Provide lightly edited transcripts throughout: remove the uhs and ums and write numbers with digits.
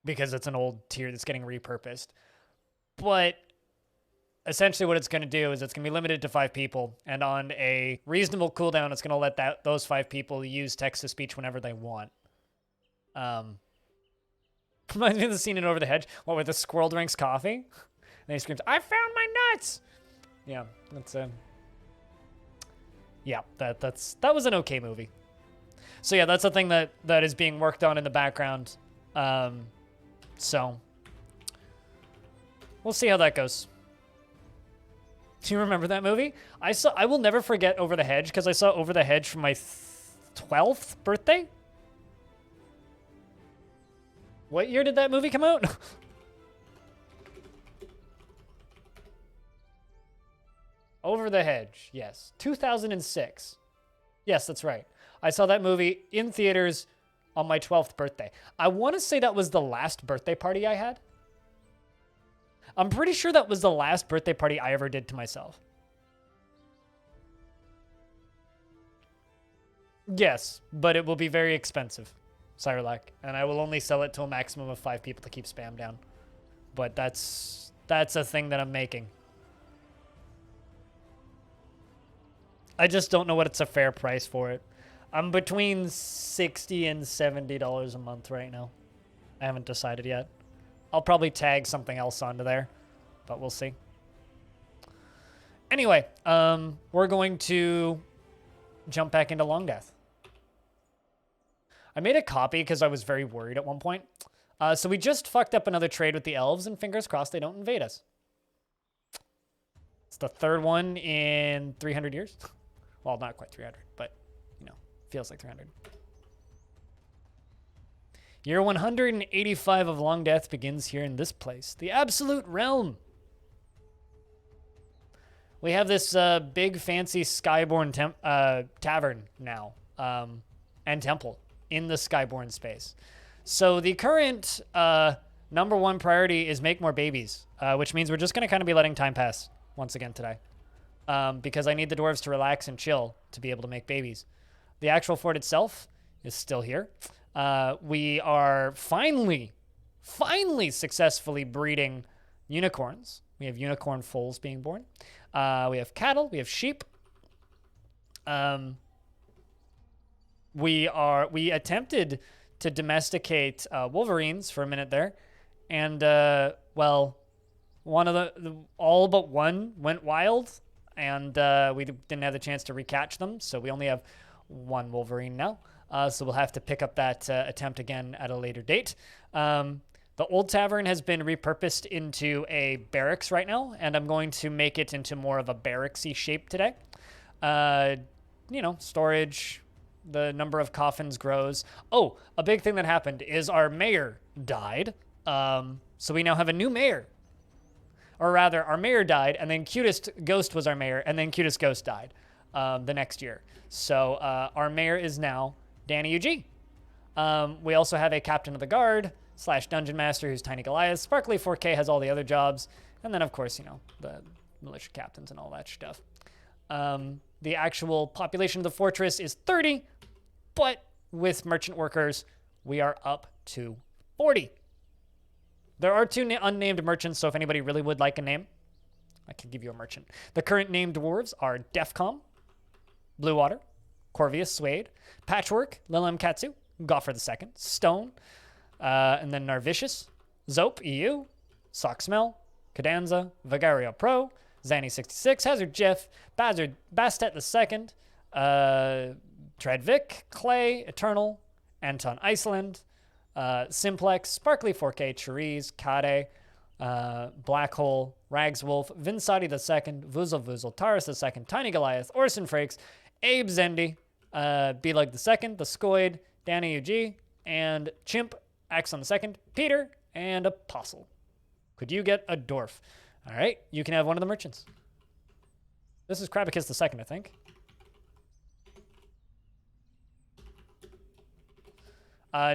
because it's an old tier that's getting repurposed. But essentially what it's going to do is it's going to be limited to 5 people, and on a reasonable cooldown, it's going to let those 5 people use text-to-speech whenever they want. Reminds me of the scene in Over the Hedge, where the squirrel drinks coffee, and he screams, "I found my nuts!" Yeah, that's yeah, that was an okay movie. So yeah, that's a thing that is being worked on in the background. So we'll see how that goes. Do you remember that movie? I will never forget Over the Hedge, because I saw Over the Hedge for my 12th birthday. What year did that movie come out? Over the Hedge, yes. 2006. Yes, that's right. I saw that movie in theaters on my 12th birthday. I want to say that was the last birthday party I had. I'm pretty sure that was the last birthday party I ever did to myself. Yes, but it will be very expensive, Cyrlac, and I will only sell it to a maximum of 5 people to keep spam down. But that's a thing that I'm making. I just don't know what it's a fair price for it. I'm between $60 and $70 a month right now. I haven't decided yet. I'll probably tag something else onto there, but we'll see. Anyway, we're going to jump back into Longdeath. I made a copy because I was very worried at one point. So we just fucked up another trade with the elves, and fingers crossed they don't invade us. It's the 3rd one in 300 years. Well, not quite 300, but, you know, feels like 300. Year 185 of Longdeath begins here in this place, the Absolute Realm. We have this big, fancy Skyborn Tavern now, and temple in the Skyborn space. So the current number 1 priority is make more babies, which means we're just going to kind of be letting time pass once again today. Because I need the dwarves to relax and chill to be able to make babies. The actual fort itself is still here. We are finally successfully breeding unicorns. We have unicorn foals being born. We have cattle. We have sheep. We attempted to domesticate wolverines for a minute there, and well, one of all but one went wild. And we didn't have the chance to recatch them, so we only have 1 Wolverine now. So we'll have to pick up that attempt again at a later date. The old tavern has been repurposed into a barracks right now, and I'm going to make it into more of a barracksy shape today. You know, storage, the number of coffins grows. Oh, a big thing that happened is our mayor died. So we now have a new mayor. Or rather, our mayor died, and then Cutest Ghost was our mayor, and then Cutest Ghost died the next year. So our mayor is now Danny UG. We also have a captain of the guard / dungeon master who's Tiny Goliath. Sparkly 4K has all the other jobs. And then, of course, you know, the militia captains and all that stuff. The actual population of the fortress is 30, but with merchant workers, we are up to 40. There are 2 unnamed merchants, so if anybody really would like a name, I can give you a merchant. The current named dwarves are Defcom, Bluewater, Corvius Suede, Patchwork, Lilem Katsu, Goffer II, Stone, and then Narvicious, Zope EU, Socksmell, Cadanza, Vagario Pro, Zanny66, Hazard Jeff, Bastet II, Treadvic, Clay, Eternal, Anton Iceland, Simplex, Sparkly 4K, Cherise, Kade, Black Hole, Rags Wolf, Vinsati II, Vuzel, Taurus II, Tiny Goliath, Orson Frakes, Abe Zendi, Belag II, The Scoid, Danny UG, and Chimp, Axon II, Peter, and Apostle. Could you get a dwarf? All right, you can have one of the merchants. This is Krabicus II, I think.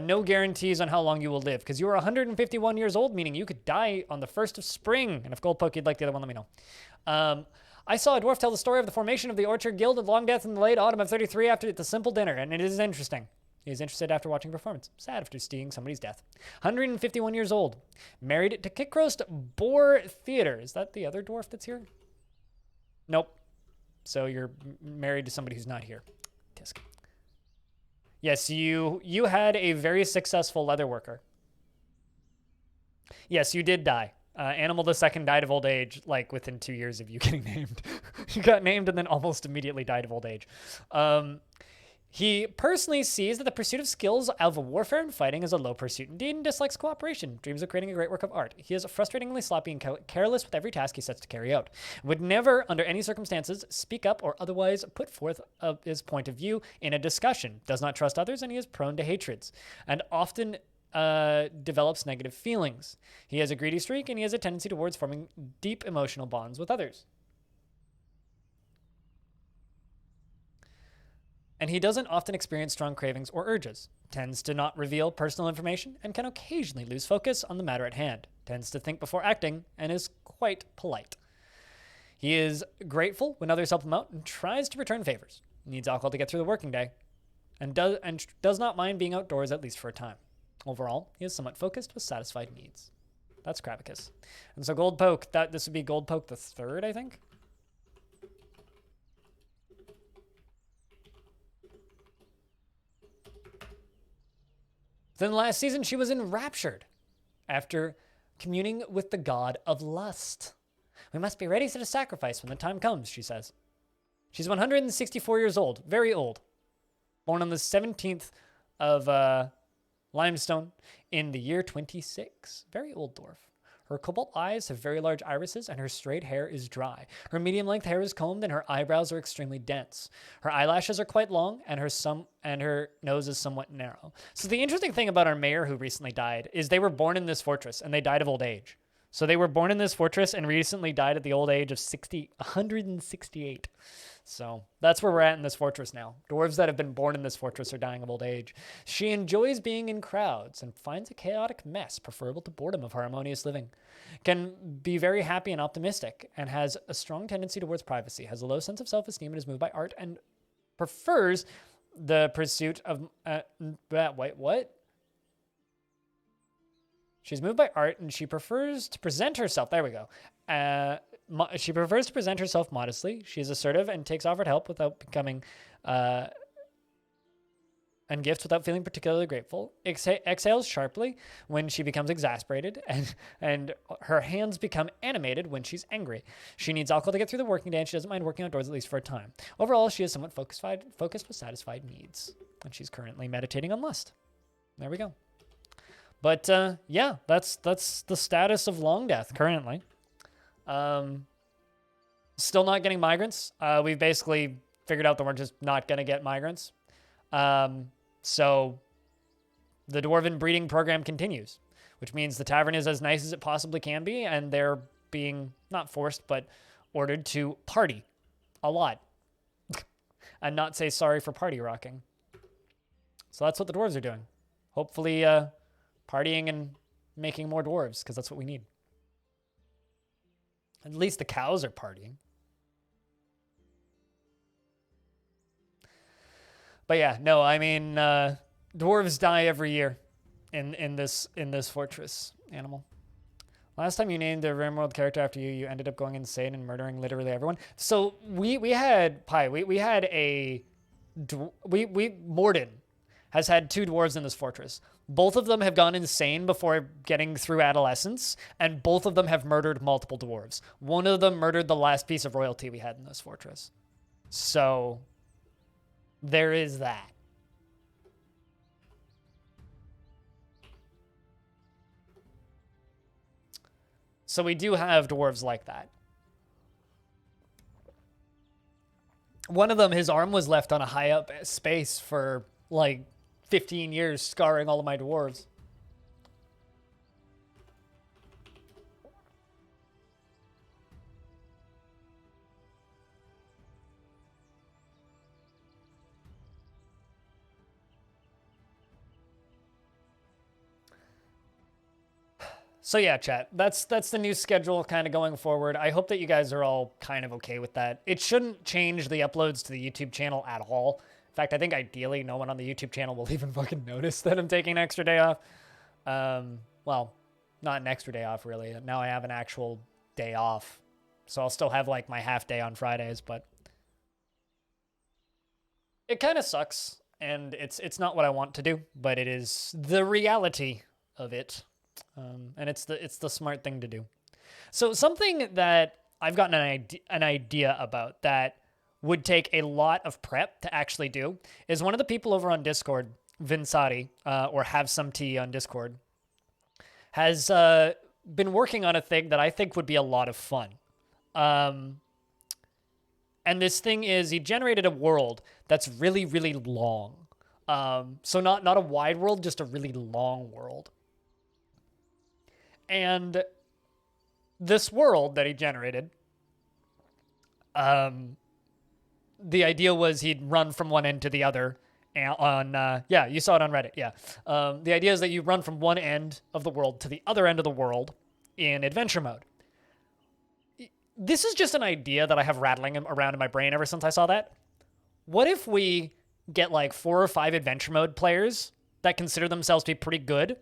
No guarantees on how long you will live, because you are 151 years old, meaning you could die on the 1st of spring. And if Goldpoke, you'd like the other one, let me know. I saw a dwarf tell the story of the formation of the Orchard Guild of Longdeath in the late autumn of 33 after the simple dinner, and it is interesting. He is interested after watching performance. Sad after seeing somebody's death. 151 years old. Married to Kickroast Boar Theater. Is that the other dwarf that's here? Nope. So you're married to somebody who's not here. Tisk. Yes, you had a very successful leather worker. Yes, you did die. Animal the Second died of old age, like within 2 years of you getting named. You got named and then almost immediately died of old age. He personally sees that the pursuit of skills of warfare and fighting is a low pursuit indeed and dislikes cooperation, dreams of creating a great work of art. He is frustratingly sloppy and careless with every task he sets to carry out. Would never, under any circumstances, speak up or otherwise put forth his point of view in a discussion. Does not trust others, and he is prone to hatreds, and often develops negative feelings. He has a greedy streak, and he has a tendency towards forming deep emotional bonds with others. And he doesn't often experience strong cravings or urges, tends to not reveal personal information, and can occasionally lose focus on the matter at hand, tends to think before acting, and is quite polite. He is grateful when others help him out and tries to return favors. Needs alcohol to get through the working day, and does not mind being outdoors at least for a time. Overall, he is somewhat focused with satisfied needs. That's Kravicus. And so Gold Poke, this would be Gold Poke the third, I think? Then last season, she was enraptured after communing with the god of lust. We must be ready to sacrifice when the time comes, she says. She's 164 years old, very old. Born on the 17th of Limestone in the year 26. Very old dwarf. Her cobalt eyes have very large irises, and her straight hair is dry. Her medium-length hair is combed, and her eyebrows are extremely dense. Her eyelashes are quite long, and her nose is somewhat narrow. So the interesting thing about our mayor who recently died is they were born in this fortress, and they died of old age. So they were born in this fortress and recently died at the old age of 168. So that's where we're at in this fortress now. Dwarves that have been born in this fortress are dying of old age. She enjoys being in crowds and finds a chaotic mess preferable to boredom of harmonious living. Can be very happy and optimistic and has a strong tendency towards privacy. Has a low sense of self-esteem and is moved by art and prefers the pursuit of... wait, what? She's moved by art and she prefers to present herself. There we go. She prefers to present herself modestly. She is assertive and takes offered help without becoming, and gifts without feeling particularly grateful. Exhales sharply when she becomes exasperated, and her hands become animated when she's angry. She needs alcohol to get through the working day, and she doesn't mind working outdoors at least for a time. Overall, she is somewhat focused with satisfied needs, and she's currently meditating on lust. There we go. But yeah, that's the status of Longdeath currently. Still not getting migrants. We've basically figured out that we're just not going to get migrants. So the Dwarven breeding program continues, which means the tavern is as nice as it possibly can be, and they're being not forced, but ordered to party a lot and not say sorry for party rocking. So that's what the dwarves are doing. Hopefully, partying and making more dwarves, because that's what we need. At least the cows are partying. But yeah, no, I mean, dwarves die every year in this fortress, Animal. Last time you named a RimWorld character after you ended up going insane and murdering literally everyone. So we had Morden has had 2 dwarves in this fortress. Both of them have gone insane before getting through adolescence, and both of them have murdered multiple dwarves. One of them murdered the last piece of royalty we had in this fortress. So there is that. So we do have dwarves like that. One of them, his arm was left on a high up space for like 15 years, scarring all of my dwarves. So yeah, chat, that's the new schedule kind of going forward. I hope that you guys are all kind of okay with that. It shouldn't change the uploads to the YouTube channel at all. In fact, I think ideally no one on the YouTube channel will even fucking notice that I'm taking an extra day off. Well, not an extra day off, really. Now I have an actual day off. So I'll still have, like, my half day on Fridays, but it kind of sucks, and it's not what I want to do, but it is the reality of it. And it's the smart thing to do. So something that I've gotten an idea about that would take a lot of prep to actually do is one of the people over on Discord, Vinsati, or Have Some Tea on Discord, has been working on a thing that I think would be a lot of fun. And this thing is, he generated a world that's really, really long. So not a wide world, just a really long world. And this world that he generated, the idea was he'd run from one end to the other on, yeah, you saw it on Reddit, yeah. The idea is that you run from one end of the world to the other end of the world in adventure mode. This is just an idea that I have rattling around in my brain ever since I saw that. What if we get like 4 or 5 adventure mode players that consider themselves to be pretty good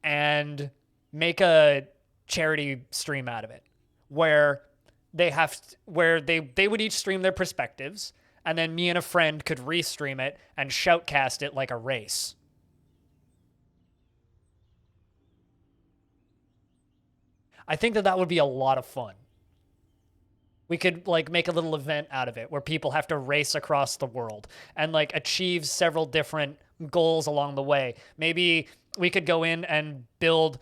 and make a charity stream out of it where they would each stream their perspectives, and then me and a friend could restream it and shoutcast it like a race. I think that would be a lot of fun. We could like make a little event out of it where people have to race across the world and like achieve several different goals along the way. Maybe we could go in and build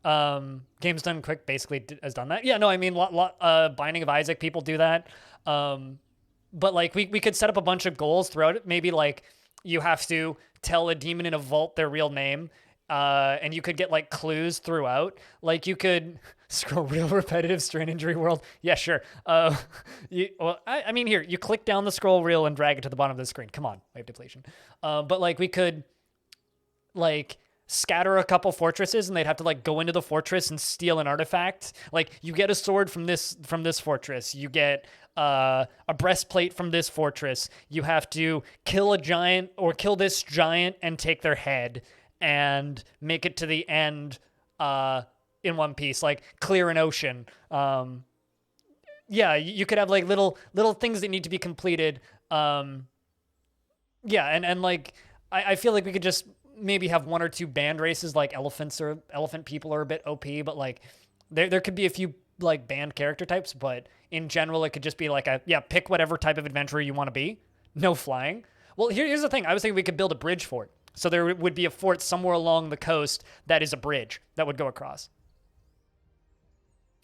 Games Done Quick basically has done that. Yeah, no, I mean, Binding of Isaac, people do that. But like we could set up a bunch of goals throughout it. Maybe like you have to tell a demon in a vault their real name. And you could get like clues throughout. Like you could scroll real repetitive strain injury world. Yeah, sure. I mean, here, you click down the scroll wheel and drag it to the bottom of the screen. Come on, wave depletion. But like we could like scatter a couple fortresses, and they'd have to like go into the fortress and steal an artifact. Like you get a sword from this fortress. You get a breastplate from this fortress. You have to kill a giant or kill this giant and take their head and make it to the end in one piece, like clear an ocean. Yeah, you could have like little things that need to be completed. Yeah, and like I feel like we could just maybe have 1 or 2 band races, like elephant people are a bit OP, but like there could be a few like band character types, but in general it could just be like pick whatever type of adventurer you want to be. No flying. Well, here's the thing. I was thinking we could build a bridge fort. So there would be a fort somewhere along the coast that is a bridge that would go across.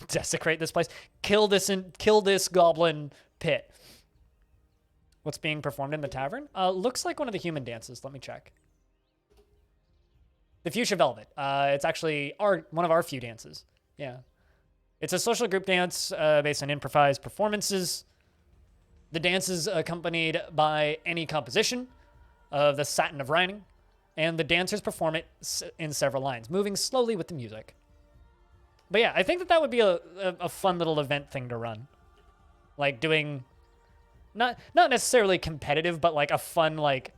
Desecrate this place. Kill this goblin pit. What's being performed in the tavern? Looks like one of the human dances. Let me check. The Fuchsia Velvet. It's actually one of our few dances. Yeah. It's a social group dance based on improvised performances. The dance is accompanied by any composition of the Satin of Rhining, and the dancers perform it in several lines, moving slowly with the music. But yeah, I think that would be a fun little event thing to run. Like doing, not necessarily competitive, but like a fun like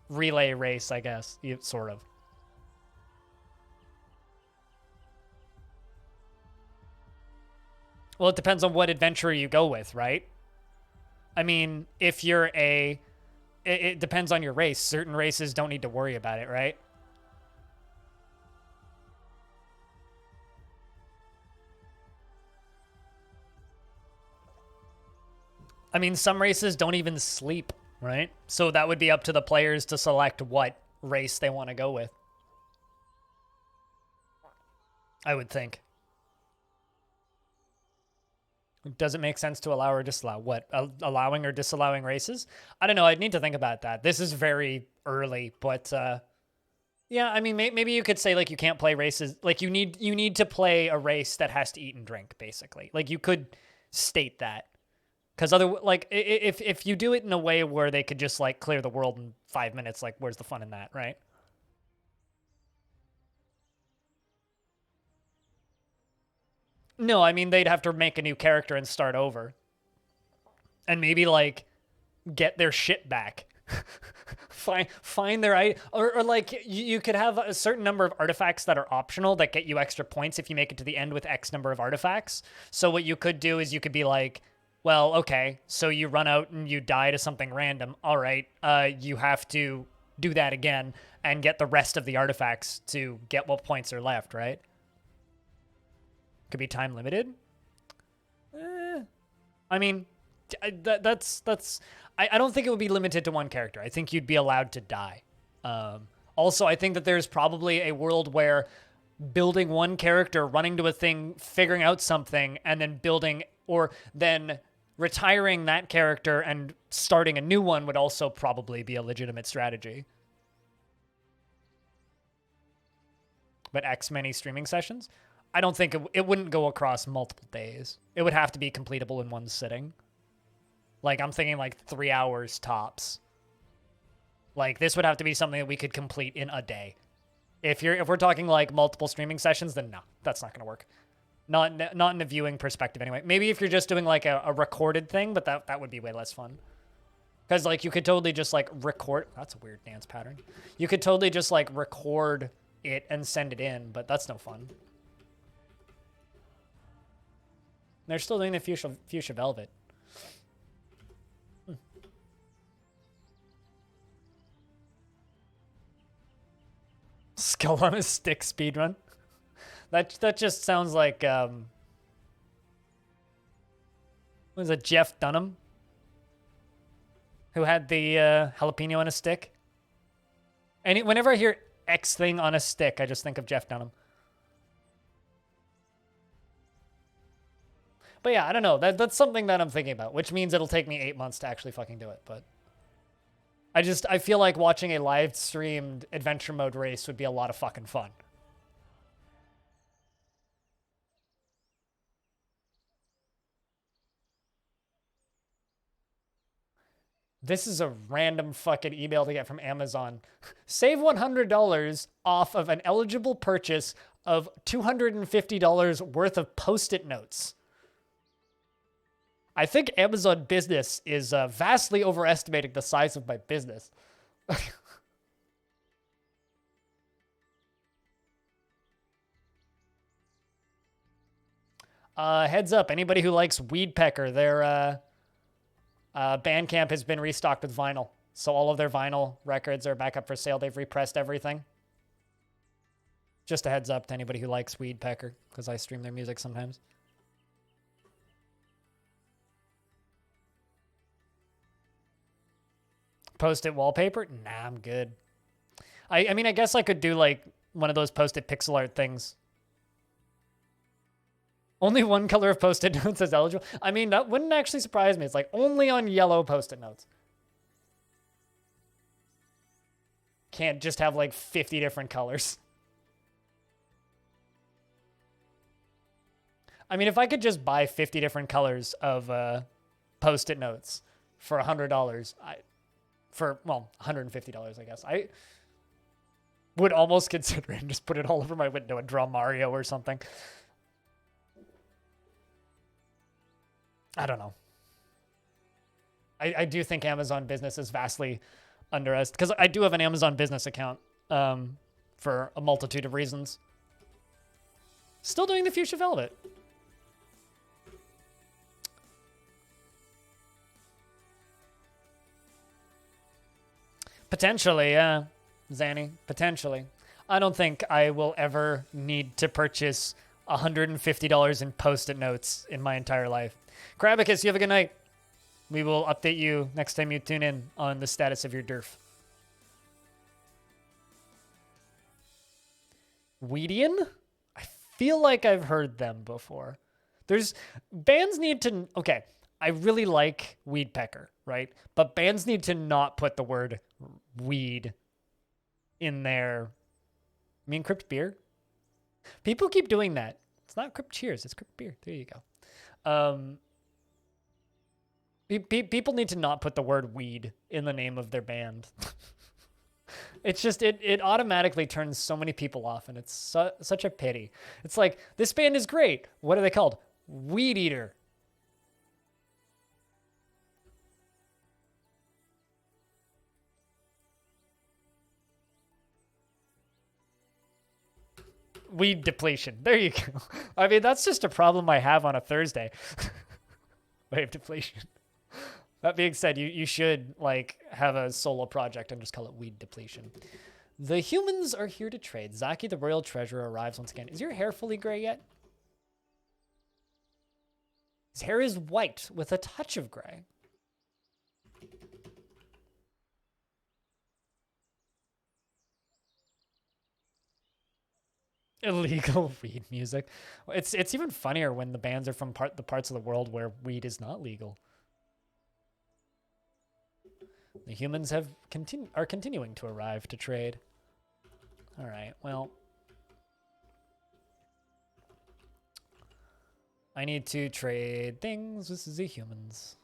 relay race, I guess, sort of. Well, it depends on what adventurer you go with, right? I mean, if you're it depends on your race. Certain races don't need to worry about it, right? I mean, some races don't even sleep, right? So that would be up to the players to select what race they want to go with. I would think. Does it make sense to allow or disallow? What? Allowing or disallowing races? I don't know. I'd need to think about that. This is very early, but yeah, I mean, maybe you could say like you can't play races. Like you need to play a race that has to eat and drink, basically. Like you could state that. Because if you do it in a way where they could just like clear the world in 5 minutes, like where's the fun in that, right? No, I mean, they'd have to make a new character and start over. And maybe, like, get their shit back. find their or like you could have a certain number of artifacts that are optional that get you extra points if you make it to the end with X number of artifacts. So what you could do is you could be like, well, okay, so you run out and you die to something random. All right, you have to do that again and get the rest of the artifacts to get what points are left, right? Could be time limited. I mean, that's I don't think it would be limited to one character. I think you'd be allowed to die. Also, I think that there's probably a world where building one character, running to a thing, figuring out something, and then building, or then retiring that character and starting a new one would also probably be a legitimate strategy. But X many streaming sessions? I don't think it wouldn't go across multiple days. It would have to be completable in one sitting. Like, I'm thinking like 3 hours tops. Like, this would have to be something that we could complete in a day. If we're talking like multiple streaming sessions, then no, that's not gonna work. Not in a viewing perspective anyway. Maybe if you're just doing like a recorded thing, but that would be way less fun. Because like you could totally just like record. That's a weird dance pattern. You could totally just like record it and send it in, but that's no fun. They're still doing the fuchsia velvet. Skull on a stick speedrun. That just sounds like what was it, Jeff Dunham? Who had the jalapeno on a stick? And whenever I hear X thing on a stick, I just think of Jeff Dunham. But yeah, I don't know. That's something that I'm thinking about, which means it'll take me 8 months to actually fucking do it. But I feel like watching a live streamed adventure mode race would be a lot of fucking fun. This is a random fucking email to get from Amazon. Save $100 off of an eligible purchase of $250 worth of Post-it notes. I think Amazon Business is vastly overestimating the size of my business. Heads up, anybody who likes Weed Pecker, their Bandcamp has been restocked with vinyl. So all of their vinyl records are back up for sale. They've repressed everything. Just a heads up to anybody who likes Weed Pecker, because I stream their music sometimes. Post-it wallpaper? Nah, I'm good. I mean, I guess I could do like one of those Post-it pixel art things. Only one color of Post-it notes is eligible. I mean, that wouldn't actually surprise me. It's like only on yellow Post-it notes. Can't just have like 50 different colors. I mean, if I could just buy 50 different colors of Post-it notes for $100, well, $150, I guess. I would almost consider it and just put it all over my window and draw Mario or something. I don't know. I do think Amazon Business is vastly underestimated, because I do have an Amazon Business account for a multitude of reasons. Still doing the Fuchsia Velvet. Potentially, yeah, Zanny. Potentially. I don't think I will ever need to purchase $150 in Post-it notes in my entire life. Krabicus, you have a good night. We will update you next time you tune in on the status of your Dwarf. Weedian? I feel like I've heard them before. Bands need to, okay, I really like Weed Pecker, right? But bands need to not put the word weed in their, I mean, Crypt Beer. People keep doing that. It's not Crypt Cheers, it's Crypt Beer. There you go. People need to not put the word weed in the name of their band. It's just, it automatically turns so many people off, and it's such a pity. It's like, this band is great. What are they called? Weed Eater. Weed depletion. There you go. I mean, that's just a problem I have on a Thursday. Wave depletion. That being said, you should like have a solo project and just call it weed depletion. The humans are here to trade. Zaki, the royal treasurer, arrives once again. Is your hair fully gray yet? His hair is white with a touch of gray. Illegal weed music. It's even funnier when the bands are from the parts of the world where weed is not legal. The humans are continuing to arrive to trade. All right, well, I need to trade things. This is the humans.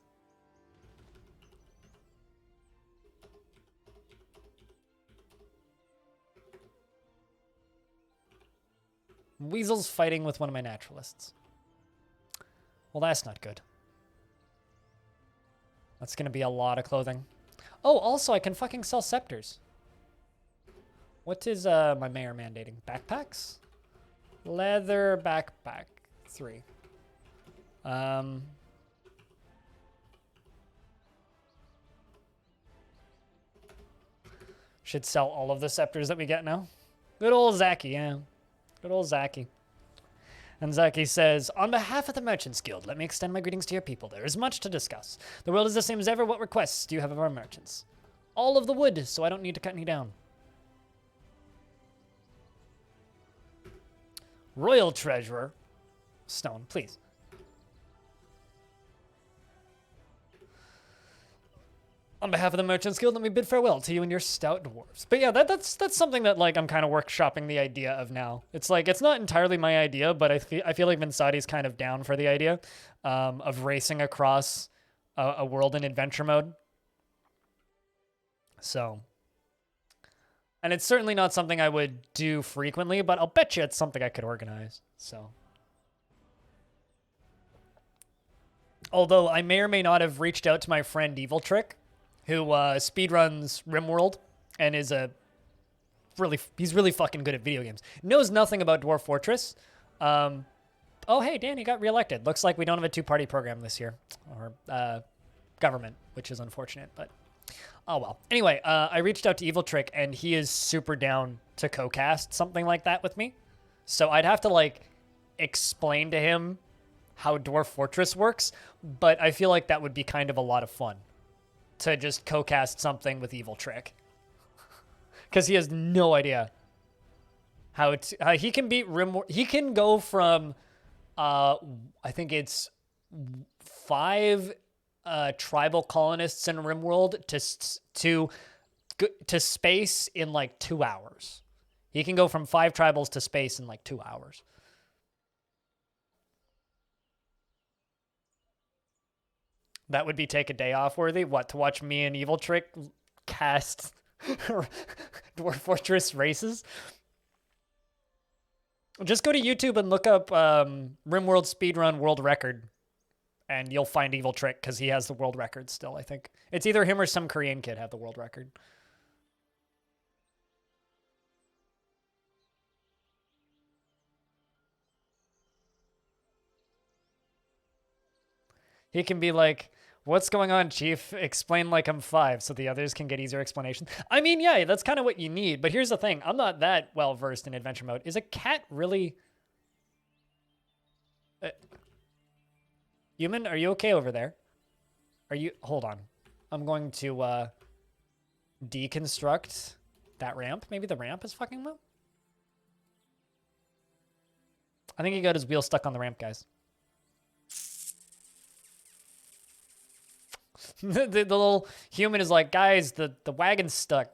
Weasel's fighting with one of my naturalists. Well, that's not good. That's going to be a lot of clothing. Oh, also, I can fucking sell scepters. What is my mayor mandating? Backpacks? Leather backpack. 3. Should sell all of the scepters that we get now. Good old Zaki, yeah. Good old Zaki. And Zaki says, on behalf of the Merchants Guild, let me extend my greetings to your people. There is much to discuss. The world is the same as ever. What requests do you have of our merchants? All of the wood, so I don't need to cut any down. Royal Treasurer. Stone, please. On behalf of the Merchants Guild, let me bid farewell to you and your stout dwarves. But yeah, that's something that like I'm kind of workshopping the idea of now. It's like it's not entirely my idea, but I feel like Vinsati's kind of down for the idea of racing across a world in adventure mode. So, and it's certainly not something I would do frequently, but I'll bet you it's something I could organize. So, although I may or may not have reached out to my friend Evil Trick, who speedruns RimWorld and is he's really fucking good at video games. Knows nothing about Dwarf Fortress. Oh, hey, Danny got reelected. Looks like we don't have a 2-party program this year. Or government, which is unfortunate, but oh well. Anyway, I reached out to Evil Trick, and he is super down to co-cast something like that with me. So I'd have to, like, explain to him how Dwarf Fortress works, but I feel like that would be kind of a lot of fun. To just co-cast something with Evil Trick. Because he has no idea how he can beat RimWorld. He can go from, I think it's 5 tribal colonists in RimWorld to space in like 2 hours. He can go from 5 tribals to space in like 2 hours. That would be take a day off worthy? What, to watch me and Evil Trick cast Dwarf Fortress races? Just go to YouTube and look up RimWorld Speedrun World Record, and you'll find Evil Trick, because he has the world record still, I think. It's either him or some Korean kid have the world record. He can be like, what's going on, Chief? Explain like I'm 5 so the others can get easier explanations. I mean, yeah, that's kind of what you need. But here's the thing. I'm not that well versed in adventure mode. Is a cat really... Human, are you okay over there? Are you... Hold on. I'm going to deconstruct that ramp. Maybe the ramp is fucking well. I think he got his wheel stuck on the ramp, guys. the little human is like, guys, the wagon's stuck.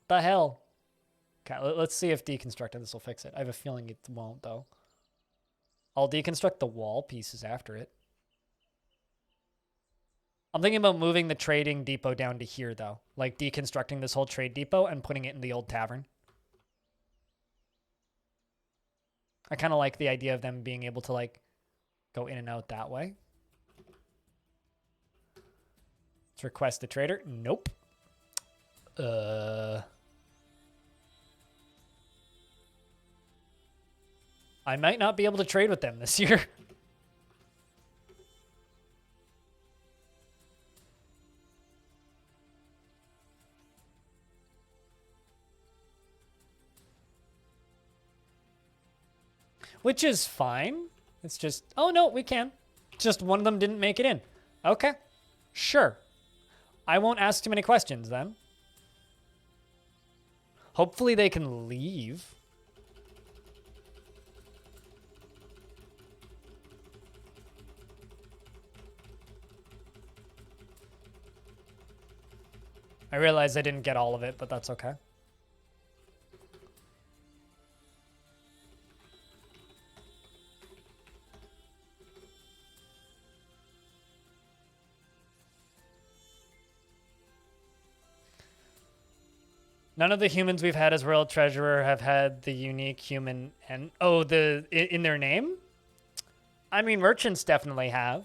The hell? Okay, let's see if deconstructing this will fix it. I have a feeling it won't, though. I'll deconstruct the wall pieces after it. I'm thinking about moving the trading depot down to here, though. Like, deconstructing this whole trade depot and putting it in the old tavern. I kind of like the idea of them being able to, like, go in and out that way. Let's request the trader. Nope. I might not be able to trade with them this year. Which is fine. It's just, oh no, we can. Just one of them didn't make it in. Okay, sure. I won't ask too many questions then. Hopefully they can leave. I realize I didn't get all of it, but that's okay. None of the humans we've had as Royal Treasurer have had the unique human and in their name? I mean, merchants definitely have.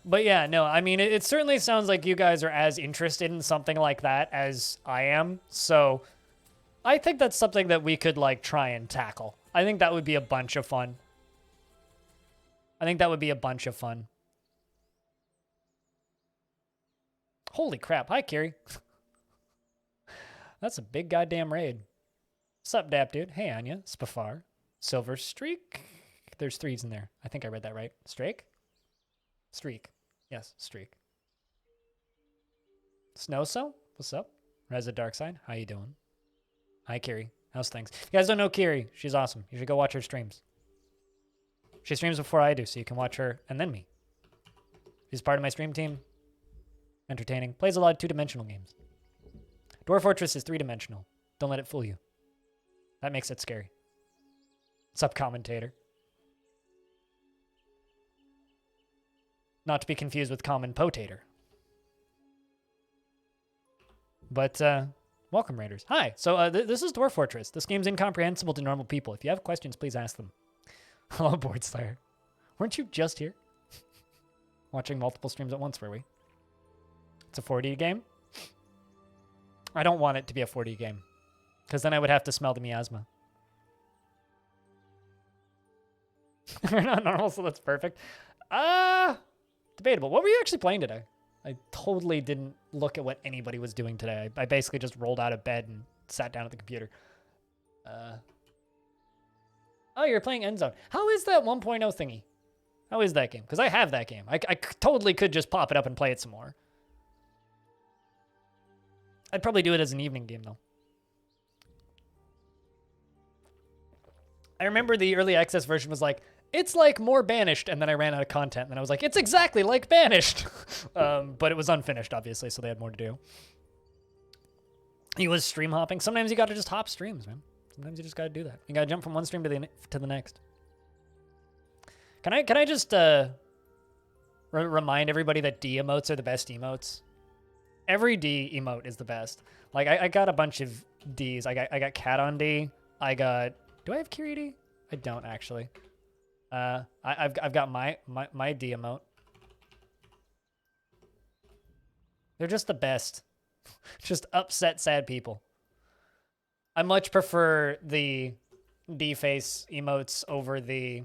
But yeah, no, I mean, it certainly sounds like you guys are as interested in something like that as I am. So I think that's something that we could, like, try and tackle. I think that would be a bunch of fun. Holy crap. Hi, Kiri. That's a big goddamn raid. Sup, Dap, dude? Hey, Anya. Spafar. Silver Streak. There's threes in there. I think I read that right. Streak? Streak. Yes, Streak. Snowso? What's up? Reza Darkside. How you doing? Hi, Kiri. How's things? If you guys don't know Kiri, she's awesome. You should go watch her streams. She streams before I do, so you can watch her and then me. She's part of my stream team. Entertaining. Plays a lot of two-dimensional games. Dwarf Fortress is three-dimensional. Don't let it fool you. That makes it scary. Sup, commentator. Not to be confused with common potator. But, welcome, Raiders. Hi. So, this is Dwarf Fortress. This game's incomprehensible to normal people. If you have questions, please ask them. Hello, Board Slayer. Weren't you just here? Watching multiple streams at once, were we? It's a 4D game? I don't want it to be a 4D game. Because then I would have to smell the miasma. We're not normal, so that's perfect. Debatable. What were you actually playing today? I totally didn't look at what anybody was doing today. I basically just rolled out of bed and sat down at the computer. Oh, you're playing Endzone. How is that 1.0 thingy? How is that game? Because I have that game. I totally could just pop it up and play it some more. I'd probably do it as an evening game, though. I remember the early access version was like, it's like more Banished, and then I ran out of content, and then I was like, it's exactly like Banished! But it was unfinished, obviously, so they had more to do. He was stream hopping. Sometimes you gotta just hop streams, man. Sometimes you just gotta do that. You gotta jump from one stream to the next. Can I just remind everybody that D emotes are the best emotes? Every D emote is the best. Like I got a bunch of Ds. I got Cat on D. I got. Do I have Kiri D? I don't actually. I've got my D emote. They're just the best. Just upset sad people. I much prefer the D face emotes over the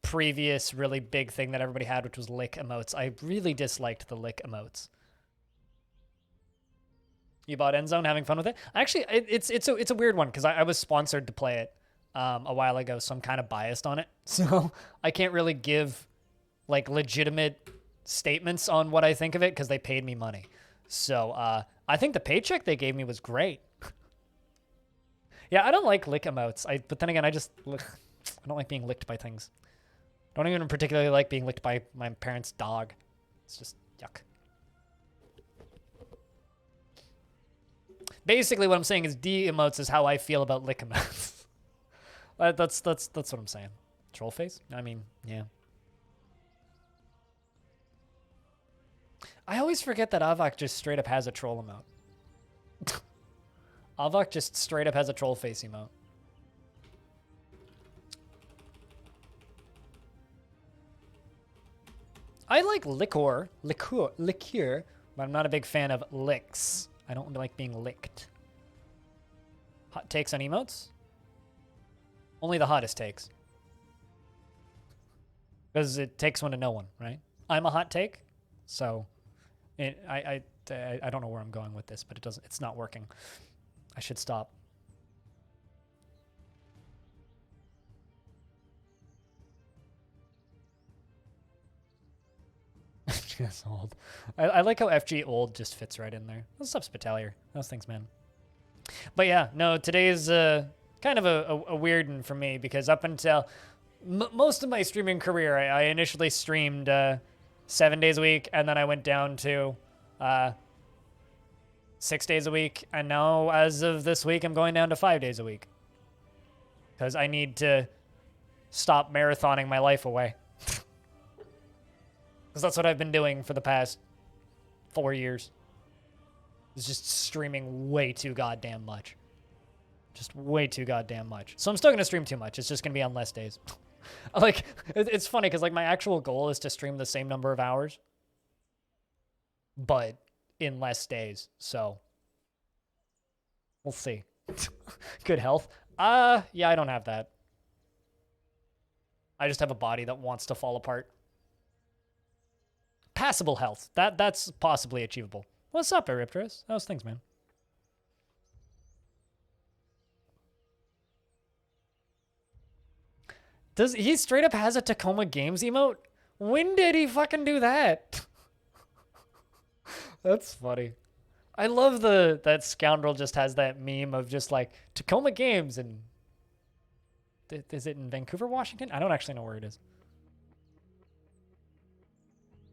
previous really big thing that everybody had, which was lick emotes. I really disliked the lick emotes. You bought Endzone, having fun with it? Actually, it's a weird one because I was sponsored to play it a while ago, so I'm kind of biased on it. So I can't really give like legitimate statements on what I think of it because they paid me money. So I think the paycheck they gave me was great. Yeah, I don't like lick emotes. But then again, I don't like being licked by things. Don't even particularly like being licked by my parents' dog. It's just yuck. Basically, what I'm saying is D emotes is how I feel about lick emotes. That's what I'm saying. Troll face? I mean, yeah. I always forget that Avok just straight up has a troll emote. Avok just straight up has a troll face emote. I like liqueur, but I'm not a big fan of licks. I don't like being licked. Hot takes on emotes? Only the hottest takes. Because it takes one to know one, right? I'm a hot take, so I don't know where I'm going with this, but it's not working. I should stop. FG old. I like how FG old just fits right in there. What's up, Spitalier? Those things, man. But yeah, no, today's kind of a weird one for me because up until most of my streaming career, I initially streamed 7 days a week, and then I went down to 6 days a week, and now as of this week, I'm going down to 5 days a week because I need to stop marathoning my life away. Because that's what I've been doing for the past 4 years. It's just streaming way too goddamn much. Just way too goddamn much. So I'm still going to stream too much. It's just going to be on less days. Like, it's funny because like my actual goal is to stream the same number of hours, but in less days. So we'll see. Good health. Yeah, I don't have that. I just have a body that wants to fall apart. Passable health. That's possibly achievable. What's up, Eripterus? How's things, man? He straight up has a Tacoma Games emote? When did he fucking do that? That's funny. I love that scoundrel just has that meme of just like Tacoma Games and is it in Vancouver, Washington? I don't actually know where it is.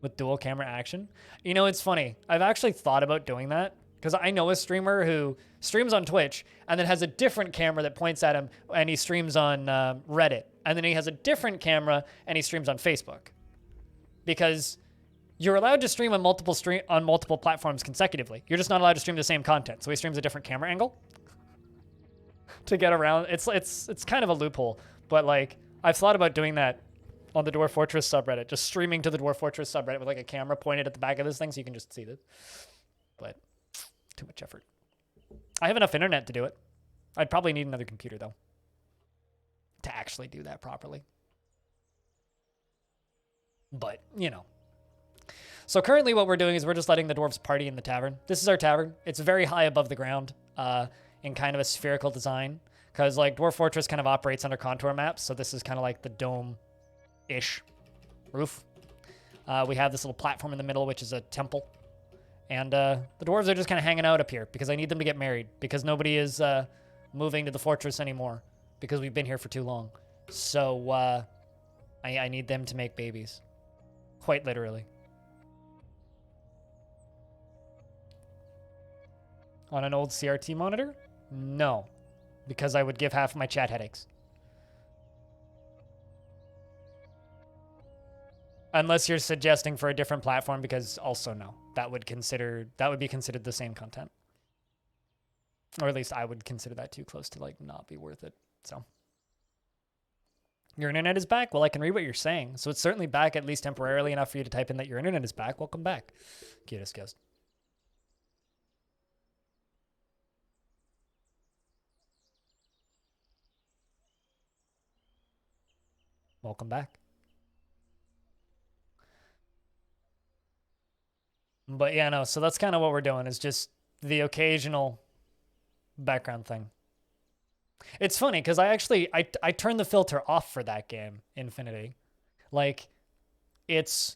With dual camera action. You know, it's funny. I've actually thought about doing that because I know a streamer who streams on Twitch and then has a different camera that points at him and he streams on Reddit. And then he has a different camera and he streams on Facebook. Because you're allowed to stream on multiple platforms consecutively. You're just not allowed to stream the same content. So he streams a different camera angle to get around. It's kind of a loophole, but like I've thought about doing that on the Dwarf Fortress subreddit, just streaming to the Dwarf Fortress subreddit with like a camera pointed at the back of this thing so you can just see this. But too much effort. I have enough internet to do it. I'd probably need another computer though to actually do that properly. But, you know. So currently what we're doing is we're just letting the dwarves party in the tavern. This is our tavern. It's very high above the ground in kind of a spherical design because like Dwarf Fortress kind of operates under contour maps. So this is kind of like the dome-ish roof. We have this little platform in the middle, which is a temple. And the dwarves are just kind of hanging out up here because I need them to get married because nobody is moving to the fortress anymore because we've been here for too long. So I need them to make babies. Quite literally. On an old CRT monitor? No, because I would give half of my chat headaches. Unless you're suggesting for a different platform, because also no, that would be considered the same content. Or at least I would consider that too close to like not be worth it. So your internet is back? Well, I can read what you're saying. So it's certainly back at least temporarily enough for you to type in that your internet is back. Welcome back. Cutest ghost. Welcome back. But yeah, no, so that's kind of what we're doing is just the occasional background thing. It's funny because I turned the filter off for that game, Infinity. Like, it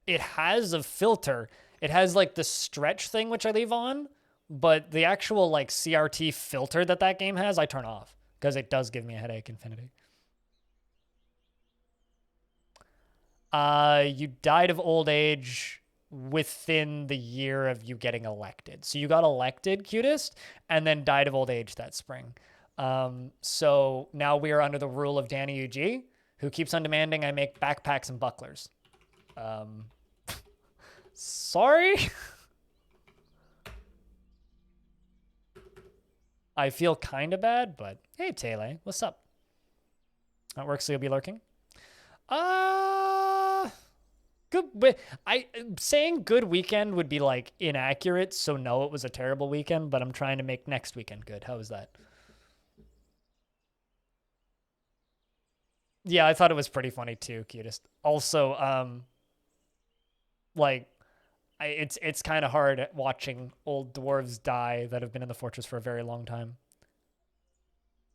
has a filter. It has like the stretch thing, which I leave on, but the actual like CRT filter that game has, I turn off because it does give me a headache, Infinity. You died of old age within the year of you getting elected. So you got elected, cutest, and then died of old age that spring. So now we are under the rule of Danny UG, who keeps on demanding I make backpacks and bucklers. Sorry? I feel kind of bad, but hey, Tele, what's up? That works, so you'll be lurking? Good, but I saying good weekend would be like inaccurate. So no, it was a terrible weekend. But I'm trying to make next weekend good. How is that? Yeah, I thought it was pretty funny too, cutest. Also, like it's kind of hard watching old dwarves die that have been in the fortress for a very long time.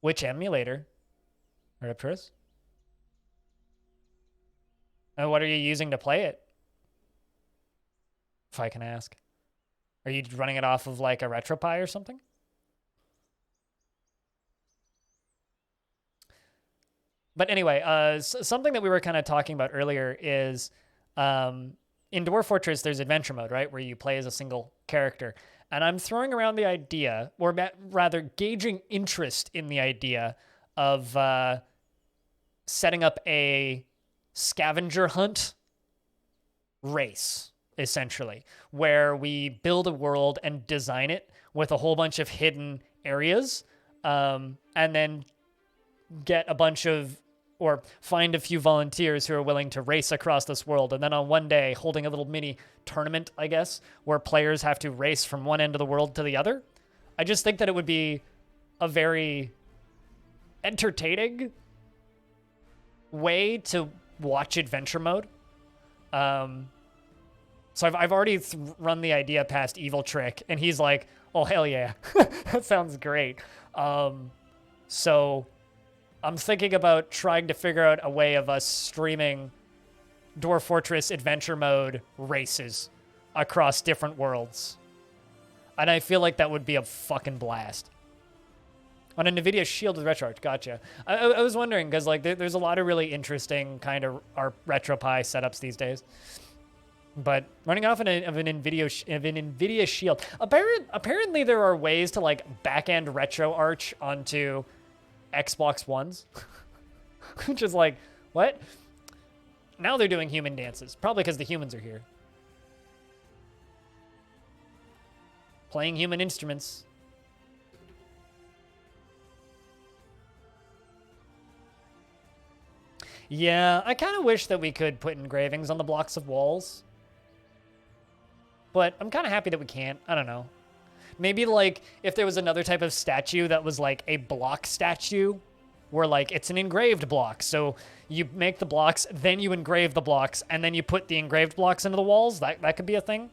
Which emulator? Rapturus? And what are you using to play it? If I can ask. Are you running it off of like a RetroPie or something? But anyway, something that we were kind of talking about earlier is in Dwarf Fortress, there's adventure mode, right? Where you play as a single character. And I'm throwing around the idea, or rather gauging interest in the idea of setting up a scavenger hunt race, essentially, where we build a world and design it with a whole bunch of hidden areas, and then get a bunch of or find a few volunteers who are willing to race across this world. And then on one day, holding a little mini tournament, I guess, where players have to race from one end of the world to the other. I just think that it would be a very entertaining way to watch adventure mode. So I've already run the idea past Evil Trick, and he's like, oh, hell yeah. That sounds great. So I'm thinking about trying to figure out a way of us streaming Dwarf Fortress adventure mode races across different worlds. And I feel like that would be a fucking blast. On a NVIDIA Shield with RetroArch, gotcha. I was wondering, because like there's a lot of really interesting kind of RetroPie setups these days. But running off of an NVIDIA Shield, apparently there are ways to like back-end RetroArch onto Xbox Ones, which is like, what? Now they're doing human dances, probably because the humans are here. Playing human instruments. Yeah, I kind of wish that we could put engravings on the blocks of walls. But I'm kind of happy that we can't. I don't know. Maybe like if there was another type of statue that was like a block statue where like it's an engraved block. So you make the blocks, then you engrave the blocks, and then you put the engraved blocks into the walls. That could be a thing.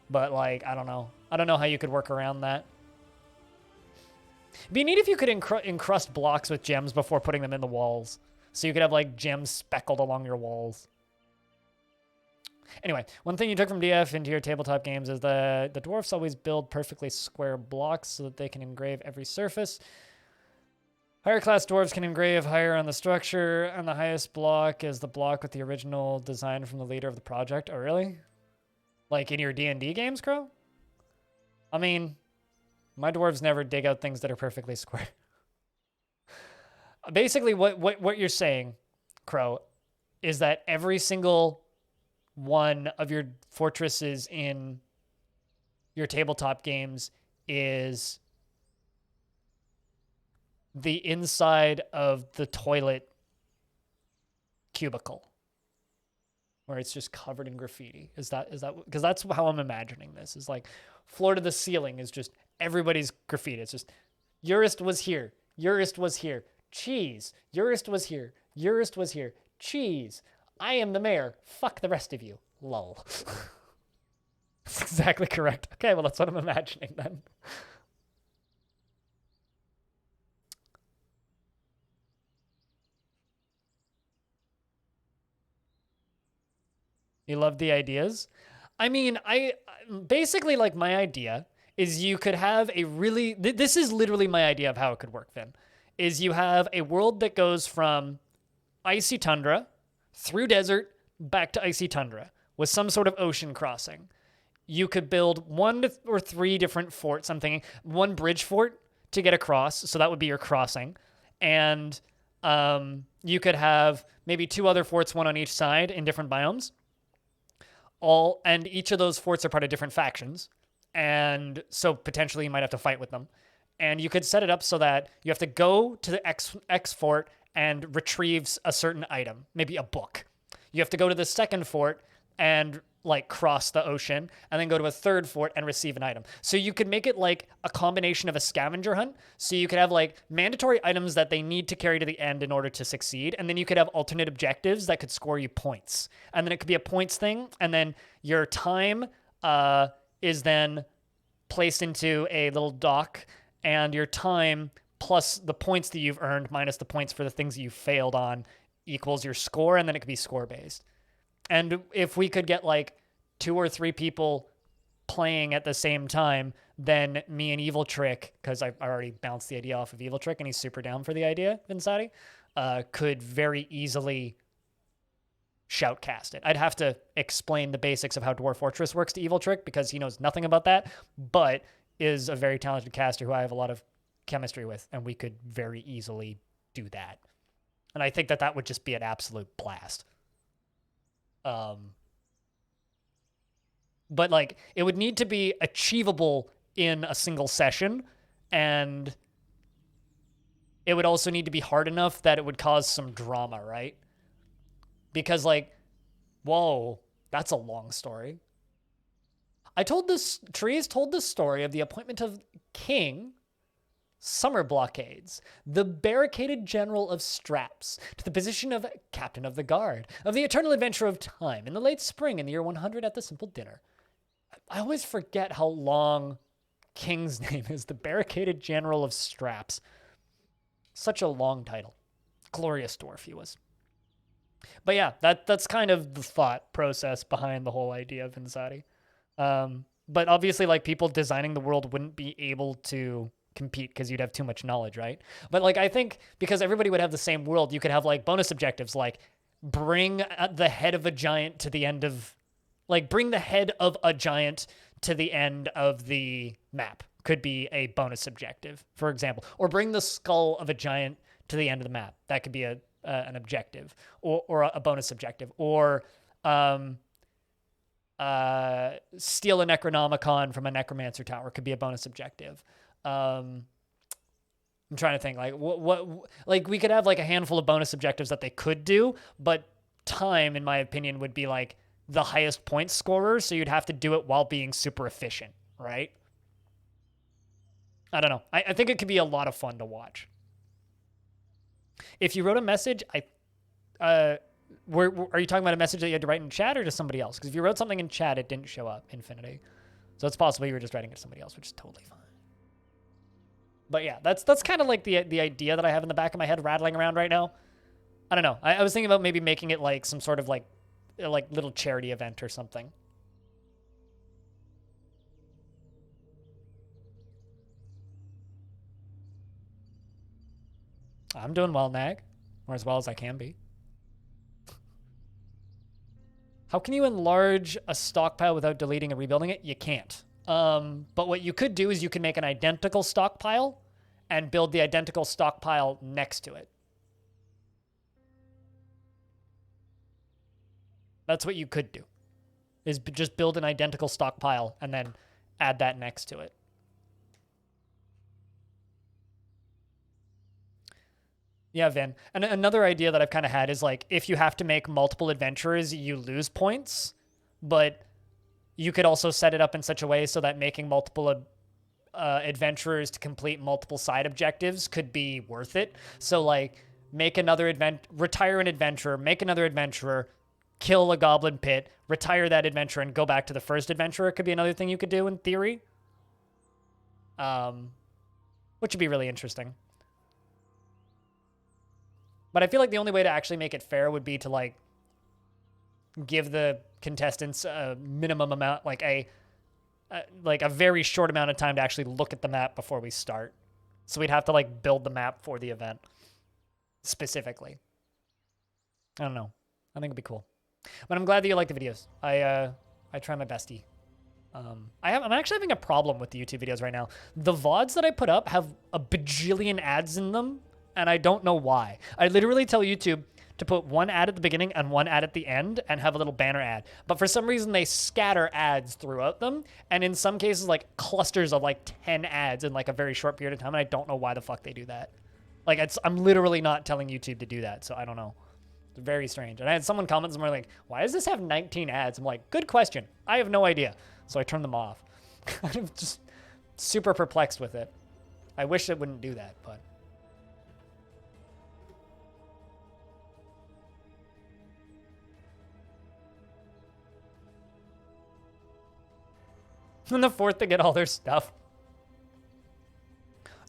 But like, I don't know. I don't know how you could work around that. It'd be neat if you could encrust blocks with gems before putting them in the walls. So you could have like gems speckled along your walls. Anyway, one thing you took from DF into your tabletop games is the dwarfs always build perfectly square blocks so that they can engrave every surface. Higher class dwarves can engrave higher on the structure, and the highest block is the block with the original design from the leader of the project. Oh, really? Like in your D&D games, Crow? I mean, my dwarves never dig out things that are perfectly square. Basically, what you're saying, Crow, is that every single one of your fortresses in your tabletop games is the inside of the toilet cubicle where it's just covered in graffiti. Is that because that's how I'm imagining this, is like floor to the ceiling is just everybody's graffiti. It's just Urist was here, Urist was here, cheese, Urist was here, Urist was here, cheese, I am the mayor, fuck the rest of you, lol. That's exactly correct. Okay, well, that's what I'm imagining then. You love the ideas? I mean, I basically, like, my idea is you could have a really, this is literally my idea of how it could work, Finn, is you have a world that goes from icy tundra through desert back to icy tundra with some sort of ocean crossing. You could build 1 or 3 different forts. I'm thinking 1 bridge fort to get across, so that would be your crossing. And you could have maybe 2 other forts, 1 on each side in different biomes. And each of those forts are part of different factions. And so potentially you might have to fight with them. And you could set it up so that you have to go to the X fort and retrieve a certain item, maybe a book. You have to go to the second fort and like cross the ocean and then go to a third fort and receive an item. So you could make it like a combination of a scavenger hunt. So you could have like mandatory items that they need to carry to the end in order to succeed. And then you could have alternate objectives that could score you points. And then it could be a points thing. And then your time is then placed into a little dock, and your time plus the points that you've earned minus the points for the things that you failed on equals your score. And then it could be score based. And if we could get like 2 or 3 people playing at the same time, then me and Evil Trick, because I already bounced the idea off of Evil Trick and he's super down for the idea, Vinsati, could very easily shoutcast it. I'd have to explain the basics of how Dwarf Fortress works to Evil Trick because he knows nothing about that, but is a very talented caster who I have a lot of chemistry with, and we could very easily do that. And I think that that would just be an absolute blast. But like it would need to be achievable in a single session, and it would also need to be hard enough that it would cause some drama, right? Because like, whoa, that's a long story. Therese told this story of the appointment of King Summer Blockades, the barricaded general of Straps, to the position of captain of the guard, of the eternal adventure of time, in the late spring in the year 100 at the simple dinner. I always forget how long King's name is, the barricaded general of Straps. Such a long title. Glorious dwarf he was. But yeah, that's kind of the thought process behind the whole idea of Vinsati. But obviously, like, people designing the world wouldn't be able to compete because you'd have too much knowledge, right? But like, I think because everybody would have the same world, you could have like bonus objectives, like bring the head of a giant to the end of, like, bring the head of a giant to the end of the map could be a bonus objective, for example, or bring the skull of a giant to the end of the map. That could be an objective or a bonus objective, or steal a Necronomicon from a Necromancer tower could be a bonus objective. I'm trying to think, like, what like, we could have like a handful of bonus objectives that they could do, but time, in my opinion, would be like the highest point scorer, so you'd have to do it while being super efficient, right? I don't know. I think it could be a lot of fun to watch. If you wrote a message, are you talking about a message that you had to write in chat or to somebody else? Because if you wrote something in chat, it didn't show up, Infinity. So it's possible you were just writing it to somebody else, which is totally fine. But yeah, that's kind of like the idea that I have in the back of my head rattling around right now. I don't know. I was thinking about maybe making it like some sort of like little charity event or something. I'm doing well, Nag, or as well as I can be. How can you enlarge a stockpile without deleting and rebuilding it? You can't. But what you could do is you can make an identical stockpile and build the identical stockpile next to it. That's what you could do, is just build an identical stockpile and then add that next to it. Yeah, Vin. And another idea that I've kind of had is, like, if you have to make multiple adventurers, you lose points, but you could also set it up in such a way so that making multiple adventurers to complete multiple side objectives could be worth it. So, like, make another retire an adventurer, make another adventurer, kill a goblin pit, retire that adventurer, and go back to the first adventurer could be another thing you could do in theory. Which would be really interesting. But I feel like the only way to actually make it fair would be to, like, give the contestants a minimum amount, like a very short amount of time to actually look at the map before we start. So we'd have to, like, build the map for the event specifically. I don't know. I think it'd be cool. But I'm glad that you like the videos. I try my bestie. I'm actually having a problem with the YouTube videos right now. The VODs that I put up have a bajillion ads in them, and I don't know why. I literally tell YouTube to put one ad at the beginning and one ad at the end and have a little banner ad. But for some reason, they scatter ads throughout them, and in some cases, like, clusters of, like, 10 ads in, like, a very short period of time, and I don't know why the fuck they do that. Like, I'm literally not telling YouTube to do that, so I don't know. very strange. And I had someone comment somewhere like, why does this have 19 ads? I'm like, good question. I have no idea. So I turned them off. I'm just super perplexed with it. I wish it wouldn't do that, but. And the fourth to get all their stuff.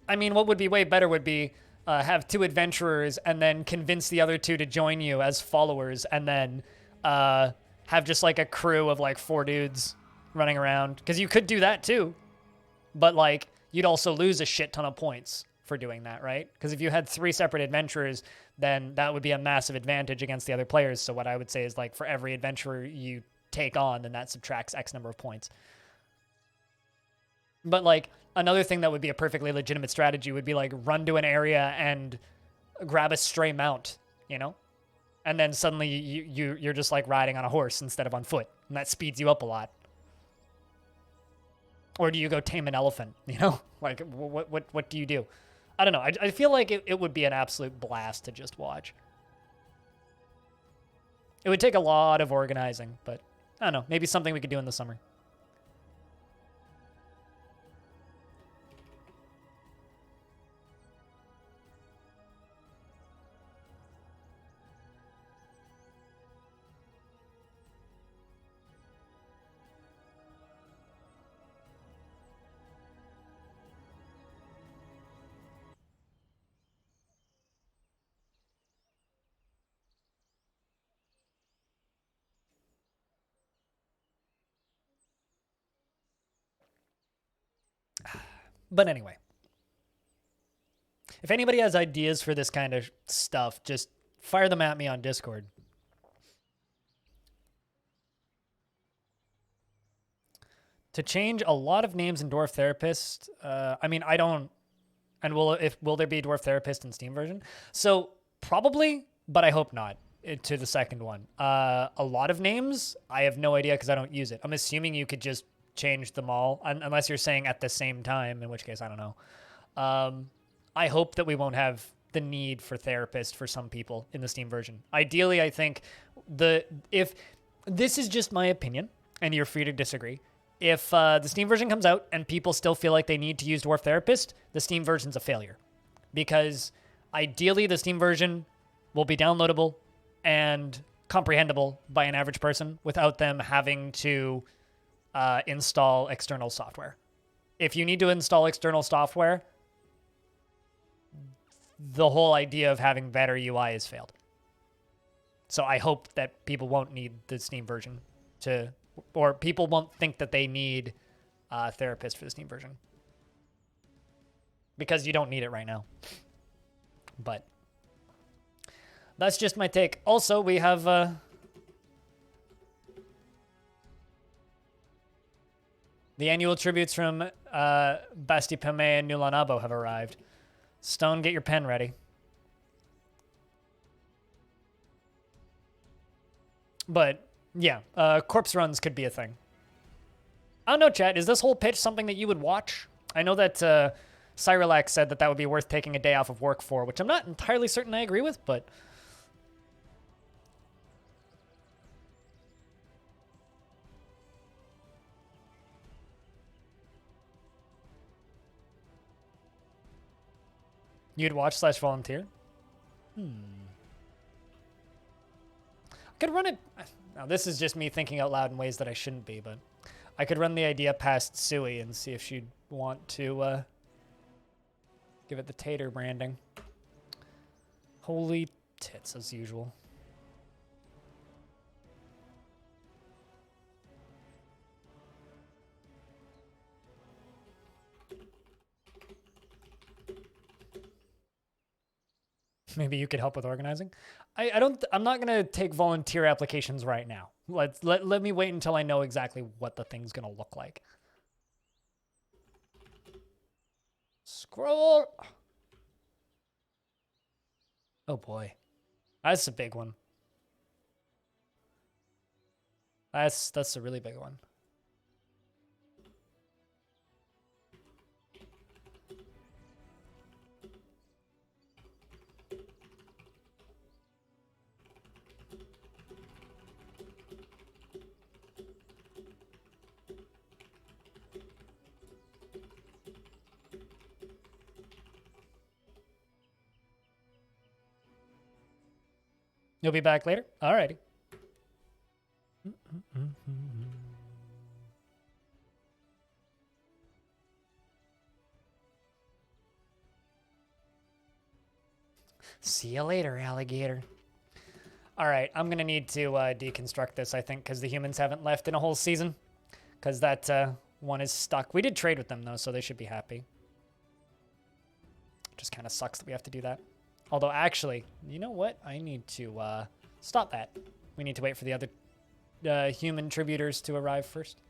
I mean, what would be way better would be have 2 adventurers and then convince the other 2 to join you as followers, and then have just like a crew of like 4 dudes running around. Because you could do that too, but like you'd also lose a shit ton of points for doing that, right? Because if you had 3 separate adventurers, then that would be a massive advantage against the other players. So what I would say is like for every adventurer you take on, then that subtracts X number of points. But like another thing that would be a perfectly legitimate strategy would be like run to an area and grab a stray mount, you know? And then suddenly you're just like riding on a horse instead of on foot, and that speeds you up a lot. Or do you go tame an elephant, you know? Like what do you do? I don't know. I feel like it would be an absolute blast to just watch. It would take a lot of organizing, but I don't know. Maybe something we could do in the summer. But anyway, if anybody has ideas for this kind of stuff, just fire them at me on Discord. To change a lot of names in Dwarf Therapist, I mean, I don't. And will there be a Dwarf Therapist in Steam version? So probably, but I hope not. To the second one, a lot of names I have no idea because I don't use it. I'm assuming you could just change them all, unless you're saying at the same time, in which case I don't know. I hope that we won't have the need for therapist for some people in the Steam version. Ideally, I think if this is just my opinion, and you're free to disagree. If the Steam version comes out and people still feel like they need to use Dwarf Therapist, the Steam version's a failure. Because ideally, the Steam version will be downloadable and comprehensible by an average person without them having to install external software. If you need to install external software, the whole idea of having better UI has failed. So I hope that people won't need the Steam version or people won't think that they need a therapist for the Steam version. Because you don't need it right now. But that's just my take. Also, we have the annual tributes from Basti Pame and Nulanabo have arrived. Stone, get your pen ready. But yeah, corpse runs could be a thing. I don't know, chat. Is this whole pitch something that you would watch? I know that Cyrilax said that would be worth taking a day off of work for, which I'm not entirely certain I agree with, but you'd watch / volunteer? I could run it. Now, this is just me thinking out loud in ways that I shouldn't be, but I could run the idea past Sui and see if she'd want to give it the tater branding. Holy tits, as usual. Maybe you could help with organizing. I'm not gonna take volunteer applications right now. Let me wait until I know exactly what the thing's gonna look like. Scroll. Oh boy, that's a big one. That's a really big one. You'll be back later? Alrighty. See you later, alligator. All right, I'm going to need to deconstruct this, I think, because the humans haven't left in a whole season. Because that one is stuck. We did trade with them, though, so they should be happy. Just kind of sucks that we have to do that. Although, actually, you know what? I need to stop that. We need to wait for the other human tributors to arrive first.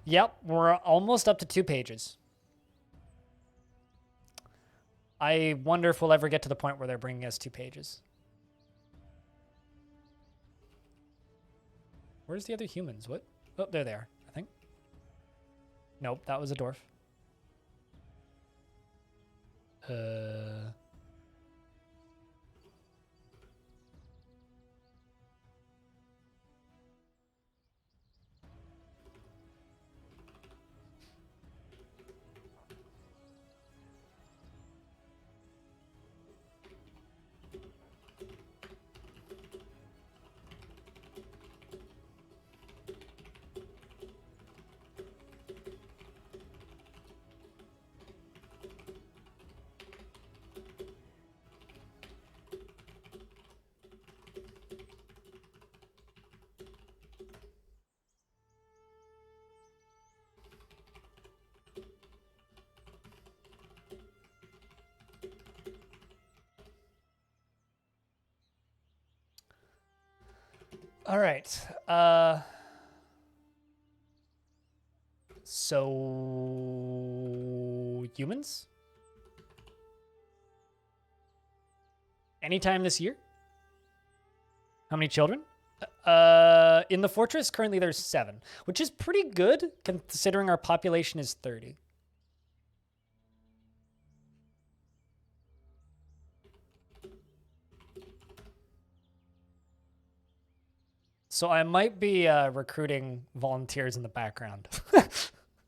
Yep, we're almost up to 2 pages. I wonder if we'll ever get to the point where they're bringing us 2 pages. Where's the other humans? What? Oh, there they are, I think. Nope, that was a dwarf. All right. So humans? Anytime this year? How many children? In the fortress, currently there's 7, which is pretty good considering our population is 30. So I might be recruiting volunteers in the background.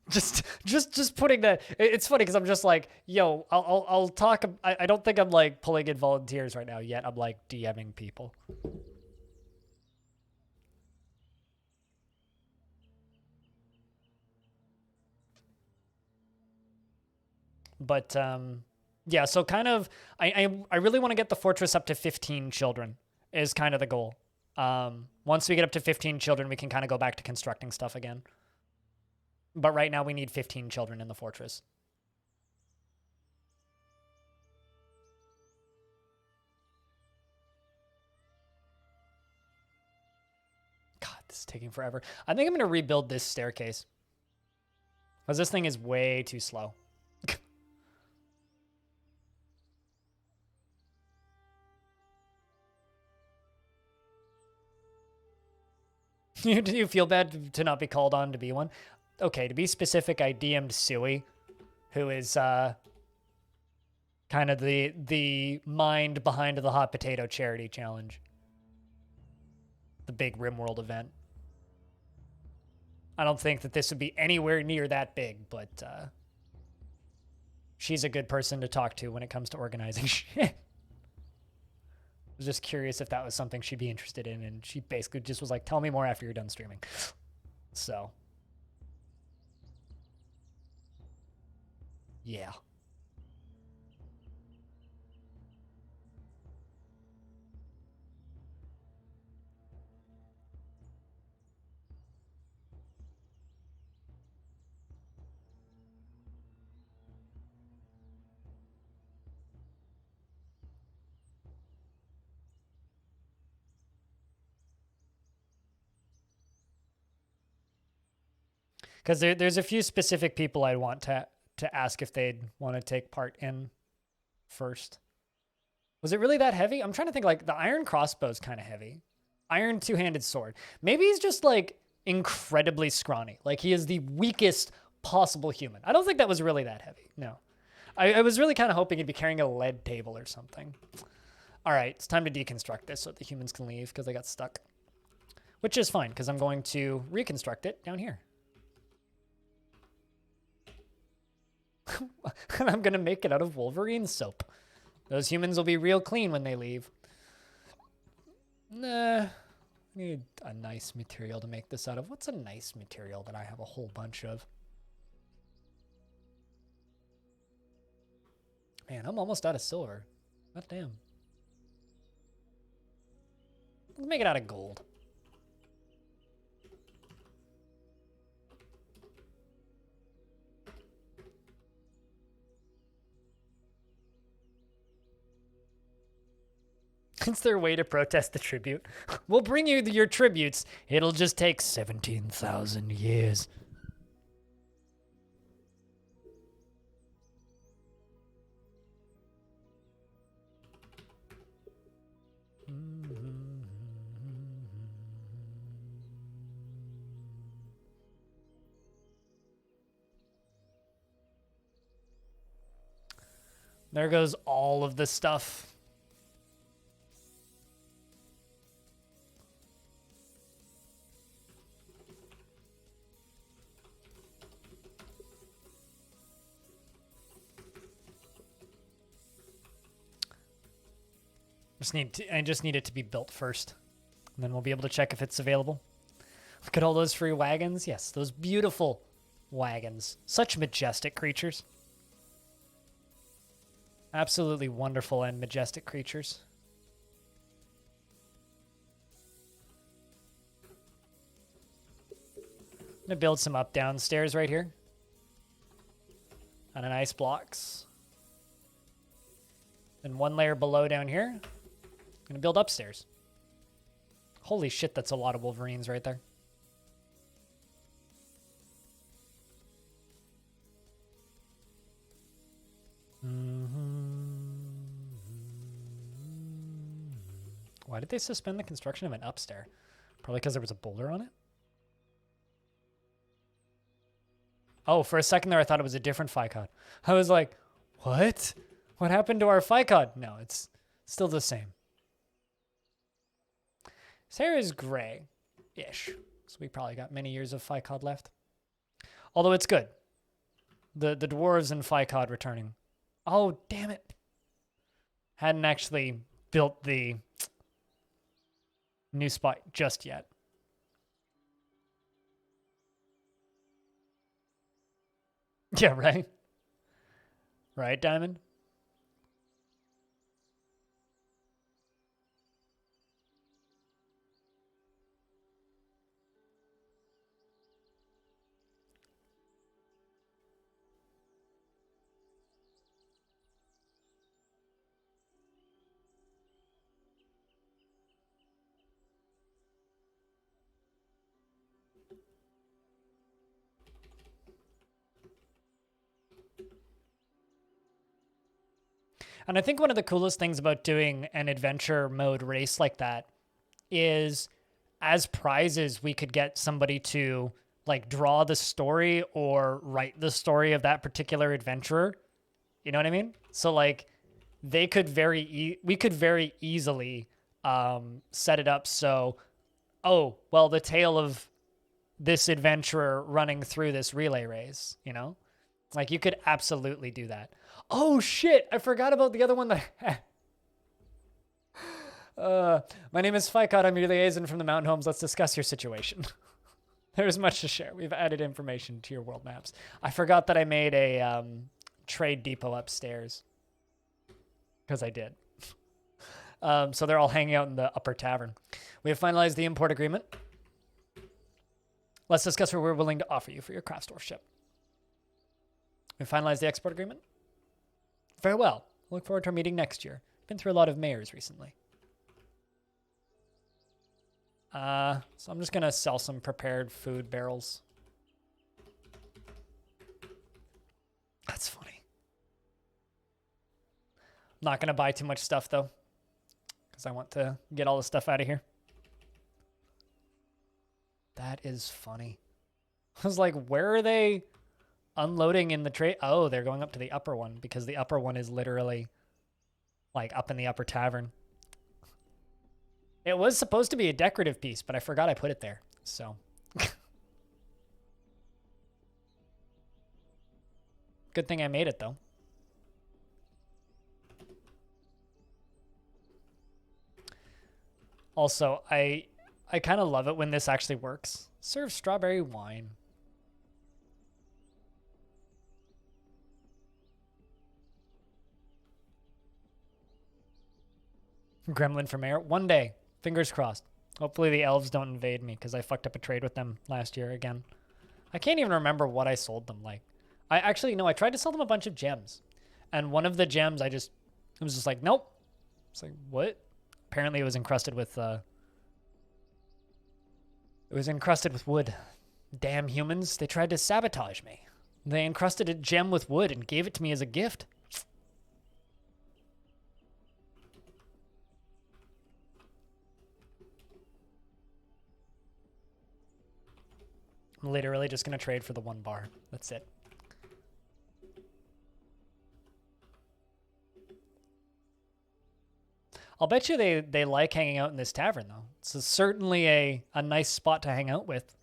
just putting that. It's funny because I'm just like, yo, I'll talk. I don't think I'm like pulling in volunteers right now yet. I'm like DMing people. But yeah. So kind of, I really want to get the fortress up to 15 children is kind of the goal. Once we get up to 15 children, we can kind of go back to constructing stuff again. But right now we need 15 children in the fortress. God, this is taking forever. I think I'm going to rebuild this staircase. Because this thing is way too slow. Do you feel bad to not be called on to be one? Okay, to be specific, I DM'd Suey, who is kind of the mind behind the Hot Potato Charity Challenge. The big RimWorld event. I don't think that this would be anywhere near that big, but she's a good person to talk to when it comes to organizing shit. I was just curious if that was something she'd be interested in, and she basically just was like, tell me more after you're done streaming. So, yeah. Because there's a few specific people I want to ask if they'd want to take part in first. Was it really that heavy? I'm trying to think, like, the iron crossbow's kind of heavy. Iron two-handed sword. Maybe he's just, like, incredibly scrawny. Like, he is the weakest possible human. I don't think that was really that heavy. No. I was really kind of hoping he'd be carrying a lead table or something. All right, it's time to deconstruct this so that the humans can leave because they got stuck. Which is fine, because I'm going to reconstruct it down here. And I'm going to make it out of Wolverine soap. Those humans will be real clean when they leave. Nah. I need a nice material to make this out of. What's a nice material that I have a whole bunch of? Man, I'm almost out of silver. God damn. Let's make it out of gold. It's their way to protest the tribute. We'll bring you your tributes. It'll just take 17,000 years. There goes all of the stuff. I just need it to be built first. And then we'll be able to check if it's available. Look at all those free wagons. Yes, those beautiful wagons. Such majestic creatures. Absolutely wonderful and majestic creatures. I'm going to build some up-down stairs right here. On an ice blocks. Then one layer below down here. I'm going to build upstairs. Holy shit, that's a lot of Wolverines right there. Why did they suspend the construction of an upstairs? Probably because there was a boulder on it? Oh, for a second there I thought it was a different FICOD. I was like, what? What happened to our FICOD? No, it's still the same. His hair is gray-ish, so we probably got many years of FICOD left. Although it's good. The dwarves and FICOD returning. Oh, damn it. Hadn't actually built the new spot just yet. Yeah, right? Right, Diamond? And I think one of the coolest things about doing an adventure mode race like that is as prizes, we could get somebody to like draw the story or write the story of that particular adventurer. You know what I mean? So like they could we could very easily set it up so, oh, well, the tale of this adventurer running through this relay race, you know? Like you could absolutely do that. Oh shit, I forgot about the other one that my name is FICOD, I'm your liaison from the Mountain Homes. Let's discuss your situation. There's much to share. We've added information to your world maps. I forgot that I made a trade depot upstairs. Because I did. So they're all hanging out in the upper tavern. We have finalized the import agreement. Let's discuss what we're willing to offer you for your craft store ship. We finalized the export agreement. Very well. Look forward to our meeting next year. Been through a lot of mayors recently. So I'm just going to sell some prepared food barrels. That's funny. I'm not going to buy too much stuff, though, because I want to get all the stuff out of here. That is funny. I was like, where are they unloading in the trade? Oh, they're going up to the upper one because the upper one is literally like up in the upper tavern. It was supposed to be a decorative piece, but I forgot I put it there. So good thing I made it though. Also, I kind of love it when this actually works. Serve strawberry wine. Gremlin for mayor. One day. Fingers crossed. Hopefully the elves don't invade me because I fucked up a trade with them last year again. I can't even remember what I sold them. Like, I actually, no, I tried to sell them a bunch of gems. And one of the gems it was just like, nope. It's like, what? Apparently it was encrusted with, wood. Damn humans, they tried to sabotage me. They encrusted a gem with wood and gave it to me as a gift. I'm literally just going to trade for the 1 bar. That's it. I'll bet you they like hanging out in this tavern, though. It's certainly a nice spot to hang out with.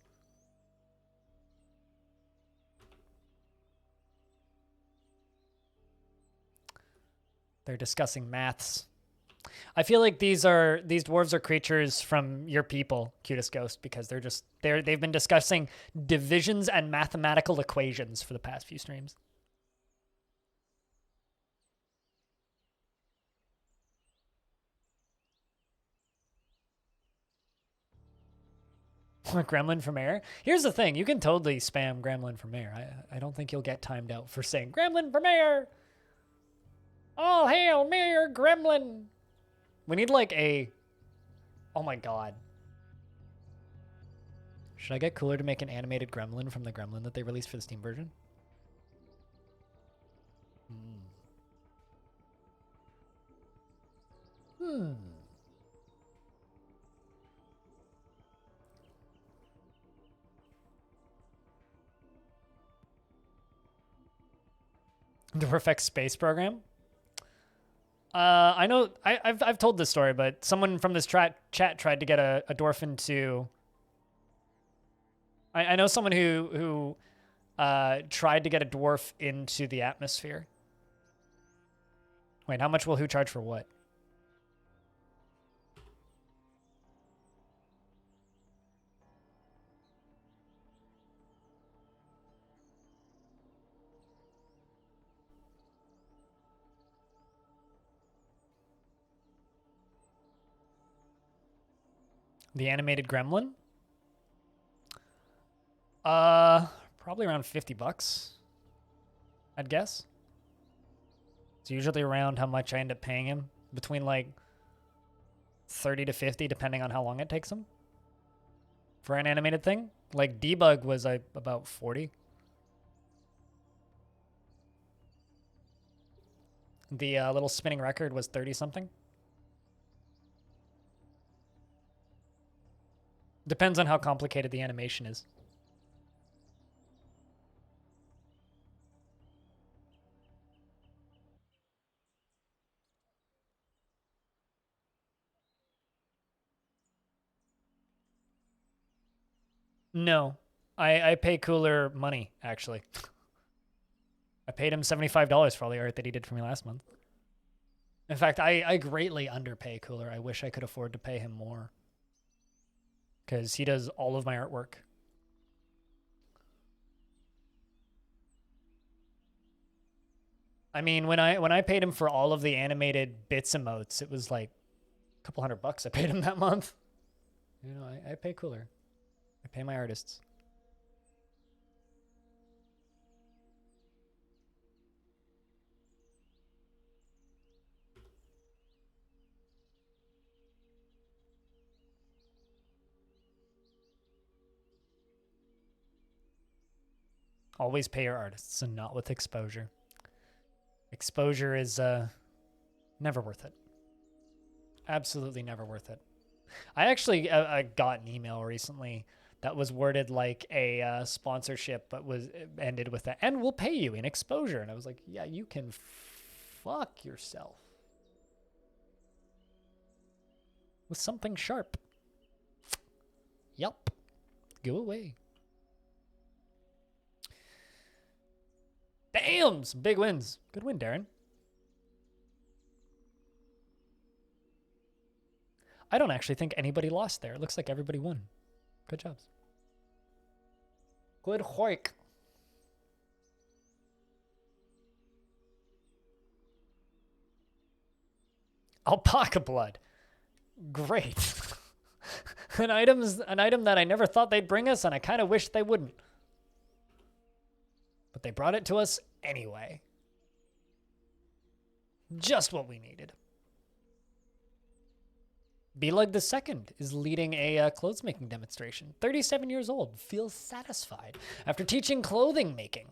They're discussing maths. I feel like these dwarves are creatures from your people, Cutest Ghost, because they've been discussing divisions and mathematical equations for the past few streams. Gremlin for mayor? Here's the thing. You can totally spam Gremlin for mayor. I don't think you'll get timed out for saying Gremlin for mayor. All hail Mayor Gremlin. We need like a... Oh my god. Should I get Cooler to make an animated Gremlin from the Gremlin that they released for the Steam version? The perfect space program? I know I've told this story, but someone from this chat tried to get a dwarf into. I know someone who tried to get a dwarf into the atmosphere. Wait, how much will who charge for what? The animated gremlin? Probably around $50, I'd guess. It's usually around how much I end up paying him, between like 30 to 50, depending on how long it takes him for an animated thing. Like debug was about 40. The little spinning record was 30 something. Depends on how complicated the animation is. No, I pay Cooler money, actually. I paid him $75 for all the art that he did for me last month. In fact, I greatly underpay Cooler. I wish I could afford to pay him more, because he does all of my artwork. I mean, when I paid him for all of the animated bits emotes, it was like a couple $100 I paid him that month. You know, I pay Cooler. I pay my artists. Always pay your artists and not with exposure. Exposure is never worth it. Absolutely never worth it. I actually I got an email recently that was worded like a sponsorship, but was ended with that, and we'll pay you in exposure. And I was like, yeah, you can fuck yourself with something sharp. Yup. Go away. Damn, some big wins. Good win, Darren. I don't actually think anybody lost there. It looks like everybody won. Good jobs. Good hoik. Alpaca blood. Great. An item that I never thought they'd bring us, and I kind of wish they wouldn't. But they brought it to us anyway. Just what we needed. Beleg II is leading a clothes making demonstration. 37 years old, feels satisfied after teaching clothing making.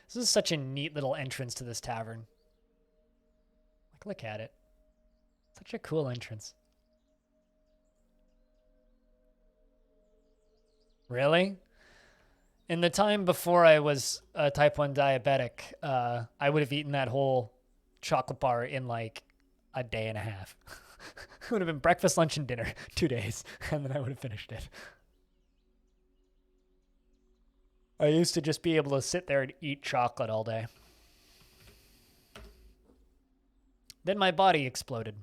This is such a neat little entrance to this tavern. Like, look at it. Such a cool entrance. Really? In the time before I was a type 1 diabetic, I would have eaten that whole chocolate bar in like a day and a half. It would have been breakfast, lunch, and dinner, 2 days, and then I would have finished it. I used to just be able to sit there and eat chocolate all day. Then my body exploded.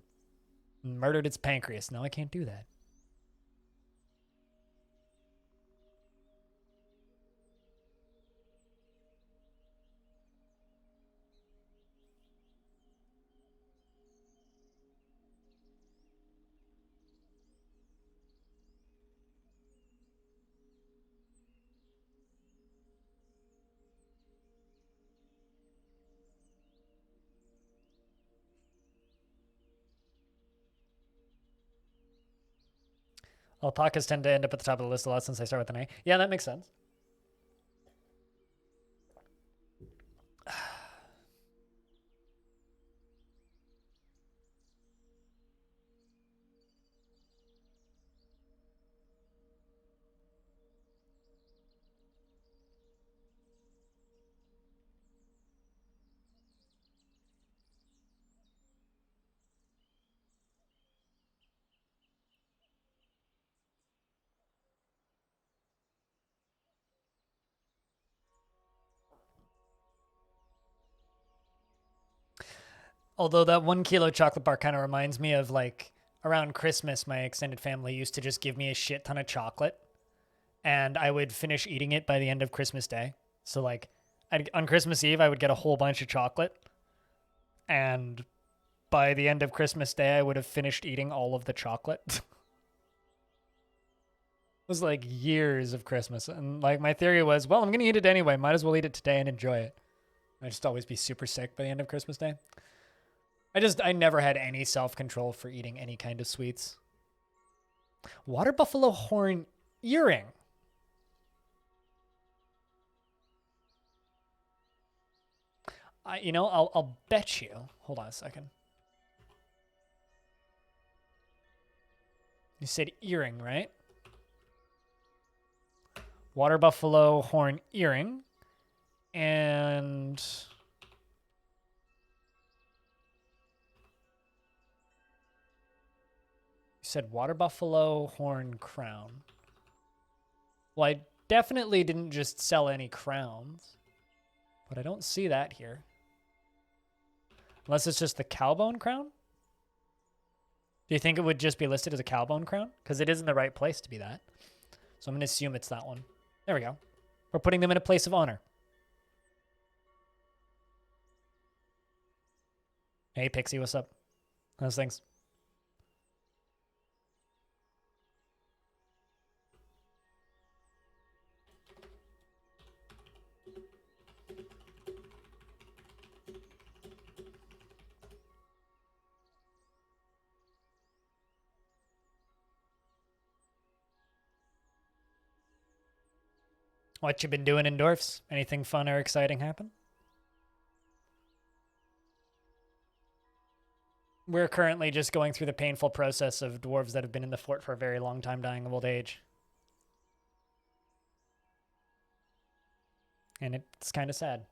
Murdered its pancreas. Now I can't do that. Alpacas tend to end up at the top of the list a lot since they start with an A. Yeah, that makes sense. Although that 1 kilo chocolate bar kind of reminds me of like around Christmas, my extended family used to just give me a shit ton of chocolate and I would finish eating it by the end of Christmas Day. So like on Christmas Eve, I would get a whole bunch of chocolate and by the end of Christmas Day, I would have finished eating all of the chocolate. It was like years of Christmas. And like my theory was, well, I'm going to eat it anyway. Might as well eat it today and enjoy it. I'd just always be super sick by the end of Christmas Day. I never had any self-control for eating any kind of sweets. Water buffalo horn earring. I'll bet you. Hold on a second. You said earring, right? Water buffalo horn earring. And you said water buffalo horn crown. Well, I definitely didn't just sell any crowns, but I don't see that here. Unless it's just the cowbone crown? Do you think it would just be listed as a cowbone crown? Because it is in the right place to be that. So I'm going to assume it's that one. There we go. We're putting them in a place of honor. Hey, Pixie, what's up? How's things? What you been doing in Dwarfs? Anything fun or exciting happen? We're currently just going through the painful process of dwarves that have been in the fort for a very long time dying of old age. And it's kind of sad.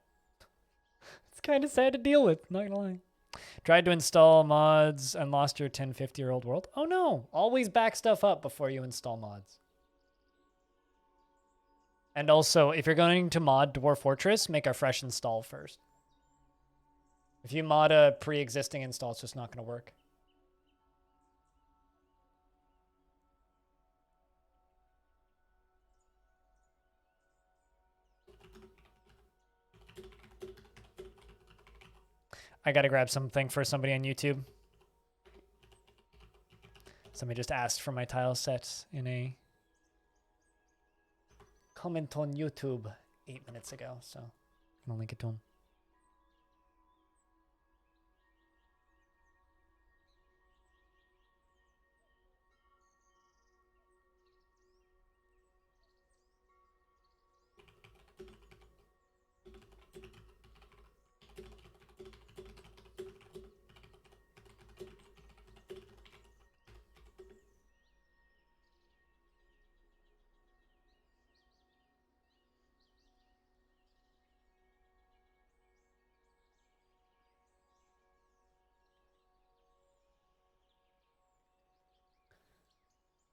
It's kind of sad to deal with, not gonna lie. Tried to install mods and lost your 1050-year-old world. Oh no, always back stuff up before you install mods. And also, if you're going to mod Dwarf Fortress, make a fresh install first. If you mod a pre-existing install, it's just not going to work. I gotta grab something for somebody on YouTube. Somebody just asked for my tile sets in a comment on YouTube 8 minutes ago, so I'm gonna link it to him.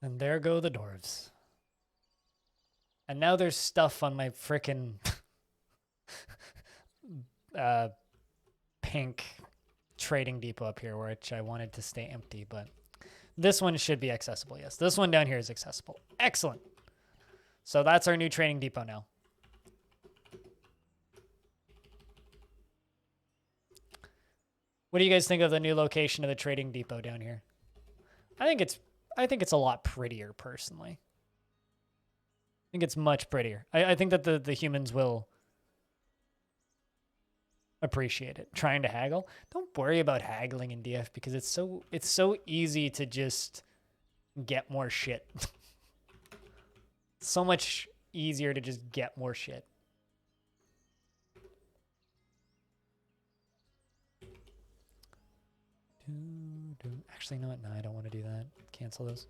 And there go the dwarves. And now there's stuff on my frickin' pink trading depot up here, which I wanted to stay empty, but this one should be accessible, yes. This one down here is accessible. Excellent. So that's our new trading depot now. What do you guys think of the new location of the trading depot down here? I think it's a lot prettier, personally. I think it's much prettier. I think that the humans will appreciate it. Trying to haggle. Don't worry about haggling in DF because it's so easy to just get more shit. So much easier to just get more shit. Actually, no, I don't want to do that. Cancel those.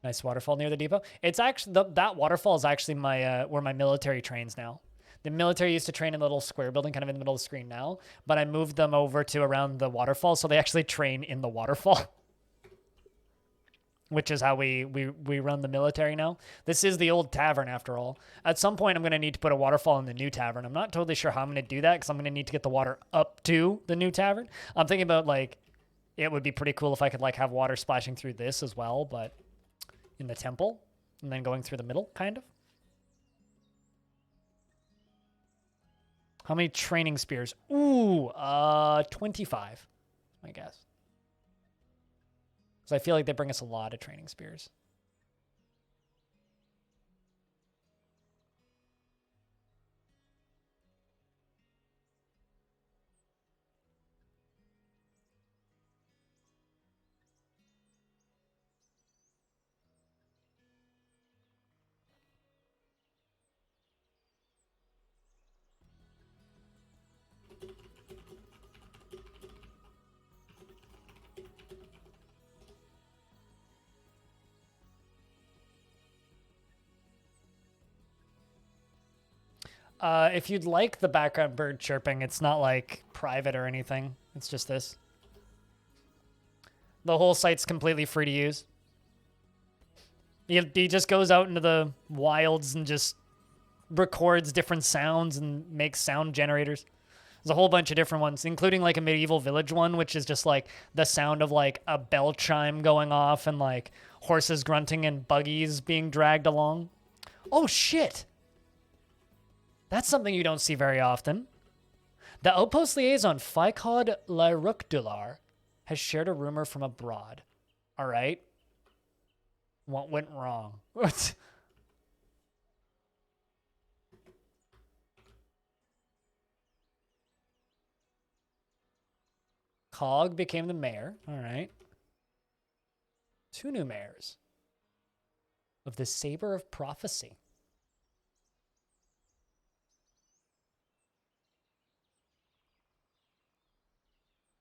Nice waterfall near the depot. It's actually that waterfall is actually my where my military trains now. The military used to train in a little square building kind of in the middle of the screen now, but I moved them over to around the waterfall, so they actually train in the waterfall. Which is how we run the military now. This is the old tavern after all. At some point, I'm going to need to put a waterfall in the new tavern. I'm not totally sure how I'm going to do that because I'm going to need to get the water up to the new tavern. I'm thinking about like, it would be pretty cool if I could like have water splashing through this as well, but in the temple and then going through the middle, kind of. How many training spears? Ooh, 25, I guess. Because I feel like they bring us a lot of training spears. If you'd like the background bird chirping, it's not like private or anything. It's just this. The whole site's completely free to use. He just goes out into the wilds and just records different sounds and makes sound generators. There's a whole bunch of different ones, including like a medieval village one, which is just like the sound of like a bell chime going off and like horses grunting and buggies being dragged along. Oh, shit. That's something you don't see very often. The outpost liaison, Ficod Larucdular, has shared a rumor from abroad. All right. What went wrong? What? Cog became the mayor. All right. 2 new mayors of the Saber of Prophecy.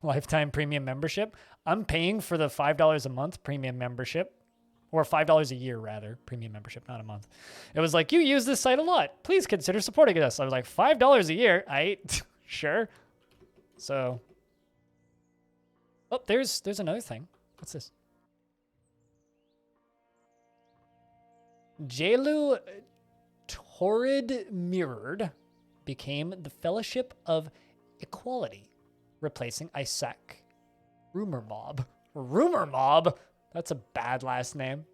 Lifetime premium membership. I'm paying for the $5 a month premium membership, or $5 a year rather, premium membership, not a month. It was like, you use this site a lot. Please consider supporting us. I was like, $5 a year? Sure. So, oh, there's another thing. What's this? Jelu Torrid Mirrored became the Fellowship of Equality, replacing Isaac. Rumor Mob. Rumor Mob? That's a bad last name.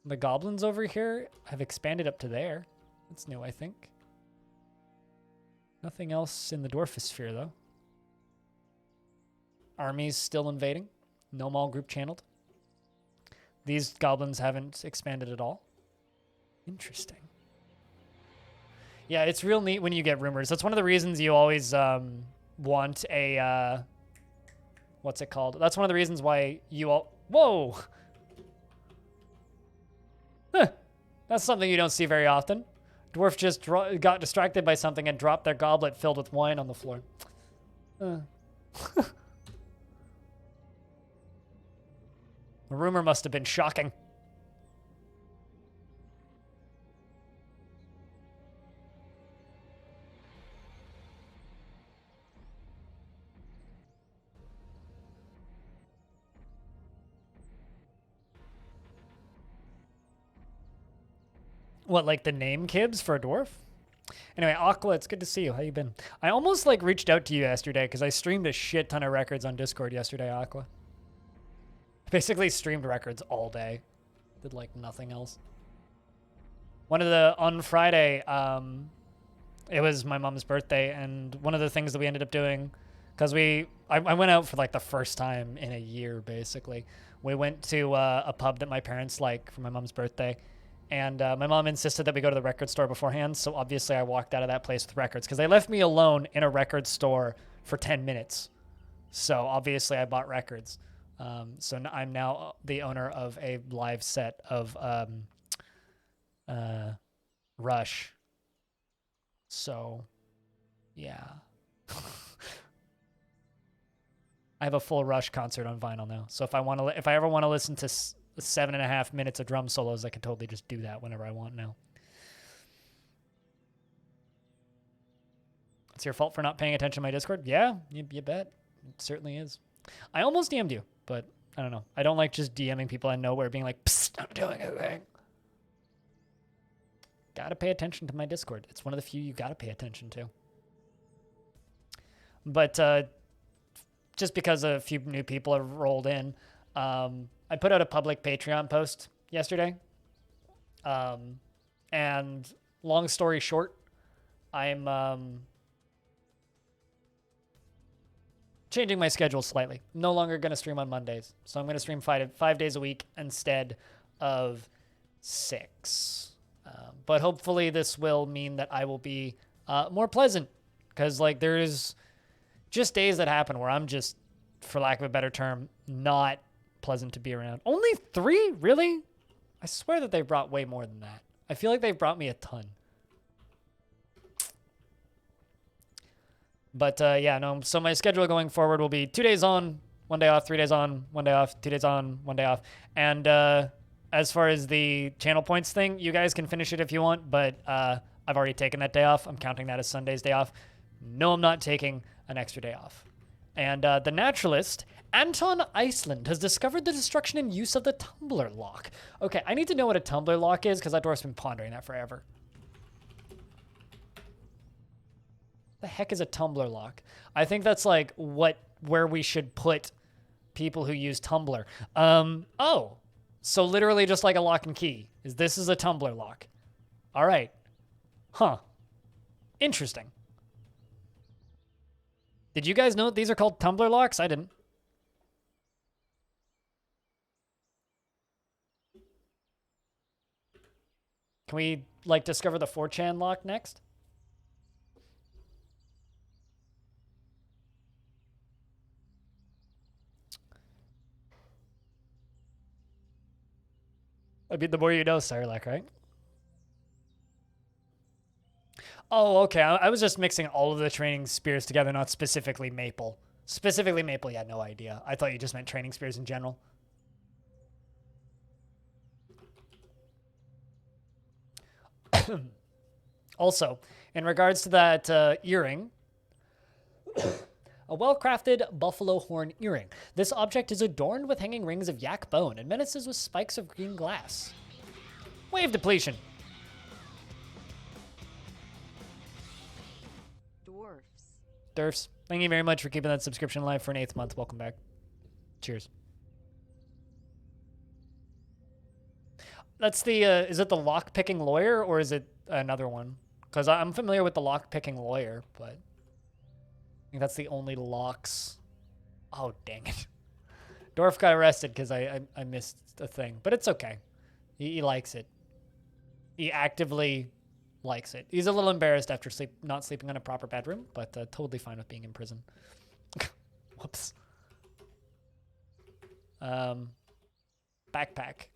The goblins over here have expanded up to there. That's new, I think. Nothing else in the Dwarfosphere, though. Armies still invading. No mall group channeled. These goblins haven't expanded at all. Interesting. Yeah, it's real neat when you get rumors. That's one of the reasons you always want a... what's it called? That's one of the reasons why you all... Whoa! Huh. That's something you don't see very often. Dwarf just got distracted by something and dropped their goblet filled with wine on the floor. The rumor must have been shocking. What, like the name Kibs for a dwarf? Anyway, Aqua, it's good to see you. How you been? I almost like reached out to you yesterday because I streamed a shit ton of records on Discord yesterday, Aqua. Basically streamed records all day. Did like nothing else. On Friday, it was my mom's birthday, and one of the things that we ended up doing, because I went out for like the first time in a year, basically. We went to a pub that my parents like for my mom's birthday, and my mom insisted that we go to the record store beforehand, so obviously I walked out of that place with records, because they left me alone in a record store for 10 minutes. So obviously I bought records. So I'm now the owner of a live set of Rush. So, yeah. I have a full Rush concert on vinyl now. So if I ever want to listen to 7.5 minutes of drum solos, I can totally just do that whenever I want now. It's your fault for not paying attention to my Discord? Yeah, you bet. It certainly is. I almost DM'd you, but I don't know. I don't like just DMing people I know where being like, psst, I'm doing anything. Gotta pay attention to my Discord. It's one of the few you gotta pay attention to. But just because a few new people have rolled in, I put out a public Patreon post yesterday. And long story short, I'm changing my schedule slightly. No longer going to stream on Mondays. So I'm going to stream 5 days a week instead of 6. But hopefully this will mean that I will be more pleasant. Because like there's just days that happen where I'm just, for lack of a better term, not pleasant to be around. Only 3? Really? I swear that they've brought way more than that. I feel like they've brought me a ton. But yeah, no, so my schedule going forward will be 2 days on, 1 day off, 3 days on, 1 day off, 2 days on, 1 day off. And as far as the channel points thing, you guys can finish it if you want, but I've already taken that day off. I'm counting that as Sunday's day off. No, I'm not taking an extra day off. And the naturalist, Anton Iceland, has discovered the destruction and use of the tumbler lock. Okay, I need to know what a tumbler lock is because that dwarf's been pondering that forever. The heck is a tumbler lock? I think that's like where we should put people who use Tumblr. Oh, so literally just like a lock and key. This is a tumbler lock. All right. Huh. Interesting. Did you guys know these are called tumbler locks? I didn't. Can we like discover the 4chan lock next? I mean, the more you know, Sarlacc, right? Oh, okay. I was just mixing all of the training spears together, not specifically maple. Specifically maple, yeah, no idea. I thought you just meant training spears in general. Also, in regards to that earring, A well-crafted buffalo horn earring. This object is adorned with hanging rings of yak bone and menaces with spikes of green glass. Wave depletion. Dwarfs. Thank you very much for keeping that subscription live for an 8th month. Welcome back. Cheers. That's the, is it the lock-picking lawyer or is it another one? Because I'm familiar with the lock-picking lawyer, but I think that's the only locks. Oh, dang it. Dwarf got arrested because I missed a thing, but it's okay. He likes it. He actively likes it. He's a little embarrassed after not sleeping in a proper bedroom, but totally fine with being in prison. Whoops. Backpack.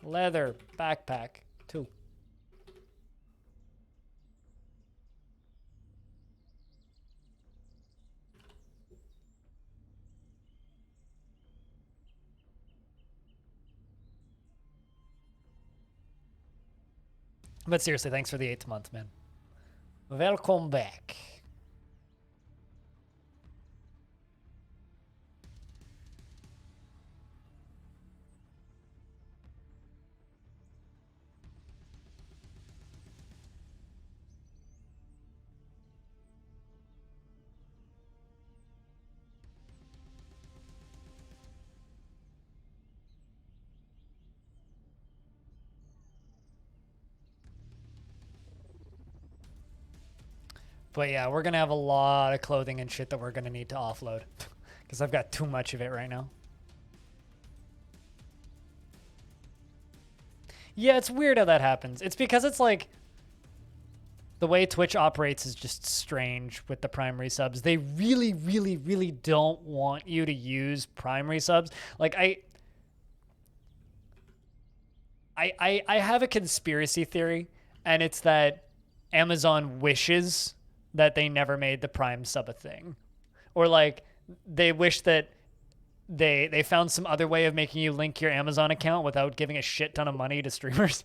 Leather backpack. 2. But seriously, thanks for the 8th month, man. Welcome back. But yeah, we're going to have a lot of clothing and shit that we're going to need to offload. Because I've got too much of it right now. Yeah, it's weird how that happens. It's because it's like... The way Twitch operates is just strange with the primary subs. They really, really, really don't want you to use primary subs. Like, I have a conspiracy theory, and it's that Amazon wishes that they never made the Prime sub a thing. Or like they wish that they found some other way of making you link your Amazon account without giving a shit ton of money to streamers.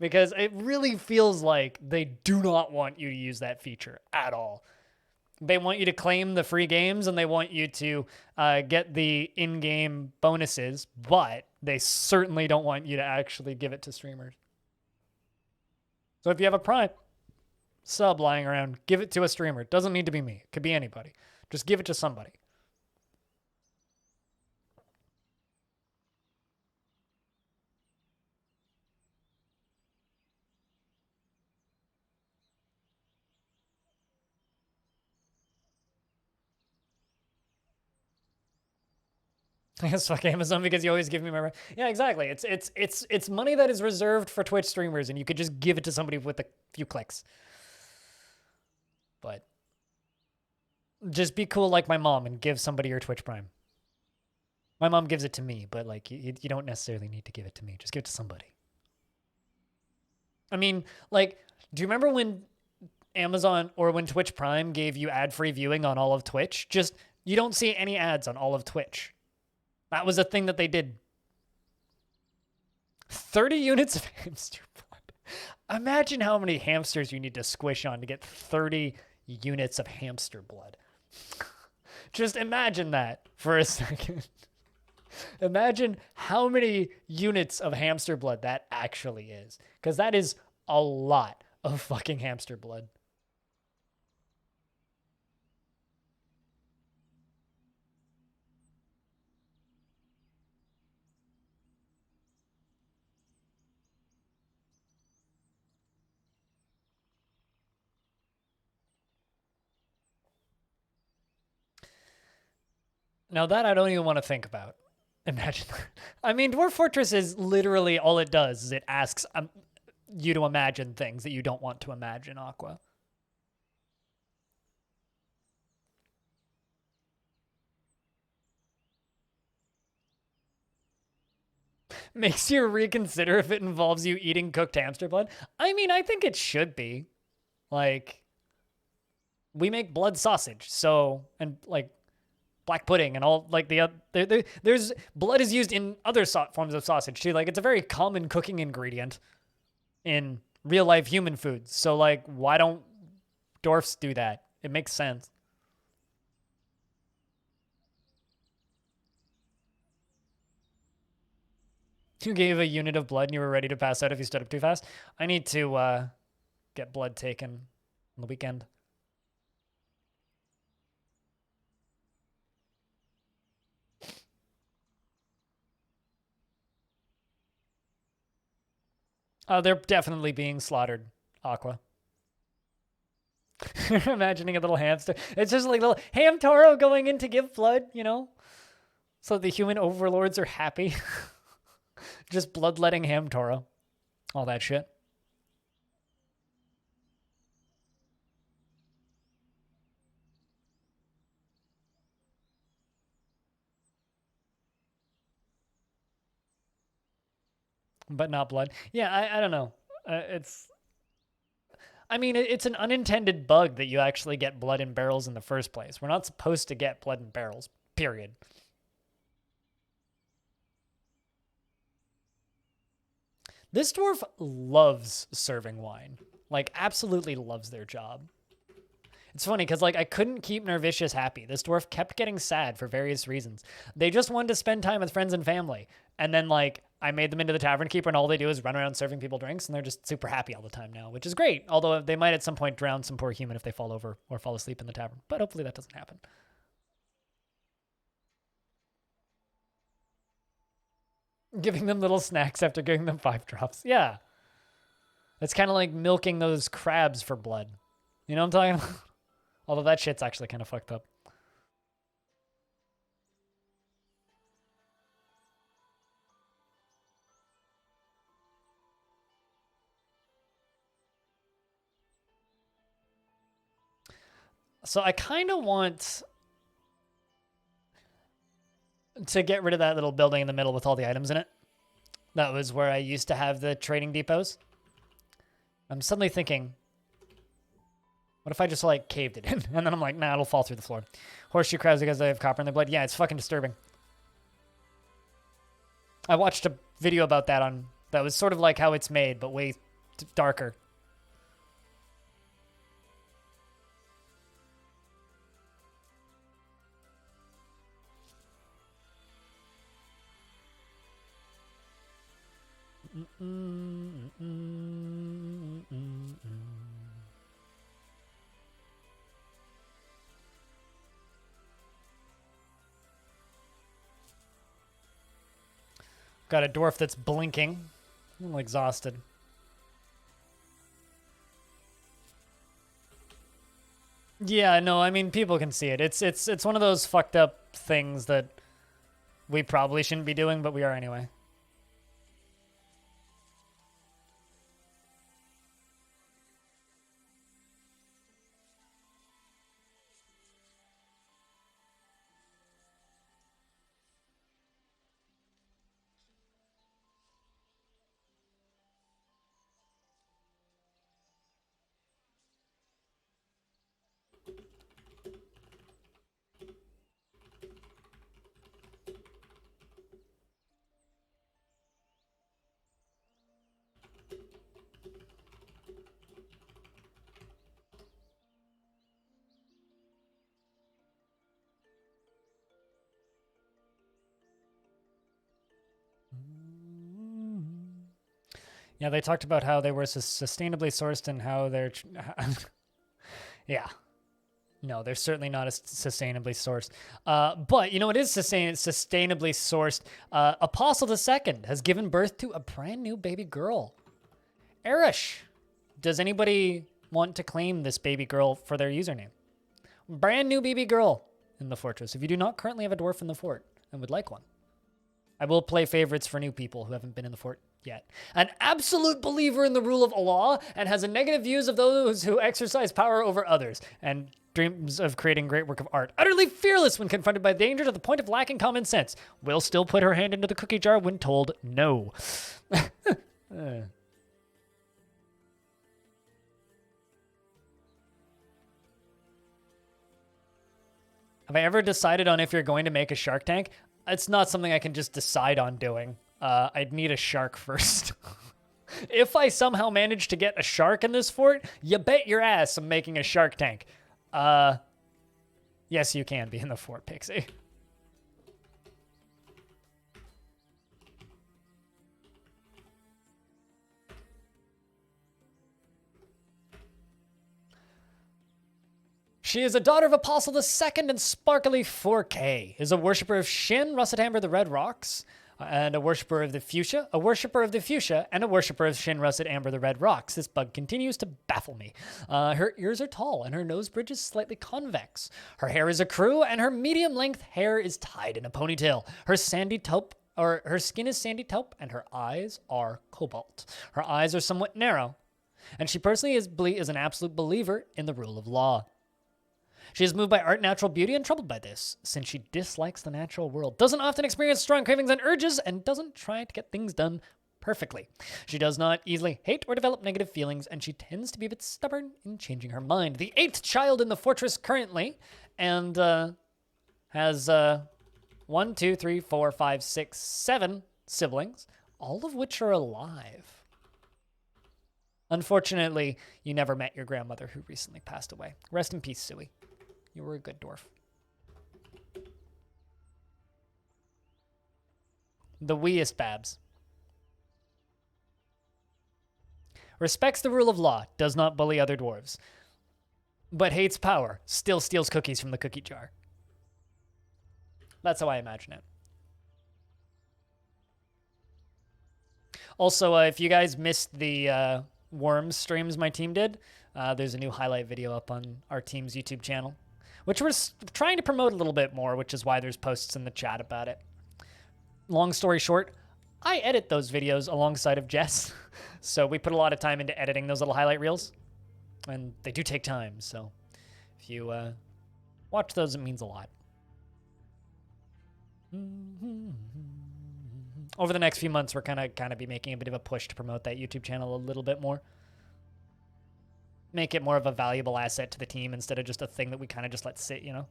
Because it really feels like they do not want you to use that feature at all. They want you to claim the free games and they want you to get the in-game bonuses, but they certainly don't want you to actually give it to streamers. So if you have a Prime sub lying around, give it to a streamer. It doesn't need to be me. It could be anybody. Just give it to somebody. I guess fuck Amazon because you always give me my... Yeah, exactly. It's money that is reserved for Twitch streamers, and you could just give it to somebody with a few clicks. But just be cool like my mom and give somebody your Twitch Prime. My mom gives it to me, but like you don't necessarily need to give it to me. Just give it to somebody. I mean, like, do you remember when Amazon or when Twitch Prime gave you ad-free viewing on all of Twitch? Just, you don't see any ads on all of Twitch. That was a thing that they did. 30 units of hamster blood. Imagine how many hamsters you need to squish on to get 30 units of hamster blood. Just imagine that for a second. Imagine how many units of hamster blood that actually is. Because that is a lot of fucking hamster blood. Now that I don't even want to think about. Imagine that. I mean, Dwarf Fortress is literally all it does is it asks you to imagine things that you don't want to imagine, Aqua. Makes you reconsider if it involves you eating cooked hamster blood. I mean, I think it should be. Like, we make blood sausage, so, and like, black pudding and all, like, there's blood is used in other forms of sausage too. Like, it's a very common cooking ingredient in real life human foods. So like, why don't dwarfs do that? It makes sense. You gave a unit of blood and you were ready to pass out if you stood up too fast. I need to get blood taken on the weekend. Oh, they're definitely being slaughtered, Aqua. You're imagining a little hamster. It's just like little Ham Toro going in to give blood, you know? So the human overlords are happy. Just bloodletting Ham Toro. All that shit. But not blood. Yeah, I don't know. I mean, it's an unintended bug that you actually get blood in barrels in the first place. We're not supposed to get blood in barrels, period. This dwarf loves serving wine. Like, absolutely loves their job. It's funny because, like, I couldn't keep Nervicious happy. This dwarf kept getting sad for various reasons. They just wanted to spend time with friends and family. And then, like, I made them into the tavern keeper, and all they do is run around serving people drinks, and they're just super happy all the time now, which is great. Although they might at some point drown some poor human if they fall over or fall asleep in the tavern. But hopefully that doesn't happen. Giving them little snacks after giving them 5 drops. Yeah. It's kind of like milking those crabs for blood. You know what I'm talking about? Although that shit's actually kind of fucked up. So I kind of want to get rid of that little building in the middle with all the items in it. That was where I used to have the trading depots. I'm suddenly thinking, what if I just, like, caved it in? And then I'm like, nah, it'll fall through the floor. Horseshoe crabs because they have copper in their blood. Yeah, it's fucking disturbing. I watched a video about that that was sort of like how it's made, but way darker. Got a dwarf that's blinking. I'm exhausted. Yeah, no, I mean, people can see it. It's one of those fucked up things that we probably shouldn't be doing, but we are anyway. Yeah, they talked about how they were sustainably sourced and how they're... yeah. No, they're certainly not as sustainably sourced. But, you know, it is sustainably sourced. Apostle II has given birth to a brand new baby girl. Erish. Does anybody want to claim this baby girl for their username? Brand new baby girl in the fortress. If you do not currently have a dwarf in the fort and would like one, I will play favorites for new people who haven't been in the fort yet. An absolute believer in the rule of Allah and has a negative views of those who exercise power over others and dreams of creating great work of art. Utterly fearless when confronted by danger to the point of lacking common sense. Will still put her hand into the cookie jar when told no. Have I ever decided on if you're going to make a shark tank? It's not something I can just decide on doing. I'd need a shark first. If I somehow manage to get a shark in this fort, you bet your ass I'm making a shark tank. Yes, you can be in the fort, Pixie. She is a daughter of Apostle the Second and Sparkly 4K, is a worshipper of Shin, Russet Amber, the Red Rocks, and a worshipper of the Fuchsia, and a worshipper of Shin, Russet Amber, the Red Rocks. This bug continues to baffle me. Her ears are tall, and her nose bridge is slightly convex. Her hair is a crew, and her medium-length hair is tied in a ponytail. Her skin is sandy taupe, and her eyes are cobalt. Her eyes are somewhat narrow, and she personally is an absolute believer in the rule of law. She is moved by art, natural beauty, and troubled by this, since she dislikes the natural world, doesn't often experience strong cravings and urges, and doesn't try to get things done perfectly. She does not easily hate or develop negative feelings, and she tends to be a bit stubborn in changing her mind. The 8th child in the fortress currently, and has 1, 2, 3, 4, 5, 6, 7 siblings, all of which are alive. Unfortunately, you never met your grandmother who recently passed away. Rest in peace, Suey. You were a good dwarf. The weeest Babs. Respects the rule of law, does not bully other dwarves, but hates power, still steals cookies from the cookie jar. That's how I imagine it. Also, if you guys missed the Worms streams my team did, there's a new highlight video up on our team's YouTube channel, which we're trying to promote a little bit more, which is why there's posts in the chat about it. Long story short, I edit those videos alongside of Jess, so we put a lot of time into editing those little highlight reels, and they do take time, so if you watch those, it means a lot. Over the next few months, we're kind of be making a bit of a push to promote that YouTube channel a little bit more. Make it more of a valuable asset to the team instead of just a thing that we kind of just let sit, you know?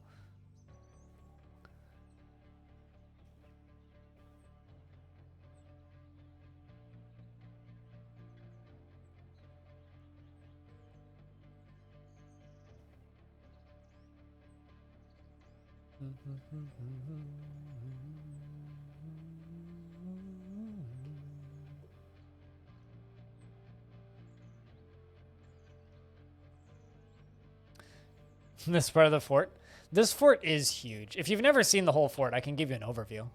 This part of the fort. This fort is huge. If you've never seen the whole fort, I can give you an overview.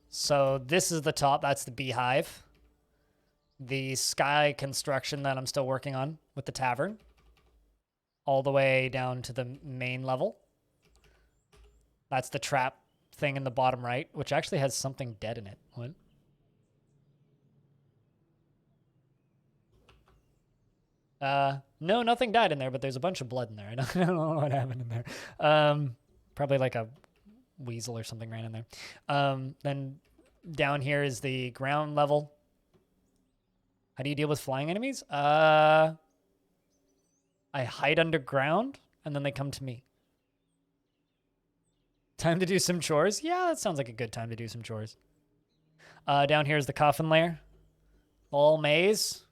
So this is the top. That's the beehive. The sky construction that I'm still working on with the tavern. All the way down to the main level. That's the trap thing in the bottom right, which actually has something dead in it. What? No, nothing died in there, but there's a bunch of blood in there. I don't know what happened in there. Probably like a weasel or something ran in there. Then down here is the ground level. How do you deal with flying enemies? I hide underground, and then they come to me. Time to do some chores? Yeah, that sounds like a good time to do some chores. Down here is the coffin lair. All maze.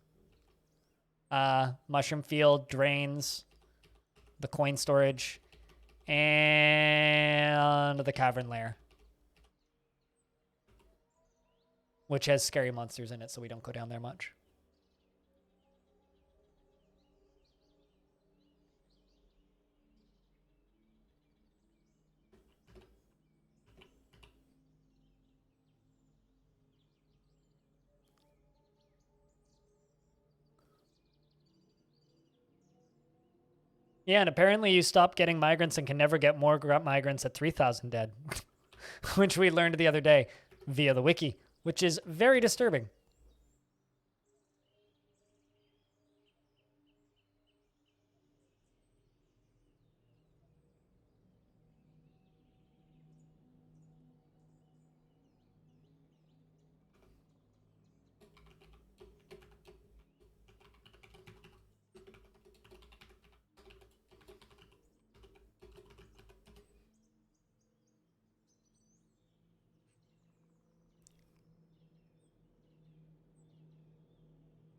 Mushroom field, drains, the coin storage, and the cavern lair. Which has scary monsters in it, so we don't go down there much. Yeah, and apparently you stop getting migrants and can never get more migrants at 3,000 dead, which we learned the other day via the wiki, which is very disturbing.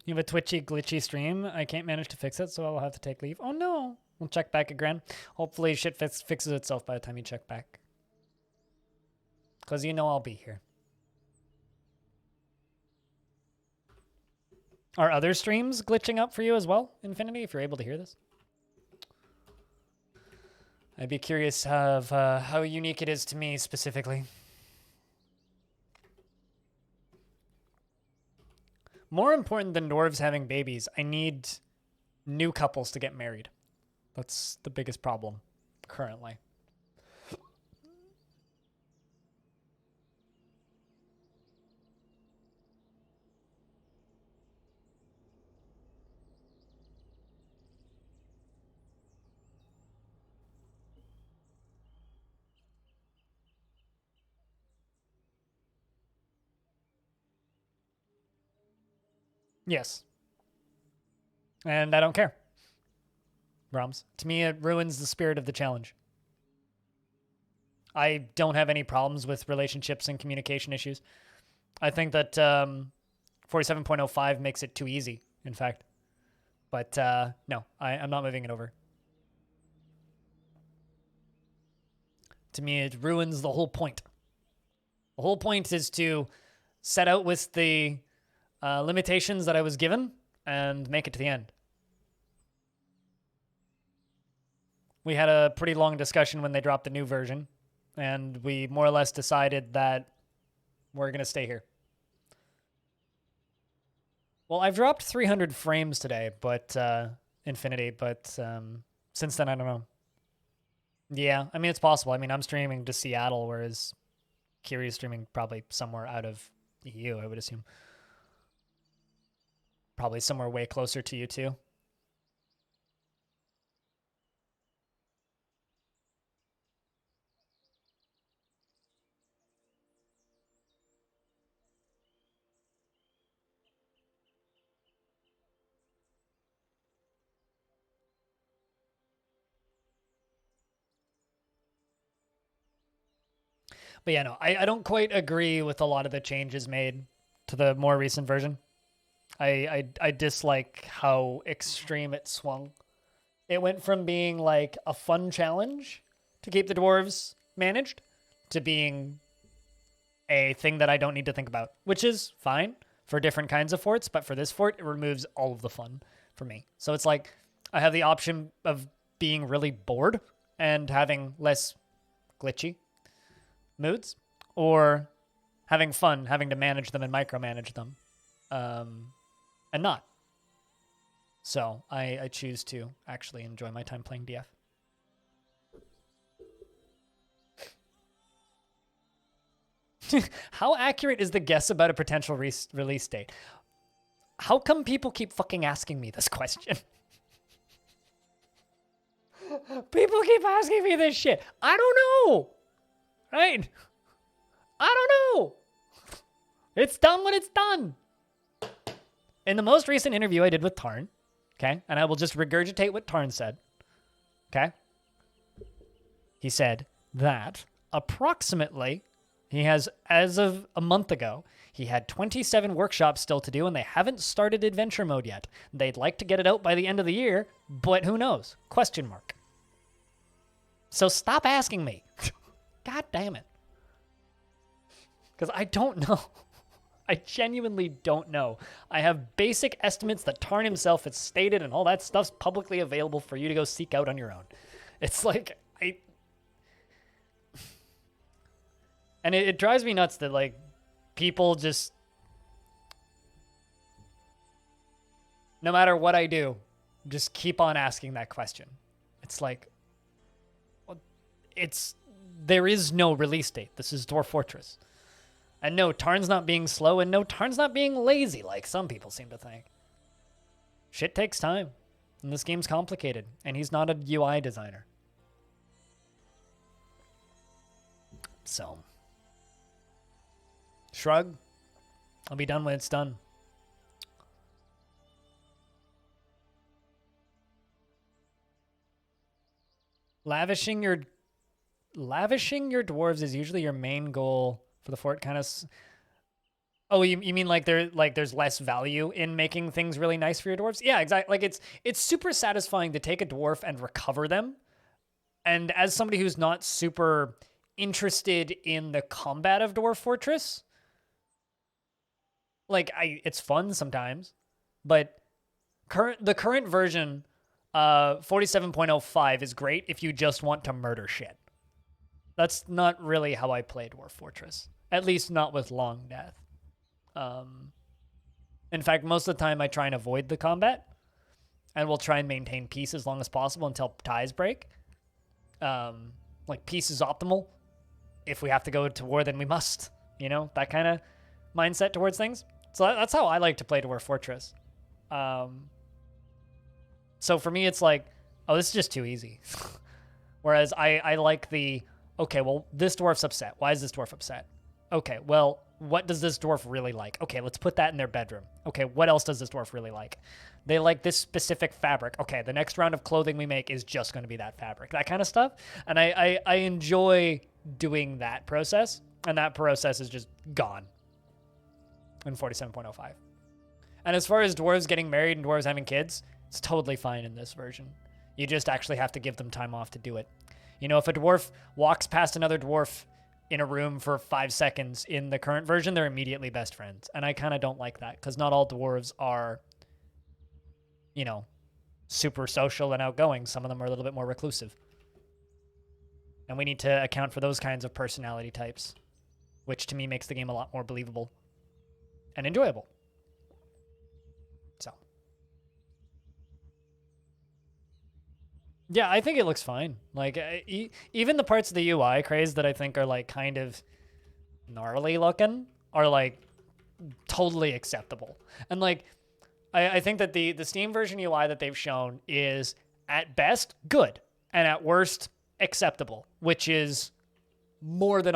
You have a twitchy, glitchy stream. I can't manage to fix it, so I'll have to take leave. Oh no. We'll check back again. Hopefully shit fixes itself by the time you check back. because you know I'll be here. Are other streams glitching up for you as well, Infinity, if you're able to hear this? I'd be curious of how unique it is to me specifically. More important than dwarves having babies, I need new couples to get married. That's the biggest problem currently. Yes. And I don't care. Brahms. To me, it ruins the spirit of the challenge. I don't have any problems with relationships and communication issues. I think that 47.05 makes it too easy, in fact. But no, I'm not moving it over. To me, it ruins the whole point. The whole point is to set out with the limitations that I was given and make it to the end. We had a pretty long discussion when they dropped the new version, and we more or less decided that we're going to stay here. Well, I've dropped 300 frames today, but Infinity, but since then, I don't know. Yeah, I mean, it's possible. I mean, I'm streaming to Seattle, whereas Kiri's streaming probably somewhere out of EU, I would assume. Probably somewhere way closer to you, too. But yeah, no, I don't quite agree with a lot of the changes made to the more recent version. I dislike how extreme it swung. It went from being like a fun challenge to keep the dwarves managed to being a thing that I don't need to think about, which is fine for different kinds of forts, but for this fort, it removes all of the fun for me. So it's like I have the option of being really bored and having less glitchy moods, or having fun, having to manage them and micromanage them, and not. So I choose to actually enjoy my time playing DF. How accurate is the guess about a potential release date? How come people keep fucking asking me this question? People keep asking me this shit. I don't know. Right? I don't know. It's done when it's done. In the most recent interview I did with Tarn, okay, and I will just regurgitate what Tarn said, okay? He said that approximately, he has, as of a month ago, he had 27 workshops still to do, and they haven't started adventure mode yet. They'd like to get it out by the end of the year, but who knows? Question mark. So stop asking me. God damn it. Because I don't know. I genuinely don't know. I have basic estimates that Tarn himself has stated, and all that stuff's publicly available for you to go seek out on your own. It's like, and it drives me nuts that, like, people just, no matter what I do, just keep on asking that question. It's like, there is no release date. This is Dwarf Fortress. And no, Tarn's not being slow, and no, Tarn's not being lazy like some people seem to think. Shit takes time, and this game's complicated, and he's not a UI designer. So, shrug. I'll be done when it's done. Lavishing your dwarves is usually your main goal for the fort, kind of. Oh, you mean like there's less value in making things really nice for your dwarves? Yeah, exactly. Like it's super satisfying to take a dwarf and recover them. And as somebody who's not super interested in the combat of Dwarf Fortress. Like, it's fun sometimes, but the current version, 47.05 is great if you just want to murder shit. That's not really how I play Dwarf Fortress. At least not with Longdeath. In fact, most of the time I try and avoid the combat, and we'll try and maintain peace as long as possible until ties break. Like, peace is optimal. If we have to go to war, then we must. You know, that kind of mindset towards things. So that's how I like to play Dwarf Fortress. So for me, it's like, oh, this is just too easy. Whereas I like the, okay, well, this dwarf's upset. Why is this dwarf upset? Okay, well, what does this dwarf really like? Okay, let's put that in their bedroom. Okay, what else does this dwarf really like? They like this specific fabric. Okay, the next round of clothing we make is just going to be that fabric. That kind of stuff. And I enjoy doing that process. And that process is just gone in 47.05. And as far as dwarves getting married and dwarves having kids, it's totally fine in this version. You just actually have to give them time off to do it. You know, if a dwarf walks past another dwarf in a room for 5 seconds in the current version, they're immediately best friends. And I kind of don't like that, because not all dwarves are, you know, super social and outgoing. Some of them are a little bit more reclusive. And we need to account for those kinds of personality types, which to me makes the game a lot more believable and enjoyable. So, yeah, I think it looks fine. Like, even the parts of the UI craze that I think are like kind of gnarly looking are like totally acceptable. And like, I think that the Steam version UI that they've shown is at best good and at worst acceptable, which is more than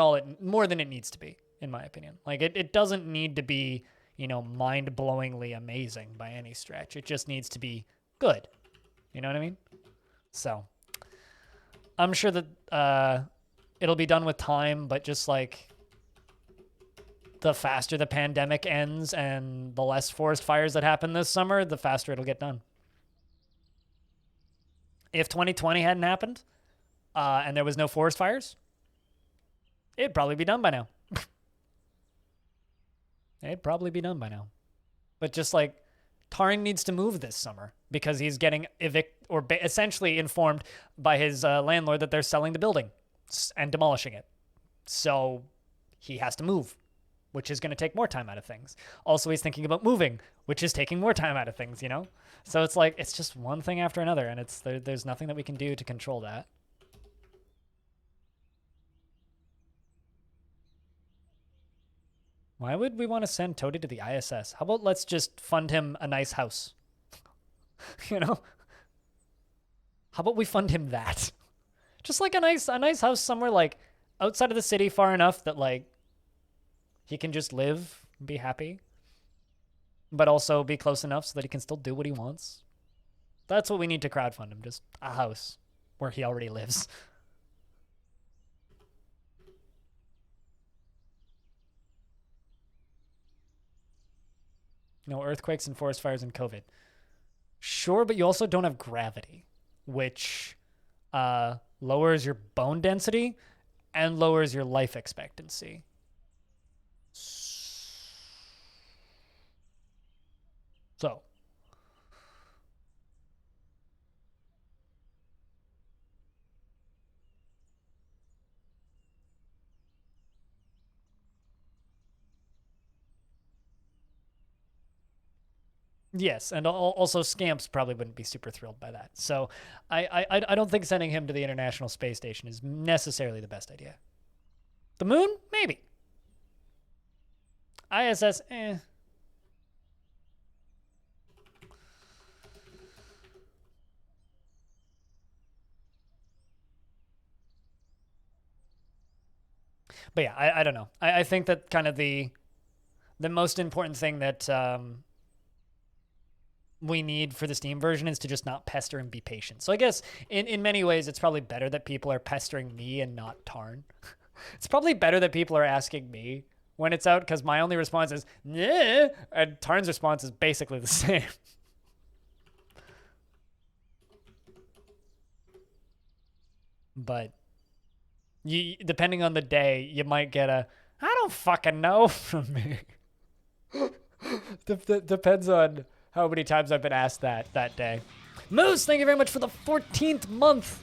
it needs to be, in my opinion. Like, it doesn't need to be, you know, mind-blowingly amazing by any stretch. It just needs to be good. You know what I mean? So, I'm sure that it'll be done with time, but just like the faster the pandemic ends and the less forest fires that happen this summer, the faster it'll get done. If 2020 hadn't happened and there was no forest fires, it'd probably be done by now. It'd probably be done by now. But just like, Tarn needs to move this summer because he's getting essentially informed by his landlord that they're selling the building and demolishing it. So he has to move, which is going to take more time out of things. Also, he's thinking about moving, which is taking more time out of things, you know? So it's like, it's just one thing after another, and there's nothing that we can do to control that. Why would we want to send Toady to the ISS? How about let's just fund him a nice house? You know? How about we fund him that? Just like a nice house somewhere like outside of the city, far enough that like he can just live and be happy, but also be close enough so that he can still do what he wants. That's what we need to crowdfund him, just a house where he already lives. No earthquakes and forest fires and COVID. Sure, but you also don't have gravity, which lowers your bone density and lowers your life expectancy. So. Yes, and also Scamps probably wouldn't be super thrilled by that. So I don't think sending him to the International Space Station is necessarily the best idea. The moon? Maybe. ISS, eh. But yeah, I don't know. I think that kind of the most important thing that we need for the Steam version is to just not pester and be patient. So I guess in many ways, it's probably better that people are pestering me and not Tarn. It's probably better that people are asking me when it's out, because my only response is, nah, and Tarn's response is basically the same. But You, depending on the day, you might get a, I don't fucking know from me. Depends on how many times I've been asked that day. Moose, thank you very much for the 14th month.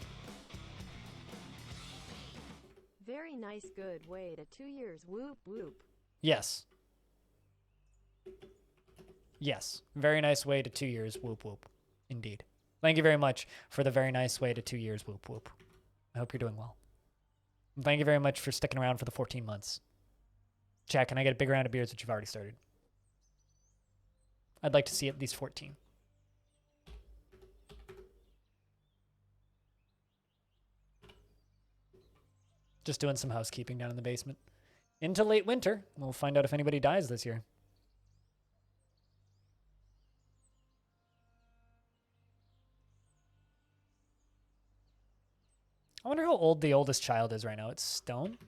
Very nice, good way to 2 years. Whoop whoop. Yes. Yes. Very nice way to 2 years. Whoop whoop. Indeed. Thank you very much for the very nice way to 2 years. Whoop whoop. I hope you're doing well. And thank you very much for sticking around for the 14 months. Chat, can I get a big round of beers that you've already started? I'd like to see at least 14. Just doing some housekeeping down in the basement. Into late winter. We'll find out if anybody dies this year. I wonder how old the oldest child is right now. It's Stone.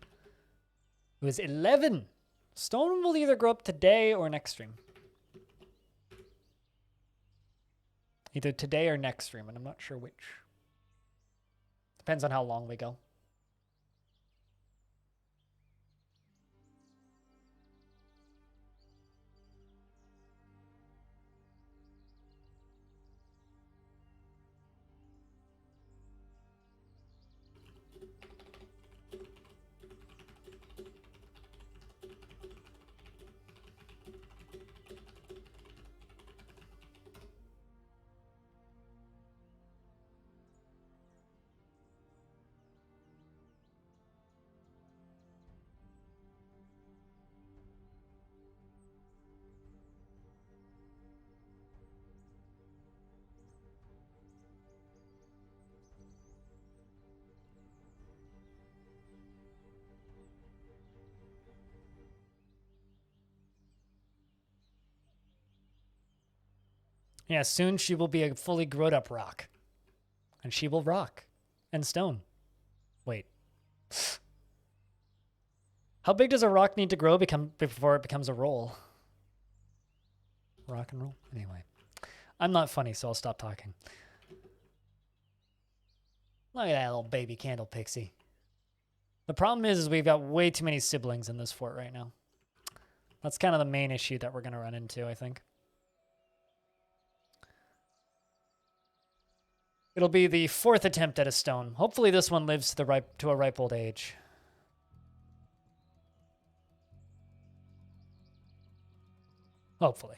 It was 11. Stone will either grow up today or next stream. Either today or next stream, and I'm not sure which. Depends on how long we go. Yeah, soon she will be a fully grown up rock. And she will rock. And Stone. Wait. How big does a rock need to grow before it becomes a roll? Rock and roll? Anyway. I'm not funny, so I'll stop talking. Look at that little baby candle pixie. The problem is we've got way too many siblings in this fort right now. That's kind of the main issue that we're going to run into, I think. It'll be the 4th attempt at a stone. Hopefully this one lives to a ripe old age. Hopefully.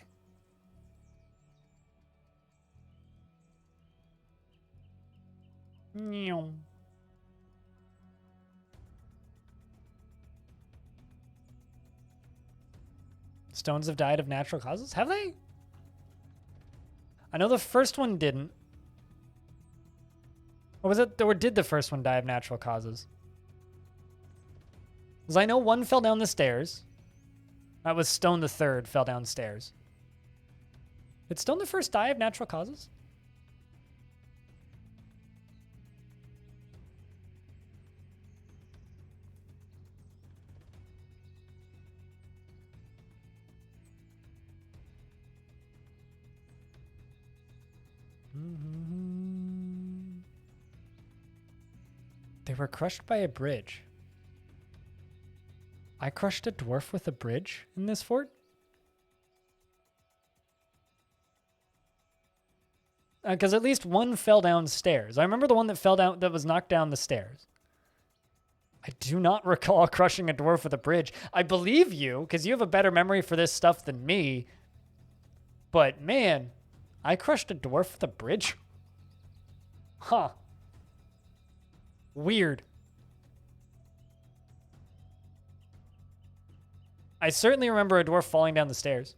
Stones have died of natural causes? Have they? I know the first one didn't. Or was it, or did the first one die of natural causes? Because I know one fell down the stairs. That was Stone the Third fell downstairs. Did Stone the First die of natural causes? They were crushed by a bridge. I crushed a dwarf with a bridge in this fort? Because at least one fell downstairs. I remember the one that fell down, that was knocked down the stairs. I do not recall crushing a dwarf with a bridge. I believe you, because you have a better memory for this stuff than me. But man, I crushed a dwarf with a bridge? Huh. Weird. I certainly remember a dwarf falling down the stairs.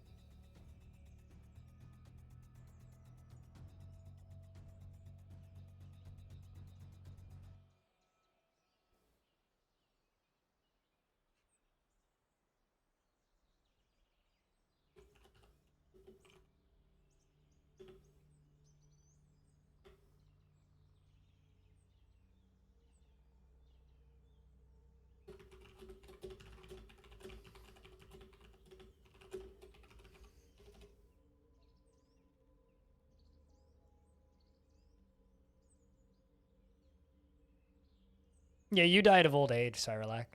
Yeah, you died of old age, Cyrolac.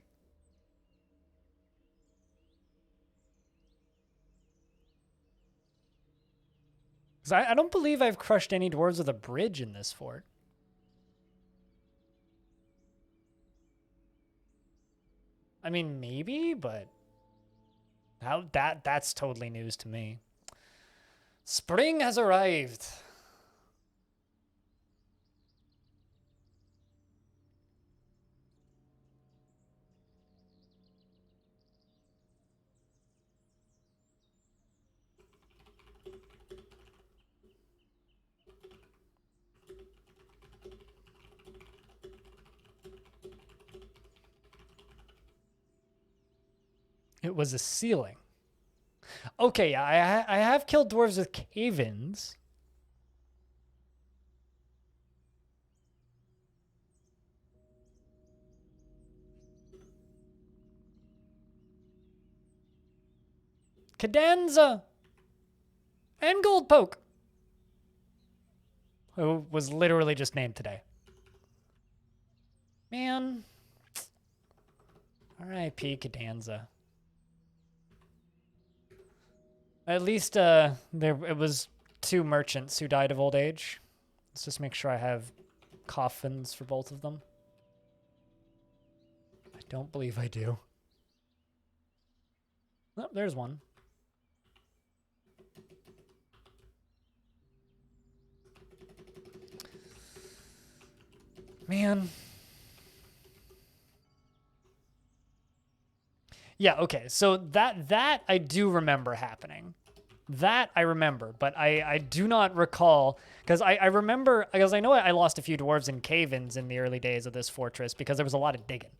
Because I don't believe I've crushed any dwarves with a bridge in this fort. I mean, maybe, but that's totally news to me. Spring has arrived. It was a ceiling. Okay, yeah, I have killed dwarves with cave-ins. Cadenza! And Goldpoke! Who was literally just named today. Man. R.I.P. Cadenza. At least it was 2 merchants who died of old age. Let's just make sure I have coffins for both of them. I don't believe I do. Oh, there's one. Man. Yeah, okay. So that I do remember happening. That I remember, but I do not recall, because I remember, because I know I lost a few dwarves in cave-ins in the early days of this fortress because there was a lot of digging.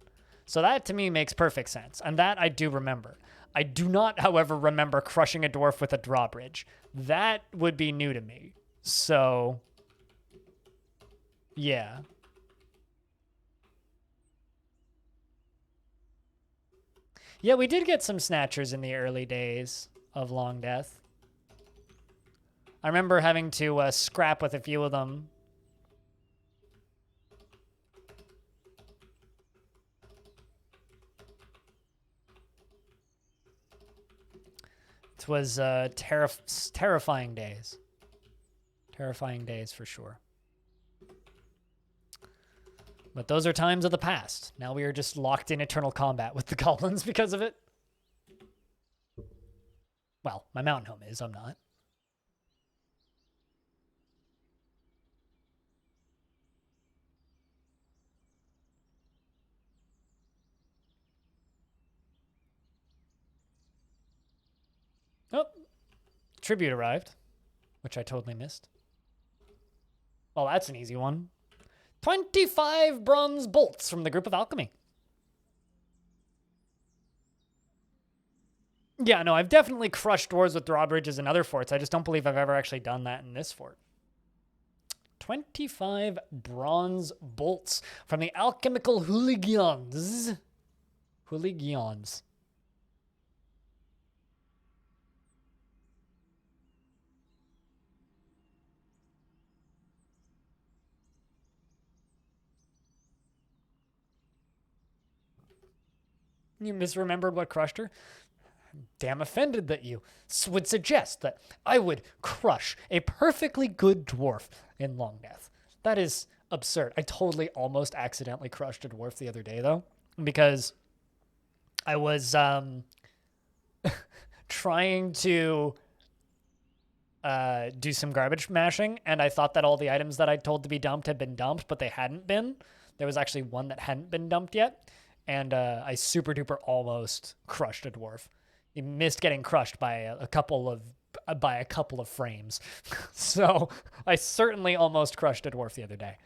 So that to me makes perfect sense, and that I do remember. I do not, however, remember crushing a dwarf with a drawbridge. That would be new to me. So, yeah. Yeah, we did get some snatchers in the early days of Longdeath. I remember having to scrap with a few of them. It was terrifying days. Terrifying days for sure. But those are times of the past. Now we are just locked in eternal combat with the goblins because of it. Well, my mountain home is, I'm not. Oh, tribute arrived, which I totally missed. Well, that's an easy one. 25 bronze bolts from the group of alchemy. Yeah, no, I've definitely crushed dwarves with drawbridges in other forts. I just don't believe I've ever actually done that in this fort. 25 bronze bolts from the alchemical hooligans. Hooligans. You misremembered what crushed her? Damn offended that you would suggest that I would crush a perfectly good dwarf in Longdeath. That is absurd. I totally almost accidentally crushed a dwarf the other day, though, because I was trying to do some garbage mashing, and I thought that all the items that I'd told to be dumped had been dumped, but they hadn't been. There was actually one that hadn't been dumped yet, and I super duper almost crushed a dwarf. He missed getting crushed by a couple of frames. So I certainly almost crushed a dwarf the other day.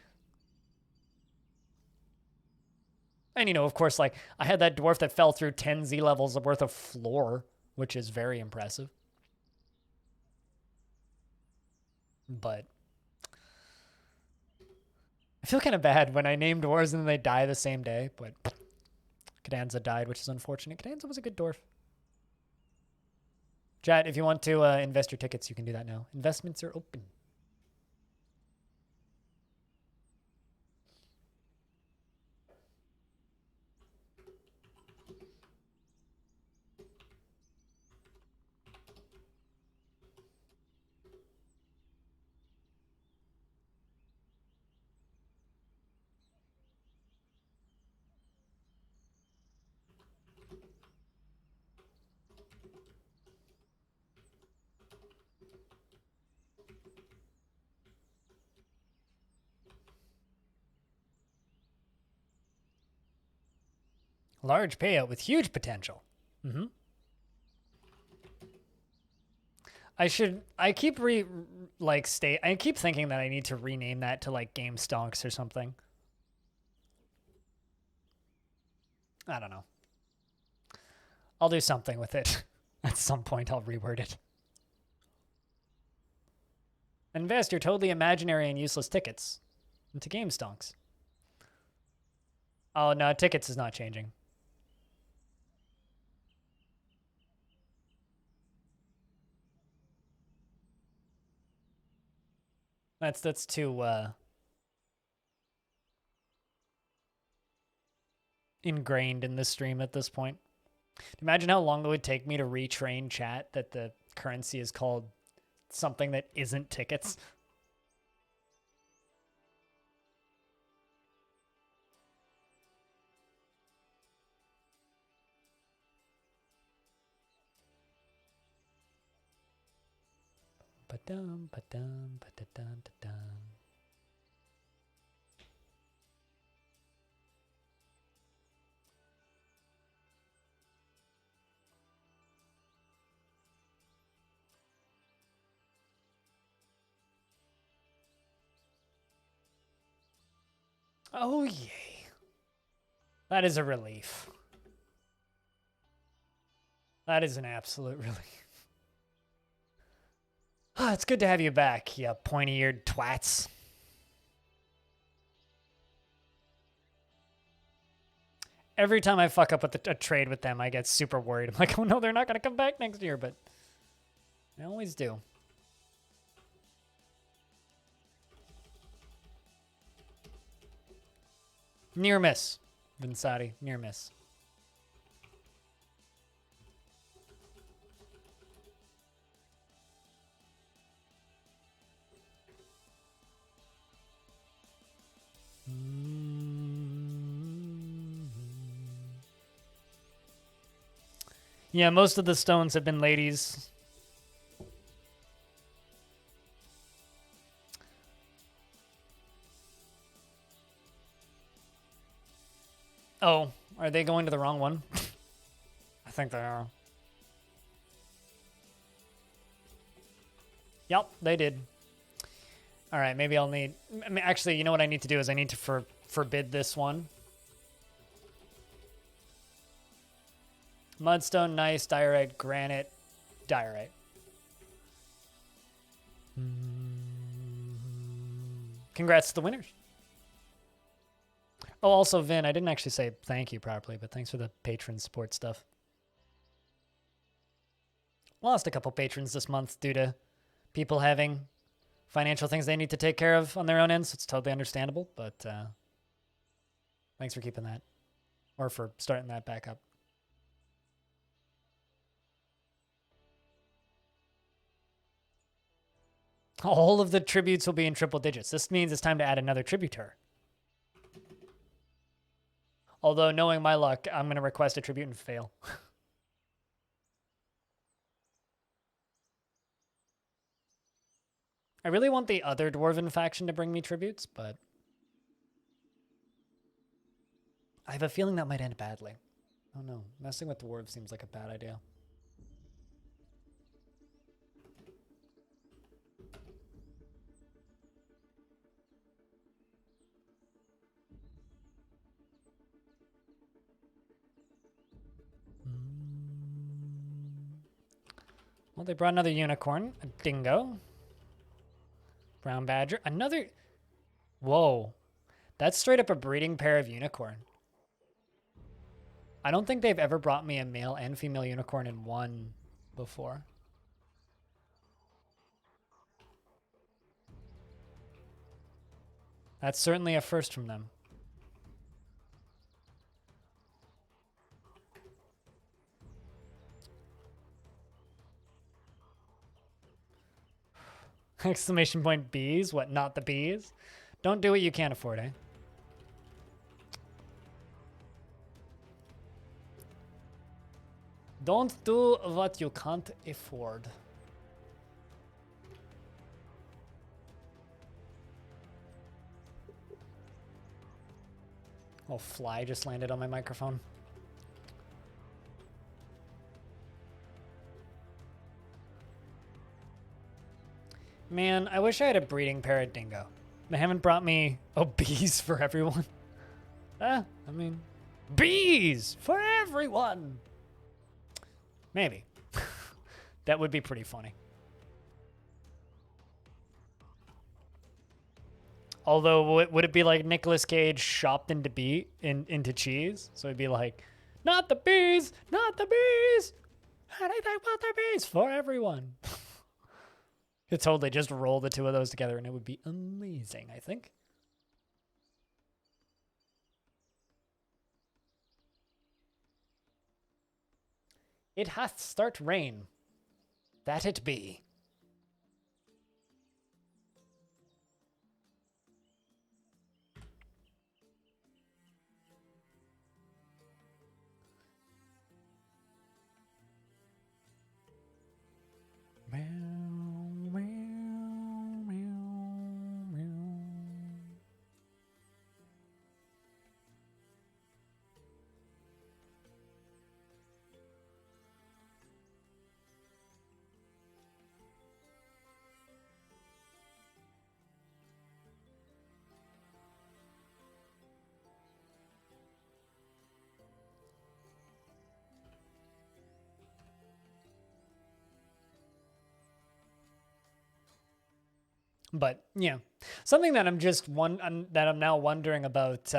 And, you know, of course, like, I had that dwarf that fell through 10 Z levels worth of floor, which is very impressive. But I feel kind of bad when I name dwarves and they die the same day, but Cadenza died, which is unfortunate. Cadenza was a good dwarf. Chat, if you want to invest your tickets, you can do that now. Investments are open. Large payout with huge potential. Mm-hmm. I keep thinking that I need to rename that to like Game Stonks or something. I don't know. I'll do something with it. At some point, I'll reword it. Invest your totally imaginary and useless tickets into Game Stonks. Oh, no, tickets is not changing. That's too ingrained in the stream at this point. Imagine how long it would take me to retrain chat that the currency is called something that isn't tickets. Ba-dum, ba-dum, ba-da-dum, da-dum. Oh, yay. That is a relief. That is an absolute relief. Oh, it's good to have you back, you pointy-eared twats. Every time I fuck up with a trade with them, I get super worried. I'm like, oh no, they're not going to come back next year, but they always do. Near miss, Vinsati. Near miss. Yeah, most of the stones have been ladies. Oh, are they going to the wrong one? I think they are. Yep, they did. All right, maybe I'll need... Actually, you know what I need to do is I need to forbid this one. Mudstone, nice, diorite, granite, diorite. Congrats to the winners. Oh, also, Vin, I didn't actually say thank you properly, but thanks for the patron support stuff. Lost a couple patrons this month due to people having financial things they need to take care of on their own ends. So it's totally understandable, but thanks for keeping that, or for starting that back up. All of the tributes will be in triple digits. This means it's time to add another tributor. Although, knowing my luck, I'm going to request a tribute and fail. I really want the other Dwarven faction to bring me tributes, but I have a feeling that might end badly. Oh no, messing with Dwarves seems like a bad idea. Well, they brought another unicorn, a dingo, brown badger, another... Whoa. That's straight up a breeding pair of unicorn. I don't think they've ever brought me a male and female unicorn in one before. That's certainly a first from them. Exclamation point bees? What, not the bees? Don't do what you can't afford, eh? Don't do what you can't afford. Oh, fly just landed on my microphone. Man, I wish I had a breeding parrot dingo. They haven't brought me bees for everyone. I mean, bees for everyone. Maybe. That would be pretty funny. Although, would it be like Nicolas Cage shopped into into cheese? So it'd be like, not the bees, not the bees. Anything but the bees for everyone. Could totally just roll the two of those together and it would be amazing, I think. It hath start rain. That it be. But yeah, something that I'm now wondering about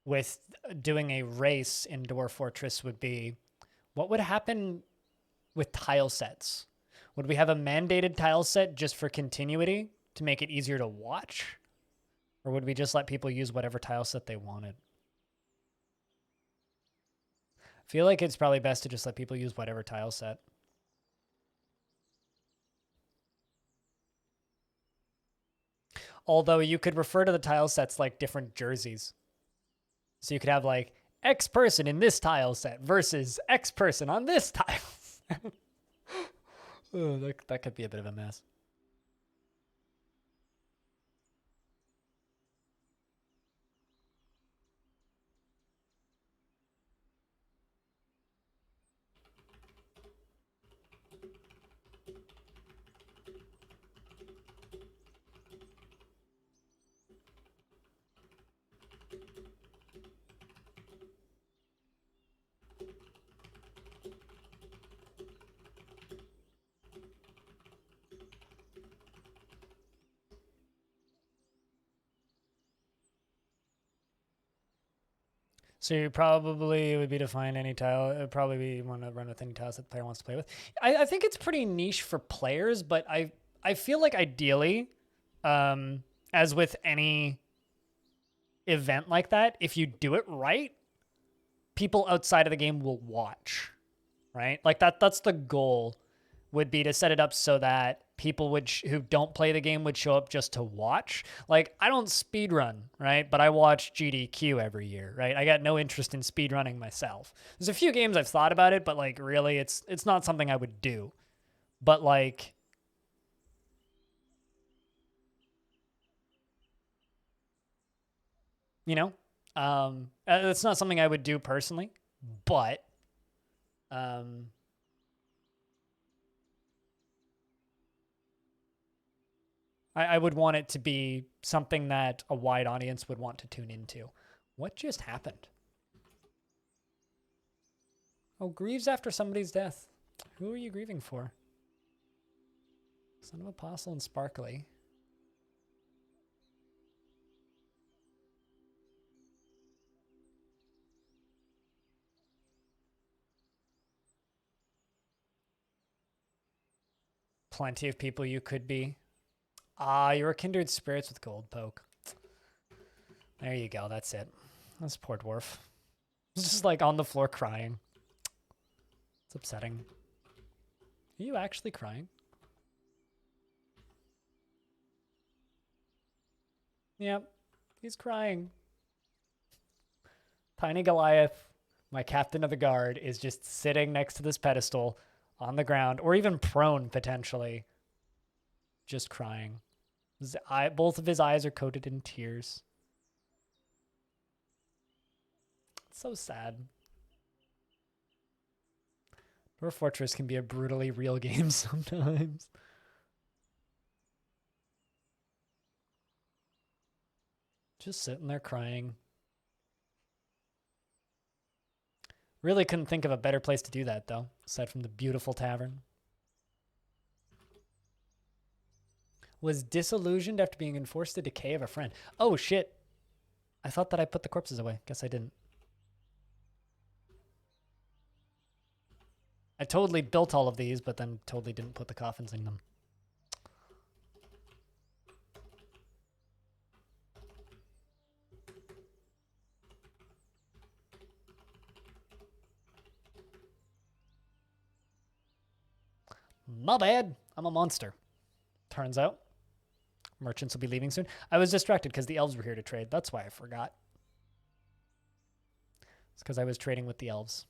with doing a race in Dwarf Fortress would be, what would happen with tile sets? Would we have a mandated tile set just for continuity to make it easier to watch? Or would we just let people use whatever tile set they wanted? I feel like it's probably best to just let people use whatever tile set. Although you could refer to the tile sets like different jerseys. So you could have like X person in this tile set versus X person on this tile set. Oh, that could be a bit of a mess. So you probably would be to find any tile. It would probably be want to run with any tiles that the player wants to play with. I think it's pretty niche for players, but I feel like ideally, as with any event like that, if you do it right, people outside of the game will watch, right? Like that's the goal, would be to set it up so that people who don't play the game would show up just to watch. Like, I don't speed run, right? But I watch GDQ every year, right? I got no interest in speed running myself. There's a few games I've thought about it, but like really it's not something I would do. But like, you know, it's not something I would do personally, but I would want it to be something that a wide audience would want to tune into. What just happened? Oh, grieves after somebody's death. Who are you grieving for? Son of Apostle and Sparkly. Plenty of people you could be. Ah, you're a kindred spirits with gold poke. There you go. That's it. That's poor dwarf. He's just like on the floor crying. It's upsetting. Are you actually crying? Yep, he's crying. Tiny Goliath, my captain of the guard, is just sitting next to this pedestal on the ground, or even prone potentially, just crying. Both of his eyes are coated in tears. It's so sad. Dwarf Fortress can be a brutally real game sometimes. Just sitting there crying. Really couldn't think of a better place to do that, though, aside from the beautiful tavern. Was disillusioned after being enforced to decay of a friend. Oh, shit. I thought that I put the corpses away. Guess I didn't. I totally built all of these, but then totally didn't put the coffins in them. My bad. I'm a monster. Turns out. Merchants will be leaving soon. I was distracted because the elves were here to trade. That's why I forgot. It's because I was trading with the elves.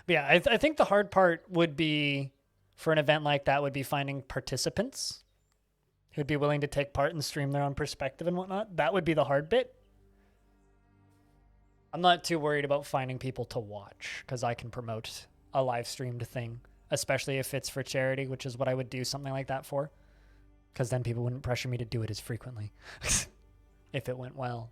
But yeah, I think the hard part would be, for an event like that, would be finding participants who'd be willing to take part and stream their own perspective and whatnot. That would be the hard bit. I'm not too worried about finding people to watch because I can promote a live streamed thing, especially if it's for charity, which is what I would do something like that for, because then people wouldn't pressure me to do it as frequently if it went well.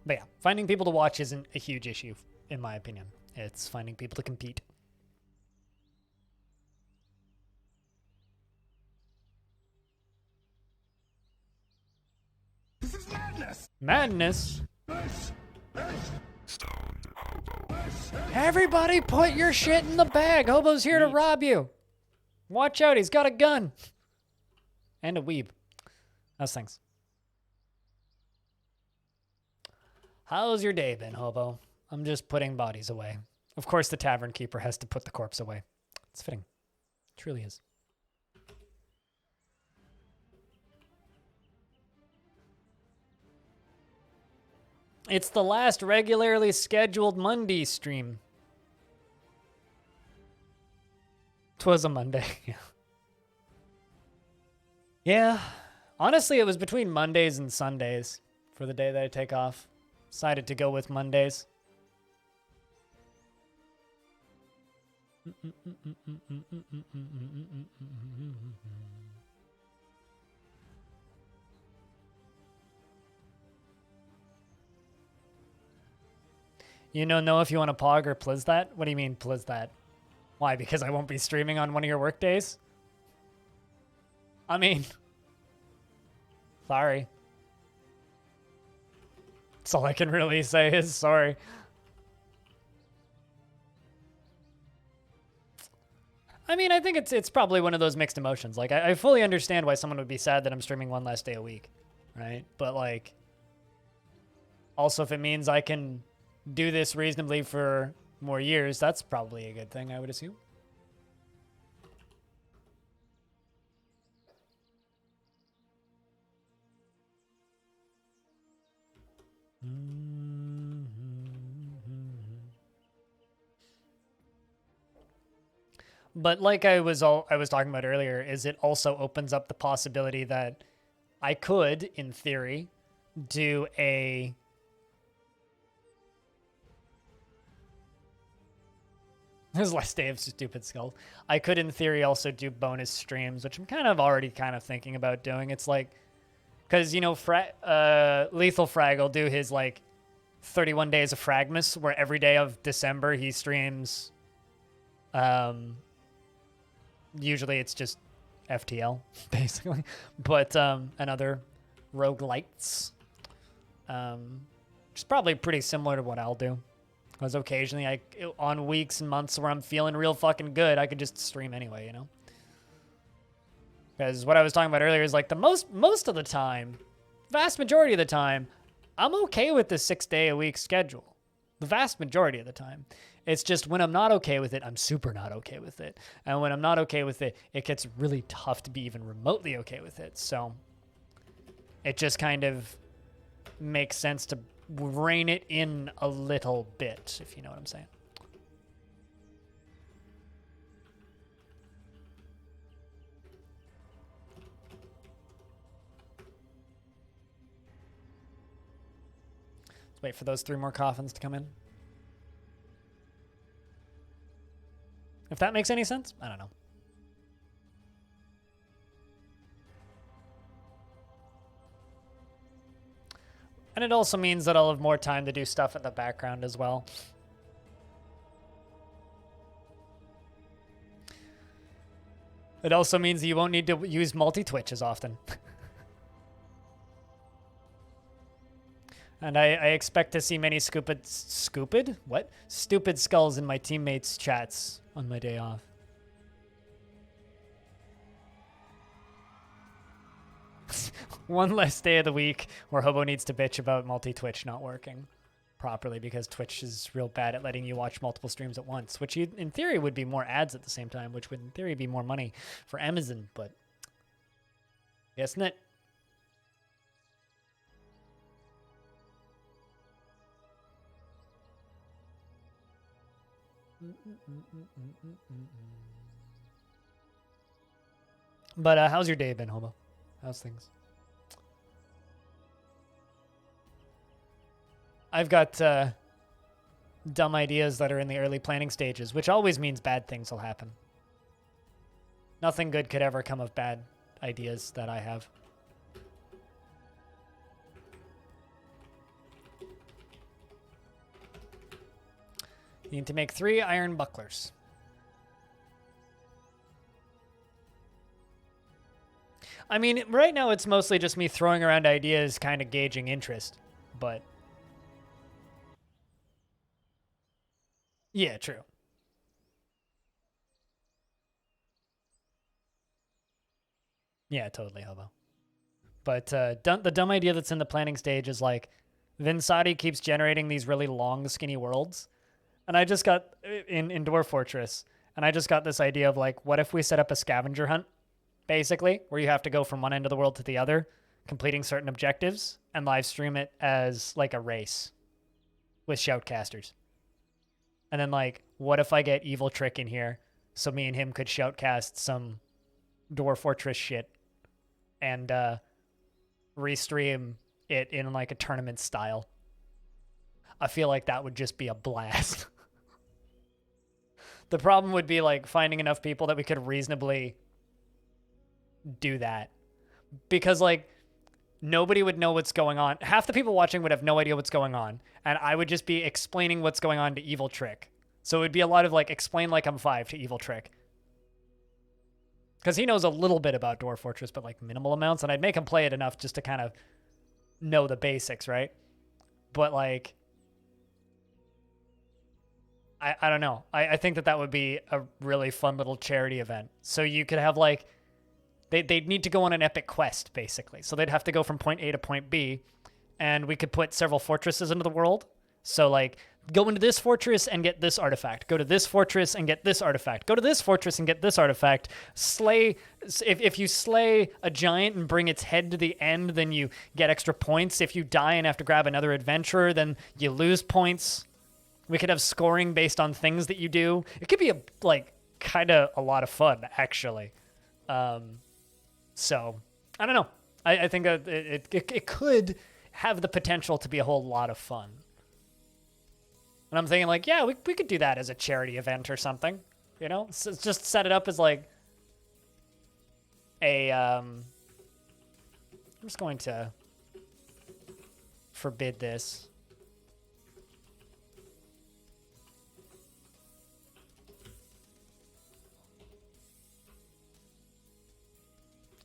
But yeah, finding people to watch isn't a huge issue, in my opinion. It's finding people to compete. This is madness! Madness? Everybody put your shit in the bag. Hobo's here to rob you. Watch out, he's got a gun. And a weeb. How's things? How's your day been, Hobo? I'm just putting bodies away. Of course, the tavern keeper has to put the corpse away. It's fitting. It truly is. It's the last regularly scheduled Monday stream. 'Twas a Monday, yeah. Yeah. Honestly, it was between Mondays and Sundays for the day that I take off. Decided to go with Mondays. You don't know if you want to pog or pliz that? What do you mean pliz that? Why? Because I won't be streaming on one of your work days? I mean, sorry. That's all I can really say is sorry. I mean, I think it's probably one of those mixed emotions. Like, I fully understand why someone would be sad that I'm streaming one less day a week, right? But, like, also if it means I can do this reasonably for more years, that's probably a good thing, I would assume. But like I was talking about earlier, is it also opens up the possibility that I could, in theory, do a His last day of Stupid Skull. I could, in theory, also do bonus streams, which I'm already thinking about doing. It's like, because, you know, Lethal Frag will do his, like, 31 days of Fragmas, where every day of December he streams, usually it's just FTL, basically, but, and other roguelites, which is probably pretty similar to what I'll do. Because occasionally, on weeks and months where I'm feeling real fucking good, I could just stream anyway, you know? Because what I was talking about earlier is, like, the most of the time, vast majority of the time, I'm okay with the 6-day-a-week schedule. The vast majority of the time. It's just when I'm not okay with it, I'm super not okay with it. And when I'm not okay with it, it gets really tough to be even remotely okay with it. So it just kind of makes sense to rein it in a little bit, if you know what I'm saying. Let's wait for those 3 more coffins to come in. If that makes any sense, I don't know. And it also means that I'll have more time to do stuff in the background as well. It also means that you won't need to use multi-twitch as often. And I expect to see many stupid skulls in my teammates' chats on my day off. One less day of the week where Hobo needs to bitch about multi-Twitch not working properly because Twitch is real bad at letting you watch multiple streams at once, which in theory would be more ads at the same time, which would in theory be more money for Amazon, but isn't it? But how's your day been, Hobo? How's things? I've got dumb ideas that are in the early planning stages, which always means bad things will happen. Nothing good could ever come of bad ideas that I have. You need to make 3 iron bucklers. I mean, right now it's mostly just me throwing around ideas, kind of gauging interest, but... yeah, true. Yeah, totally, Hobo. But the dumb idea that's in the planning stage is like, Vinsati keeps generating these really long, skinny worlds. And I just got, in Dwarf Fortress, and I just got this idea of like, what if we set up a scavenger hunt, basically, where you have to go from one end of the world to the other, completing certain objectives, and live stream it as like a race with shoutcasters. And then like, what if I get Evil Trick in here so me and him could shoutcast some Dwarf Fortress shit and restream it in like a tournament style? I feel like that would just be a blast. The problem would be like finding enough people that we could reasonably do that. Because like nobody would know what's going on. Half the people watching would have no idea what's going on. And I would just be explaining what's going on to Evil Trick. So it would be a lot of like explain like I'm 5 to Evil Trick. Because he knows a little bit about Dwarf Fortress, but like minimal amounts. And I'd make him play it enough just to kind of know the basics, right? But like... I don't know. I think that would be a really fun little charity event. So you could have like... They'd need to go on an epic quest, basically. So they'd have to go from point A to point B. And we could put several fortresses into the world. So like, go into this fortress and get this artifact. Go to this fortress and get this artifact. Go to this fortress and get this artifact. Slay... If you slay a giant and bring its head to the end, then you get extra points. If you die and have to grab another adventurer, then you lose points. We could have scoring based on things that you do. It could be kind of a lot of fun, actually. So I don't know. I think that it could have the potential to be a whole lot of fun. And I'm thinking like, yeah, we could do that as a charity event or something. You know, so just set it up as like a. I'm just going to forbid this.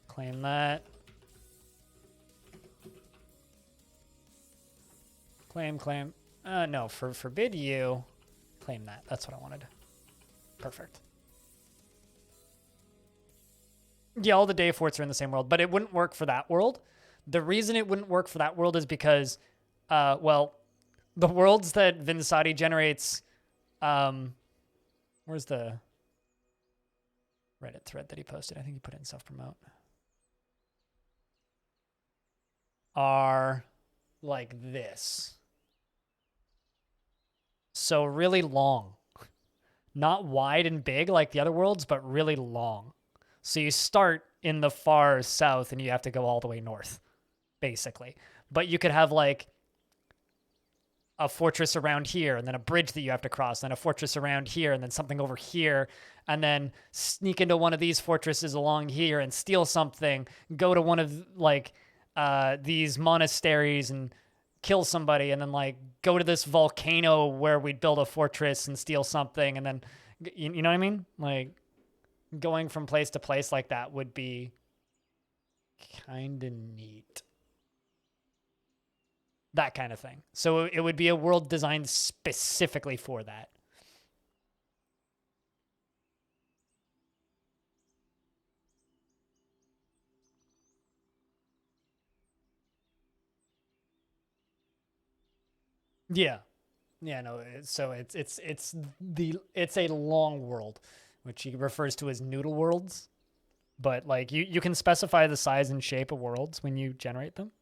Claim that. Claim. No, forbid you. Claim that. That's what I wanted. Perfect. Yeah, all the day forts are in the same world, but it wouldn't work for that world. The reason it wouldn't work for that world is because, well, the worlds that Vinsati generates, where's the Reddit thread that he posted? I think he put it in self-promote. Are like this. So really long. Not wide and big like the other worlds, but really long. So you start in the far south and you have to go all the way north, basically. But you could have like a fortress around here and then a bridge that you have to cross, then a fortress around here and then something over here, and then sneak into one of these fortresses along here and steal something, go to one of like these monasteries and kill somebody, and then like go to this volcano where we'd build a fortress and steal something, and then you know what I mean? Like going from place to place like that would be kind of neat. That kind of thing. So it would be a world designed specifically for that. Yeah. Yeah, no, so it's a long world, which he refers to as noodle worlds. But like you can specify the size and shape of worlds when you generate them.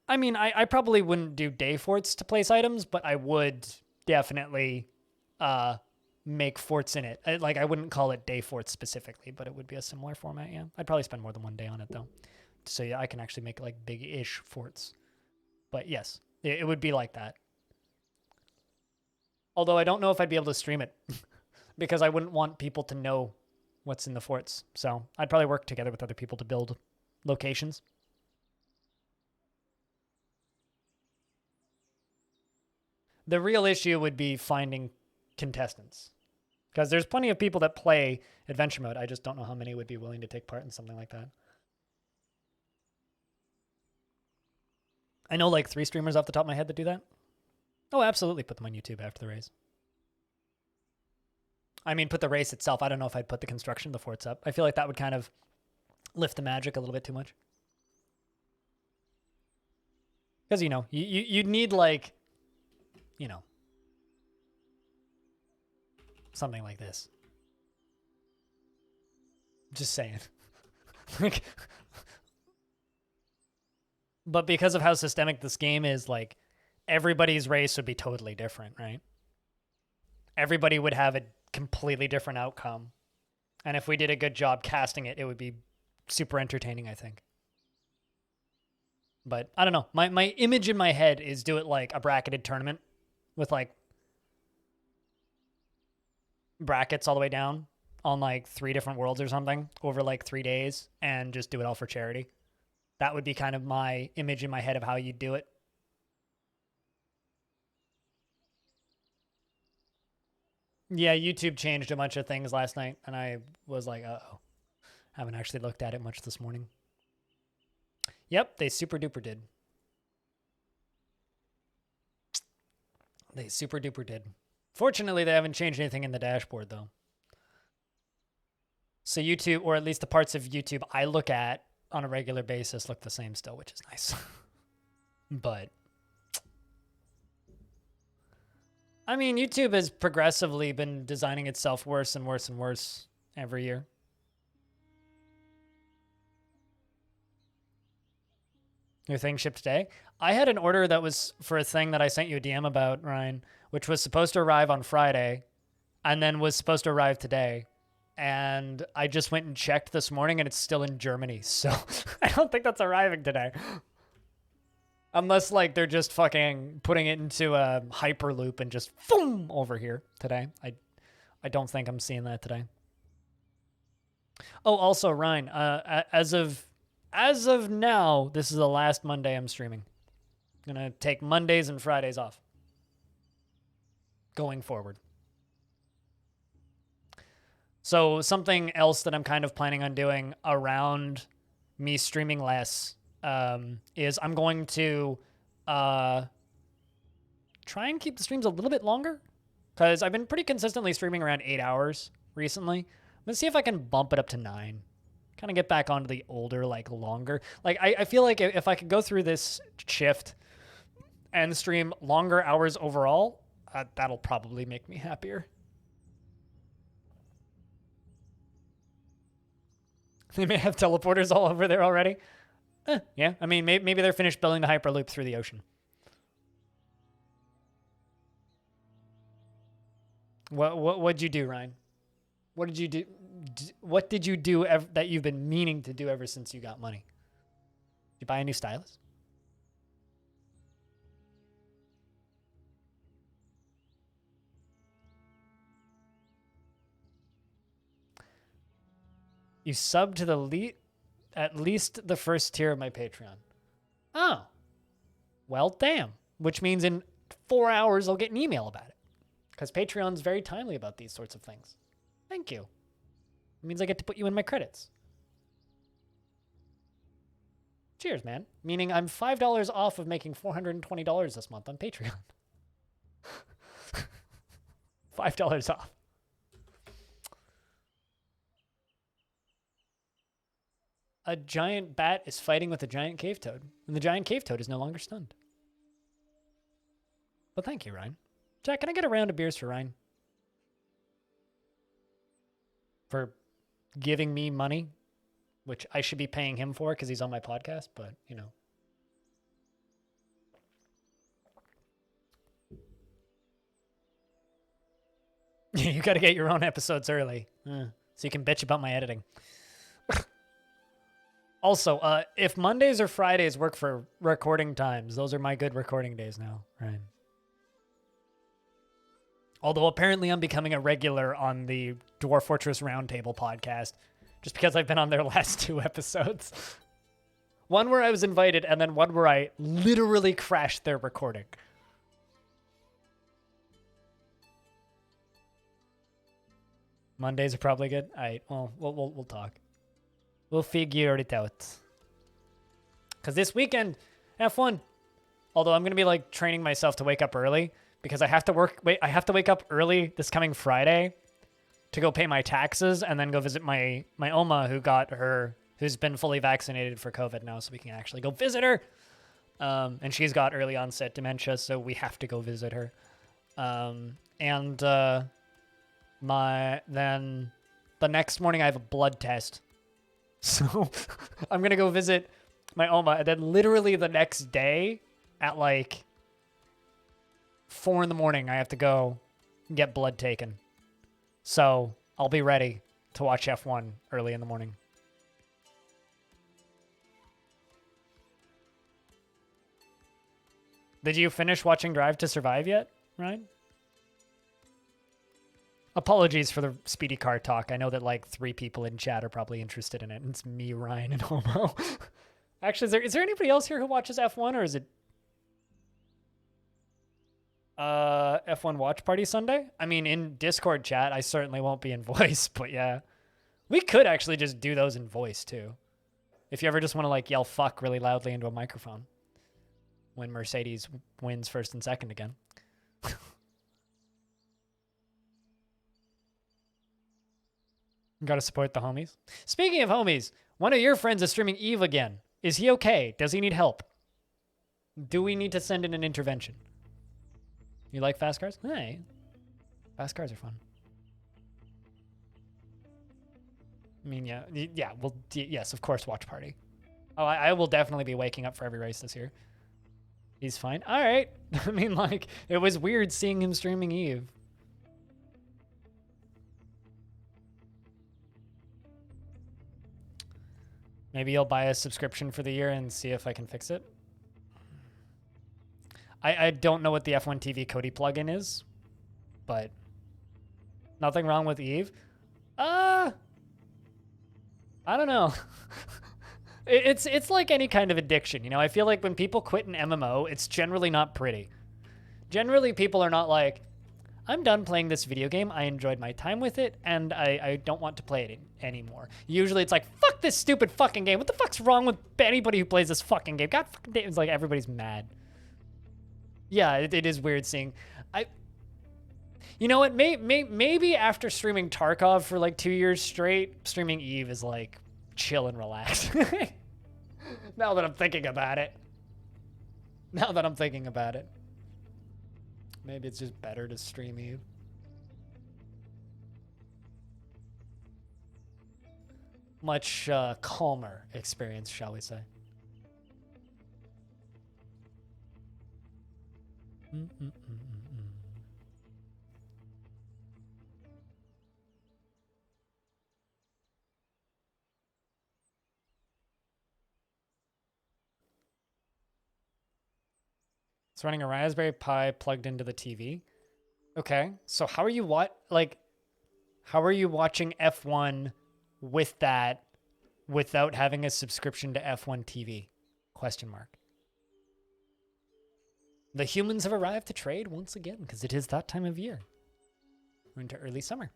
I mean, I probably wouldn't do day forts to place items, but I would definitely make forts in it. Like I wouldn't call it day forts specifically, but it would be a similar format, yeah. I'd probably spend more than one day on it though. So yeah, I can actually make like big-ish forts. But yes, it would be like that. Although I don't know if I'd be able to stream it because I wouldn't want people to know what's in the forts. So I'd probably work together with other people to build locations. The real issue would be finding contestants, because there's plenty of people that play adventure mode. I just don't know how many would be willing to take part in something like that. I know like 3 streamers off the top of my head that do that. Oh, absolutely put them on YouTube after the race. I mean, put the race itself. I don't know if I'd put the construction of the forts up. I feel like that would kind of lift the magic a little bit too much. Because, you know, you'd need like, you know, something like this. Just saying. Like, but because of how systemic this game is, like, everybody's race would be totally different, right? Everybody would have a completely different outcome. And if we did a good job casting it, it would be super entertaining, I think. But I don't know. My image in my head is do it like a bracketed tournament with like brackets all the way down on like 3 different worlds or something over like 3 days, and just do it all for charity. That would be kind of my image in my head of how you'd do it. Yeah, YouTube changed a bunch of things last night, and I was like, uh-oh. Haven't actually looked at it much this morning. Yep, they super duper did. They super duper did. Fortunately, they haven't changed anything in the dashboard, though. So YouTube, or at least the parts of YouTube I look at on a regular basis, look the same still, which is nice. But I mean, YouTube has progressively been designing itself worse and worse and worse every year. Your thing shipped today? I had an order that was for a thing that I sent you a DM about, Ryan, which was supposed to arrive on Friday and then was supposed to arrive today. And I just went and checked this morning and it's still in Germany. So I don't think that's arriving today. Unless like they're just fucking putting it into a hyperloop and just boom over here today. I don't think I'm seeing that today. Oh, also Ryan, as of now, this is the last Monday I'm streaming. I'm gonna take Mondays and Fridays off going forward. So something else that I'm kind of planning on doing around me streaming less is I'm going to try and keep the streams a little bit longer, because I've been pretty consistently streaming around 8 hours recently. I'm going to see if I can bump it up to 9. Kind of get back onto the older, like longer. Like I feel like if I could go through this shift and stream longer hours overall, that'll probably make me happier. They may have teleporters all over there already. Yeah, I mean, maybe they're finished building the Hyperloop through the ocean. What'd you do, Ryan? What did you do? What did you do that you've been meaning to do ever since you got money? Did you buy a new stylus? You subbed to at least the first tier of my Patreon. Oh. Well, damn. Which means in 4 hours I'll get an email about it. Because Patreon's very timely about these sorts of things. Thank you. It means I get to put you in my credits. Cheers, man. Meaning I'm $5 off of making $420 this month on Patreon. $5 off. A giant bat is fighting with a giant cave toad, and the giant cave toad is no longer stunned. Well, thank you, Ryan. Jack, can I get a round of beers for Ryan? For giving me money, which I should be paying him for because he's on my podcast, but, you know. You got to get your own episodes early, so you can bitch about my editing. Also, if Mondays or Fridays work for recording times, those are my good recording days now, right? Although apparently I'm becoming a regular on the Dwarf Fortress Roundtable podcast, just because I've been on their last 2 episodes. One where I was invited, and then one where I literally crashed their recording. Mondays are probably good. All right, well, we'll talk. We'll figure it out. Because this weekend, F1. Although I'm going to be like training myself to wake up early because I have to I have to wake up early this coming Friday to go pay my taxes and then go visit my Oma who's been fully vaccinated for COVID now, so we can actually go visit her. And she's got early onset dementia, so we have to go visit her. Then the next morning I have a blood test. So I'm going to go visit my Oma, and then literally the next day at like 4 a.m, I have to go get blood taken. So I'll be ready to watch F1 early in the morning. Did you finish watching Drive to Survive yet, Ryan? Apologies for the speedy car talk. I know that like 3 people in chat are probably interested in it. And it's me, Ryan, and Homo. Actually, is there anybody else here who watches F1, or is it F1 Watch Party Sunday? I mean, in Discord chat, I certainly won't be in voice, but yeah. We could actually just do those in voice too. If you ever just want to like yell fuck really loudly into a microphone when Mercedes wins first and second again. Gotta support the homies. Speaking of homies, one of your friends is streaming Eve again. Is he okay? Does he need help? Do we need to send in an intervention? You like fast cars? Hey. Fast cars are fun. I mean, yeah, well, yes, of course, watch party. Oh, I will definitely be waking up for every race this year. He's fine. All right. I mean, like, it was weird seeing him streaming Eve. Maybe I'll buy a subscription for the year and see if I can fix it. I don't know what the F1 TV Kodi plugin is, but nothing wrong with Eve. I don't know. It's like any kind of addiction, you know? I feel like when people quit an MMO, it's generally not pretty. Generally, people are not like, I'm done playing this video game. I enjoyed my time with it, and I don't want to play it anymore. Usually it's like, fuck this stupid fucking game. What the fuck's wrong with anybody who plays this fucking game? God fucking damn. It's like everybody's mad. Yeah, it is weird seeing. You know what? Maybe after streaming Tarkov for like 2 years straight, streaming Eve is like chill and relax. Now that I'm thinking about it. Maybe it's just better to stream Eve. Much calmer experience, shall we say. It's running a Raspberry Pi plugged into the TV. Okay, so how are you how are you watching F1 with that without having a subscription to F1 TV? Question mark. The humans have arrived to trade once again because it is that time of year. We're into early summer.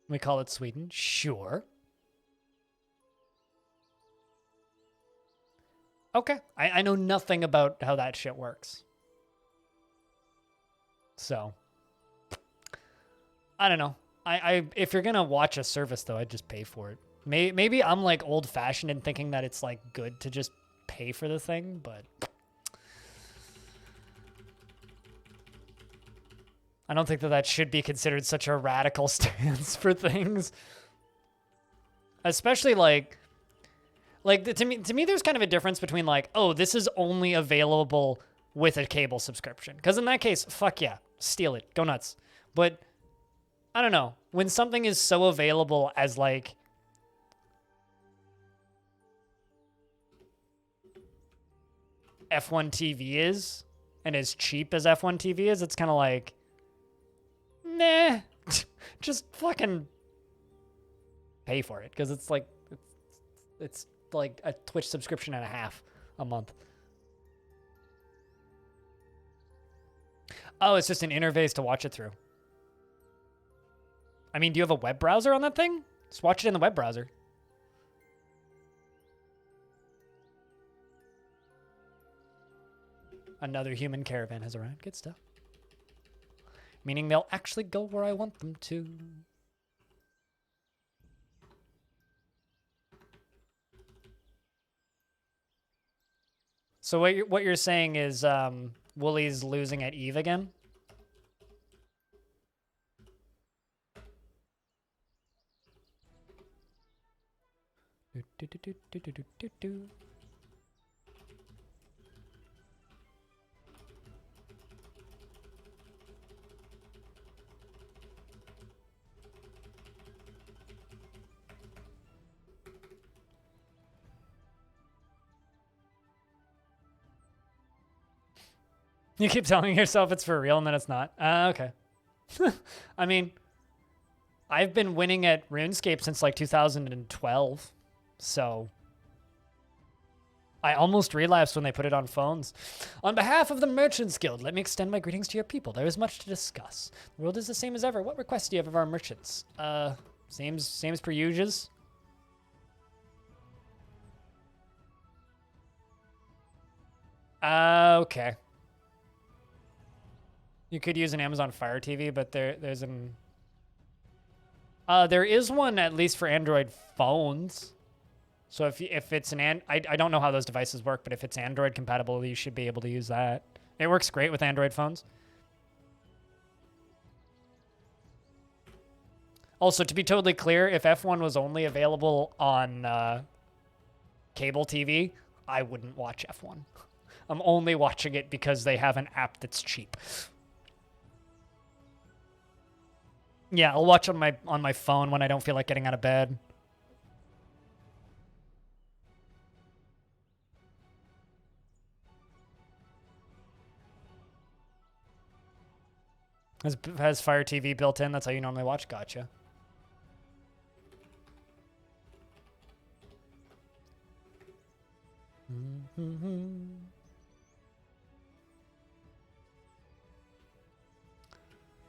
We call it Sweden? Sure. Okay. I know nothing about how that shit works. So, I don't know. If you're gonna watch a service though, I'd just pay for it. Maybe I'm like old fashioned in thinking that it's like good to just pay for the thing, but I don't think that should be considered such a radical stance for things. Especially to me there's kind of a difference between like, oh, this is only available with a cable subscription. Because in that case, fuck yeah, steal it, go nuts. But I don't know, when something is so available as like F1 TV is, and as cheap as F1 TV is, it's kind of like, nah, just fucking pay for it, because it's like a Twitch subscription and a half a month. Oh, it's just an interface to watch it through. I mean, do you have a web browser on that thing? Just watch it in the web browser. Another human caravan has arrived. Good stuff. Meaning they'll actually go where I want them to. So what you're saying is Wooly's losing at Eve again? You keep telling yourself it's for real and then it's not. Okay. I mean, I've been winning at RuneScape since like 2012, so I almost relapsed when they put it on phones. On behalf of the Merchants Guild, let me extend my greetings to your people. There is much to discuss. The world is the same as ever. What requests do you have of our merchants? Same as per usual. Okay. You could use an Amazon Fire TV, but there's an... there is one, at least for Android phones. So if it's an... I don't know how those devices work, but if it's Android compatible, you should be able to use that. It works great with Android phones. Also, to be totally clear, if F1 was only available on cable TV, I wouldn't watch F1. I'm only watching it because they have an app that's cheap. Yeah, I'll watch on my phone when I don't feel like getting out of bed. Has Fire TV built in? That's how you normally watch? Gotcha.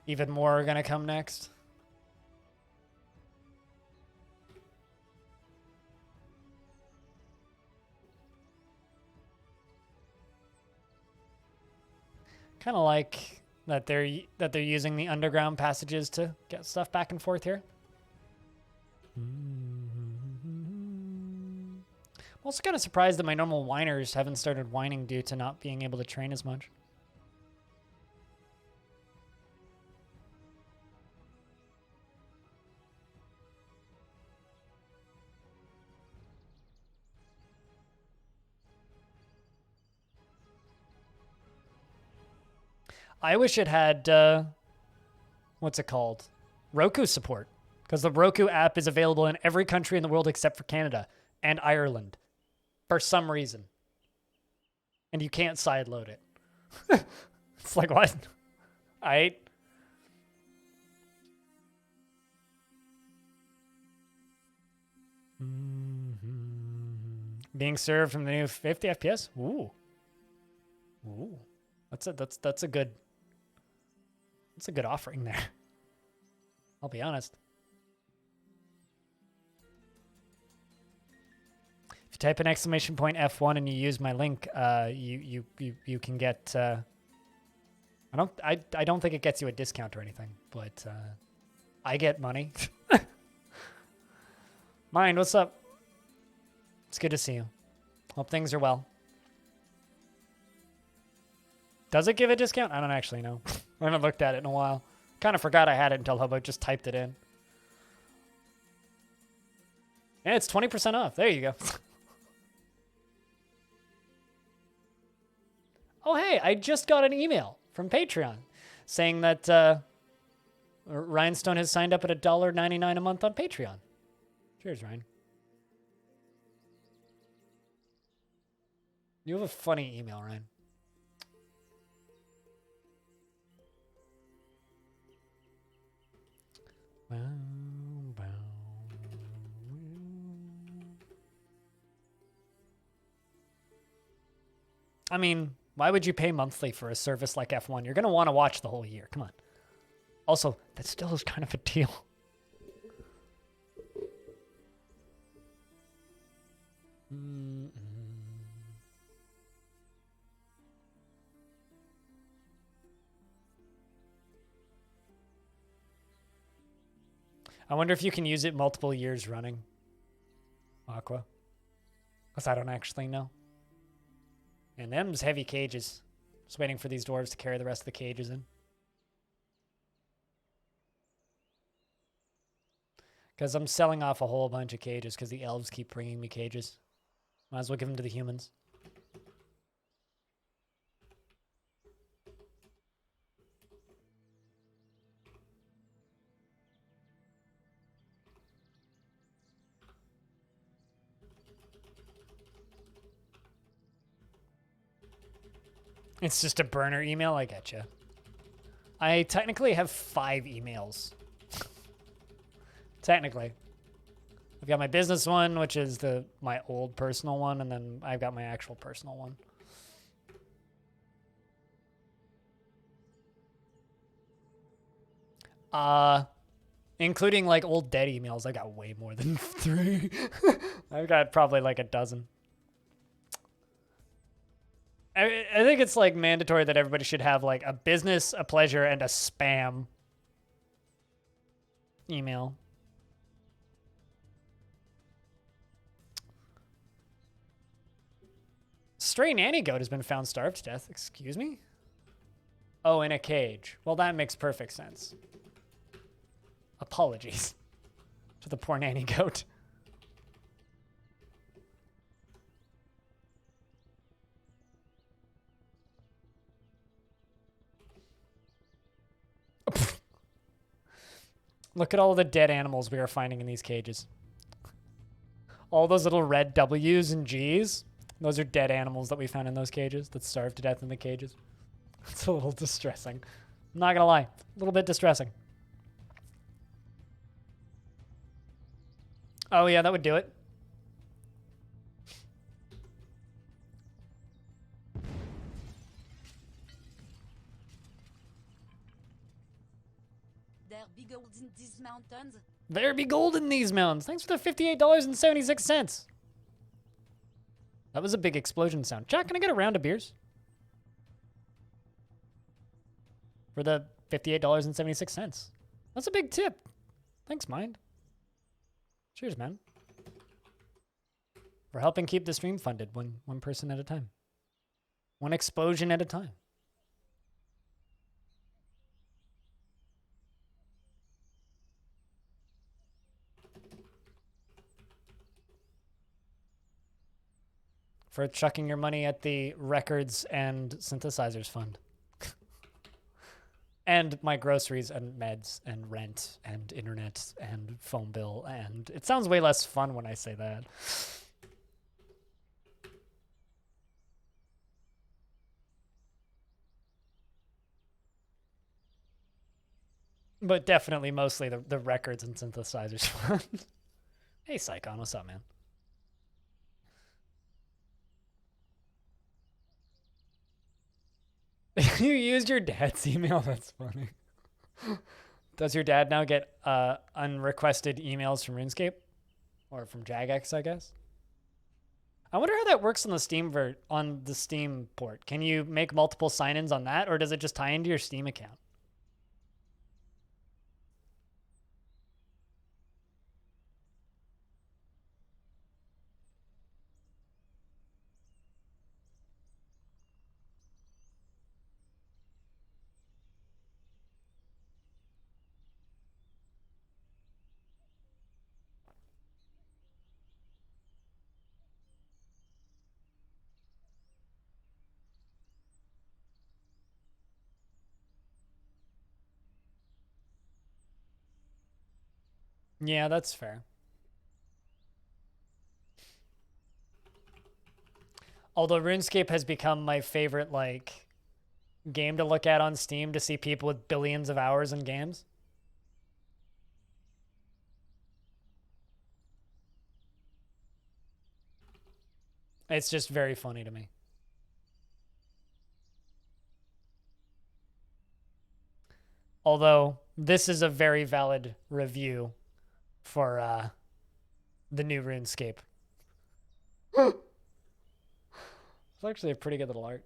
Even more are gonna come next. Kind of like that they're using the underground passages to get stuff back and forth here. I'm also kind of surprised that my normal whiners haven't started whining due to not being able to train as much. I wish it had, what's it called? Roku support. Because the Roku app is available in every country in the world except for Canada and Ireland. For some reason. And you can't sideload it. It's like, what? Alright. Being served from the new 50 FPS? Ooh. Ooh. That's a good offering there. I'll be honest. If you type an exclamation point F1 and you use my link, you can get I don't think it gets you a discount or anything, but I get money. Mind, what's up? It's good to see you. Hope things are well. Does it give a discount? I don't actually know. I haven't looked at it in a while. Kind of forgot I had it until Hobo just typed it in. Yeah, it's 20% off. There you go. Oh, hey, I just got an email from Patreon saying that Rhinestone has signed up at $1.99 a month on Patreon. Cheers, Ryan. You have a funny email, Ryan. I mean, why would you pay monthly for a service like F1? You're going to want to watch the whole year. Come on. Also, that still is kind of a deal. I wonder if you can use it multiple years running. Aqua. Because I don't actually know. And them's heavy cages. Just waiting for these dwarves to carry the rest of the cages in. Because I'm selling off a whole bunch of cages because the elves keep bringing me cages. Might as well give them to the humans. It's just a burner email? I getcha. I technically have 5 emails. Technically. I've got my business one, which is my old personal one, and then I've got my actual personal one. Including like old dead emails, I got way more than 3. I've got probably like a dozen. I think it's like mandatory that everybody should have like a business, a pleasure, and a spam email. Stray nanny goat has been found starved to death. Excuse me? Oh, in a cage. Well, that makes perfect sense. Apologies to the poor nanny goat. Look at all the dead animals we are finding in these cages. All those little red W's and G's. Those are dead animals that we found in those cages that starved to death in the cages. It's a little distressing. I'm not gonna lie. A little bit distressing. Oh yeah, that would do it. There be gold in these mountains. There be gold in these mountains. Thanks for the $58.76. That was a big explosion sound. Jack, can I get a round of beers? for the $58.76. That's a big tip. Thanks, Mind. Cheers, man. For helping keep the stream funded one person at a time. One explosion at a time. For chucking your money at the records and synthesizers fund. And my groceries and meds and rent and internet and phone bill. And it sounds way less fun when I say that. But definitely mostly the records and synthesizers fund. Hey, Psychon, what's up, man? You used your dad's email? That's funny. Does your dad now get unrequested emails from RuneScape? Or from Jagex, I guess? I wonder how that works on the Steam port. Can you make multiple sign-ins on that, or does it just tie into your Steam account? Yeah, that's fair. Although RuneScape has become my favorite, like, game to look at on Steam to see people with billions of hours in games. It's just very funny to me. Although, this is a very valid review for the new RuneScape. It's actually a pretty good little art.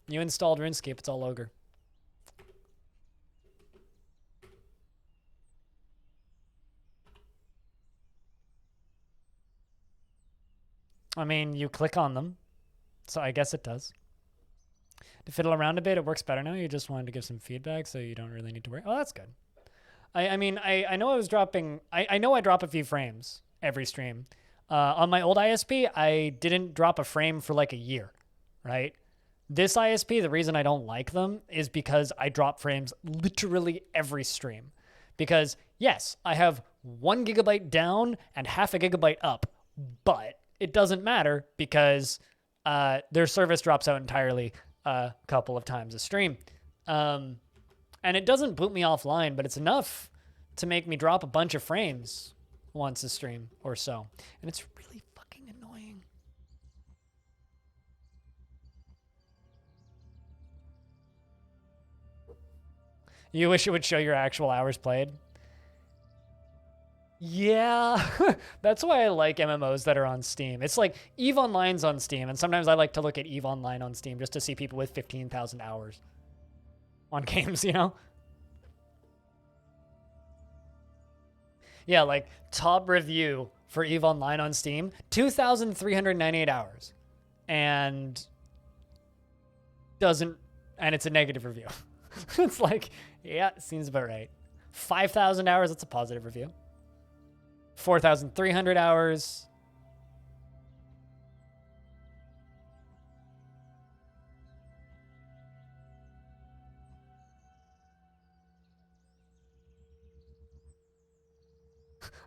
You installed RuneScape, it's all ogre. I mean, you click on them, so I guess it does. To fiddle around a bit, it works better now. You just wanted to give some feedback, so you don't really need to worry. Oh, that's good. I mean, I know I was dropping... I know I drop a few frames every stream. On my old ISP, I didn't drop a frame for like a year, right? This ISP, the reason I don't like them is because I drop frames literally every stream. Because, yes, I have 1 gigabyte down and half a gigabyte up, but it doesn't matter because their service drops out entirely a couple of times a stream. And it doesn't boot me offline, but it's enough to make me drop a bunch of frames once a stream or so. And it's really fucking annoying. You wish it would show your actual hours played? Yeah, that's why I like MMOs that are on Steam. It's like EVE Online's on Steam, and sometimes I like to look at EVE Online on Steam just to see people with 15,000 hours on games, you know? Yeah, like top review for EVE Online on Steam, 2,398 hours. And it's a negative review. It's like, yeah, seems about right. 5,000 hours, that's a positive review. 4,300 hours.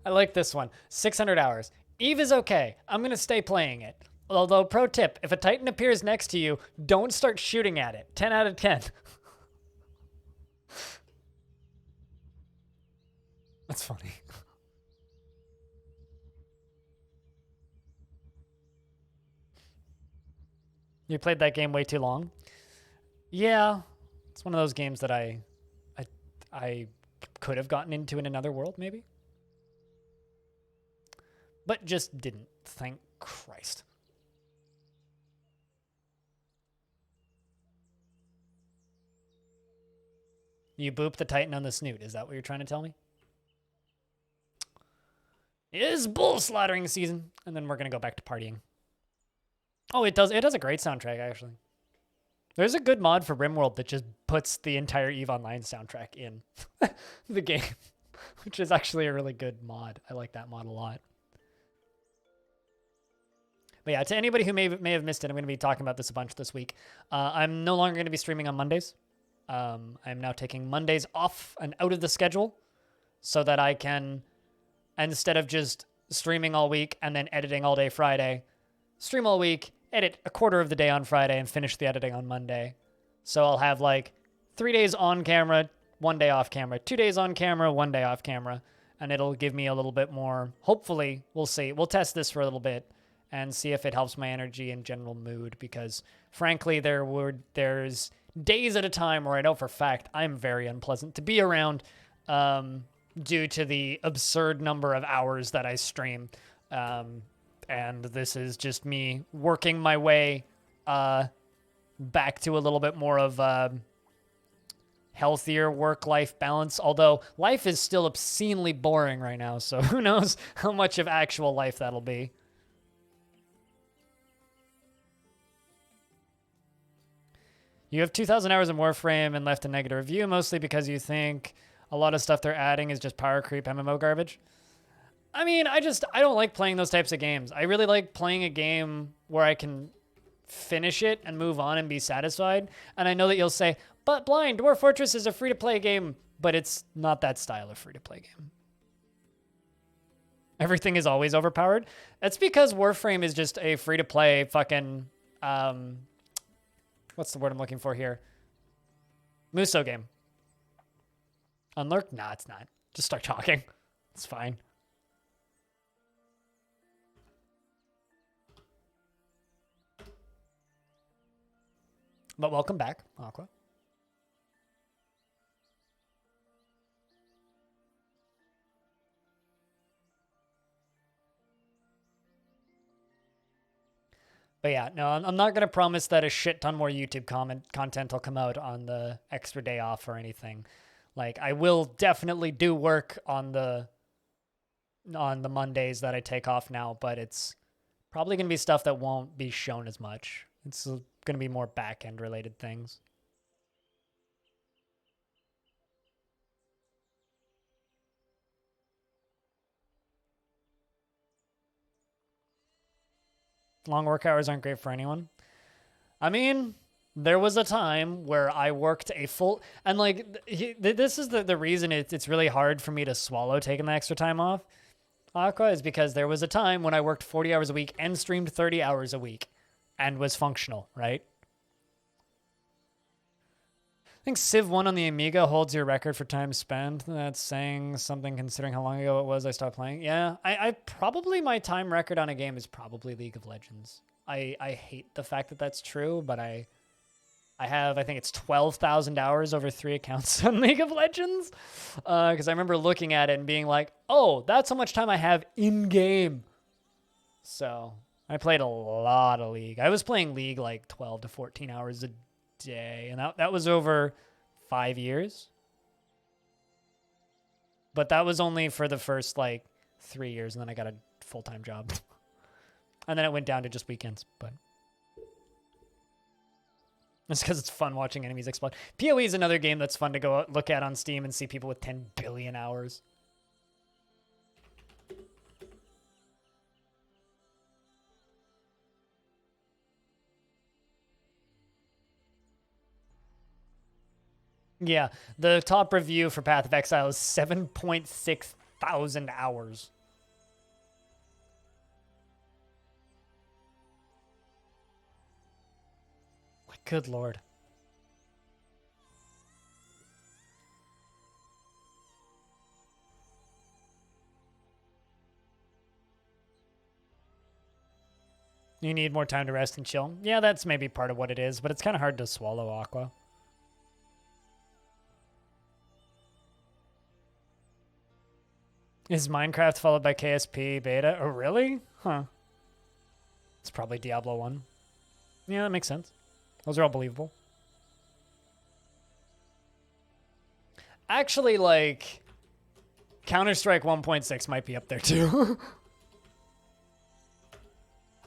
I like this one. 600 hours. EVE is okay. I'm going to stay playing it. Although, pro tip, if a Titan appears next to you, don't start shooting at it. 10 out of 10. That's funny. You played that game way too long? Yeah. It's one of those games that I could have gotten into in another world, maybe. But just didn't. Thank Christ. You boop the Titan on the snoot. Is that what you're trying to tell me? It is bull slaughtering season. And then we're going to go back to partying. Oh, it does a great soundtrack, actually. There's a good mod for RimWorld that just puts the entire EVE Online soundtrack in the game, which is actually a really good mod. I like that mod a lot. But yeah, to anybody who may have missed it, I'm going to be talking about this a bunch this week. I'm no longer going to be streaming on Mondays. I'm now taking Mondays off and out of the schedule so that I can, instead of just streaming all week and then editing all day Friday, stream all week, edit a quarter of the day on Friday, and finish the editing on Monday. So I'll have like 3 days on camera, 1 day off camera, 2 days on camera, 1 day off camera, and it'll give me a little bit more. Hopefully, we'll see. We'll test this for a little bit and see if it helps my energy and general mood, because frankly, there's days at a time where I know for a fact I'm very unpleasant to be around due to the absurd number of hours that I stream. And this is just me working my way back to a little bit more of healthier work-life balance. Although life is still obscenely boring right now, so who knows how much of actual life that'll be. You have 2,000 hours in Warframe and left a negative review, mostly because you think a lot of stuff they're adding is just power creep MMO garbage. I mean, I don't like playing those types of games. I really like playing a game where I can finish it and move on and be satisfied. And I know that you'll say, but Blind, Dwarf Fortress is a free-to-play game, but it's not that style of free-to-play game. Everything is always overpowered. That's because Warframe is just a free-to-play fucking, what's the word I'm looking for here? Muso game. Unlurk? Nah, it's not. Just start talking. It's fine. But welcome back, Aqua. But yeah, no, I'm not going to promise that a shit ton more YouTube content will come out on the extra day off or anything. Like, I will definitely do work on the Mondays that I take off now, but it's probably going to be stuff that won't be shown as much. It's going to be more back-end related things. Long work hours aren't great for anyone. I mean, there was a time where I worked a full... And, like, this is the reason it's really hard for me to swallow taking the extra time off, Aqua, is because there was a time when I worked 40 hours a week and streamed 30 hours a week and was functional, right? I think Civ 1 on the Amiga holds your record for time spent. That's saying something considering how long ago it was I stopped playing. Yeah, I probably, my time record on a game is probably League of Legends. I hate the fact that that's true, but I think it's 12,000 hours over 3 accounts on League of Legends. Because I remember looking at it and being like, oh, that's how much time I have in-game. So I played a lot of League. I was playing League like 12 to 14 hours a day, and that was over 5 years. But that was only for the first like 3 years, and then I got a full-time job. And then it went down to just weekends, but it's because it's fun watching enemies explode. PoE is another game that's fun to go look at on Steam and see people with 10 billion hours. Yeah, the top review for Path of Exile is 7.6 thousand hours. My good lord. You need more time to rest and chill. Yeah, that's maybe part of what it is, but it's kind of hard to swallow, Aqua. Is Minecraft followed by KSP beta? Oh, really? Huh. It's probably Diablo 1. Yeah, that makes sense. Those are all believable. Actually, like, Counter-Strike 1.6 might be up there too.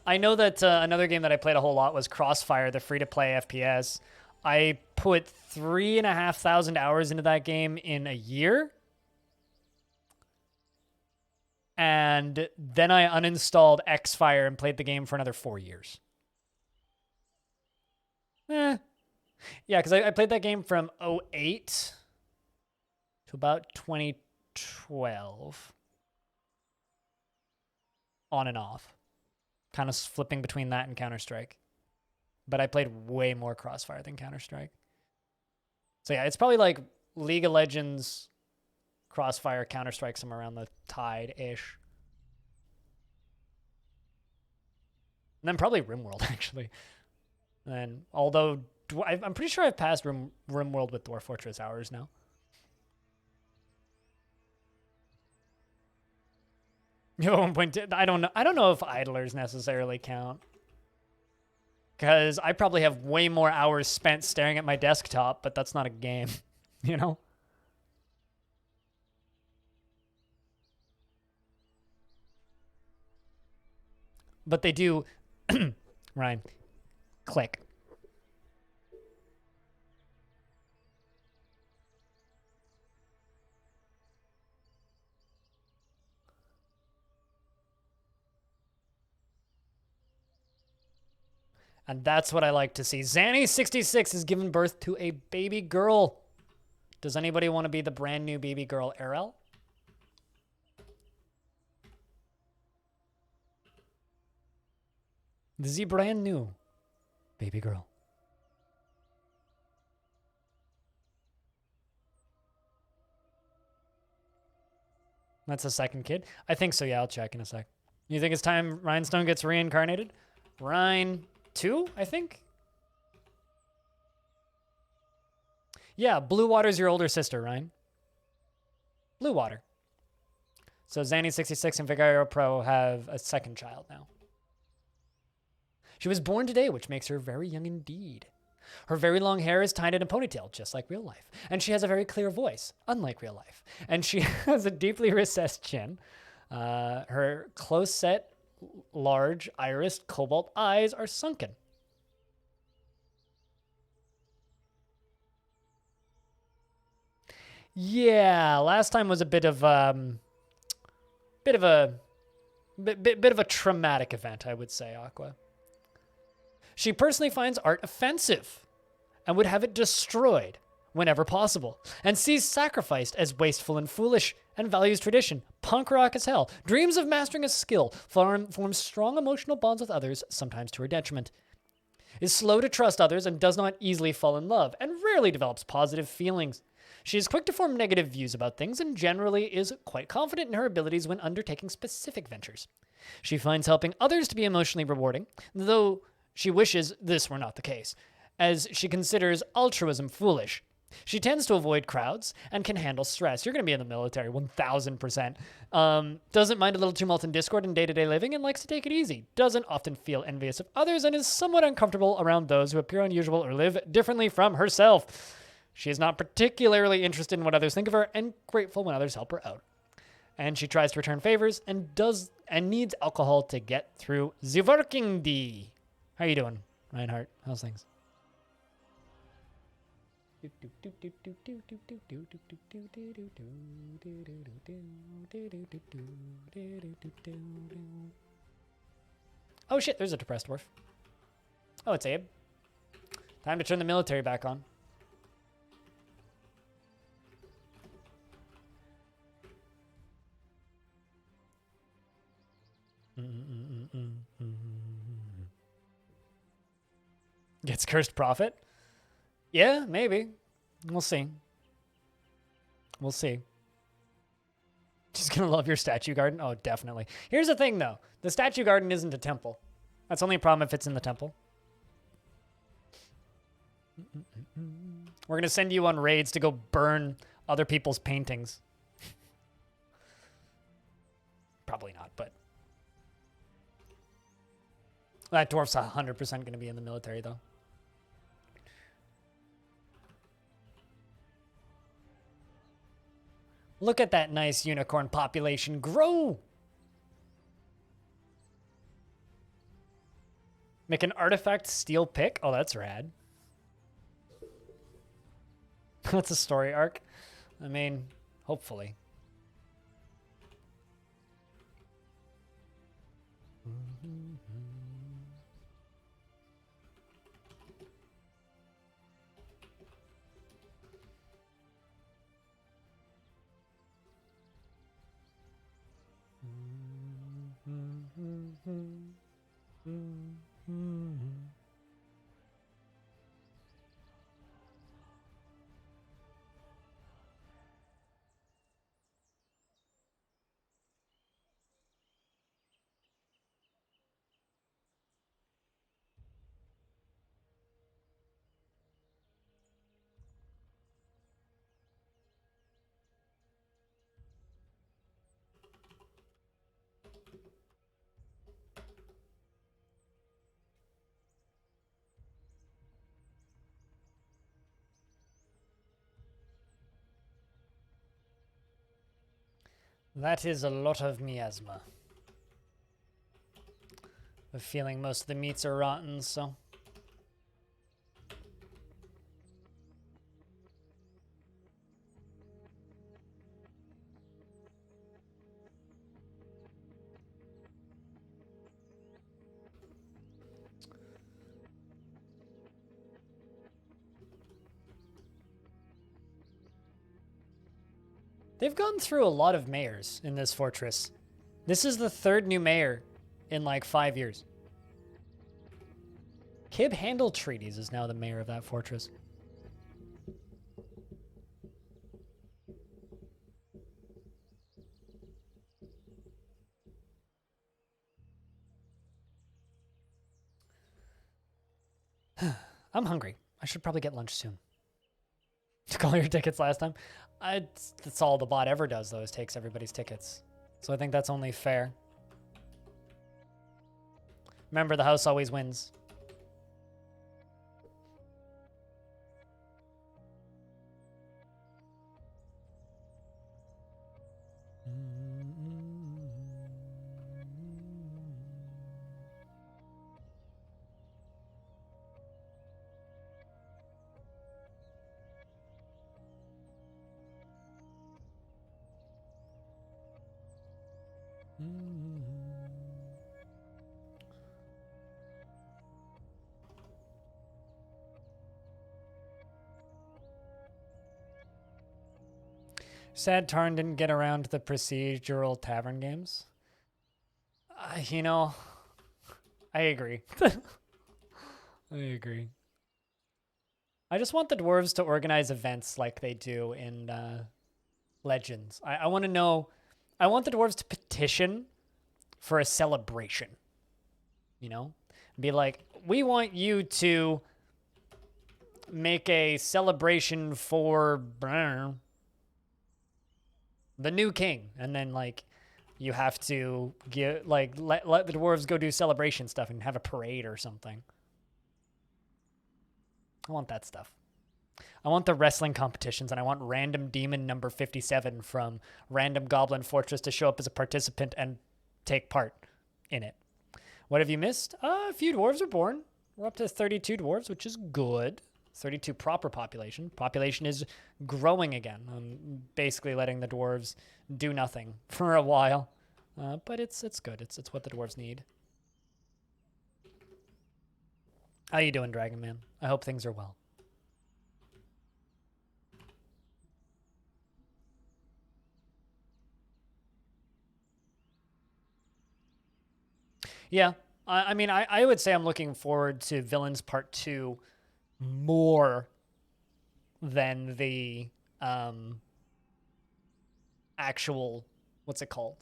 I know that another game that I played a whole lot was Crossfire, the free-to-play FPS. I put 3,500 hours into that game in a year. And then I uninstalled Xfire and played the game for another 4 years. Yeah, because I played that game from 2008 to about 2012. On and off. Kind of flipping between that and Counter-Strike. But I played way more Crossfire than Counter-Strike. So yeah, it's probably like League of Legends, Crossfire, Counter-Strike, somewhere around the tide-ish. And then probably RimWorld, actually. And although I'm pretty sure I've passed RimWorld with Dwarf Fortress hours now. At one point, I don't know if idlers necessarily count. Because I probably have way more hours spent staring at my desktop, but that's not a game, you know? But they do, Ryan, click. And that's what I like to see. Zanny66 has given birth to a baby girl. Does anybody want to be the brand new baby girl, Erel? The brand new baby girl. That's a second kid? I think so, yeah. I'll check in a sec. You think it's time Rhinestone gets reincarnated? Rhine 2, I think? Yeah, Blue Water's your older sister, Ryan. Blue Water. So Zanny66 and Vigario Pro have a second child now. She was born today, which makes her very young indeed. Her very long hair is tied in a ponytail, just like real life. And she has a very clear voice, unlike real life. And she has a deeply recessed chin. Her close-set, large, irised cobalt eyes are sunken. Yeah, last time was a bit of a traumatic event, I would say, Aqua. She personally finds art offensive and would have it destroyed whenever possible, and sees sacrificed as wasteful and foolish, and values tradition, punk rock as hell, dreams of mastering a skill, forms strong emotional bonds with others, sometimes to her detriment, is slow to trust others and does not easily fall in love, and rarely develops positive feelings. She is quick to form negative views about things and generally is quite confident in her abilities when undertaking specific ventures. She finds helping others to be emotionally rewarding, though she wishes this were not the case, as she considers altruism foolish. She tends to avoid crowds and can handle stress. You're going to be in the military, 1,000%. Doesn't mind a little tumult and discord in day-to-day living and likes to take it easy. Doesn't often feel envious of others and is somewhat uncomfortable around those who appear unusual or live differently from herself. She is not particularly interested in what others think of her and grateful when others help her out. And she tries to return favors and needs alcohol to get through the working day. How you doing, Reinhardt? How's things? Oh shit, there's a depressed dwarf. Oh, it's Abe. Time to turn the military back on. Gets cursed prophet? Yeah, maybe. We'll see. We'll see. She's gonna love your statue garden? Oh, definitely. Here's the thing, though. The statue garden isn't a temple. That's only a problem if it's in the temple. We're gonna send you on raids to go burn other people's paintings. Probably not, but... That dwarf's 100% gonna be in the military, though. Look at that nice unicorn population grow. Make an artifact steel pick. Oh, that's rad. That's a story arc. I mean, hopefully. That is a lot of miasma. I'm feeling most of the meats are rotten, so. They've gone through a lot of mayors in this fortress. This is the 3rd new mayor in like 5 years. Kib Handel Treaties is now the mayor of that fortress. I'm hungry. I should probably get lunch soon. Took all your tickets last time. That's all the bot ever does, though, is takes everybody's tickets. So I think that's only fair. Remember, the house always wins. Sad Tarn didn't get around to the procedural tavern games. You know, I agree. I agree. I just want the dwarves to organize events like they do in Legends. I want to know. I want the dwarves to petition for a celebration. You know? Be like, we want you to make a celebration for the new king, and then like you have to get like let the dwarves go do celebration stuff and have a parade or something. I want that stuff. I want the wrestling competitions, and I want random demon number 57 from Random Goblin Fortress to show up as a participant and take part in it. What have you missed? A few dwarves are born. We're up to 32 dwarves, which is good. 32 proper population. Population is growing again. I'm basically letting the dwarves do nothing for a while. But it's good. It's what the dwarves need. How you doing, Dragon Man? I hope things are well. Yeah. I mean, I would say I'm looking forward to Villains Part 2 more than the actual, what's it called?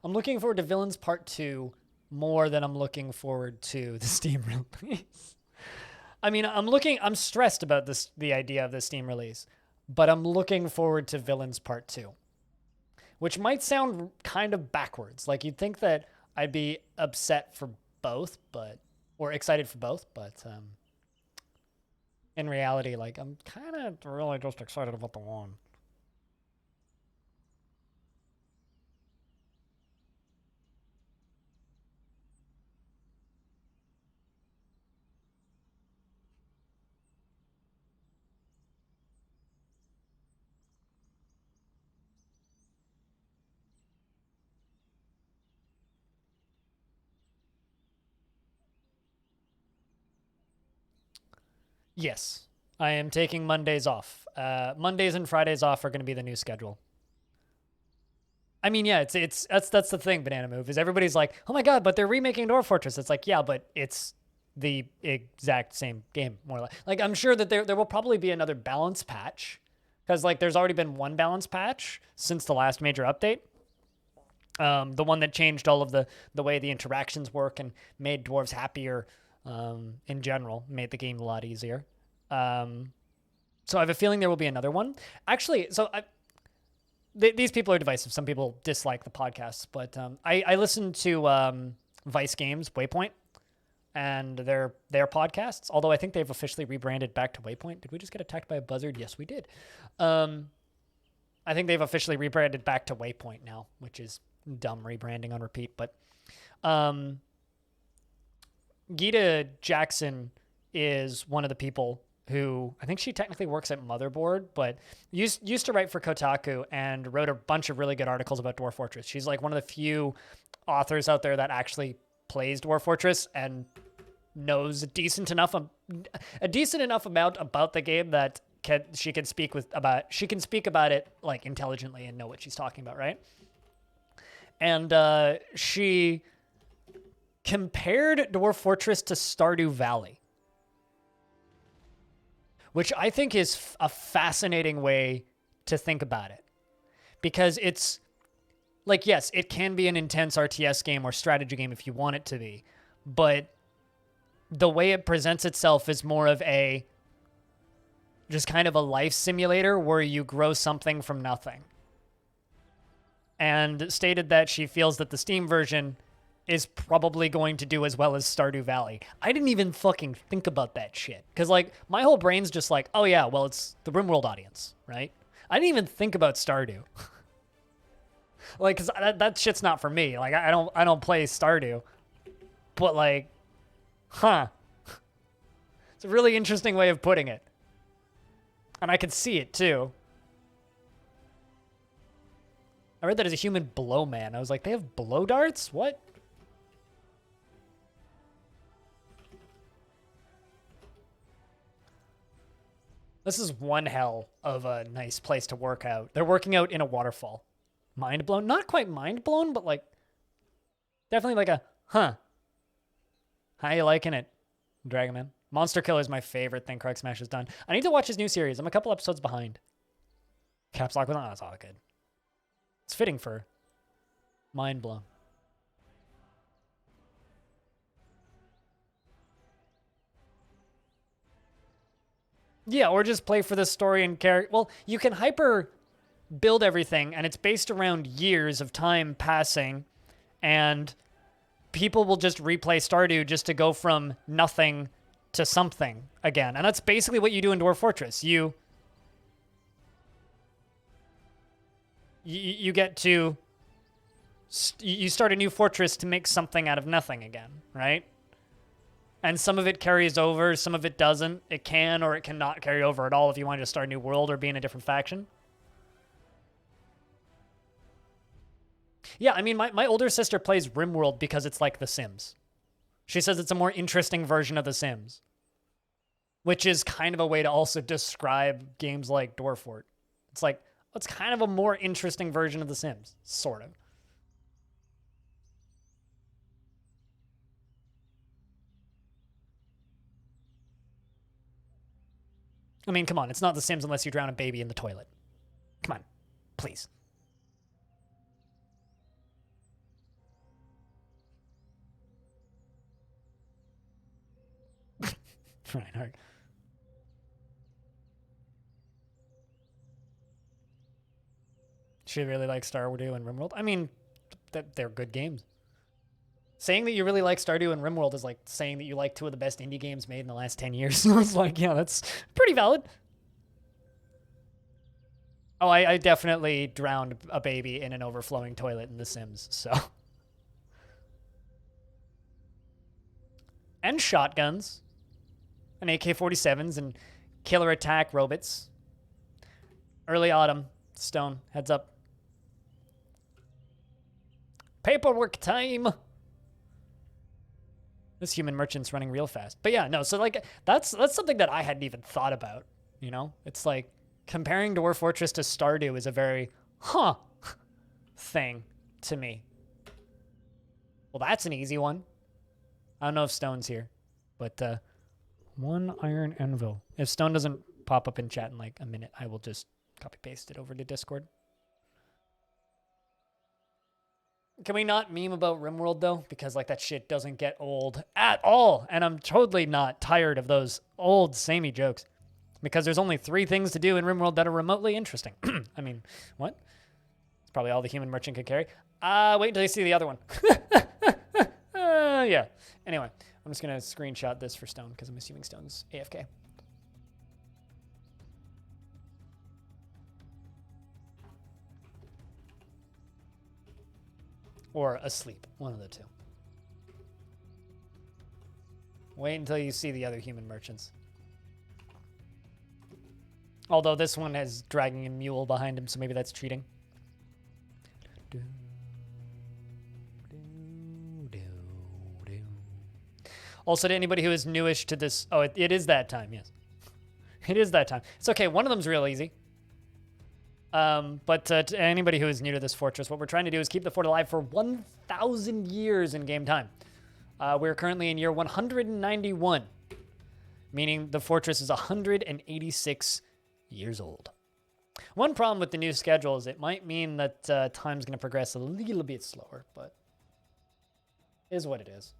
I'm looking forward to Villains Part 2 more than I'm looking forward to the Steam release. I mean, I'm stressed about the idea of the Steam release, but I'm looking forward to Villains Part 2, which might sound kind of backwards. Like, you'd think that I'd be upset for both, or excited for both, but in reality, like, I'm kind of really just excited about the one. Yes, I am taking Mondays off. Mondays and Fridays off are going to be the new schedule. I mean, yeah, that's the thing. Banana Move is everybody's like, oh my god, but they're remaking Dwarf Fortress. It's like, yeah, but it's the exact same game, more or less. Like, I'm sure that there will probably be another balance patch, because like there's already been one balance patch since the last major update. The one that changed all of the way the interactions work and made dwarves happier in general, made the game a lot easier. So I have a feeling there will be another one. Actually, these people are divisive. Some people dislike the podcasts, but I listen to Vice Games Waypoint and their podcasts. Although I think they've officially rebranded back to Waypoint. Did we just get attacked by a buzzard? Yes, we did. I think they've officially rebranded back to Waypoint now, which is dumb rebranding on repeat. But Geeta Jackson is one of the people who, I think she technically works at Motherboard, but used to write for Kotaku and wrote a bunch of really good articles about Dwarf Fortress. She's like one of the few authors out there that actually plays Dwarf Fortress and knows a decent enough amount about the game that she can speak about it like intelligently and know what she's talking about, right? And she compared Dwarf Fortress to Stardew Valley, which I think is a fascinating way to think about it. Because it's, like, yes, it can be an intense RTS game or strategy game if you want it to be, but the way it presents itself is more of just kind of a life simulator where you grow something from nothing. And stated that she feels that the Steam version is probably going to do as well as Stardew Valley. I didn't even fucking think about that shit. Because, like, my whole brain's just like, oh yeah, well, it's the RimWorld audience, right? I didn't even think about Stardew. Like, because that shit's not for me. Like, I don't play Stardew. But, like, it's a really interesting way of putting it. And I could see it, too. I read that as a human blow man. I was like, they have blow darts? What? This is one hell of a nice place to work out. They're working out in a waterfall. Mind blown? Not quite mind blown, but like, definitely like a, huh. How you liking it, Dragonman? Monster Killer is my favorite thing Craig Smash has done. I need to watch his new series. I'm a couple episodes behind. Caps Lock with, that's all good. It's fitting for Mind Blown. Yeah, or just play for the story and character. Well, you can hyper build everything, and it's based around years of time passing, and people will just replay Stardew just to go from nothing to something again. And that's basically what you do in Dwarf Fortress. You get to you start a new fortress to make something out of nothing again, right? And some of it carries over, some of it doesn't. It can or it cannot carry over at all if you want to start a new world or be in a different faction. Yeah, I mean, my older sister plays RimWorld because it's like The Sims. She says it's a more interesting version of The Sims, which is kind of a way to also describe games like Dwarf Fort. It's like, it's kind of a more interesting version of The Sims, sort of. I mean, come on, it's not The Sims unless you drown a baby in the toilet. Come on, please. Reinhardt. She really likes Stardew and RimWorld. I mean, they're good games. Saying that you really like Stardew and RimWorld is like saying that you like two of the best indie games made in the last 10 years. I was like, yeah, that's pretty valid. Oh, I definitely drowned a baby in an overflowing toilet in The Sims, so. And shotguns. And AK-47s and killer attack robots. Early autumn. Stone. Heads up. Paperwork time. This human merchant's running real fast. But yeah, no, so like that's something that I hadn't even thought about, you know? It's like comparing Dwarf Fortress to Stardew is a very thing to me. Well, that's an easy one. I don't know if Stone's here, but one iron anvil. If Stone doesn't pop up in chat in like a minute, I will just copy paste it over to Discord. Can we not meme about RimWorld though? Because like that shit doesn't get old at all. And I'm totally not tired of those old samey jokes. Because there's only 3 things to do in RimWorld that are remotely interesting. I mean, what? It's probably all the human merchant could carry. Wait until you see the other one. Yeah. Anyway, I'm just going to screenshot this for Stone because I'm assuming Stone's AFK. Or asleep. One of the two. Wait until you see the other human merchants. Although this one is dragging a mule behind him, so maybe that's cheating. Also, to anybody who is newish to this... Oh, it is that time, yes. It is that time. It's okay. One of them's real easy. But to anybody who is new to this fortress, what we're trying to do is keep the fort alive for 1,000 years in game time. We're currently in year 191, meaning the fortress is 186 years old. One problem with the new schedule is it might mean that time's going to progress a little bit slower, but is what it is.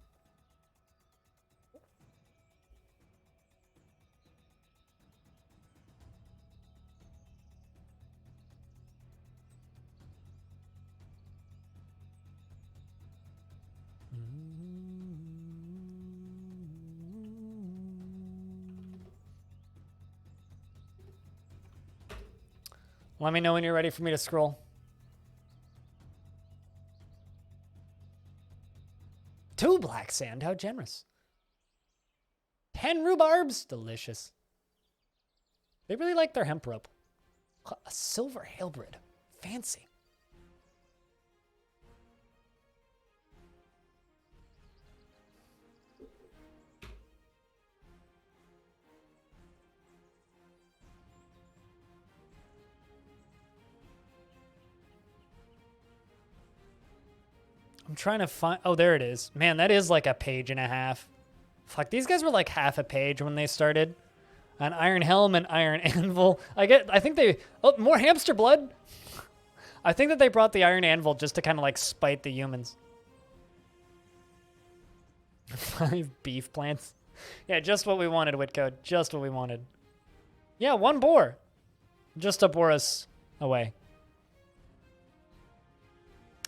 Let me know when you're ready for me to scroll. 2 black sand, how generous. 10 rhubarbs, delicious. They really like their hemp rope. A silver haleberd, fancy. I'm trying to find... Oh, there it is. Man, that is like a page and a half. Fuck, these guys were like half a page when they started. An iron helm and iron anvil. I think they... Oh, more hamster blood. I think that they brought the iron anvil just to kind of like spite the humans. 5 beef plants. Yeah, just what we wanted, Whitcode. Just what we wanted. Yeah, 1 boar. Just to bore us away.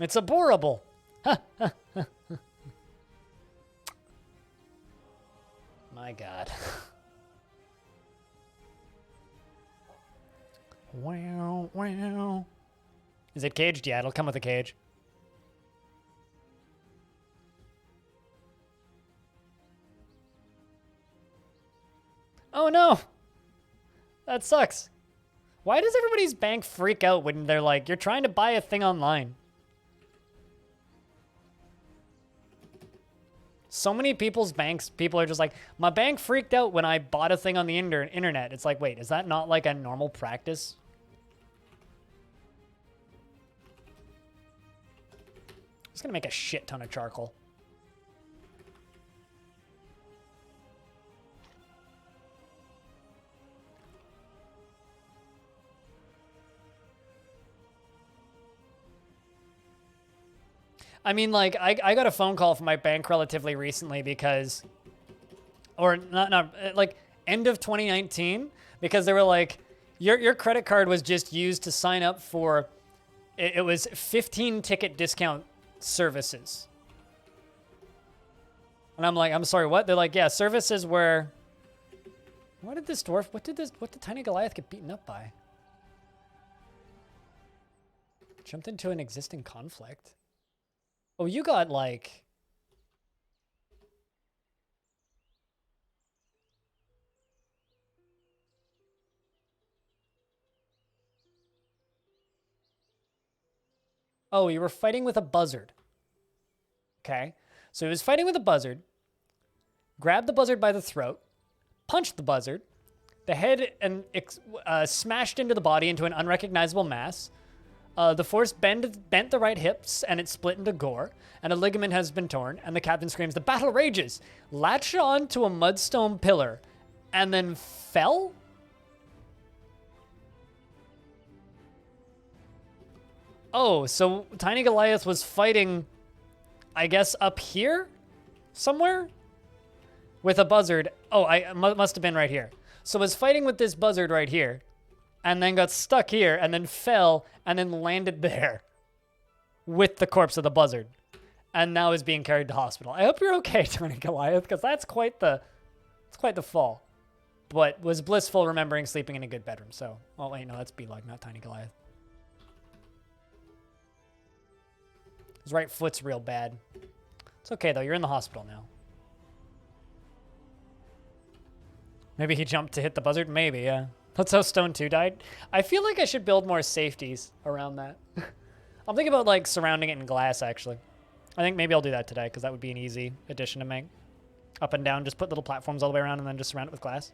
It's a boreable. My God. Wow, wow. Is it caged? Yeah, it'll come with a cage. Oh no! That sucks. Why does everybody's bank freak out when they're like, you're trying to buy a thing online? So many people's banks, people are just like, my bank freaked out when I bought a thing on the internet. It's like, wait, is that not like a normal practice? I'm just gonna make a shit ton of charcoal. I mean, like, I got a phone call from my bank relatively recently because, or not like end of 2019, because they were like, your credit card was just used to sign up for, it was 15 ticket discount services. And I'm like, I'm sorry, what? They're like, yeah, services where, what did Tiny Goliath get beaten up by? Jumped into an existing conflict. Oh, you got like... Oh, you were fighting with a buzzard. Okay. So he was fighting with a buzzard. grabbed the buzzard by the throat, punched the buzzard, the head smashed into the body into an unrecognizable mass. The force bent the right hips, and it split into gore, and a ligament has been torn, and the captain screams, "The battle rages!" Latched on to a mudstone pillar, and then fell? Oh, so Tiny Goliath was fighting, I guess, up here? Somewhere? With a buzzard. Oh, must have been right here. So was fighting with this buzzard right here, and then got stuck here, and then fell, and then landed there with the corpse of the buzzard, and now is being carried to hospital. I hope you're okay, Tiny Goliath, because that's quite the fall. But was blissful remembering sleeping in a good bedroom. So, well, wait, no, that's B-Log, not Tiny Goliath. His right foot's real bad. It's okay, though. You're in the hospital now. Maybe he jumped to hit the buzzard? Maybe, yeah. That's how Stone 2 died. I feel like I should build more safeties around that. I'm thinking about, like, surrounding it in glass, actually. I think maybe I'll do that today, because that would be an easy addition to make. Up and down, just put little platforms all the way around and then just surround it with glass.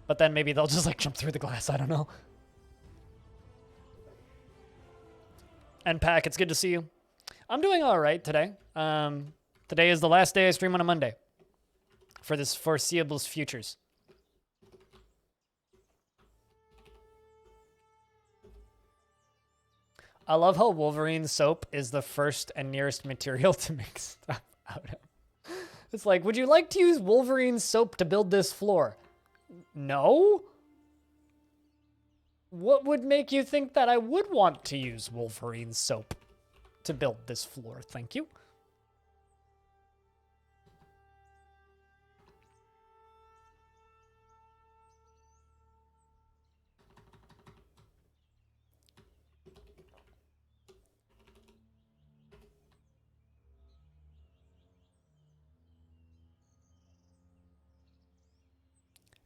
But then maybe they'll just, like, jump through the glass. I don't know. And Pack, it's good to see you. I'm doing all right today. Today is the last day I stream on a Monday for this foreseeable futures. I love how Wolverine soap is the first and nearest material to make stuff out of. It's like, would you like to use Wolverine soap to build this floor? No? What would make you think that I would want to use Wolverine soap to build this floor? Thank you.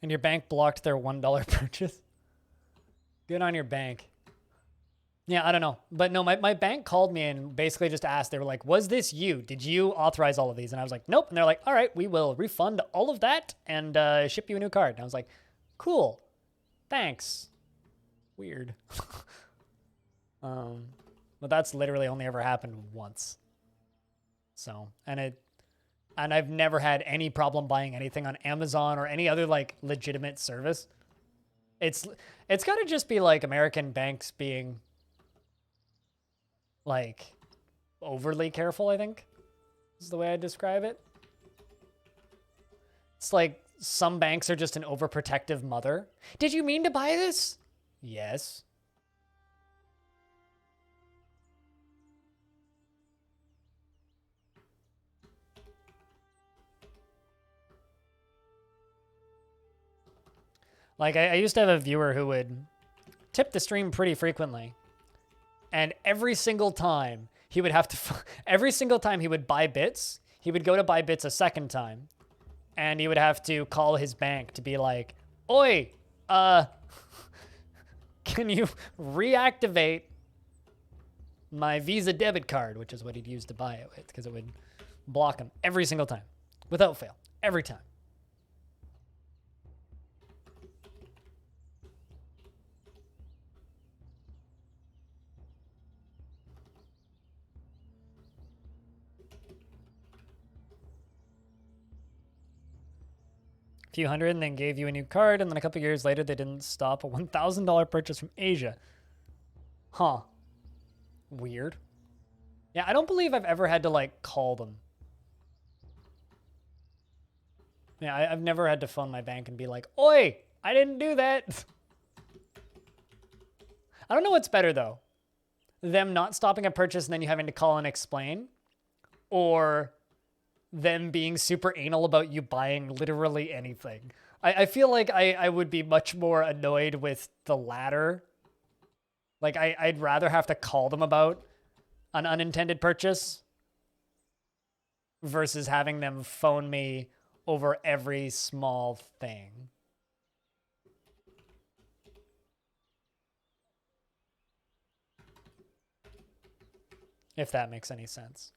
And your bank blocked their $1 purchase. Good on your bank. Yeah, I don't know. But no, my bank called me and basically just asked, they were like, was this you? Did you authorize all of these? And I was like, nope. And they're like, all right, we will refund all of that and ship you a new card. And I was like, cool. Thanks. Weird. But that's literally only ever happened once. So, and I've never had any problem buying anything on Amazon or any other like legitimate service. It's got to just be like American banks being like overly careful, I think is the way I describe it. It's like some banks are just an overprotective mother. Did you mean to buy this? Yes. Like, I used to have a viewer who would tip the stream pretty frequently. And every single time he would have to, every single time he would buy bits, he would go to buy bits a second time. And he would have to call his bank to be like, oi, can you reactivate my Visa debit card, which is what he'd use to buy it with, because it would block him every single time, without fail, every time. Few hundred and then gave you a new card, and then a couple years later they didn't stop a $1,000 purchase from Asia. Huh. Weird. Yeah, I don't believe I've ever had to like call them. Yeah, I've never had to phone my bank and be like, oi, I didn't do that. I don't know what's better though. Them not stopping a purchase and then you having to call and explain, or them being super anal about you buying literally anything. I feel like I would be much more annoyed with the latter. Like, I'd rather have to call them about an unintended purchase versus having them phone me over every small thing. If that makes any sense.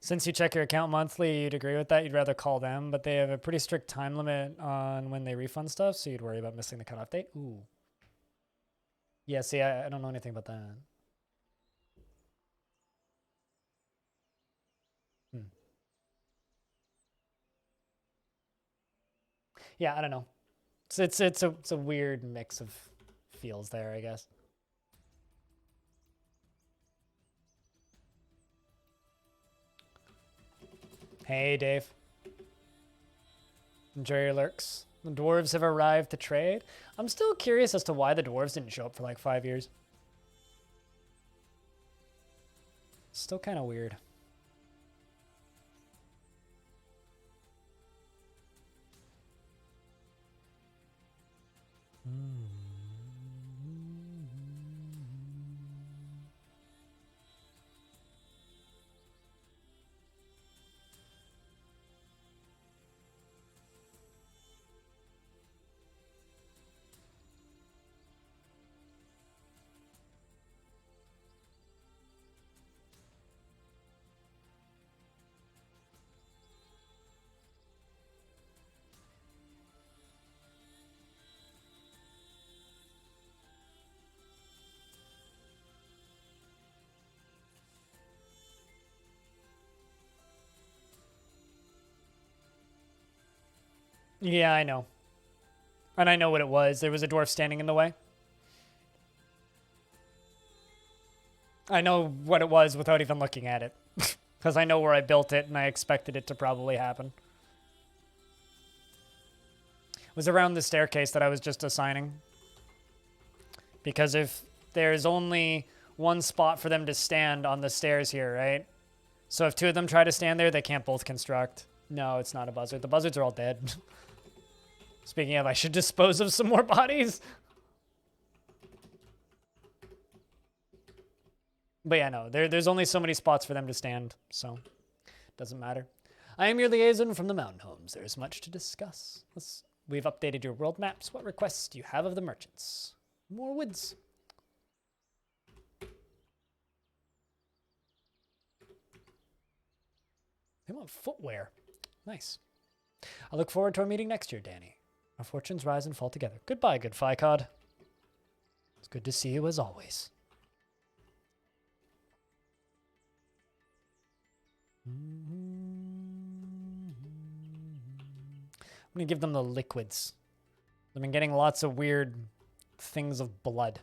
Since you check your account monthly, you'd agree with that. You'd rather call them, but they have a pretty strict time limit on when they refund stuff, so you'd worry about missing the cutoff date. Ooh. Yeah, see, I don't know anything about that. Yeah, I don't know. It's a weird mix of feels there, I guess. Hey, Dave. Enjoy your lurks. The dwarves have arrived to trade. I'm still curious as to why the dwarves didn't show up for like 5 years. Still kind of weird. Yeah, I know. And I know what it was. There was a dwarf standing in the way. I know what it was without even looking at it. Because I know where I built it and I expected it to probably happen. It was around the staircase that I was just assigning. Because if there's only one spot for them to stand on the stairs here, right? So if two of them try to stand there, they can't both construct. No, it's not a buzzard. The buzzards are all dead. Speaking of, I should dispose of some more bodies. But yeah, no, there's only so many spots for them to stand, so it doesn't matter. I am your liaison from the mountain homes. There's much to discuss. We've updated your world maps. What requests do you have of the merchants? More woods. They want footwear. Nice. I look forward to our meeting next year, Danny. Our fortunes rise and fall together. Goodbye, good Ficod. It's good to see you as always. I'm going to give them the liquids. I've been getting lots of weird things of blood.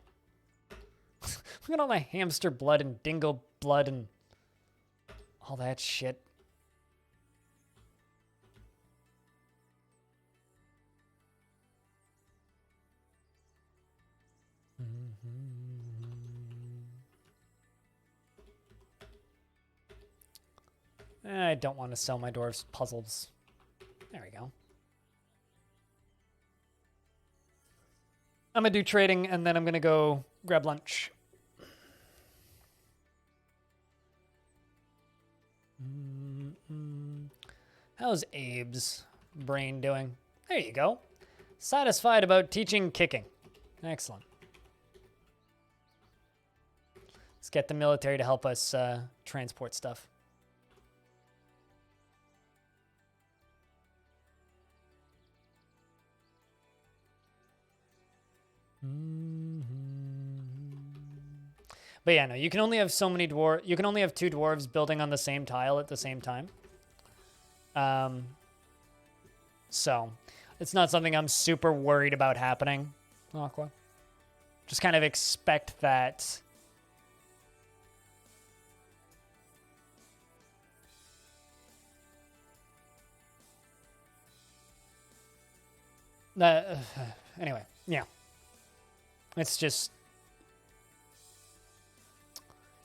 Look at all my hamster blood and dingo blood and all that shit. I don't want to sell my dwarves puzzles. There we go. I'm going to do trading, and then I'm going to go grab lunch. How's Abe's brain doing? There you go. Satisfied about teaching kicking. Excellent. Let's get the military to help us transport stuff. But yeah, no, you can only have so many you can only have two dwarves building on the same tile at the same time. So it's not something I'm super worried about happening. Aqua. Just kind of expect that. Anyway, yeah. It's just...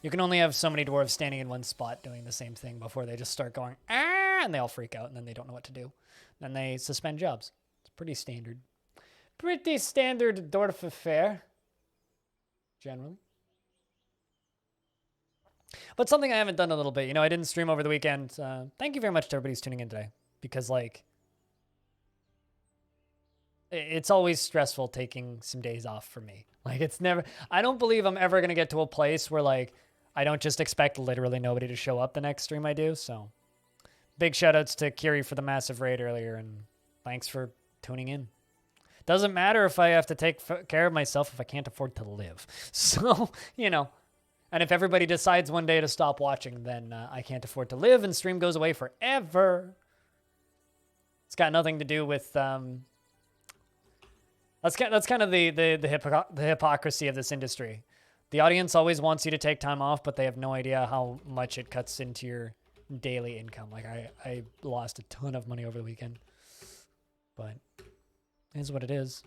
You can only have so many dwarves standing in one spot doing the same thing before they just start going, ah, and they all freak out, and then they don't know what to do. Then they suspend jobs. It's pretty standard. Pretty standard dwarf affair, generally. But something I haven't done in a little bit. You know, I didn't stream over the weekend. Thank you very much to everybody who's tuning in today. Because, like, it's always stressful taking some days off for me. Like, it's never... I don't believe I'm ever going to get to a place where, like, I don't just expect literally nobody to show up the next stream I do. So big shout outs to Kiri for the massive raid earlier, and thanks for tuning in. Doesn't matter if I have to take care of myself if I can't afford to live. So, you know, and if everybody decides one day to stop watching, then I can't afford to live and stream goes away forever. It's got nothing to do with that's kind of the hypocrisy of this industry. The audience always wants you to take time off, but they have no idea how much it cuts into your daily income. Like I lost a ton of money over the weekend, but it is what it is.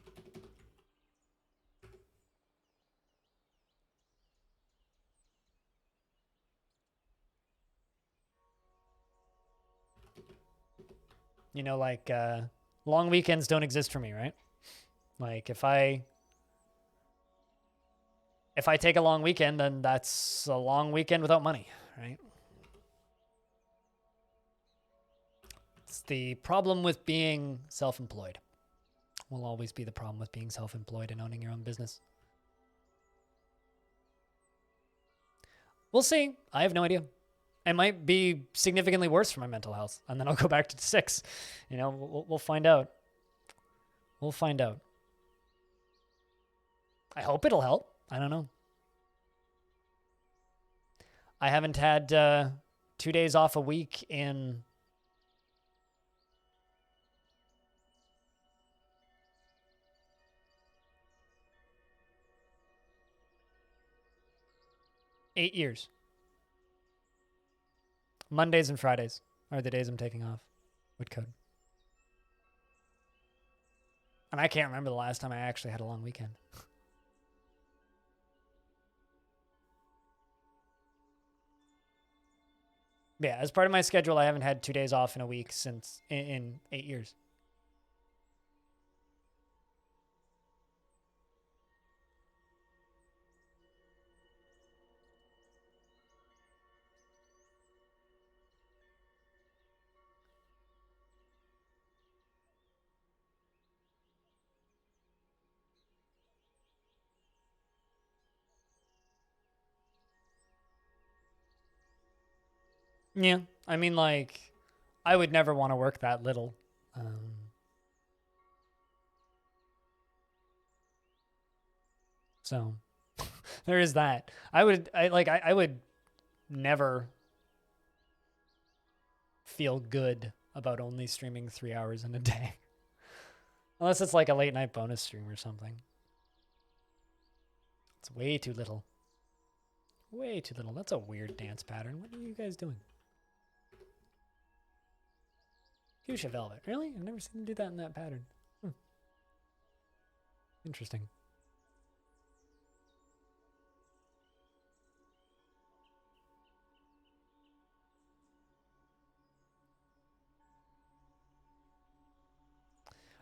You know, like long weekends don't exist for me, right? Like if I take a long weekend, then that's a long weekend without money, right? It's the problem with being self-employed. Will always be the problem with being self-employed and owning your own business. We'll see. I have no idea. It might be significantly worse for my mental health, and then I'll go back to 6. You know, we'll find out. We'll find out. I hope it'll help. I don't know. I haven't had 2 days off a week in 8 years. Mondays and Fridays are the days I'm taking off with code. And I can't remember the last time I actually had a long weekend. Yeah, as part of my schedule, I haven't had 2 days off in a week since in 8 years. Yeah, I mean, like, I would never want to work that little. So there is that. I would never feel good about only streaming 3 hours in a day. Unless it's like a late night bonus stream or something. It's way too little. Way too little. That's a weird dance pattern. What are you guys doing? Fuchsia Velvet. Really? I've never seen them do that in that pattern. Interesting.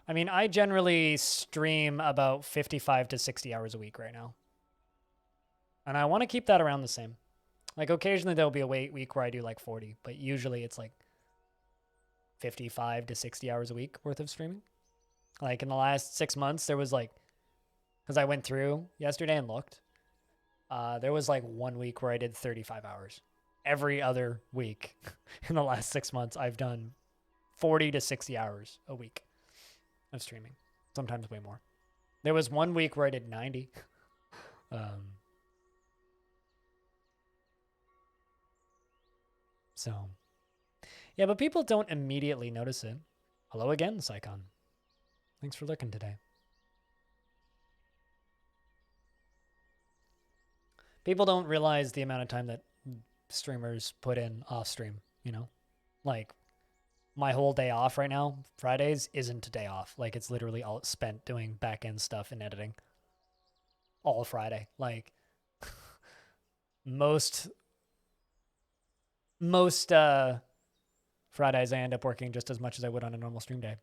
I mean, I generally stream about 55 to 60 hours a week right now. And I want to keep that around the same. Like, occasionally there'll be a week where I do like 40, but usually it's like 55 to 60 hours a week worth of streaming. Like in the last 6 months, there was like, because I went through yesterday and looked, there was like 1 week where I did 35 hours. Every other week in the last 6 months, I've done 40 to 60 hours a week of streaming, sometimes way more. There was 1 week where I did 90. So, yeah, but people don't immediately notice it. Hello again, Psycon. Thanks for looking today. People don't realize the amount of time that streamers put in off stream, you know? Like, my whole day off right now, Fridays, isn't a day off. Like, it's literally all spent doing back-end stuff and editing. All Friday. Like, most Fridays I end up working just as much as I would on a normal stream day.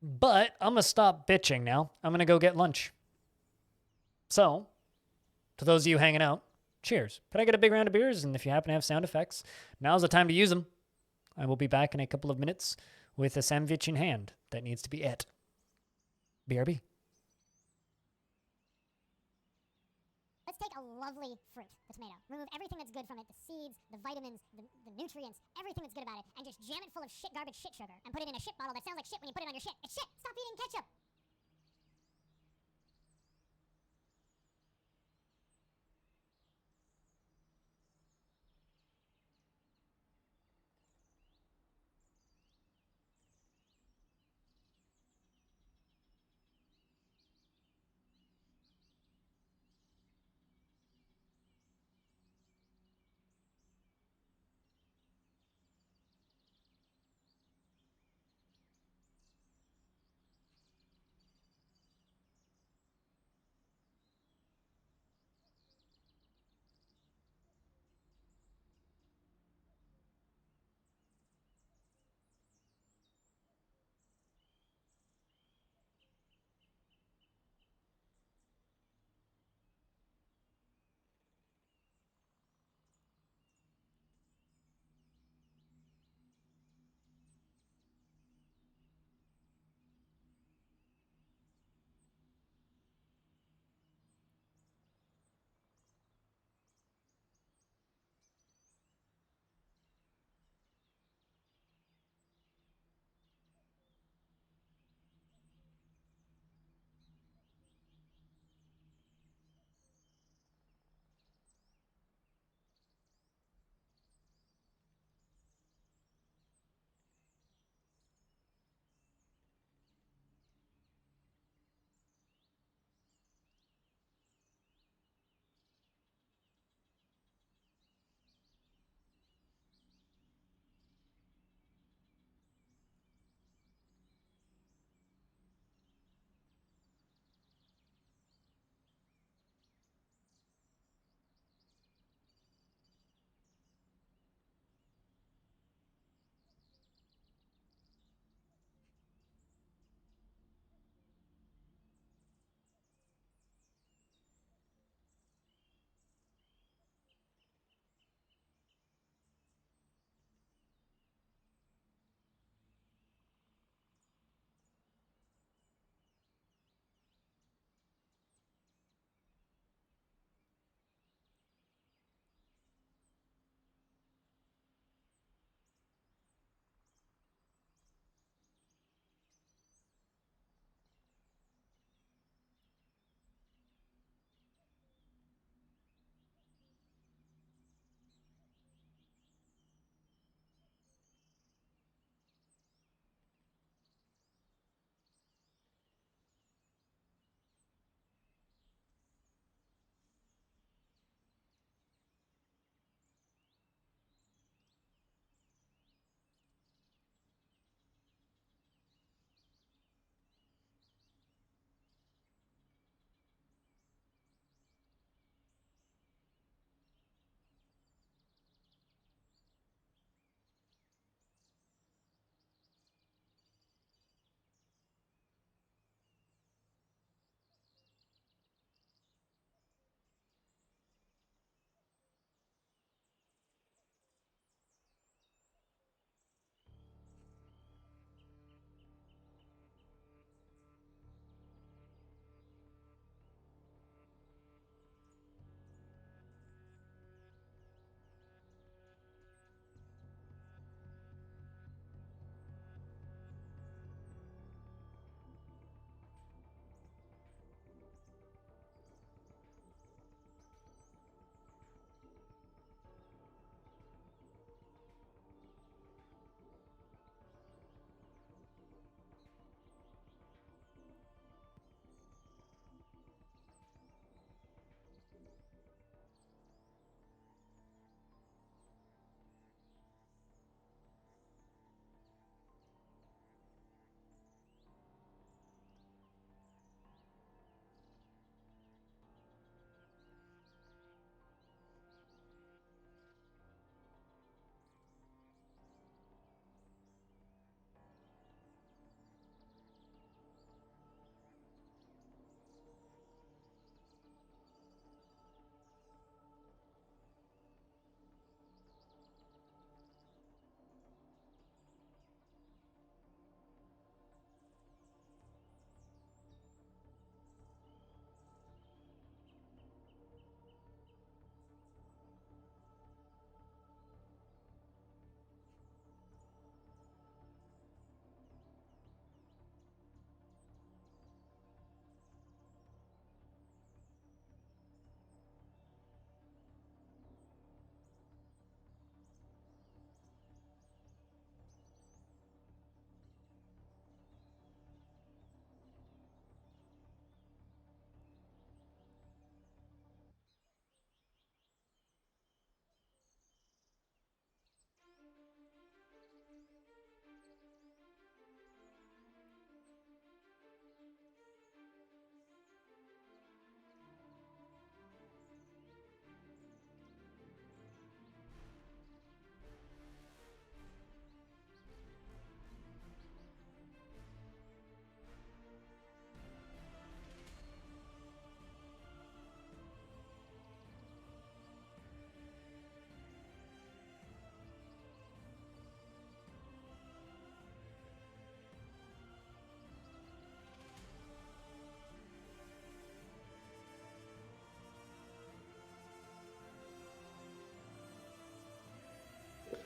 But I'm going to stop bitching now. I'm going to go get lunch. So, to those of you hanging out, cheers. Can I get a big round of beers? And if you happen to have sound effects, now's the time to use them. I will be back in a couple of minutes with a sandwich in hand that needs to be ate. BRB. Let's take a lovely fruit, the tomato. Remove everything that's good from it, the seeds, the vitamins, the nutrients, everything that's good about it, and just jam it full of shit, garbage, shit sugar, and put it in a shit bottle that sounds like shit when you put it on your shit. It's shit! Stop eating ketchup!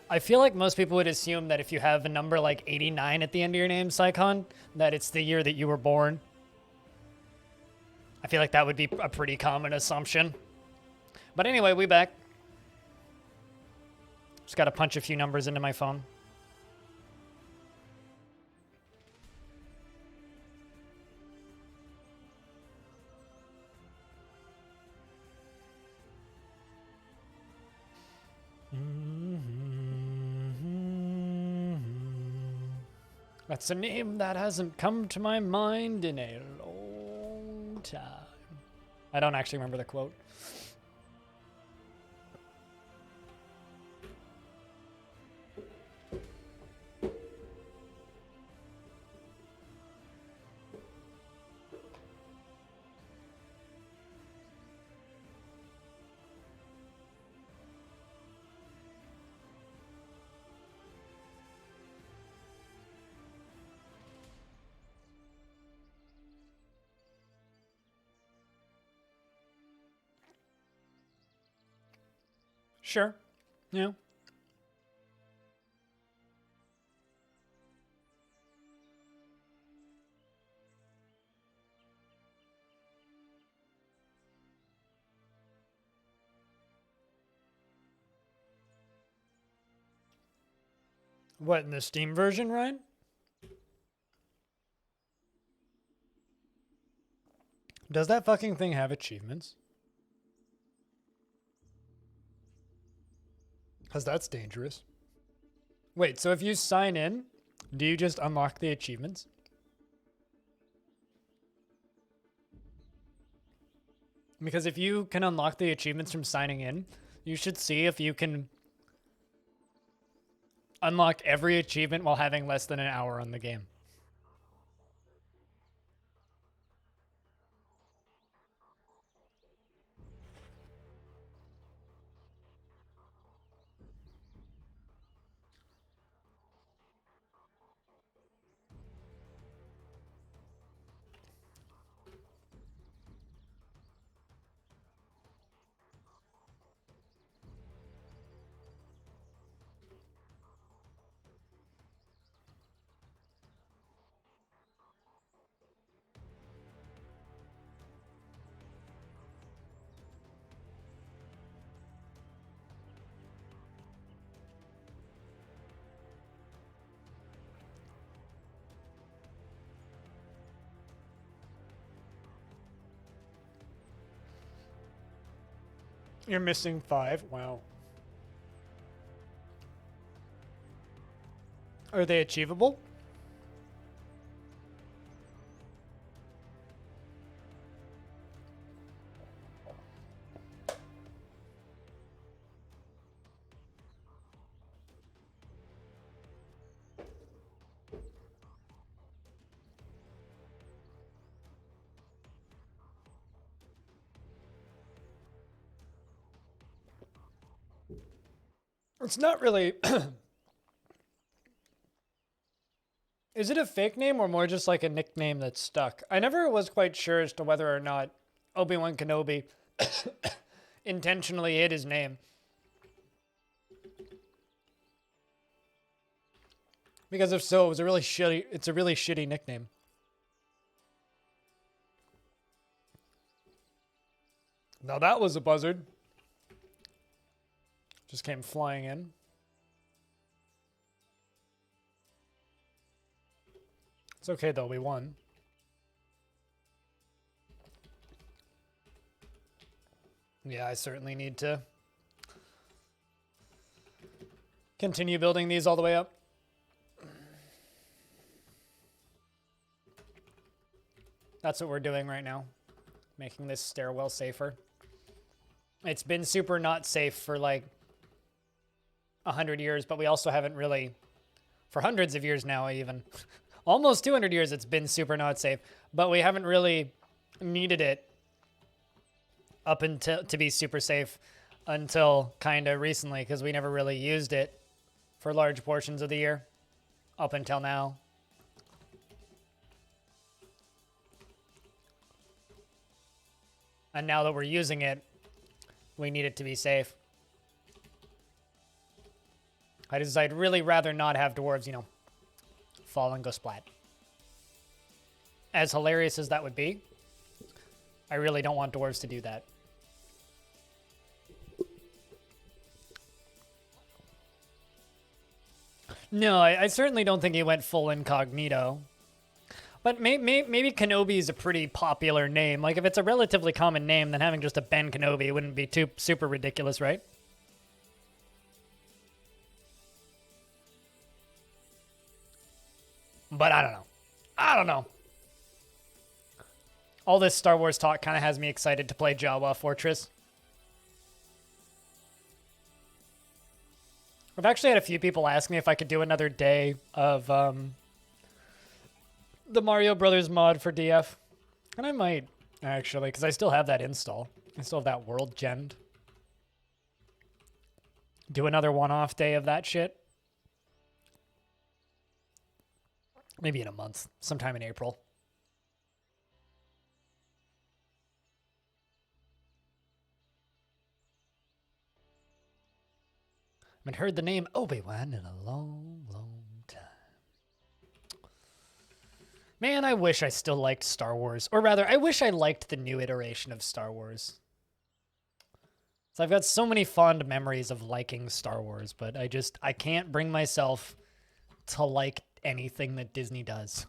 I feel like most people would assume that if you have a number like 89 at the end of your name, Psychon, that it's the year that you were born. I feel like that would be a pretty common assumption. But anyway, we back. Just gotta punch a few numbers into my phone. That's a name that hasn't come to my mind in a long time. I don't actually remember the quote. Sure. Yeah. What, in the Steam version, Ryan? Does that fucking thing have achievements? Because that's dangerous. Wait, so if you sign in, do you just unlock the achievements? Because if you can unlock the achievements from signing in, you should see if you can unlock every achievement while having less than an hour on the game. You're missing 5. Wow. Are they achievable? It's not really... Is it a fake name or more just like a nickname that's stuck? I never was quite sure as to whether or not Obi-Wan Kenobi intentionally hid his name. Because if so, it's a really shitty nickname. Now that was a buzzard. Just came flying in. It's okay though, we won. Yeah, I certainly need to continue building these all the way up. That's what we're doing right now. Making this stairwell safer. It's been super not safe for like 100 years, but we also haven't really, for hundreds of years now even, almost 200 years it's been super not safe, but we haven't really needed it up until to be super safe until kind of recently, because we never really used it for large portions of the year up until now. And now that we're using it, we need it to be safe. I'd really rather not have dwarves, you know, fall and go splat. As hilarious as that would be, I really don't want dwarves to do that. No, I certainly don't think he went full incognito. But maybe Kenobi is a pretty popular name. Like, if it's a relatively common name, then having just a Ben Kenobi wouldn't be too super ridiculous, right? But I don't know. I don't know. All this Star Wars talk kind of has me excited to play Jawa Fortress. I've actually had a few people ask me if I could do another day of the Mario Brothers mod for DF. And I might, actually, because I still have that install. I still have that world gemmed. Do another one-off day of that shit. Maybe in a month, sometime in April. I haven't heard the name Obi-Wan in a long, long time. Man, I wish I still liked Star Wars. Or rather, I wish I liked the new iteration of Star Wars. So I've got so many fond memories of liking Star Wars, but I can't bring myself to like anything that Disney does.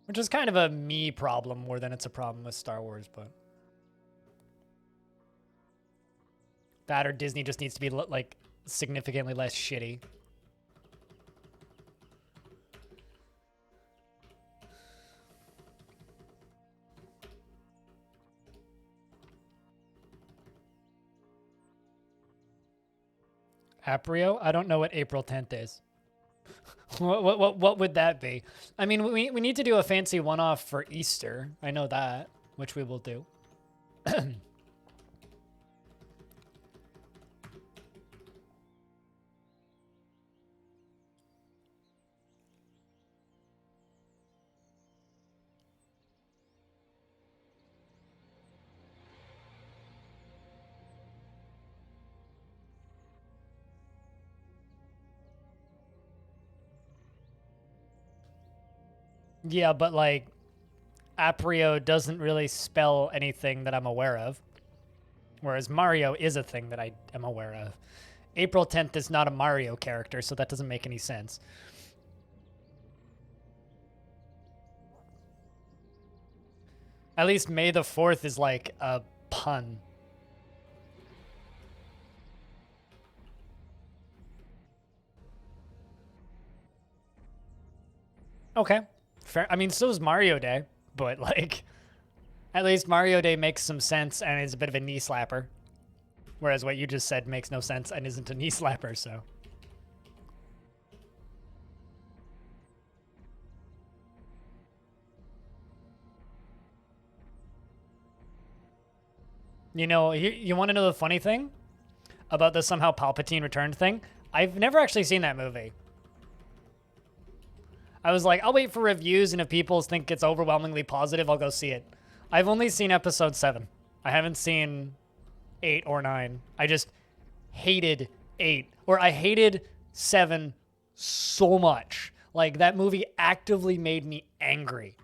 Which is kind of a me problem more than it's a problem with Star Wars, but... That or Disney just needs to be, like, significantly less shitty. Aprio? I don't know what April 10th is. What would that be? I mean, we need to do a fancy one-off for Easter. I know that, which we will do. Yeah, but like, Aprio doesn't really spell anything that I'm aware of. Whereas Mario is a thing that I am aware of. April 10th is not a Mario character, so that doesn't make any sense. At least May the 4th is like a pun. Okay. Fair. I mean, so is Mario Day, but like, at least Mario Day makes some sense and is a bit of a knee slapper. Whereas what you just said makes no sense and isn't a knee slapper, so. You know, you want to know the funny thing about the somehow Palpatine returned thing? I've never actually seen that movie. I was like, I'll wait for reviews, and if people think it's overwhelmingly positive, I'll go see it. I've only seen episode 7. I haven't seen 8 or 9. I just hated 8. Or I hated 7 so much. Like, that movie actively made me angry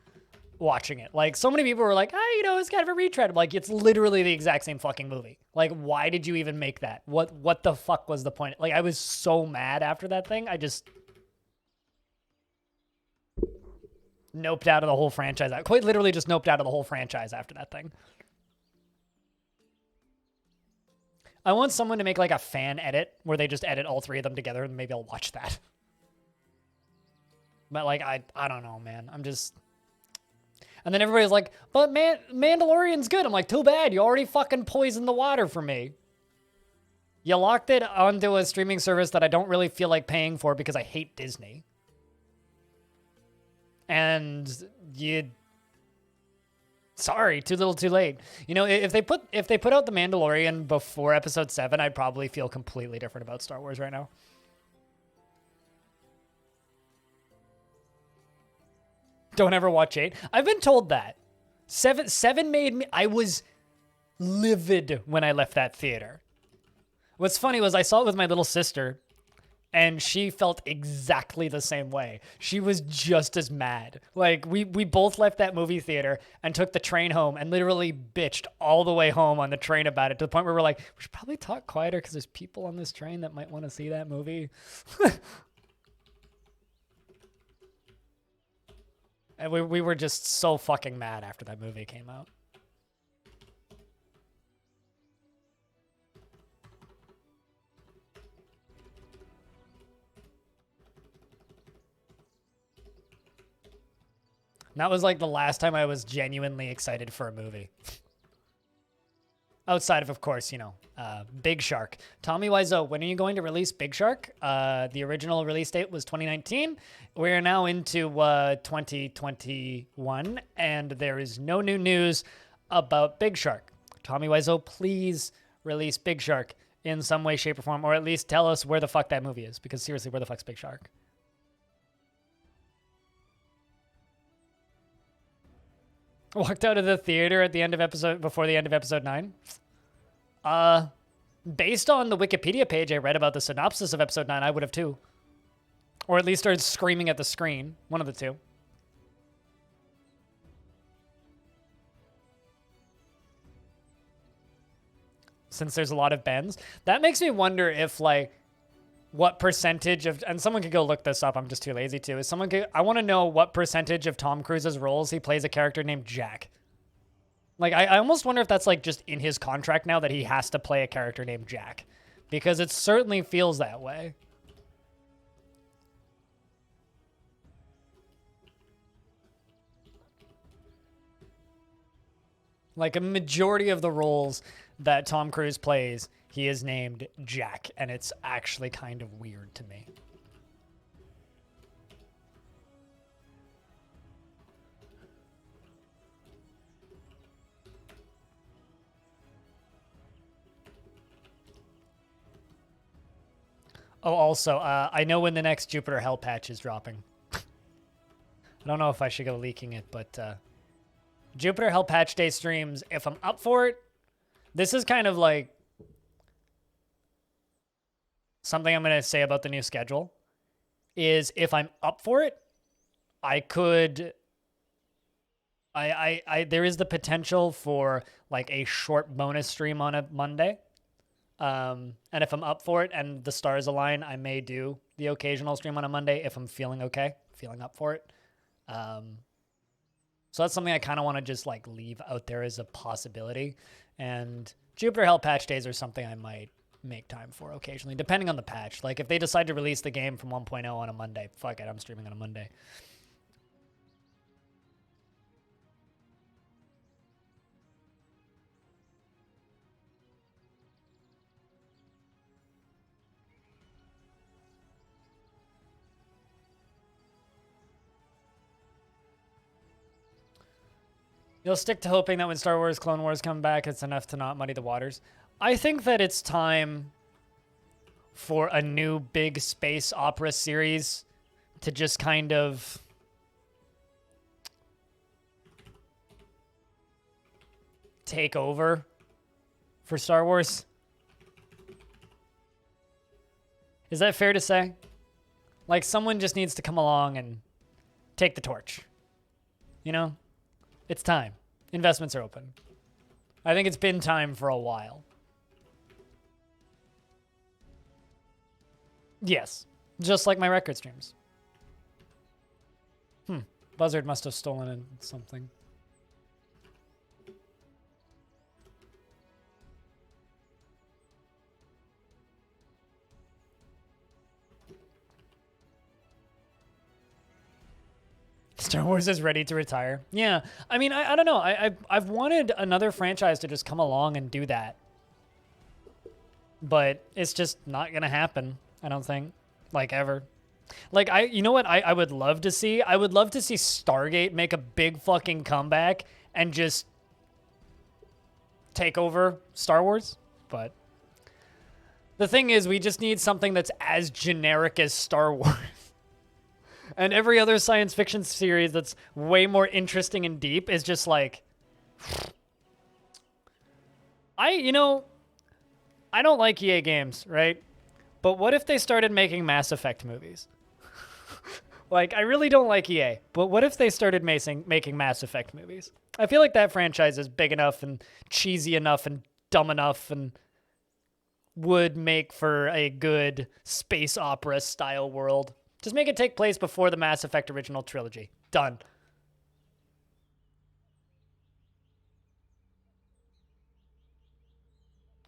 watching it. Like, so many people were like, oh, you know, it's kind of a retread. I'm like, it's literally the exact same fucking movie. Like, why did you even make that? What the fuck was the point? Like, I was so mad after that thing. I just... noped out of the whole franchise. I quite literally just noped out of the whole franchise after that thing. I want someone to make like a fan edit where they just edit all 3 of them together, and maybe I'll watch that. But like, I don't know, man. I'm just... And then everybody's like, but Mandalorian's good. I'm like, too bad. You already fucking poisoned the water for me. You locked it onto a streaming service that I don't really feel like paying for because I hate Disney. And sorry, too little, too late. You know, if they put out The Mandalorian before episode 7, I'd probably feel completely different about Star Wars right now. Don't ever watch 8. I've been told that. 7 made me... I was livid when I left that theater. What's funny was I saw it with my little sister, And she felt exactly the same way. She was just as mad. Like, we both left that movie theater and took the train home and literally bitched all the way home on the train about it, to the point where we're like, we should probably talk quieter because there's people on this train that might want to see that movie. And we were just so fucking mad after that movie came out. And that was like the last time I was genuinely excited for a movie. Outside of course, you know, Big Shark. Tommy Wiseau, when are you going to release Big Shark? The original release date was 2019. We're now into 2021, and there is no new news about Big Shark. Tommy Wiseau, please release Big Shark in some way, shape, or form, or at least tell us where the fuck that movie is, because seriously, where the fuck's Big Shark? Walked out of the theater at the end of before the end of episode 9. Based on the Wikipedia page I read about the synopsis of episode 9, I would have too. Or at least started screaming at the screen. One of the two. Since there's a lot of Bens. That makes me wonder if, like, what percentage of, and someone could go look this up, I'm just too lazy to, I want to know what percentage of Tom Cruise's roles he plays a character named Jack. Like, I almost wonder if that's, like, just in his contract now that he has to play a character named Jack. Because it certainly feels that way. Like, a majority of the roles that Tom Cruise plays, he is named Jack, and it's actually kind of weird to me. Oh, also, I know when the next Jupiter Hell patch is dropping. I don't know if I should go leaking it, but Jupiter Hell patch day streams, if I'm up for it, this is kind of like something I'm going to say about the new schedule, is if I'm up for it, I could, there is the potential for like a short bonus stream on a Monday. And if I'm up for it and the stars align, I may do the occasional stream on a Monday if I'm feeling okay, feeling up for it. So that's something I kind of want to just like leave out there as a possibility. And Jupiter Hell patch days are something I might make time for occasionally, depending on the patch. Like if they decide to release the game from 1.0 on a Monday, fuck it, I'm streaming on a Monday. You'll stick to hoping that when Star Wars Clone Wars come back, it's enough to not muddy the waters. I think that it's time for a new big space opera series to just kind of take over for Star Wars. Is that fair to say? Like, someone just needs to come along and take the torch. You know? It's time. Investments are open. I think it's been time for a while. Yes. Just like my record streams. Buzzard must have stolen something. Star Wars is ready to retire. Yeah, I mean, I don't know. I've wanted another franchise to just come along and do that. But it's just not going to happen, I don't think. Like, ever. Like, you know what I would love to see? I would love to see Stargate make a big fucking comeback and just take over Star Wars. But the thing is, we just need something that's as generic as Star Wars. And every other science fiction series that's way more interesting and deep is just like... I don't like EA games, right? But what if they started making Mass Effect movies? Like, I really don't like EA, but what if they started making Mass Effect movies? I feel like that franchise is big enough and cheesy enough and dumb enough and would make for a good space opera style world. Just make it take place before the Mass Effect original trilogy. Done.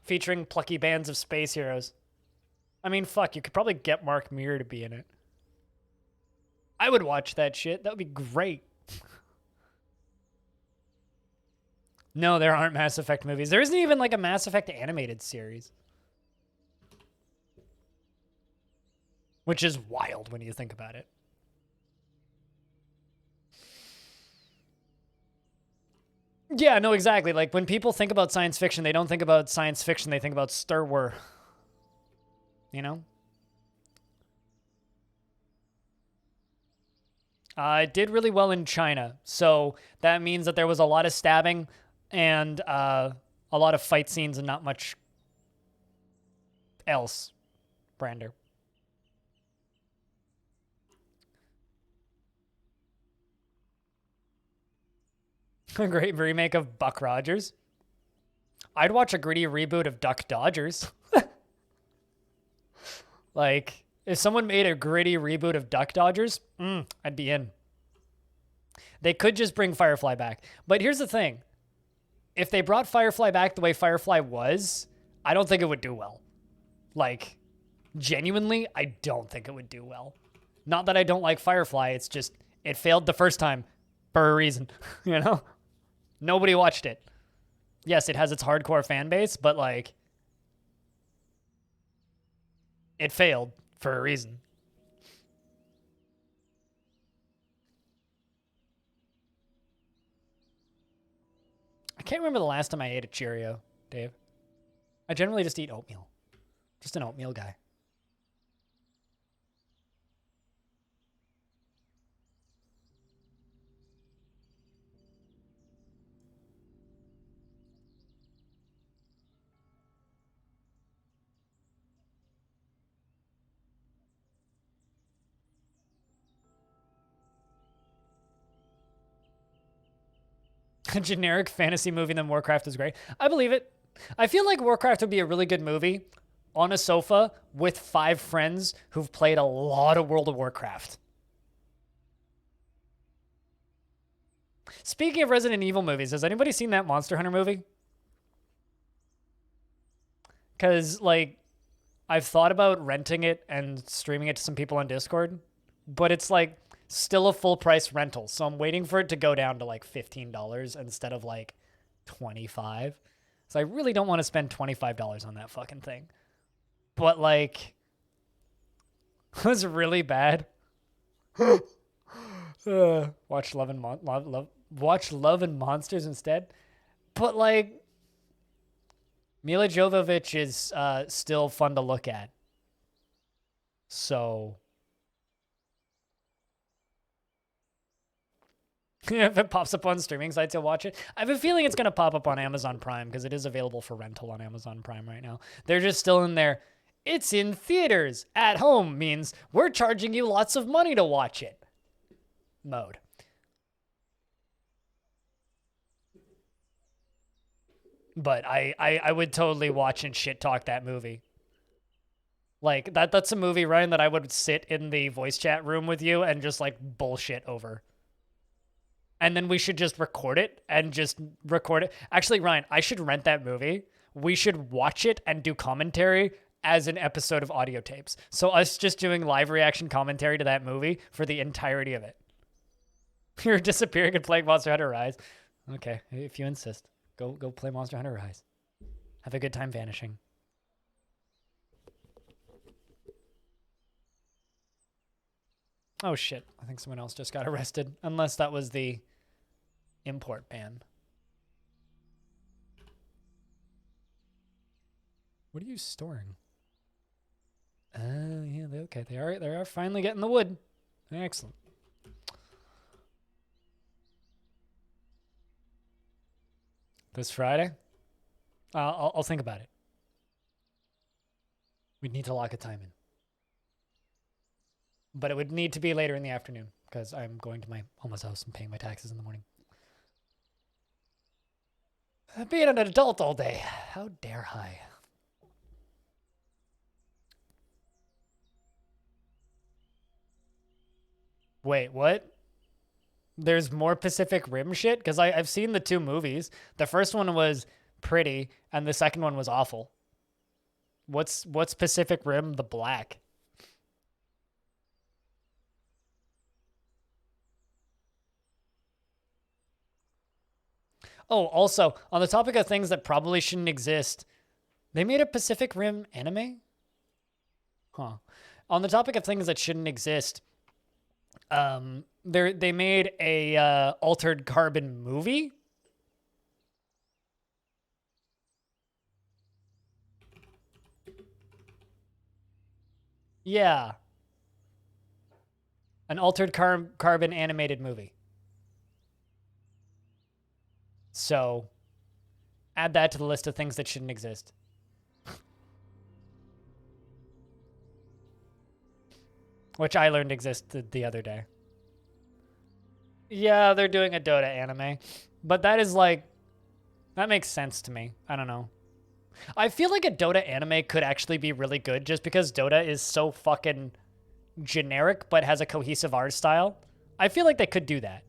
Featuring plucky bands of space heroes. I mean, fuck, you could probably get Mark Muir to be in it. I would watch that shit. That would be great. No, there aren't Mass Effect movies. There isn't even like a Mass Effect animated series. Which is wild when you think about it. Yeah, no, exactly. Like when people think about science fiction, they don't think about science fiction, they think about Star Wars. You know? It did really well in China, so that means that there was a lot of stabbing and a lot of fight scenes and not much else. Brander. A great remake of Buck Rogers. I'd watch a gritty reboot of Duck Dodgers. Like, if someone made a gritty reboot of Duck Dodgers, I'd be in. They could just bring Firefly back. But here's the thing. If they brought Firefly back the way Firefly was, I don't think it would do well. Like, genuinely, I don't think it would do well. Not that I don't like Firefly, it's just, it failed the first time for a reason, you know? Nobody watched it. Yes, it has its hardcore fan base, but like, it failed for a reason. I can't remember the last time I ate a Cheerio, Dave. I generally just eat oatmeal. Just an oatmeal guy. A generic fantasy movie than Warcraft is great. I believe it. I feel like Warcraft would be a really good movie on a sofa with 5 friends who've played a lot of World of Warcraft. Speaking of Resident Evil movies, has anybody seen that Monster Hunter movie? Because, like, I've thought about renting it and streaming it to some people on Discord, but it's like still a full price rental. So I'm waiting for it to go down to like $15 instead of like $25. So I really don't want to spend $25 on that fucking thing. But like, it was really bad. Watch watch Love and Monsters instead. But like, Mila Jovovich is still fun to look at. So if it pops up on streaming sites, you'll watch it. I have a feeling it's going to pop up on Amazon Prime because it is available for rental on Amazon Prime right now. They're just still in there. It's in theaters. At home means we're charging you lots of money to watch it mode. But I would totally watch and shit talk that movie. Like, that's a movie, Ryan, that I would sit in the voice chat room with you and just, like, bullshit over. And then we should just record it and just record it. Actually, Ryan, I should rent that movie. We should watch it and do commentary as an episode of audio tapes. So us just doing live reaction commentary to that movie for the entirety of it. You're disappearing and playing Monster Hunter Rise. Okay, if you insist. Go play Monster Hunter Rise. Have a good time vanishing. Oh shit, I think someone else just got arrested. Unless that was the import ban. What are you storing? Yeah, okay. They are finally getting the wood. Excellent. This Friday? I'll think about it. We'd need to lock a time in. But it would need to be later in the afternoon because I'm going to my homeless house and paying my taxes in the morning. Being an adult all day. How dare I? Wait, what? There's more Pacific Rim shit? Because I've seen the 2 movies. The first one was pretty, and the second one was awful. What's Pacific Rim the Black? Oh, also, on the topic of things that probably shouldn't exist, they made a Pacific Rim anime? Huh. On the topic of things that shouldn't exist, they made a Altered Carbon movie. Yeah. An Altered Carbon animated movie. So, add that to the list of things that shouldn't exist. Which I learned existed the other day. Yeah, they're doing a Dota anime. But that is like... That makes sense to me. I don't know. I feel like a Dota anime could actually be really good just because Dota is so fucking generic but has a cohesive art style. I feel like they could do that.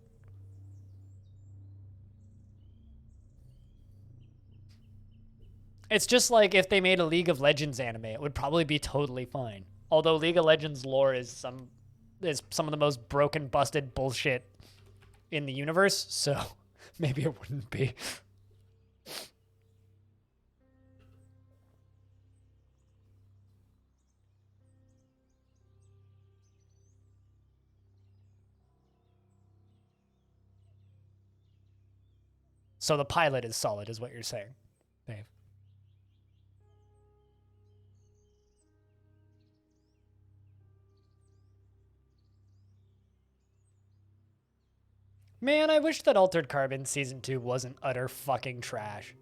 It's just like if they made a League of Legends anime, it would probably be totally fine. Although League of Legends lore is some of the most broken, busted bullshit in the universe, so maybe it wouldn't be. So the pilot is solid, is what you're saying, Dave. Man, I wish that Altered Carbon Season 2 wasn't utter fucking trash.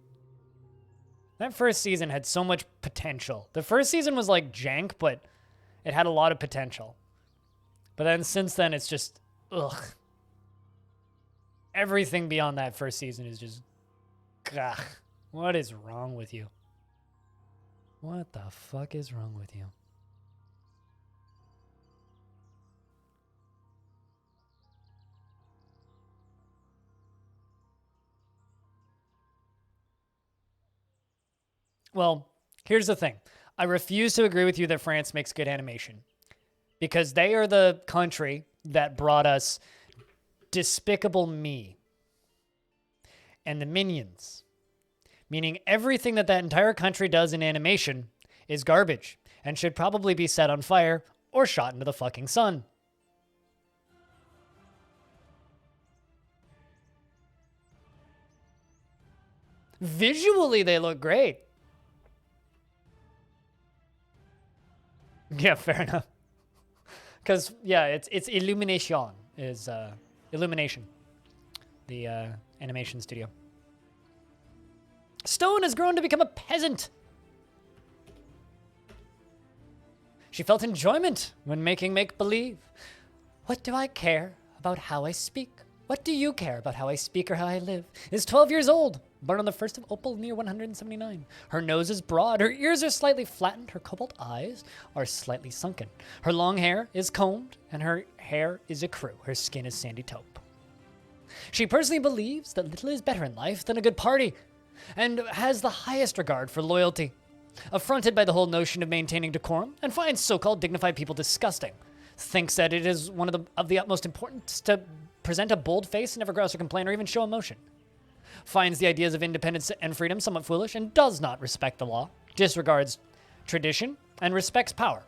That first season had so much potential. The first season was like jank, but it had a lot of potential. But then since then, it's just, ugh. Everything beyond that first season is just, ugh. What is wrong with you? What the fuck is wrong with you? Well, here's the thing. I refuse to agree with you that France makes good animation because they are the country that brought us Despicable Me and the Minions, meaning everything that entire country does in animation is garbage and should probably be set on fire or shot into the fucking sun. Visually, they look great. Yeah, fair enough. Because, yeah, it's Illumination is Illumination, the animation studio. Stone has grown to become a peasant. She felt enjoyment when making make-believe. What do I care about how I speak? What do you care about how I speak or how I live? Is 12 years old, born on the 1st of Opal near 179. Her nose is broad, her ears are slightly flattened, her cobalt eyes are slightly sunken. Her long hair is combed, and her hair is ecru. Her skin is sandy taupe. She personally believes that little is better in life than a good party, and has the highest regard for loyalty. Affronted by the whole notion of maintaining decorum, and finds so-called dignified people disgusting. Thinks that it is one of the utmost importance to present a bold face and never grouse or complain or even show emotion. Finds the ideas of independence and freedom somewhat foolish and does not respect the law, disregards tradition, and respects power,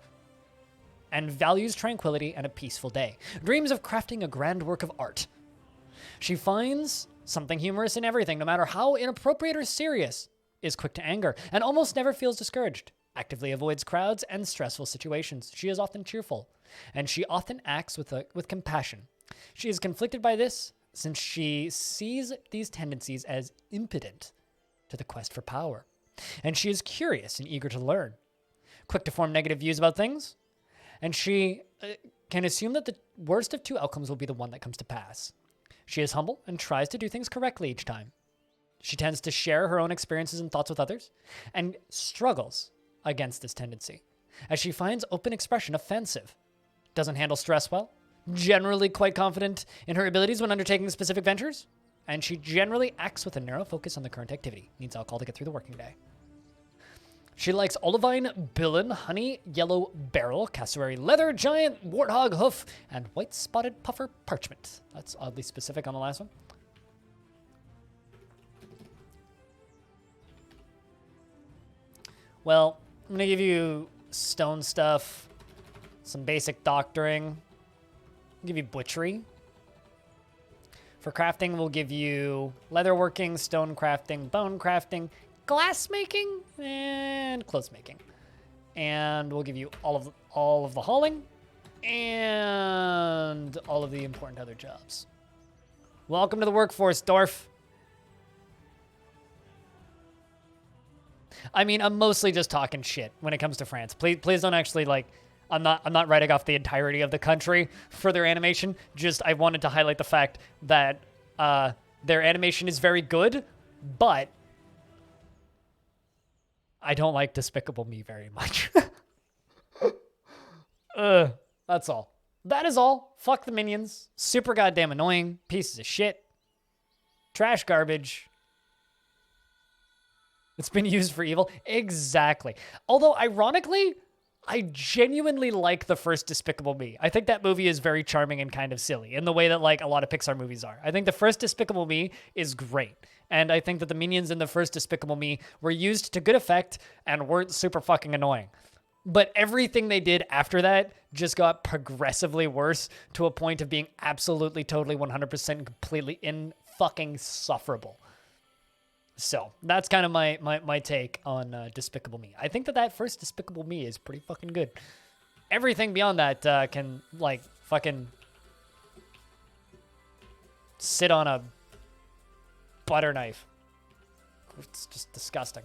and values tranquility and a peaceful day. Dreams of crafting a grand work of art. She finds something humorous in everything, no matter how inappropriate or serious, is quick to anger, and almost never feels discouraged. Actively avoids crowds and stressful situations. She is often cheerful, and she often acts with compassion. She is conflicted by this, since she sees these tendencies as impotent to the quest for power. And she is curious and eager to learn. quick to form negative views about things, and she can assume that the worst of two outcomes will be the one that comes to pass. She is humble and tries to do things correctly each time. She tends to share her own experiences and thoughts with others, and struggles against this tendency, as she finds open expression offensive, doesn't handle stress well, generally quite confident in her abilities when undertaking specific ventures, and she generally acts with a narrow focus on the current activity, needs alcohol to get through the working day. She likes olivine, billen, honey, yellow barrel, cassowary leather, giant warthog hoof, and white spotted puffer parchment. That's oddly specific on the last one. Well, I'm going to give you stone stuff, some basic doctoring. I'll give you butchery. For crafting, we'll give you leatherworking, stone crafting, bone crafting, glass making, and clothes making. And we'll give you all of the hauling and all of the important other jobs. Welcome to the workforce, Dwarf. I mean, I'm mostly just talking shit when it comes to France. Please don't actually, like, I'm not writing off the entirety of the country for their animation. Just I wanted to highlight the fact that their animation is very good, but I don't like Despicable Me very much. That's all. That is all. Fuck the minions. Super goddamn annoying. Pieces of shit. Trash garbage. It's been used for evil. Exactly. Although, ironically, I genuinely like the first Despicable Me. I think that movie is very charming and kind of silly in the way that, like, a lot of Pixar movies are. I think the first Despicable Me is great. And I think that the minions in the first Despicable Me were used to good effect and weren't super fucking annoying. But everything they did after that just got progressively worse to a point of being absolutely, totally, 100% completely fucking insufferable. So that's kind of my take on Despicable Me. I think that first Despicable Me is pretty fucking good. Everything beyond that can, like, fucking sit on a butter knife. It's just disgusting.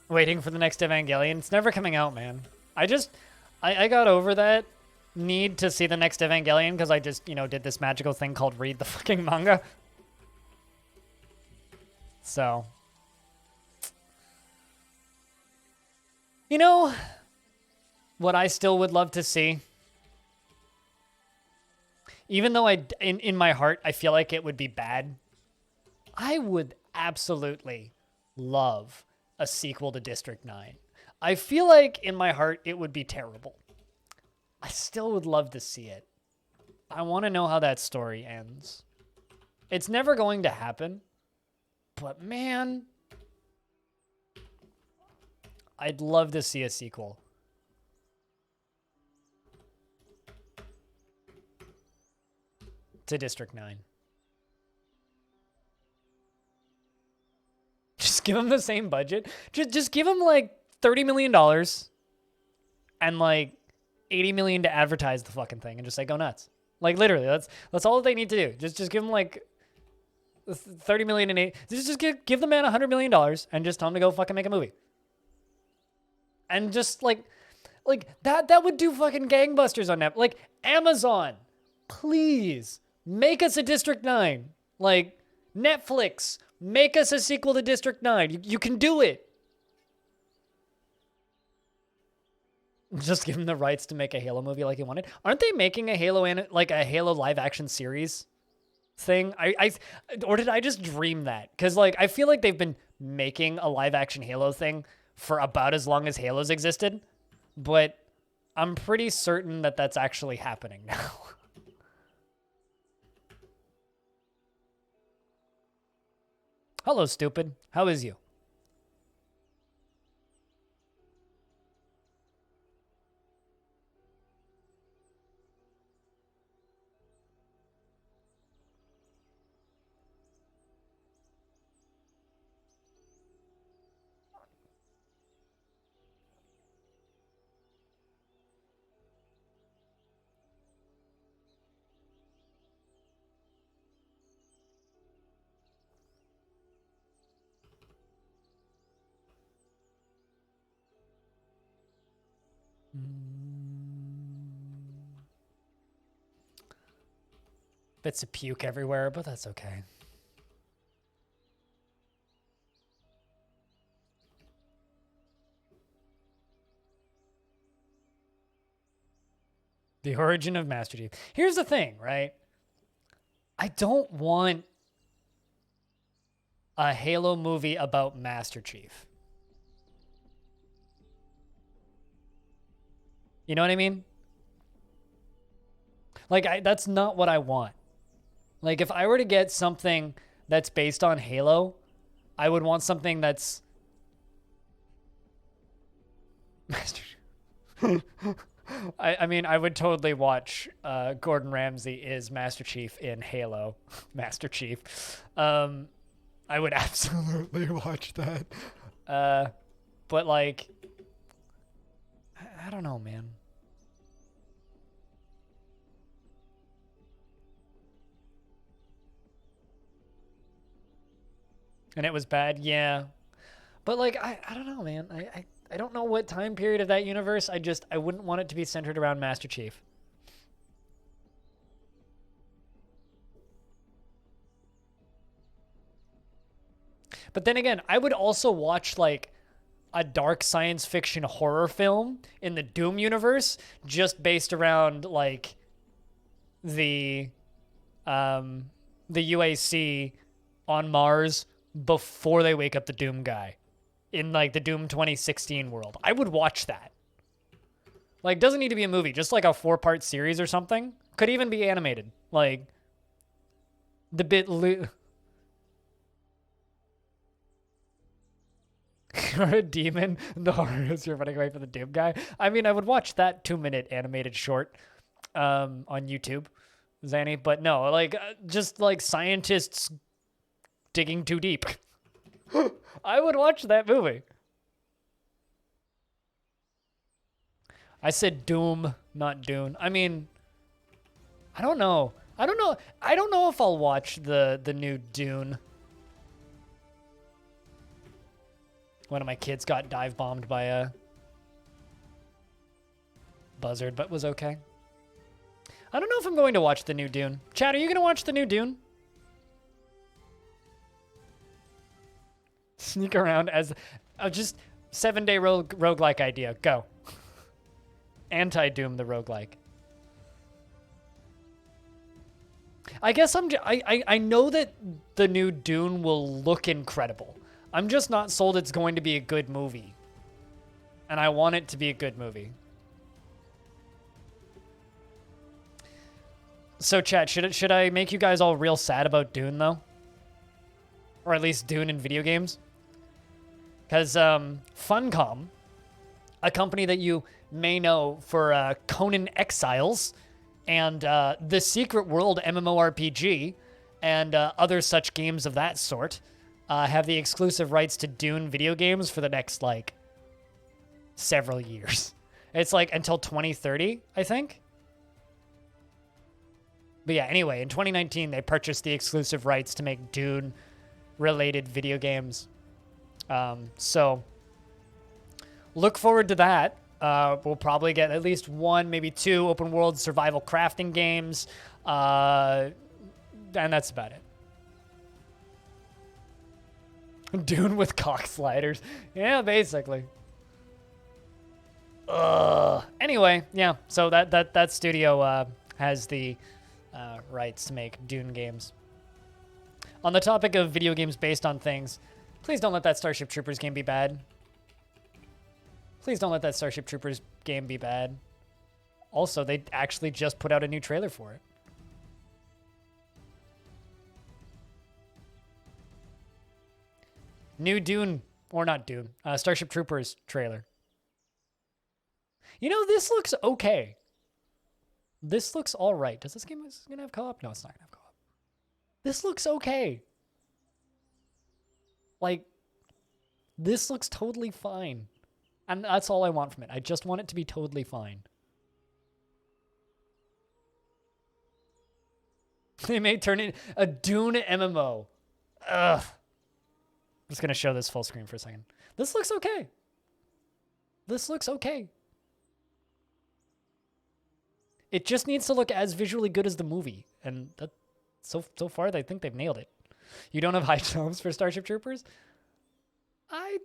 Waiting for the next Evangelion. It's never coming out, man. I got over that need to see the next Evangelion because I just, did this magical thing called read the fucking manga. So. You know what I still would love to see? Even though in my heart, I feel like it would be bad. I would absolutely love a sequel to District 9. I feel like in my heart it would be terrible. I still would love to see it. I want to know how that story ends. It's never going to happen, but man, I'd love to see a sequel. To District 9. Just give them the same budget. Just give them like $30 million and like $80 million to advertise the fucking thing and just like go nuts. Like literally, that's all they need to do. Just give them like $30 million and just give the man $100 million and just tell him to go fucking make a movie. And just like that would do fucking gangbusters on Netflix. Like Amazon, please make us a District 9. Like Netflix, make us a sequel to District 9. You can do it. Just give him the rights to make a Halo movie like he wanted. Aren't they making a Halo live action series thing? Or did I just dream that? Because like I feel like they've been making a live action Halo thing for about as long as Halo's existed, but I'm pretty certain that that's actually happening now. Hello, stupid. How is you? Bits of puke everywhere, but that's okay. The origin of Master Chief. Here's the thing, right? I don't want a Halo movie about Master Chief. You know what I mean? Like, that's not what I want. Like, if I were to get something that's based on Halo, I would want something that's Master Chief. I mean, I would totally watch Gordon Ramsay is Master Chief in Halo. Master Chief. I would absolutely watch that. But, like, I don't know, man. And it was bad? Yeah. But, like, I don't know, man. I don't know what time period of that universe. I wouldn't want it to be centered around Master Chief. But then again, I would also watch, like, a dark science fiction horror film in the Doom universe just based around, like, the UAC on Mars before they wake up the Doom guy in, like, the Doom 2016 world. I would watch that. Like, doesn't need to be a movie, just like a 4-part series or something. Could even be animated. Like, the bit You're a demon. The horror is you're running away from the Doom guy. I mean, I would watch that 2-minute animated short on YouTube, Zanny. But no, like, just like scientists digging too deep. I would watch that movie. I said Doom, not Dune. I mean, I don't know. I don't know if I'll watch the new Dune. One of my kids got dive bombed by a buzzard, but was okay. I don't know if I'm going to watch the new Dune. Chad, are you going to watch the new Dune? Sneak around as just 7-day roguelike idea. Go. Anti-Doom, the roguelike. I guess I know that the new Dune will look incredible. I'm just not sold it's going to be a good movie. And I want it to be a good movie. So, chat, should I make you guys all real sad about Dune, though? Or at least Dune in video games? Because Funcom, a company that you may know for Conan Exiles and The Secret World MMORPG and other such games of that sort, have the exclusive rights to Dune video games for the next, like, several years. It's, like, until 2030, I think. But yeah, anyway, in 2019, they purchased the exclusive rights to make Dune-related video games. So, look forward to that. We'll probably get at least 1, maybe 2 open-world survival crafting games. And that's about it. Dune with cock sliders. Yeah, basically. Anyway, yeah. So that studio has the rights to make Dune games. On the topic of video games based on things, please don't let that Starship Troopers game be bad. Please don't let that Starship Troopers game be bad. Also, they actually just put out a new trailer for it. New Dune, or not Dune, Starship Troopers trailer. You know, this looks okay. This looks all right. Does this game gonna have co-op? No, it's not gonna have co-op. This looks okay. Like, this looks totally fine. And that's all I want from it. I just want it to be totally fine. They may turn it a Dune MMO. Ugh. I'm just going to show this full screen for a second. This looks okay. This looks okay. It just needs to look as visually good as the movie, and that so far I think they've nailed it. You don't have high hopes for Starship Troopers? I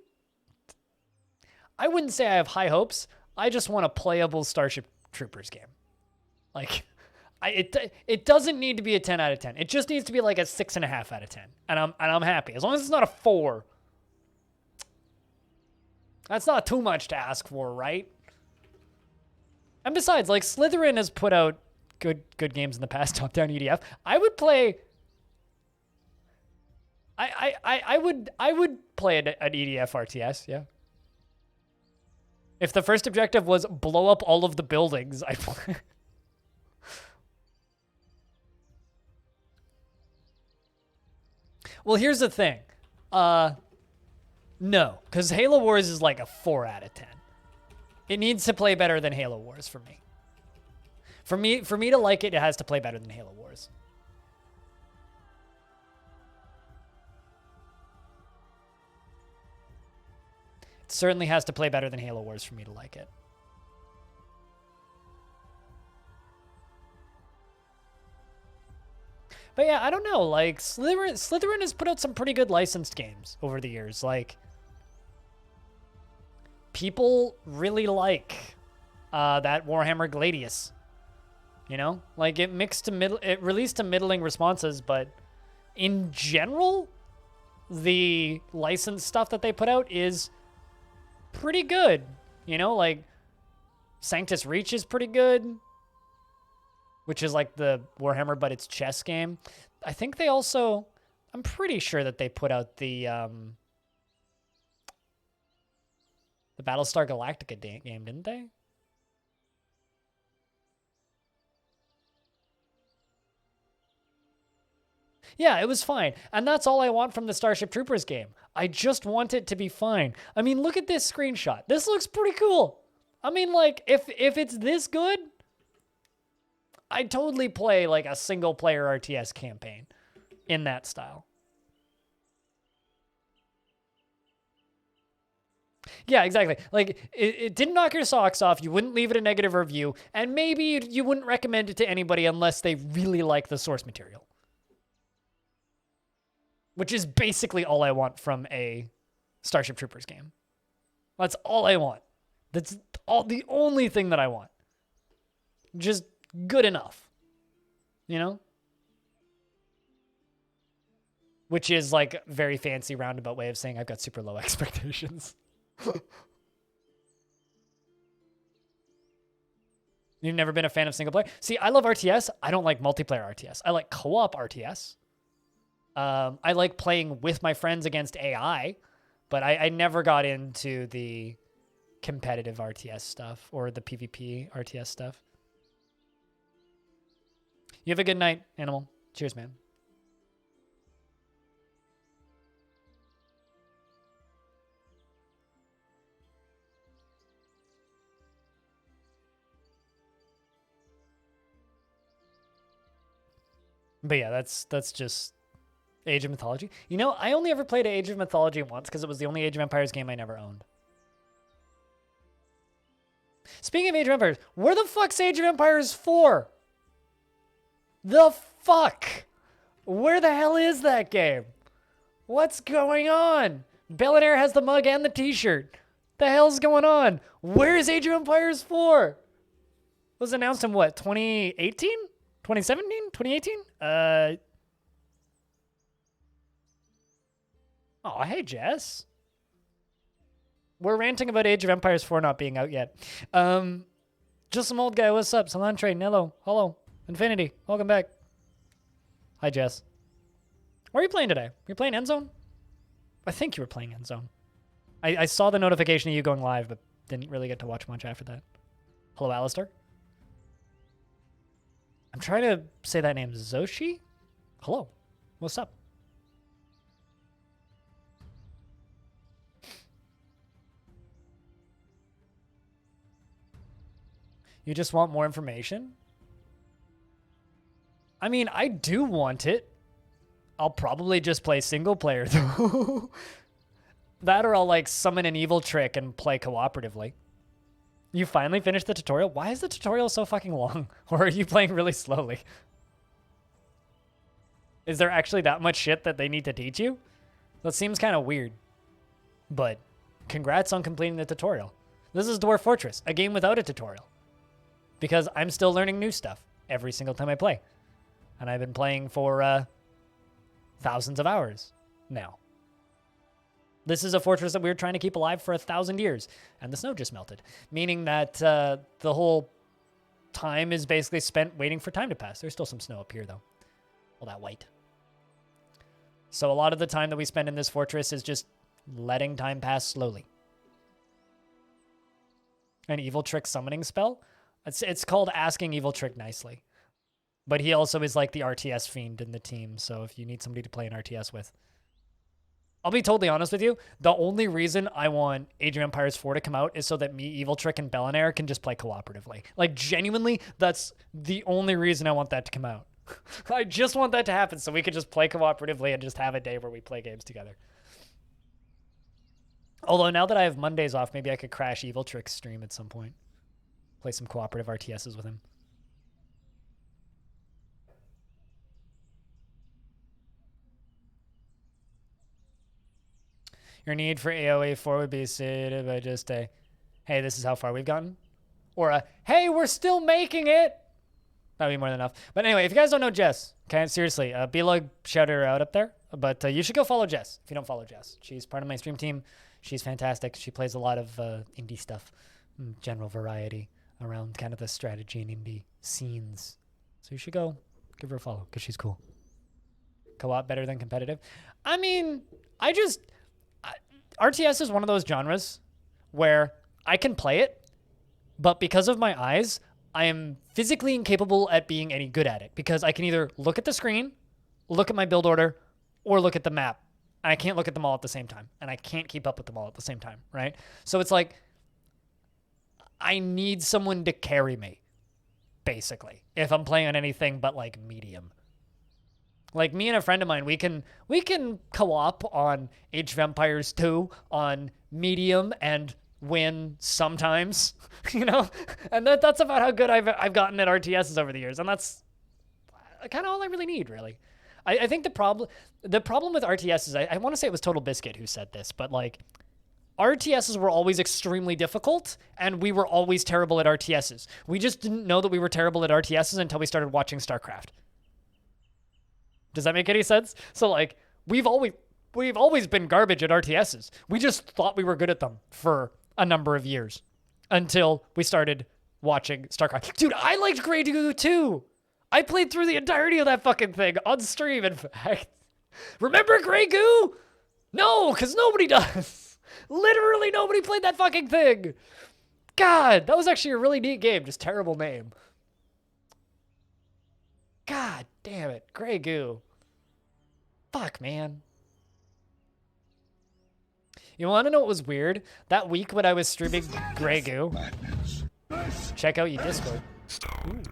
wouldn't say I have high hopes. I just want a playable Starship Troopers game. Like, it doesn't need to be a 10 out of 10. It just needs to be like a 6.5 out of 10, and I'm happy as long as it's not a 4. That's not too much to ask for, right? And besides, like, Slytherin has put out good games in the past, top-down EDF. I would play. I would play an EDF RTS, yeah. If the first objective was blow up all of the buildings, I'd play. Well, here's the thing. No, because Halo Wars is like a 4 out of 10. It needs to play better than Halo Wars for me. For me to like it, it has to play better than Halo Wars. It certainly has to play better than Halo Wars for me to like it. But yeah, I don't know. Like, Slytherin has put out some pretty good licensed games over the years. Like, people really like that Warhammer Gladius. You know, like it released to middling responses, but in general, the licensed stuff that they put out is pretty good. You know, like Sanctus Reach is pretty good, which is like the Warhammer, but it's chess game. I think they also, I'm pretty sure that they put out the Battlestar Galactica game, didn't they? Yeah, it was fine. And that's all I want from the Starship Troopers game. I just want it to be fine. I mean, look at this screenshot. This looks pretty cool. I mean, like, if it's this good, I'd totally play like a single player RTS campaign in that style. Yeah, exactly. Like, it didn't knock your socks off. You wouldn't leave it a negative review. And maybe you wouldn't recommend it to anybody unless they really like the source material. Which is basically all I want from a Starship Troopers game. That's all I want. That's the only thing that I want. Just good enough. You know? Which is like a very fancy roundabout way of saying I've got super low expectations. You've never been a fan of single player? See, I love RTS. I don't like multiplayer RTS. I like co-op RTS. I like playing with my friends against AI, but I never got into the competitive RTS stuff or the PvP RTS stuff. You have a good night, Animal. Cheers, man. But yeah, that's just Age of Mythology. You know, I only ever played Age of Mythology once because it was the only Age of Empires game I never owned. Speaking of Age of Empires, where the fuck's Age of Empires 4? The fuck? Where the hell is that game? What's going on? Bellinaire has the mug and the t-shirt. The hell's going on? Where is Age of Empires 4? It was announced in what, 2018? 2017? 2018? Oh, hey, Jess. We're ranting about Age of Empires 4 not being out yet. Just some old guy. What's up? Salantre, Nello, hello, Infinity. Welcome back. Hi, Jess. What are you playing today? You're playing Endzone? I think you were playing Endzone. I saw the notification of you going live, but didn't really get to watch much after that. Hello, Alistair. I'm trying to say that name. Zoshi? Hello. What's up? You just want more information? I mean, I do want it. I'll probably just play single player, though. That or I'll, like, summon an evil trick and play cooperatively. You finally finished the tutorial? Why is the tutorial so fucking long? Or are you playing really slowly? Is there actually that much shit that they need to teach you? That seems kind of weird. But congrats on completing the tutorial. This is Dwarf Fortress, a game without a tutorial. Because I'm still learning new stuff every single time I play. And I've been playing for thousands of hours now. This is a fortress that we were trying to keep alive for 1,000 years. And the snow just melted. Meaning that the whole time is basically spent waiting for time to pass. There's still some snow up here, though. All that white. So a lot of the time that we spend in this fortress is just letting time pass slowly. An Evil Trick summoning spell? It's called Asking Evil Trick Nicely. But he also is like the RTS fiend in the team, so if you need somebody to play an RTS with. I'll be totally honest with you, the only reason I want Age of Empires 4 to come out is so that me, Evil Trick, and Bellinaire can just play cooperatively. Like, genuinely, that's the only reason I want that to come out. I just want that to happen so we could just play cooperatively and just have a day where we play games together. Although now that I have Mondays off, maybe I could crash Evil Trick's stream at some point. Play some cooperative RTSs with him. Your need for AOA 4 would be suited by just a, hey, this is how far we've gotten. Or a, hey, we're still making it. That'd be more than enough. But anyway, if you guys don't know Jess, okay, seriously, B-Log shout her out up there. But you should go follow Jess if you don't follow Jess. She's part of my stream team. She's fantastic. She plays a lot of indie stuff, general variety around kind of the strategy and indie scenes. So you should go give her a follow because she's cool. Co-op better than competitive. I mean, RTS is one of those genres where I can play it, but because of my eyes, I am physically incapable at being any good at it because I can either look at the screen, look at my build order, or look at the map. And I can't look at them all at the same time. And I can't keep up with them all at the same time, right? So it's like, I need someone to carry me, basically, if I'm playing on anything but like medium. Like me and a friend of mine, we can co-op on Age of Empires 2 on medium and win sometimes, you know? And that's about how good I've gotten at RTSs over the years. And that's kind of all I really need, really. I think the problem with RTS is I want to say it was Total Biscuit who said this, but like RTSs were always extremely difficult and we were always terrible at RTSs. We just didn't know that we were terrible at RTSs until we started watching StarCraft. Does that make any sense? So like we've always been garbage at RTSs. We just thought we were good at them for a number of years until we started watching StarCraft. Dude, I liked Grey Goo too. I played through the entirety of that fucking thing on stream, in fact. Remember Grey Goo? No, because nobody does. Literally nobody played that fucking thing. God, that was actually a really neat game. Just terrible name. God damn it. Grey Goo. Fuck, man. You want to know what was weird? That week when I was streaming Grey Goo, check out your Discord. Ooh.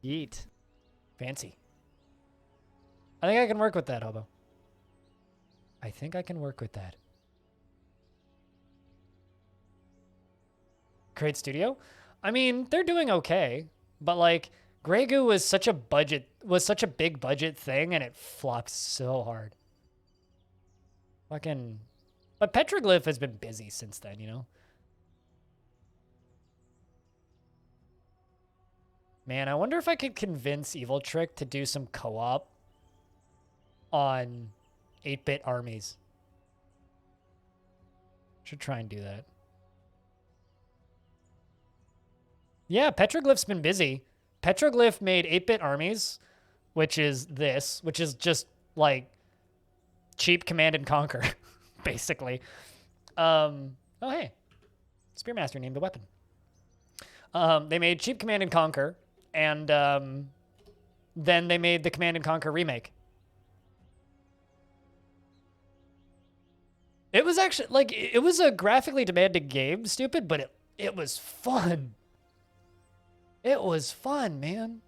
Yeet. Fancy. I think I can work with that, Hobo. I think I can work with that. Create Studio? I mean, they're doing okay, but like Grey Goo was such a big budget thing and it flopped so hard. Fucking, but Petroglyph has been busy since then, you know? Man, I wonder if I could convince Evil Trick to do some co-op on 8-bit armies. Should try and do that. Yeah, Petroglyph's been busy. Petroglyph made 8-bit armies, which is just like cheap Command and Conquer, basically. Oh, hey. Spearmaster named the weapon. They made cheap Command and Conquer, and then they made the Command and Conquer remake. It was actually, like, it was a graphically demanding game, stupid, but it was fun. It was fun, man.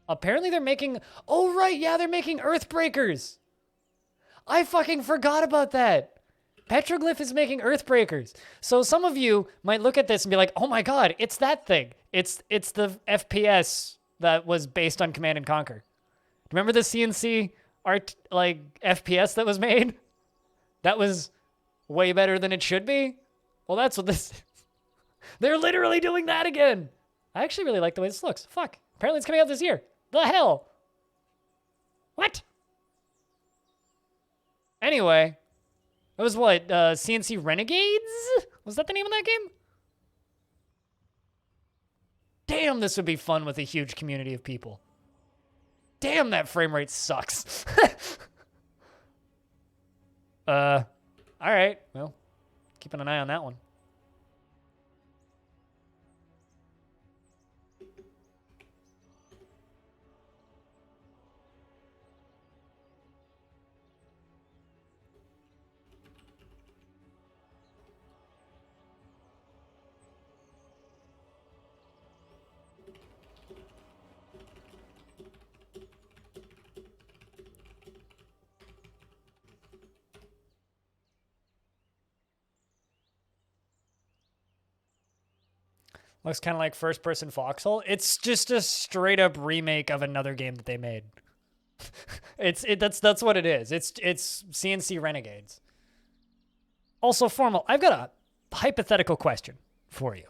Apparently they're making, oh right, yeah, they're making Earthbreakers. I fucking forgot about that. Petroglyph is making Earthbreakers. So some of you might look at this and be like, oh my god, it's that thing. It's the FPS that was based on Command and Conquer. Remember the CNC art, like, FPS that was made? That was way better than it should be? Well, that's what this is. They're literally doing that again. I actually really like the way this looks. Fuck. Apparently it's coming out this year. The hell? What? Anyway, it was what? CNC Renegades? Was that the name of that game? Damn, this would be fun with a huge community of people. Damn, that frame rate sucks. All right. Well, keeping an eye on that one. Looks kind of like first-person Foxhole. It's just a straight-up remake of another game that they made. That's what it is. It's CNC Renegades. Also, Formal, I've got a hypothetical question for you.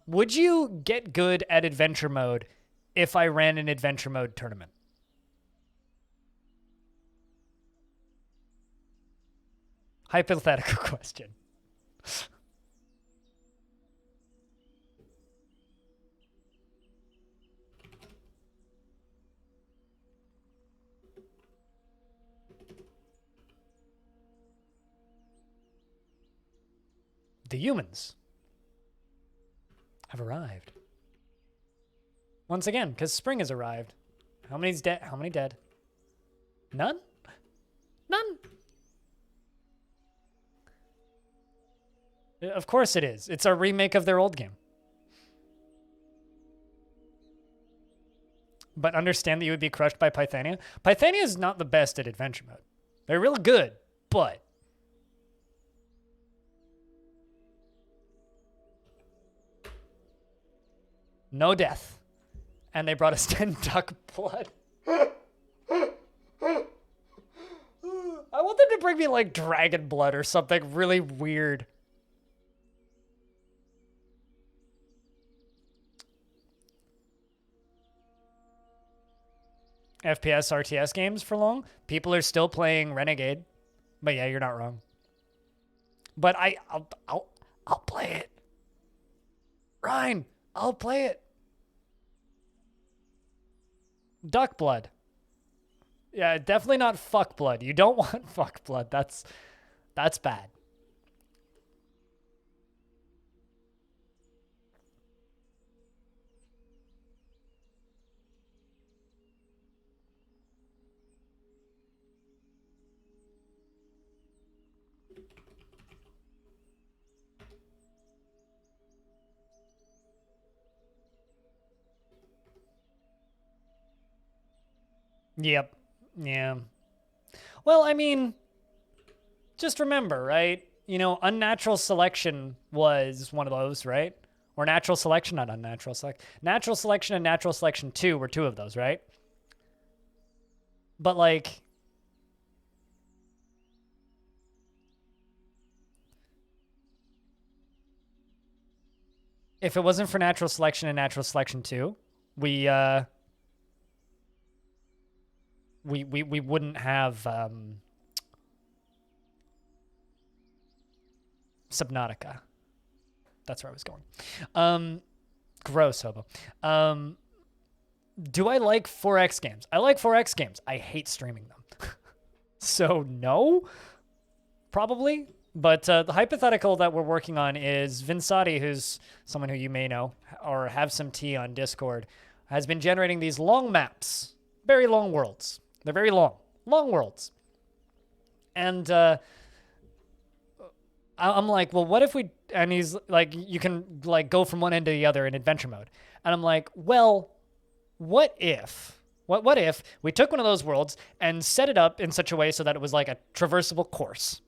Would you get good at adventure mode if I ran an adventure mode tournament? Hypothetical question. The humans have arrived. Once again, because spring has arrived. How many's dead? How many dead? None? None. Of course it is. It's a remake of their old game. But understand that you would be crushed by Pythania. Pythania is not the best at adventure mode. They're really good, but no death. And they brought us 10 duck blood. I want them to bring me like dragon blood or something really weird. FPS RTS games for long. People are still playing Renegade. But yeah, you're not wrong. But I'll play it. Ryan, I'll play it. Duck blood. Yeah, definitely not fuck blood. You don't want fuck blood. That's bad. Yep. Yeah. Well, I mean, just remember, right? You know, unnatural selection was one of those, right? Or natural selection, not unnatural selection. Natural selection and natural selection 2 were two of those, right? But like, if it wasn't for natural selection and natural selection 2, we wouldn't have Subnautica. That's where I was going. Gross, Hobo. Do I like 4X games? I like 4X games. I hate streaming them. So no, probably. But the hypothetical that we're working on is Vinsati, who's someone who you may know or have some tea on Discord, has been generating these long maps, very long worlds. They're very long worlds. And I'm like, well, what if we, and he's like, you can like go from one end to the other in adventure mode. And I'm like, well, what if What if we took one of those worlds and set it up in such a way so that it was like a traversable course,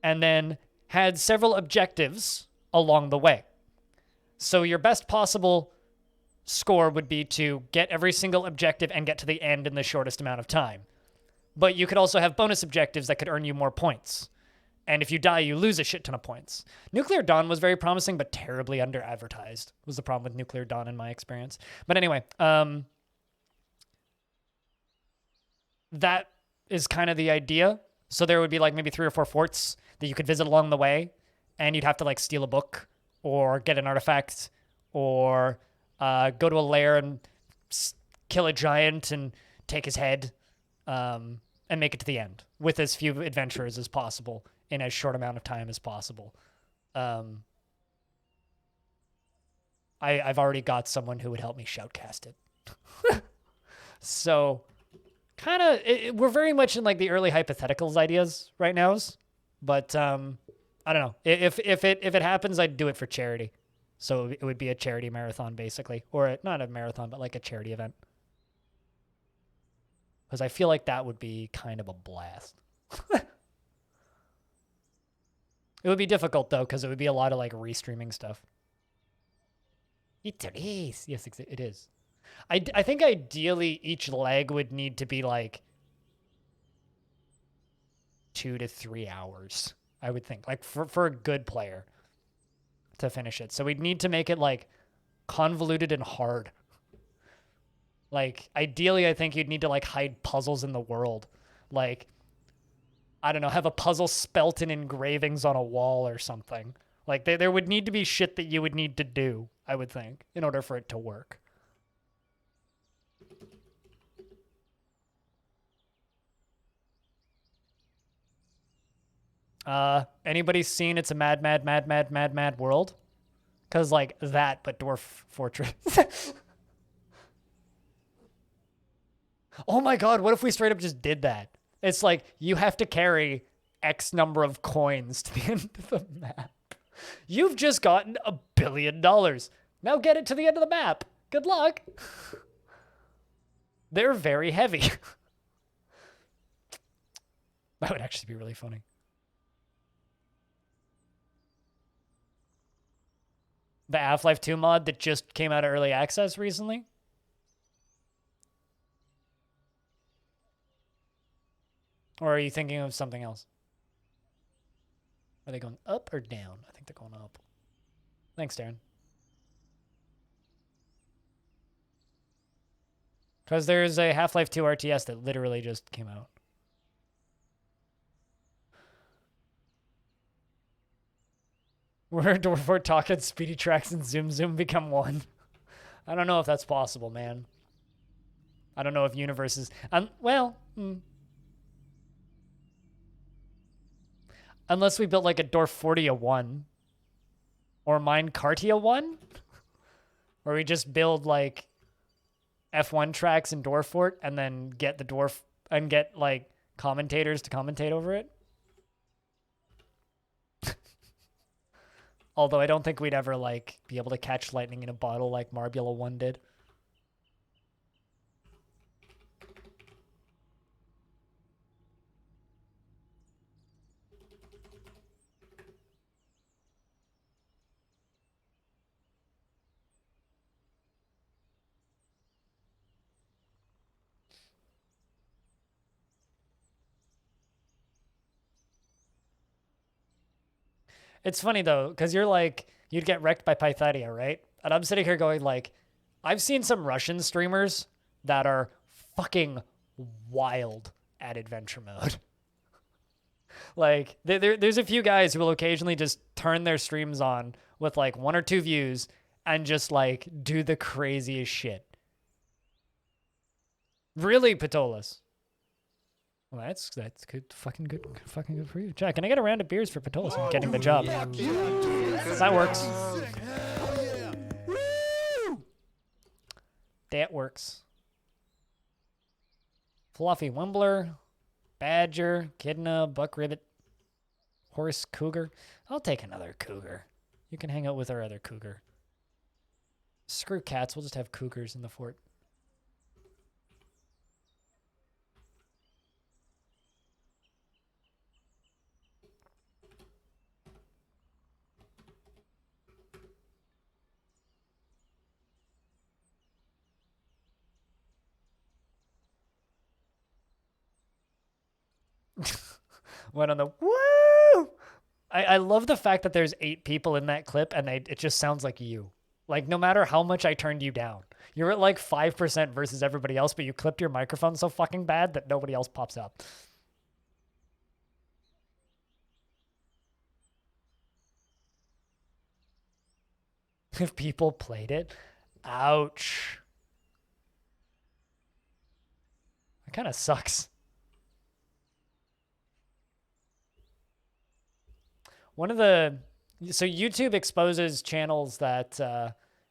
and then had several objectives along the way. So your best possible score would be to get every single objective and get to the end in the shortest amount of time. But you could also have bonus objectives that could earn you more points. And if you die, you lose a shit ton of points. Nuclear Dawn was very promising, but terribly under-advertised was the problem with Nuclear Dawn in my experience. But anyway, that is kind of the idea. So there would be like maybe 3 or 4 forts that you could visit along the way, and you'd have to like steal a book or get an artifact or go to a lair and kill a giant and take his head and make it to the end with as few adventurers as possible in as short amount of time as possible. I've already got someone who would help me shoutcast it. So kind of, we're very much in like the early hypotheticals ideas right now, but I don't know. If it happens, I'd do it for charity. So it would be a charity marathon basically, or not a marathon, but like a charity event. Because I feel like that would be kind of a blast. It would be difficult though, because it would be a lot of like restreaming stuff. It is. Yes, it is. I think ideally each leg would need to be like 2 to 3 hours, I would think, like for a good player to finish it. So we'd need to make it like convoluted and hard. Like ideally, I think you'd need to like hide puzzles in the world. Like, I don't know, have a puzzle spelt in engravings on a wall or something. Like there would need to be shit that you would need to do, I would think, in order for it to work. Anybody seen It's a Mad, Mad, Mad, Mad, Mad, Mad World? Because like that, but Dwarf Fortress. Oh my god, what if we straight up just did that? It's like, you have to carry X number of coins to the end of the map. You've just gotten $1 billion. Now get it to the end of the map. Good luck. They're very heavy. That would actually be really funny. The Half-Life 2 mod that just came out of early access recently. Or are you thinking of something else? Are they going up or down? I think they're going up. Thanks, Darren. Because there's a Half-Life 2 RTS that literally just came out. We're talking speedy tracks and zoom zoom become one. I don't know if that's possible, man. I don't know if universes... Unless we built like a Dwarfortia 1. Or Minecartia 1. Where we just build like F1 tracks in Dwarfort and then get the dwarf... And get like commentators to commentate over it. Although I don't think we'd ever, like, be able to catch lightning in a bottle like Marbula 1 did. It's funny, though, because you're like, you'd get wrecked by Pythadia, right? And I'm sitting here going, like, I've seen some Russian streamers that are fucking wild at adventure mode. Like, there's a few guys who will occasionally just turn their streams on with, like, 1 or 2 views and just, like, do the craziest shit. Really, Patolis? Well, that's good. Fucking good for you. Jack, can I get a round of beers for Patolis and getting the job? That works. That works. Fluffy Wimbler, Badger, Echidna, Buck Ribbit, Horse Cougar. I'll take another cougar. You can hang out with our other cougar. Screw cats. We'll just have cougars in the fort. Went on the woo. I love the fact that there's 8 people in that clip and it just sounds like you. Like, no matter how much I turned you down, you're at like 5% versus everybody else, but you clipped your microphone so fucking bad that nobody else pops up. If people played it, ouch. That kind of sucks. So YouTube exposes channels that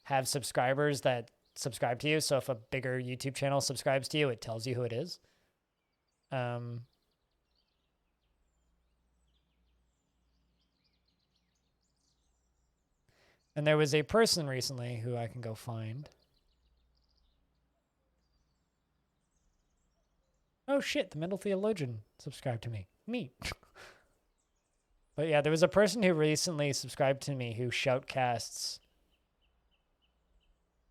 have subscribers that subscribe to you. So if a bigger YouTube channel subscribes to you, it tells you who it is. And there was a person recently who I can go find. Oh shit, the Mental Theologian subscribed to me. Neat. But yeah, there was a person who recently subscribed to me who shoutcasts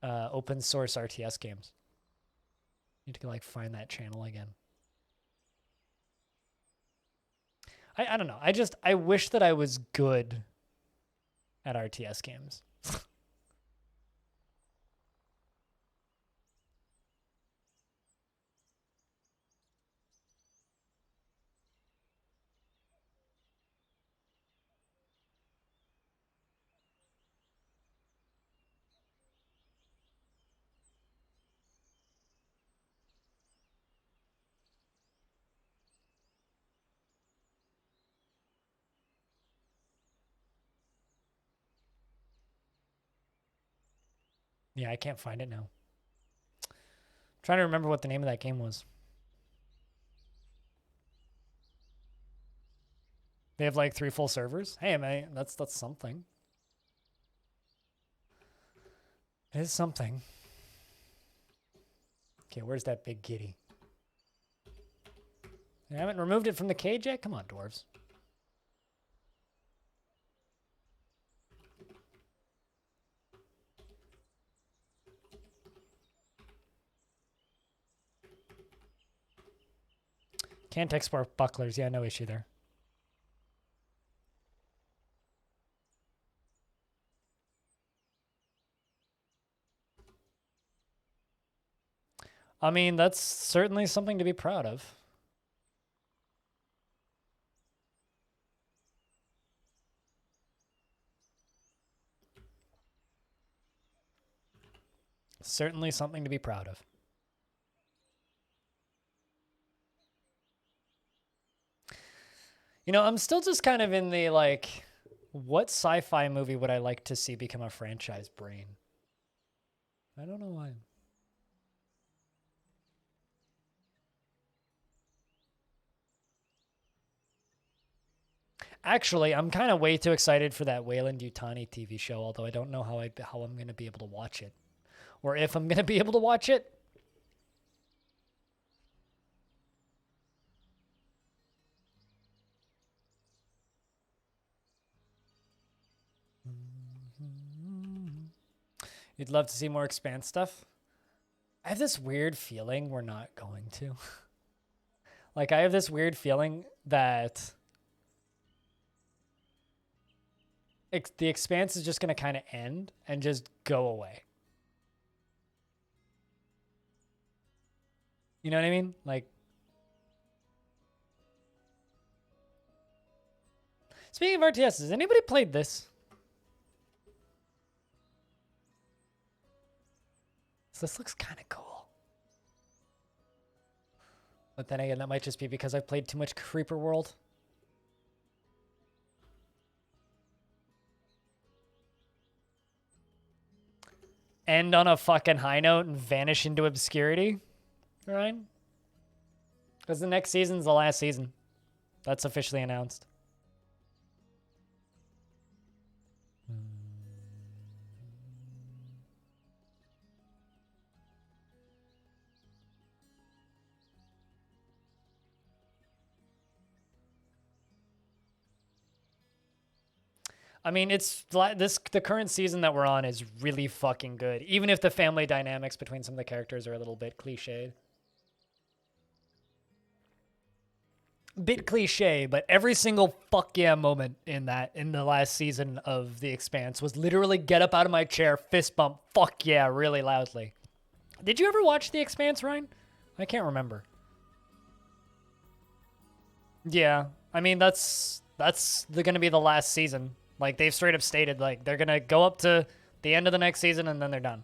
open source RTS games. Need to like find that channel again. I don't know. I wish that I was good at RTS games. Yeah, I can't find it now. I'm trying to remember what the name of that game was. They have like 3 full servers. Hey, man, that's something. It is something. Okay, where's that big kitty? I haven't removed it from the cage yet? Come on, dwarves. Can't export bucklers. Yeah, no issue there. I mean, that's certainly something to be proud of. Certainly something to be proud of. You know, I'm still just kind of in the, like, what sci-fi movie would I like to see become a franchise brain? I don't know why. Actually, I'm kind of way too excited for that Wayland-Yutani TV show, although I don't know how I'm going to be able to watch it. Or if I'm going to be able to watch it. You'd love to see more Expanse stuff? I have this weird feeling we're not going to. Like, I have this weird feeling that the Expanse is just going to kind of end and just go away. You know what I mean? Like, speaking of RTS, has anybody played this? So this looks kind of cool. But then again, that might just be because I've played too much Creeper World. End on a fucking high note and vanish into obscurity. Right? Because the next season's the last season. That's officially announced. I mean, the current season that we're on is really fucking good, even if the family dynamics between some of the characters are a little bit cliched. bit cliche, but every single fuck yeah moment in the last season of The Expanse was literally get up out of my chair, fist bump, fuck yeah, really loudly. Did you ever watch The Expanse, Ryan? I can't remember. Yeah, I mean that's gonna be the last season. Like they've straight up stated, like they're gonna go up to the end of the next season and then they're done.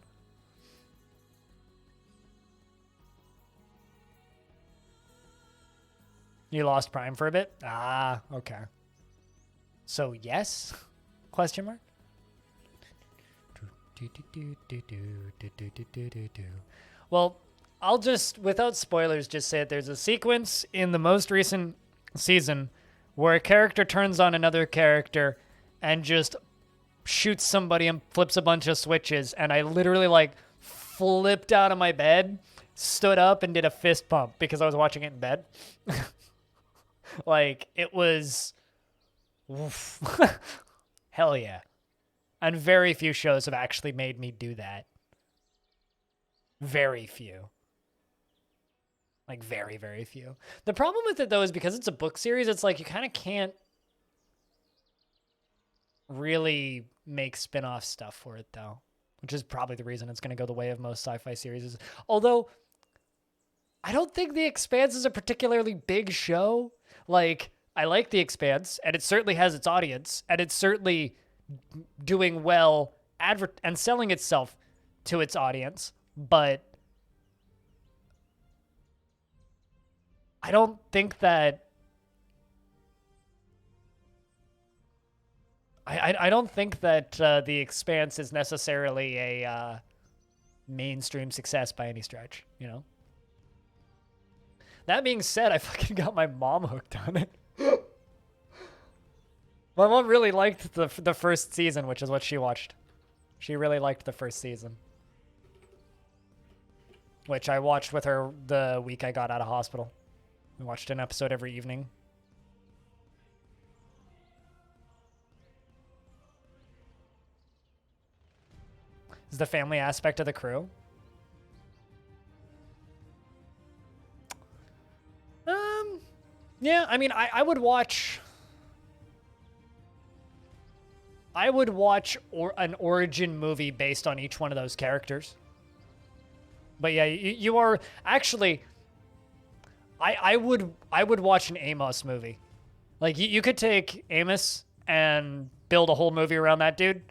You lost Prime for a bit? Ah, okay. So yes? Question mark? Well, I'll just, without spoilers, just say that there's a sequence in the most recent season where a character turns on another character and just shoots somebody and flips a bunch of switches, and I literally like flipped out of my bed, stood up, and did a fist pump because I was watching it in bed. Like, it was... Oof. Hell yeah. And very few shows have actually made me do that. Very few. Like, very, very few. The problem with it, though, is because it's a book series, it's like you kind of can't really make spin-off stuff for it, though. Which is probably the reason it's going to go the way of most sci-fi series. Although, I don't think The Expanse is a particularly big show. Like, I like The Expanse, and it certainly has its audience, and it's certainly doing well and selling itself to its audience, but I don't think that I don't think that The Expanse is necessarily a mainstream success by any stretch, you know? That being said, I fucking got my mom hooked on it. My mom really liked the first season, which is what she watched. She really liked the first season. Which I watched with her the week I got out of hospital. We watched an episode every evening. Is the family aspect of the crew? Yeah, I mean, I would watch... I would watch an origin movie based on each one of those characters. But yeah, you are... Actually, I would watch an Amos movie. Like, you could take Amos and build a whole movie around that dude,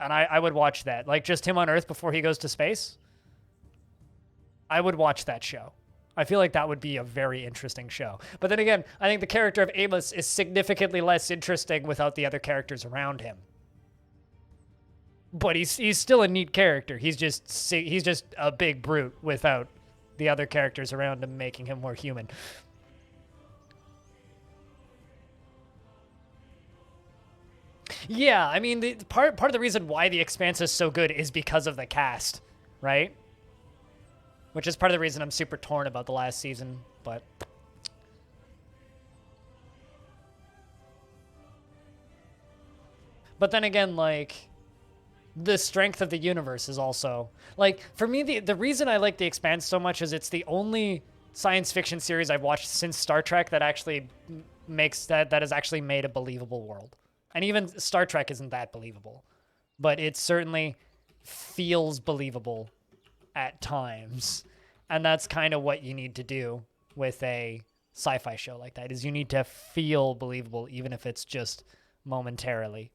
and I would watch that. Like, just him on Earth before he goes to space. I would watch that show. I feel like that would be a very interesting show. But then again, I think the character of Amos is significantly less interesting without the other characters around him. But he's still a neat character. He's just a big brute without the other characters around him making him more human. Yeah, I mean, the part of the reason why The Expanse is so good is because of the cast, right? Which is part of the reason I'm super torn about the last season, but... But then again, like, the strength of the universe is also... Like, for me, the reason I like The Expanse so much is it's the only science fiction series I've watched since Star Trek that actually makes... that has actually made a believable world. And even Star Trek isn't that believable. But it certainly feels believable at times. And that's kind of what you need to do with a sci-fi show like that, is you need to feel believable, even if it's just momentarily.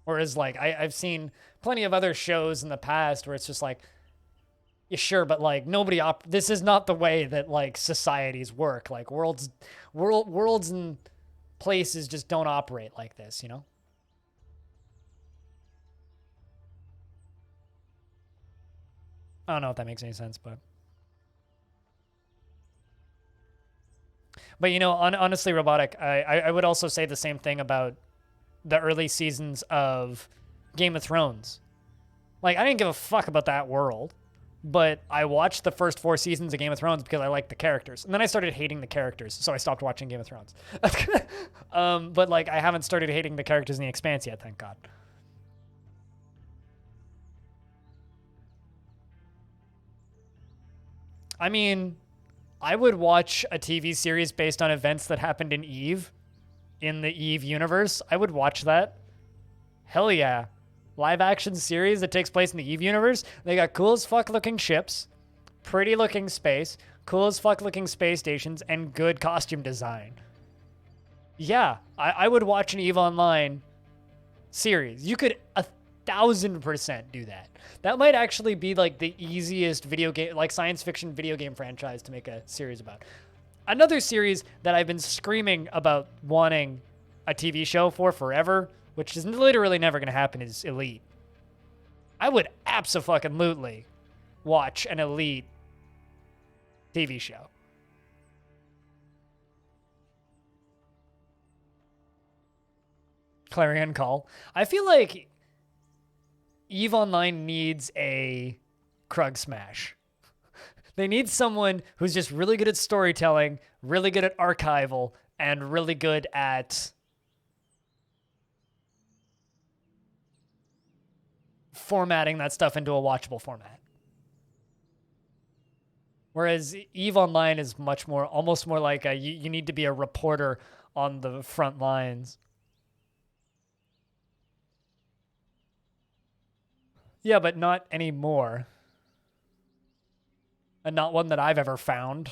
Whereas, like, I've seen plenty of other shows in the past where it's just like, yeah, sure, but like this is not the way that like societies work. Like worlds and places just don't operate like this, you know? I don't know if that makes any sense, but you know, honestly, Robotic, I would also say the same thing about the early seasons of Game of Thrones. Like, I didn't give a fuck about that world, but I watched the first 4 seasons of Game of Thrones because I liked the characters. And then I started hating the characters, so I stopped watching Game of Thrones. But, like, I haven't started hating the characters in The Expanse yet, thank God. I mean, I would watch a TV series based on events that happened in Eve, in the Eve universe. I would watch that. Hell yeah. Live action series that takes place in the Eve universe. They got cool as fuck looking ships, pretty looking space, cool as fuck looking space stations, and good costume design. Yeah, I would watch an Eve Online series. You could 1,000% do that. That might actually be like the easiest video game, like science fiction video game franchise to make a series about. Another series that I've been screaming about wanting a TV show for forever, which is literally never going to happen, is Elite. I would abso-fucking-lutely watch an Elite TV show. Clarion Call. I feel like EVE Online needs a Krug Smash. They need someone who's just really good at storytelling, really good at archival, and really good at formatting that stuff into a watchable format. Whereas EVE Online is much more, almost more like you need to be a reporter on the front lines. Yeah, but not anymore. And not one that I've ever found.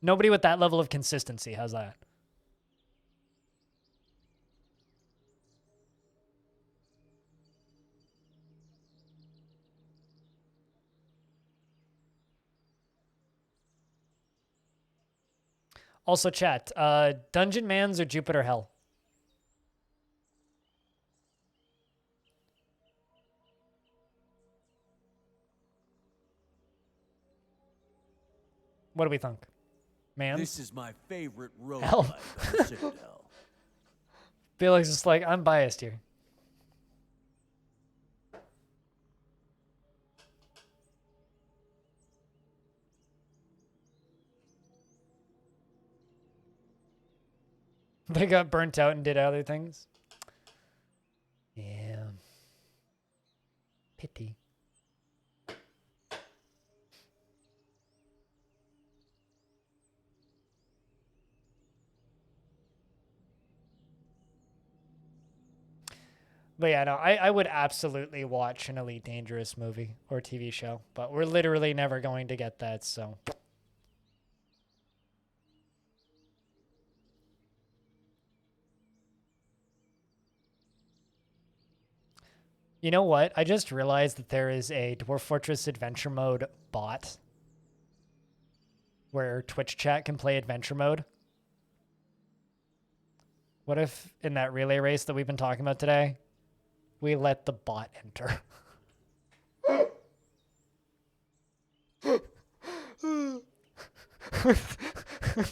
Nobody with that level of consistency has that. Also, chat, Dungeon Mans or Jupiter Hell? What do we think? Mans? This is my favorite Hell. roguelike on the Citadel. Felix is like, I'm biased here. They got burnt out and did other things. Yeah. Pity. But yeah, no, I would absolutely watch an Elite Dangerous movie or TV show, but we're literally never going to get that, so. You know what? I just realized that there is a Dwarf Fortress Adventure Mode bot where Twitch chat can play Adventure Mode. What if in that relay race that we've been talking about today, we let the bot enter?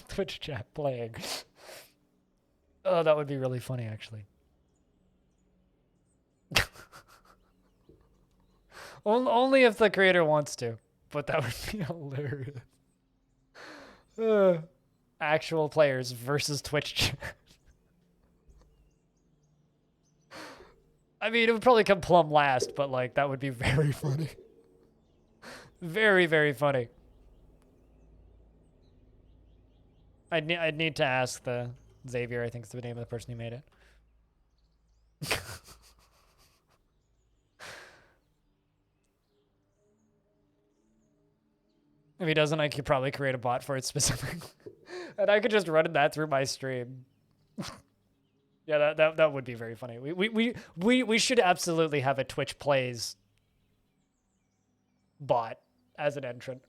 Twitch chat playing. Oh, that would be really funny, actually. Only if the creator wants to, but that would be hilarious. Actual players versus Twitch chat. I mean, it would probably come plumb last, but like that would be very funny. Very, very funny. I'd need to ask the Xavier, I think is the name of the person who made it. If he doesn't, I could probably create a bot for it specifically. And I could just run that through my stream. Yeah, that would be very funny. We should absolutely have a Twitch Plays bot as an entrant.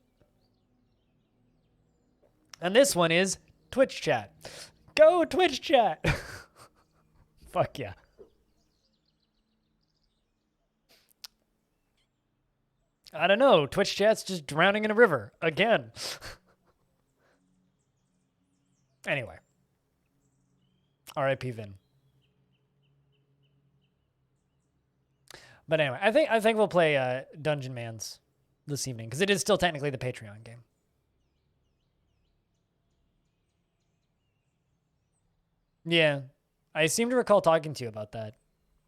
And this one is Twitch chat. Go Twitch chat. Fuck yeah. I don't know. Twitch chat's just drowning in a river again. Anyway. R.I.P. Vin. But anyway, I think we'll play Dungeon Mans this evening because it is still technically the Patreon game. Yeah, I seem to recall talking to you about that,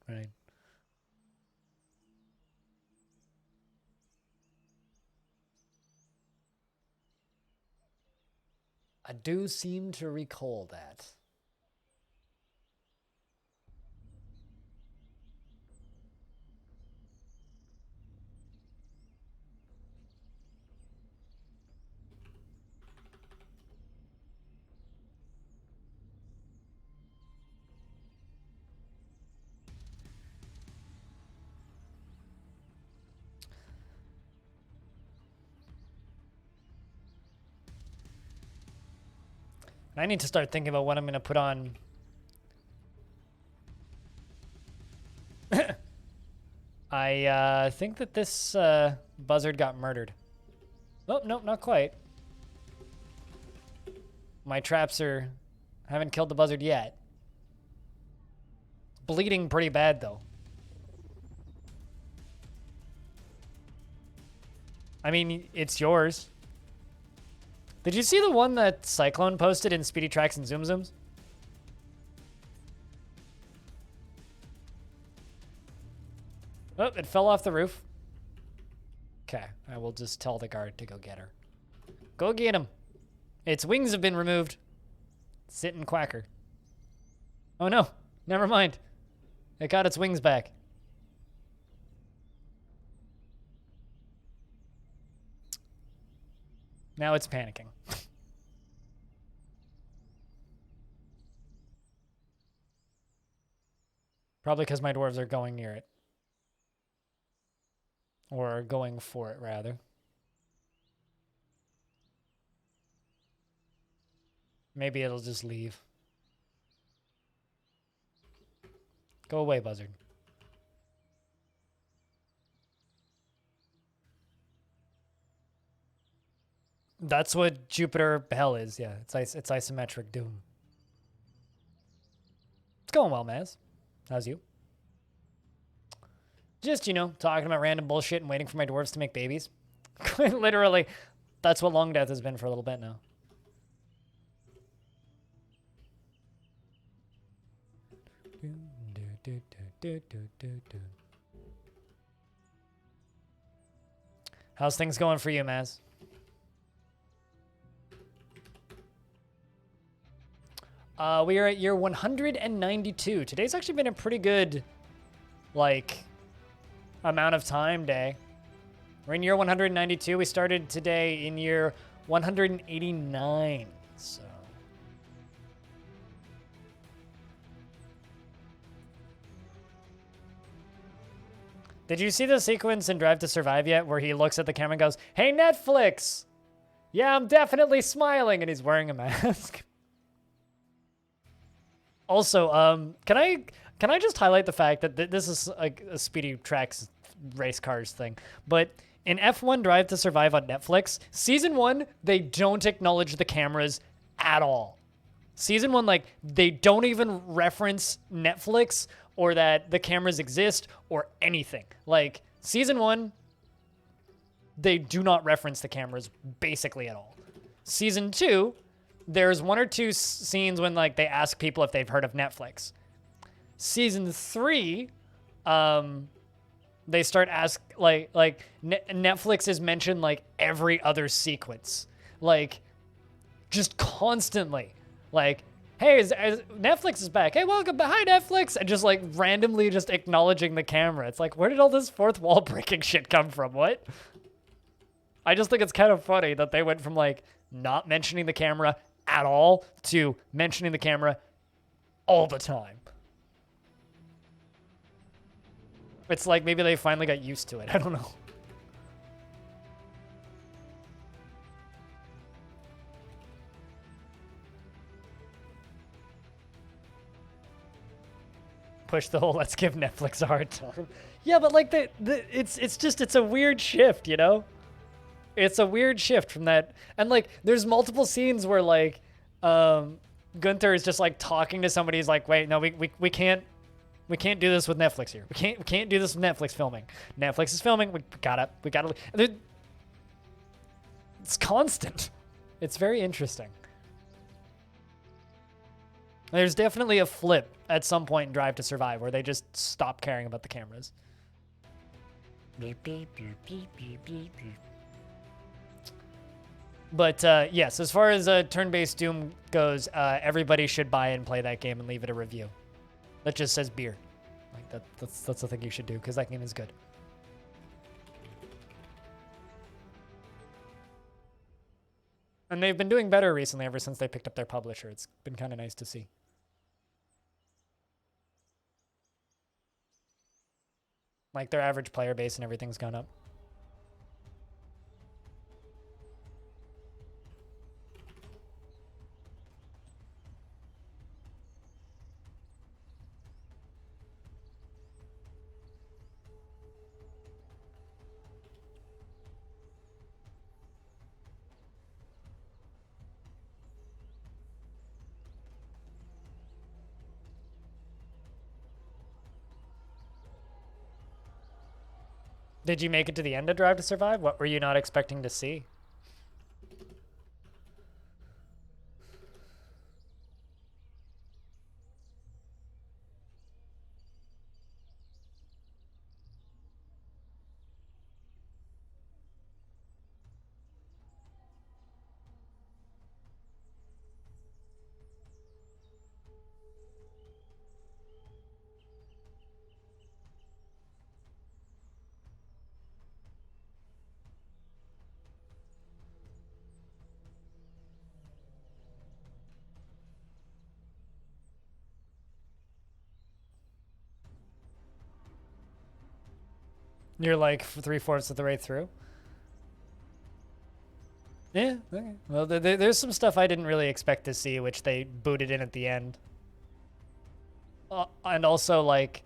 right? I do seem to recall that. I need to start thinking about what I'm going to put on. I think that this buzzard got murdered. Oh, nope, not quite. My traps haven't killed the buzzard yet. It's bleeding pretty bad, though. I mean, it's yours. Did you see the one that Cyclone posted in Speedy Tracks and Zoom Zooms? Oh, it fell off the roof. Okay, I will just tell the guard to go get her. Go get him. Its wings have been removed. Sit and quacker. Oh no, never mind. It got its wings back. Now it's panicking. Probably because my dwarves are going near it. Or going for it, rather. Maybe it'll just leave. Go away, buzzard. That's what Jupiter Hell is, yeah. It's isometric doom. It's going well, Maz. How's you? Just, you know, talking about random bullshit and waiting for my dwarves to make babies. Literally, that's what Longdeath has been for a little bit now. How's things going for you, Maz? We are at year 192. Today's actually been a pretty good, like, amount of time day. We're in year 192. We started today in year 189. So. Did you see the sequence in Drive to Survive yet where he looks at the camera and goes, "Hey, Netflix! Yeah, I'm definitely smiling," and he's wearing a mask. Also, can I just highlight the fact that this is like a Speedy Tracks race cars thing, but in F1 Drive to Survive on Netflix, season 1, they don't acknowledge the cameras at all. Season 1, like, they don't even reference Netflix or that the cameras exist or anything. Like, season 1, they do not reference the cameras basically at all. Season 2, there's one or two scenes when, like, they ask people if they've heard of Netflix. Season 3, they start Netflix is mentioned, like, every other sequence. Like, just constantly. Like, hey, Netflix is back. Hey, welcome back. Hi, Netflix. And just, like, randomly just acknowledging the camera. It's like, where did all this fourth wall breaking shit come from? What? I just think it's kind of funny that they went from, like, not mentioning the camera at all to mentioning the camera all the time. It's like maybe they finally got used to it. I don't know. Push the whole let's give Netflix a hard time. Yeah, but like it's a weird shift, you know? It's a weird shift from that. And like there's multiple scenes where like Gunther is just like talking to somebody. He's like, wait, no, we can't do this with Netflix here. We can't do this with Netflix filming. Netflix is filming. We gotta. It's constant. It's very interesting. There's definitely a flip at some point in Drive to Survive where they just stop caring about the cameras. But yes, as far as turn-based Doom goes, everybody should buy and play that game and leave it a review that just says beer. Like that's the thing you should do, because that game is good. And they've been doing better recently ever since they picked up their publisher. It's been kind of nice to see. Like their average player base and everything's gone up. Did you make it to the end of Drive to Survive? What were you not expecting to see? You're like 3/4 of the way through? Yeah, okay. Well, there's some stuff I didn't really expect to see, which they booted in at the end. And also, like,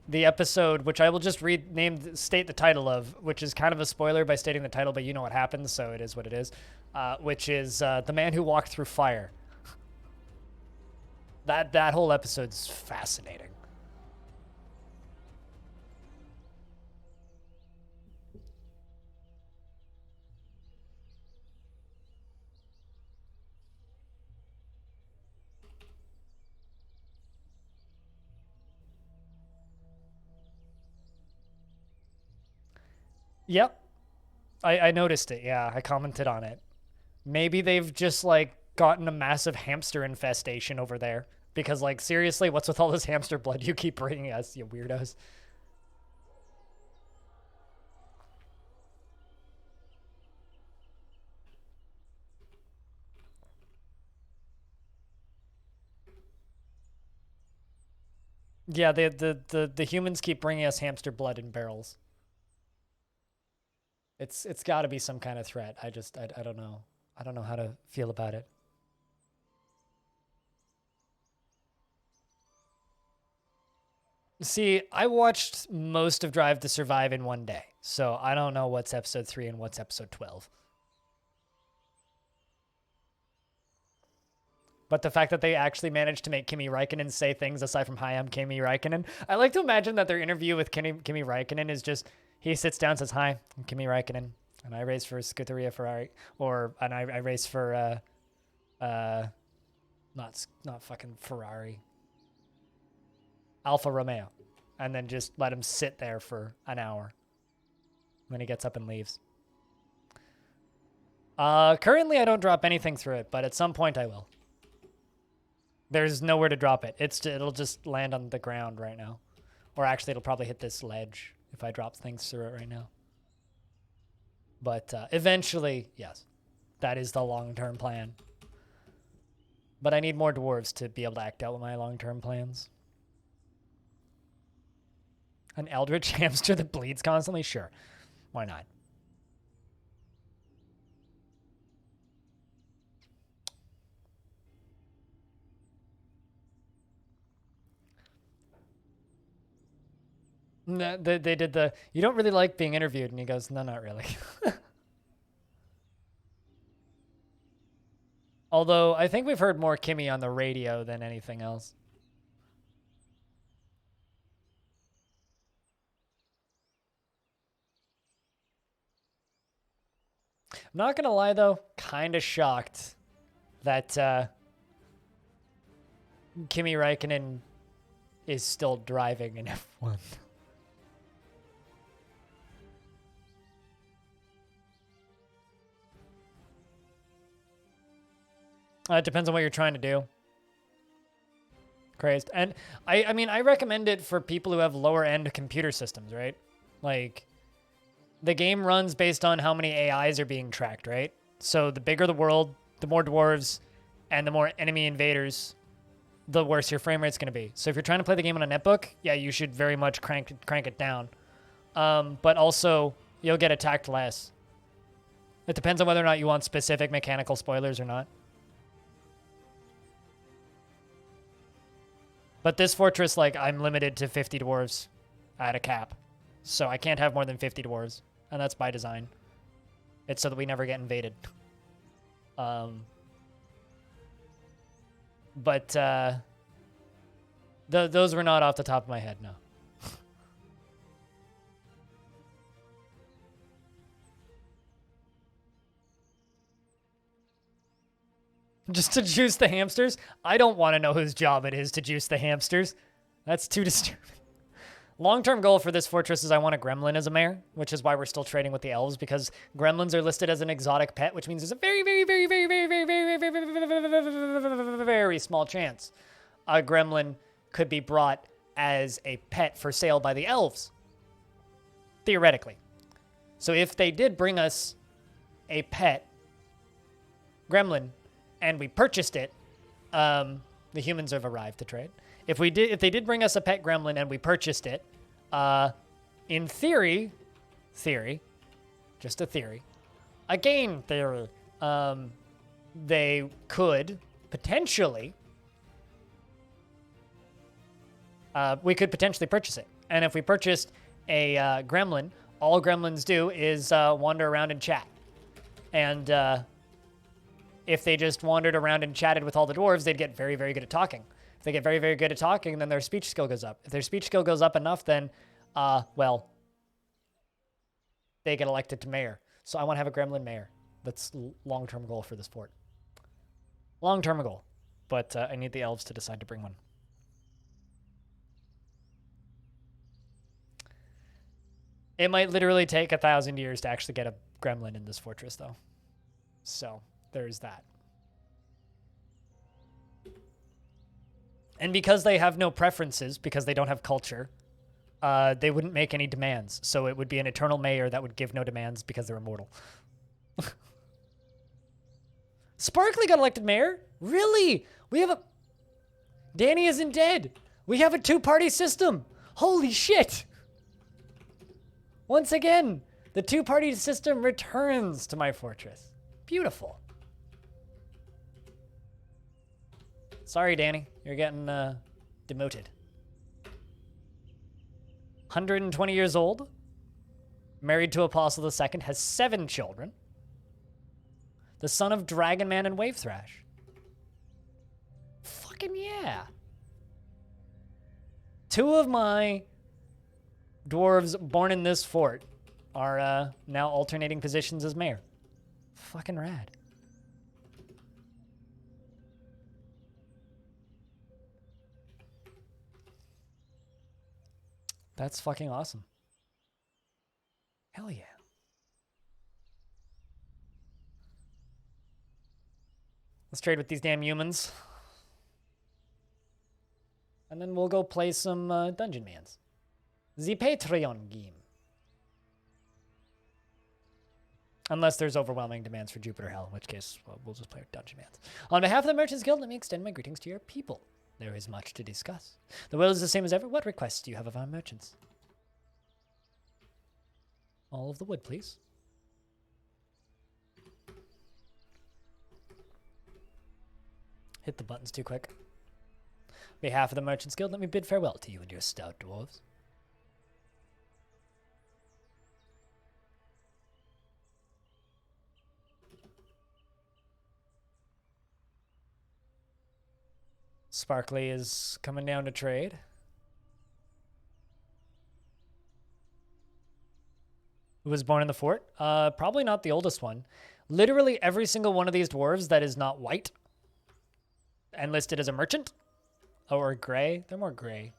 the episode, which I will just state the title of, which is kind of a spoiler by stating the title, but you know what happens, so it is what it is, which is The Man Who Walked Through Fire. That whole episode's fascinating. Yep. I noticed it, yeah. I commented on it. Maybe they've just, like, gotten a massive hamster infestation over there. Because, like, seriously, what's with all this hamster blood you keep bringing us, you weirdos? Yeah, the humans keep bringing us hamster blood in barrels. It's got to be some kind of threat. I don't know. I don't know how to feel about it. See, I watched most of Drive to Survive in one day, so I don't know what's episode 3 and what's episode 12. But the fact that they actually managed to make Kimi Räikkönen say things aside from, "Hi, I'm Kimi Räikkönen." I like to imagine that their interview with Kimi Räikkönen is just, he sits down and says, "Hi, I'm Kimi Räikkönen, and I race for Scuderia Ferrari," and I race for, not fucking Ferrari. Alfa Romeo. And then just let him sit there for an hour. Then he gets up and leaves. Currently, I don't drop anything through it, but at some point I will. There's nowhere to drop it. It'll just land on the ground right now. Or actually, it'll probably hit this ledge if I drop things through it right now. But eventually, yes. That is the long-term plan. But I need more dwarves to be able to act out my long-term plans. An eldritch hamster that bleeds constantly? Sure. Why not? No, they did the, "You don't really like being interviewed," and he goes, "No, not really." Although, I think we've heard more Kimi on the radio than anything else. I'm not gonna lie, though, kind of shocked that Kimi Räikkönen is still driving in F1. It depends on what you're trying to do. Crazed. And I mean, I recommend it for people who have lower end computer systems, right? Like, the game runs based on how many AIs are being tracked, right? So the bigger the world, the more dwarves, and the more enemy invaders, the worse your frame rate's going to be. So if you're trying to play the game on a netbook, yeah, you should very much crank it down. But also, you'll get attacked less. It depends on whether or not you want specific mechanical spoilers or not. But this fortress, like, I'm limited to 50 dwarves at a cap. So I can't have more than 50 dwarves. And that's by design. It's so that we never get invaded. But those were not off the top of my head, no. Just to juice the hamsters? I don't want to know whose job it is to juice the hamsters. That's too disturbing. Long-term goal for this fortress is I want a gremlin as a mayor, which is why we're still trading with the elves, because gremlins are listed as an exotic pet, which means there's a very, very, very, very, very, very, very, very, very, very small chance a gremlin could be brought as a pet for sale by the elves. Theoretically. So if they did bring us a pet gremlin, and we purchased it, the humans have arrived to trade. If they did bring us a pet gremlin and we purchased it, in theory, just a theory, a game theory, they could potentially, we could potentially purchase it. And if we purchased a gremlin, all gremlins do is wander around and chat. And if they just wandered around and chatted with all the dwarves, they'd get very, very good at talking. If they get very, very good at talking, then their speech skill goes up. If their speech skill goes up enough, then, well, they get elected to mayor. So I want to have a gremlin mayor. That's long-term goal for this fort. Long-term goal. But I need the elves to decide to bring one. It might literally take 1,000 years to actually get a gremlin in this fortress, though. So there's that. And because they have no preferences, because they don't have culture, they wouldn't make any demands. So it would be an eternal mayor that would give no demands because they're immortal. Sparkly got elected mayor? Really? We have a... Danny isn't dead. We have a two-party system. Holy shit. Once again, the two-party system returns to my fortress. Beautiful. Sorry, Danny. You're getting demoted. 120 years old. Married to Apostle II. Has 7 children. The son of Dragon Man and Wave Thrash. Fucking yeah. 2 of my dwarves born in this fort are now alternating positions as mayor. Fucking rad. That's fucking awesome. Hell yeah. Let's trade with these damn humans. And then we'll go play some Dungeon Mans. The Patreon game. Unless there's overwhelming demands for Jupiter Hell, in which case, well, we'll just play Dungeon Mans. On behalf of the Merchants Guild, let me extend my greetings to your people. There is much to discuss. The will is the same as ever. What requests do you have of our merchants? All of the wood, please. Hit the buttons too quick. On behalf of the Merchants Guild, let me bid farewell to you and your stout dwarves. Sparkly is coming down to trade. Who was born in the fort? Probably not the oldest one. Literally every single one of these dwarves that is not white and listed as a merchant, or gray, they're more gray,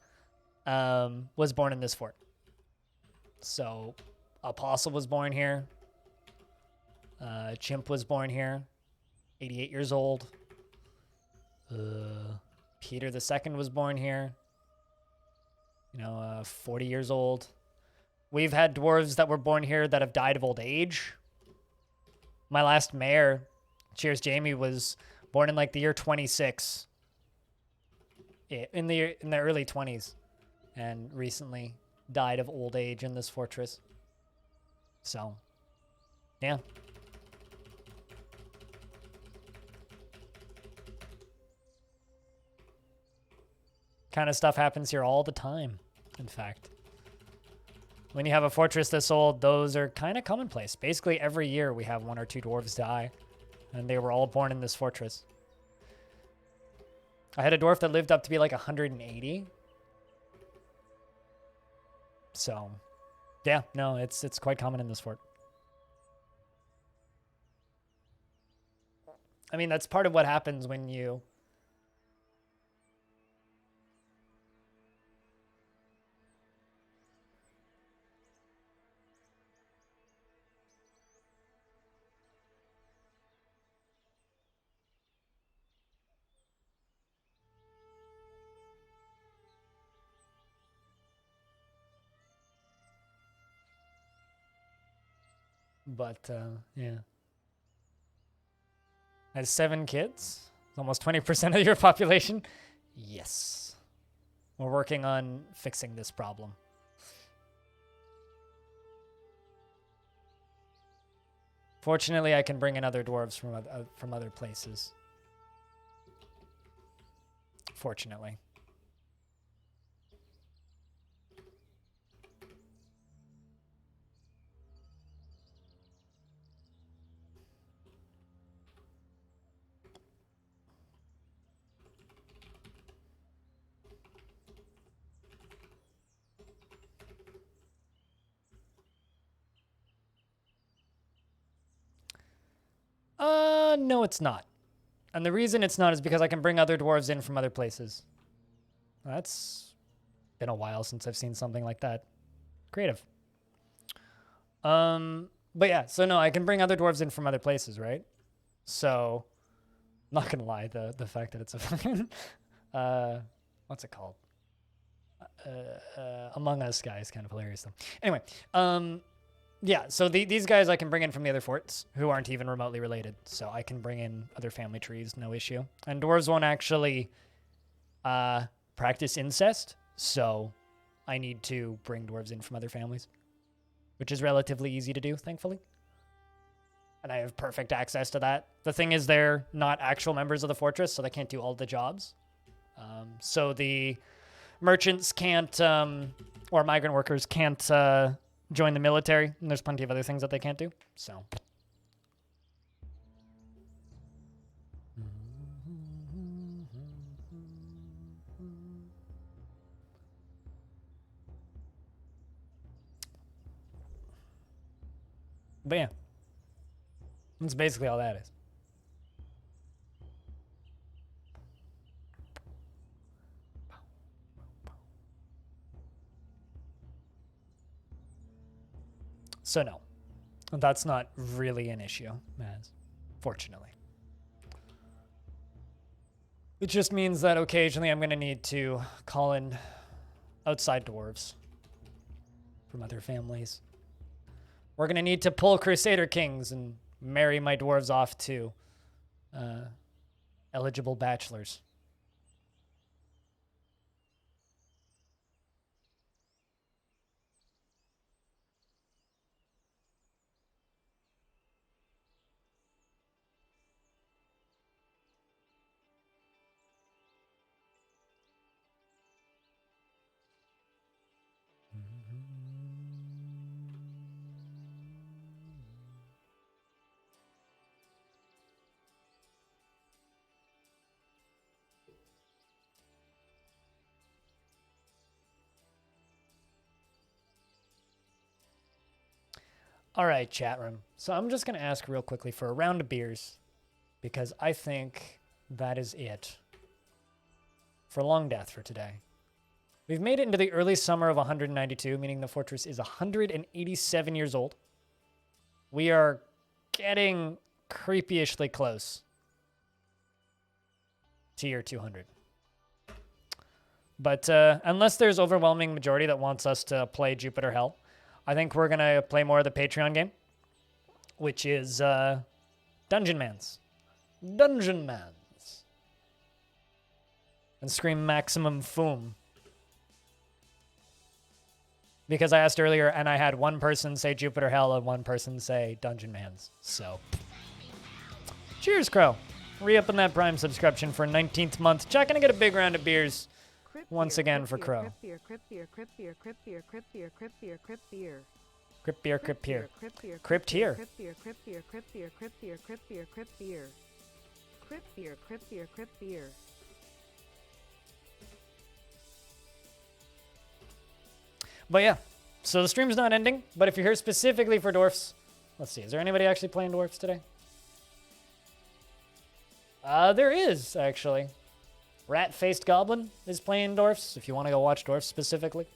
was born in this fort. So Apostle was born here. Chimp was born here, 88 years old. Peter II was born here. 40 years old. We've had dwarves that were born here that have died of old age. My last mayor, Cheers Jamie, was born in like the year 26. Yeah, in the early 20s, and recently died of old age in this fortress. So, yeah. Kind of stuff happens here all the time, in fact. When you have a fortress this old, those are kind of commonplace. Basically, every year we have 1 or 2 dwarves die, and they were all born in this fortress. I had a dwarf that lived up to be like 180. So, yeah, no, it's quite common in this fort. I mean, that's part of what happens when you... But, yeah. Has 7 kids? Almost 20% of your population? Yes. We're working on fixing this problem. Fortunately, I can bring in other dwarves from other places. Fortunately. No, it's not. And the reason it's not is because I can bring other dwarves in from other places. That's been a while since I've seen something like that. Creative. But yeah, so no, I can bring other dwarves in from other places, right? So, I'm not gonna lie, the fact that it's a fucking, what's it called? Among Us guy is kind of hilarious though. Anyway, yeah, so these guys I can bring in from the other forts who aren't even remotely related. So I can bring in other family trees, no issue. And dwarves won't actually practice incest, so I need to bring dwarves in from other families, which is relatively easy to do, thankfully. And I have perfect access to that. The thing is, they're not actual members of the fortress, so they can't do all the jobs. So the merchants can't, or migrant workers can't join the military, and there's plenty of other things that they can't do, so. But yeah, that's basically all that is. So no, that's not really an issue, as fortunately. It just means that occasionally I'm going to need to call in outside dwarves from other families. We're going to need to pull Crusader Kings and marry my dwarves off to eligible bachelors. All right, chat room. So I'm just going to ask real quickly for a round of beers because I think that is it for Longdeath for today. We've made it into the early summer of 192, meaning the fortress is 187 years old. We are getting creepyishly close tier 200. But unless there's overwhelming majority that wants us to play Jupiter Hell, I think we're going to play more of the Patreon game, which is Dungeon Mans. Dungeon Mans. And scream maximum foom. Because I asked earlier, and I had one person say Jupiter Hell and one person say Dungeon Mans. So, cheers, Crow. Re-upping that Prime subscription for 19th month. Checking to get a big round of beers once again for Crow. Crip beer. Crypt here. Crip beer. Crypt here. But yeah, so the stream's not ending, but if you're here specifically for Dwarfs, let's see, is there anybody actually playing Dwarfs today? There is, actually. Rat-Faced Goblin is playing Dwarfs, if you want to go watch Dwarfs specifically.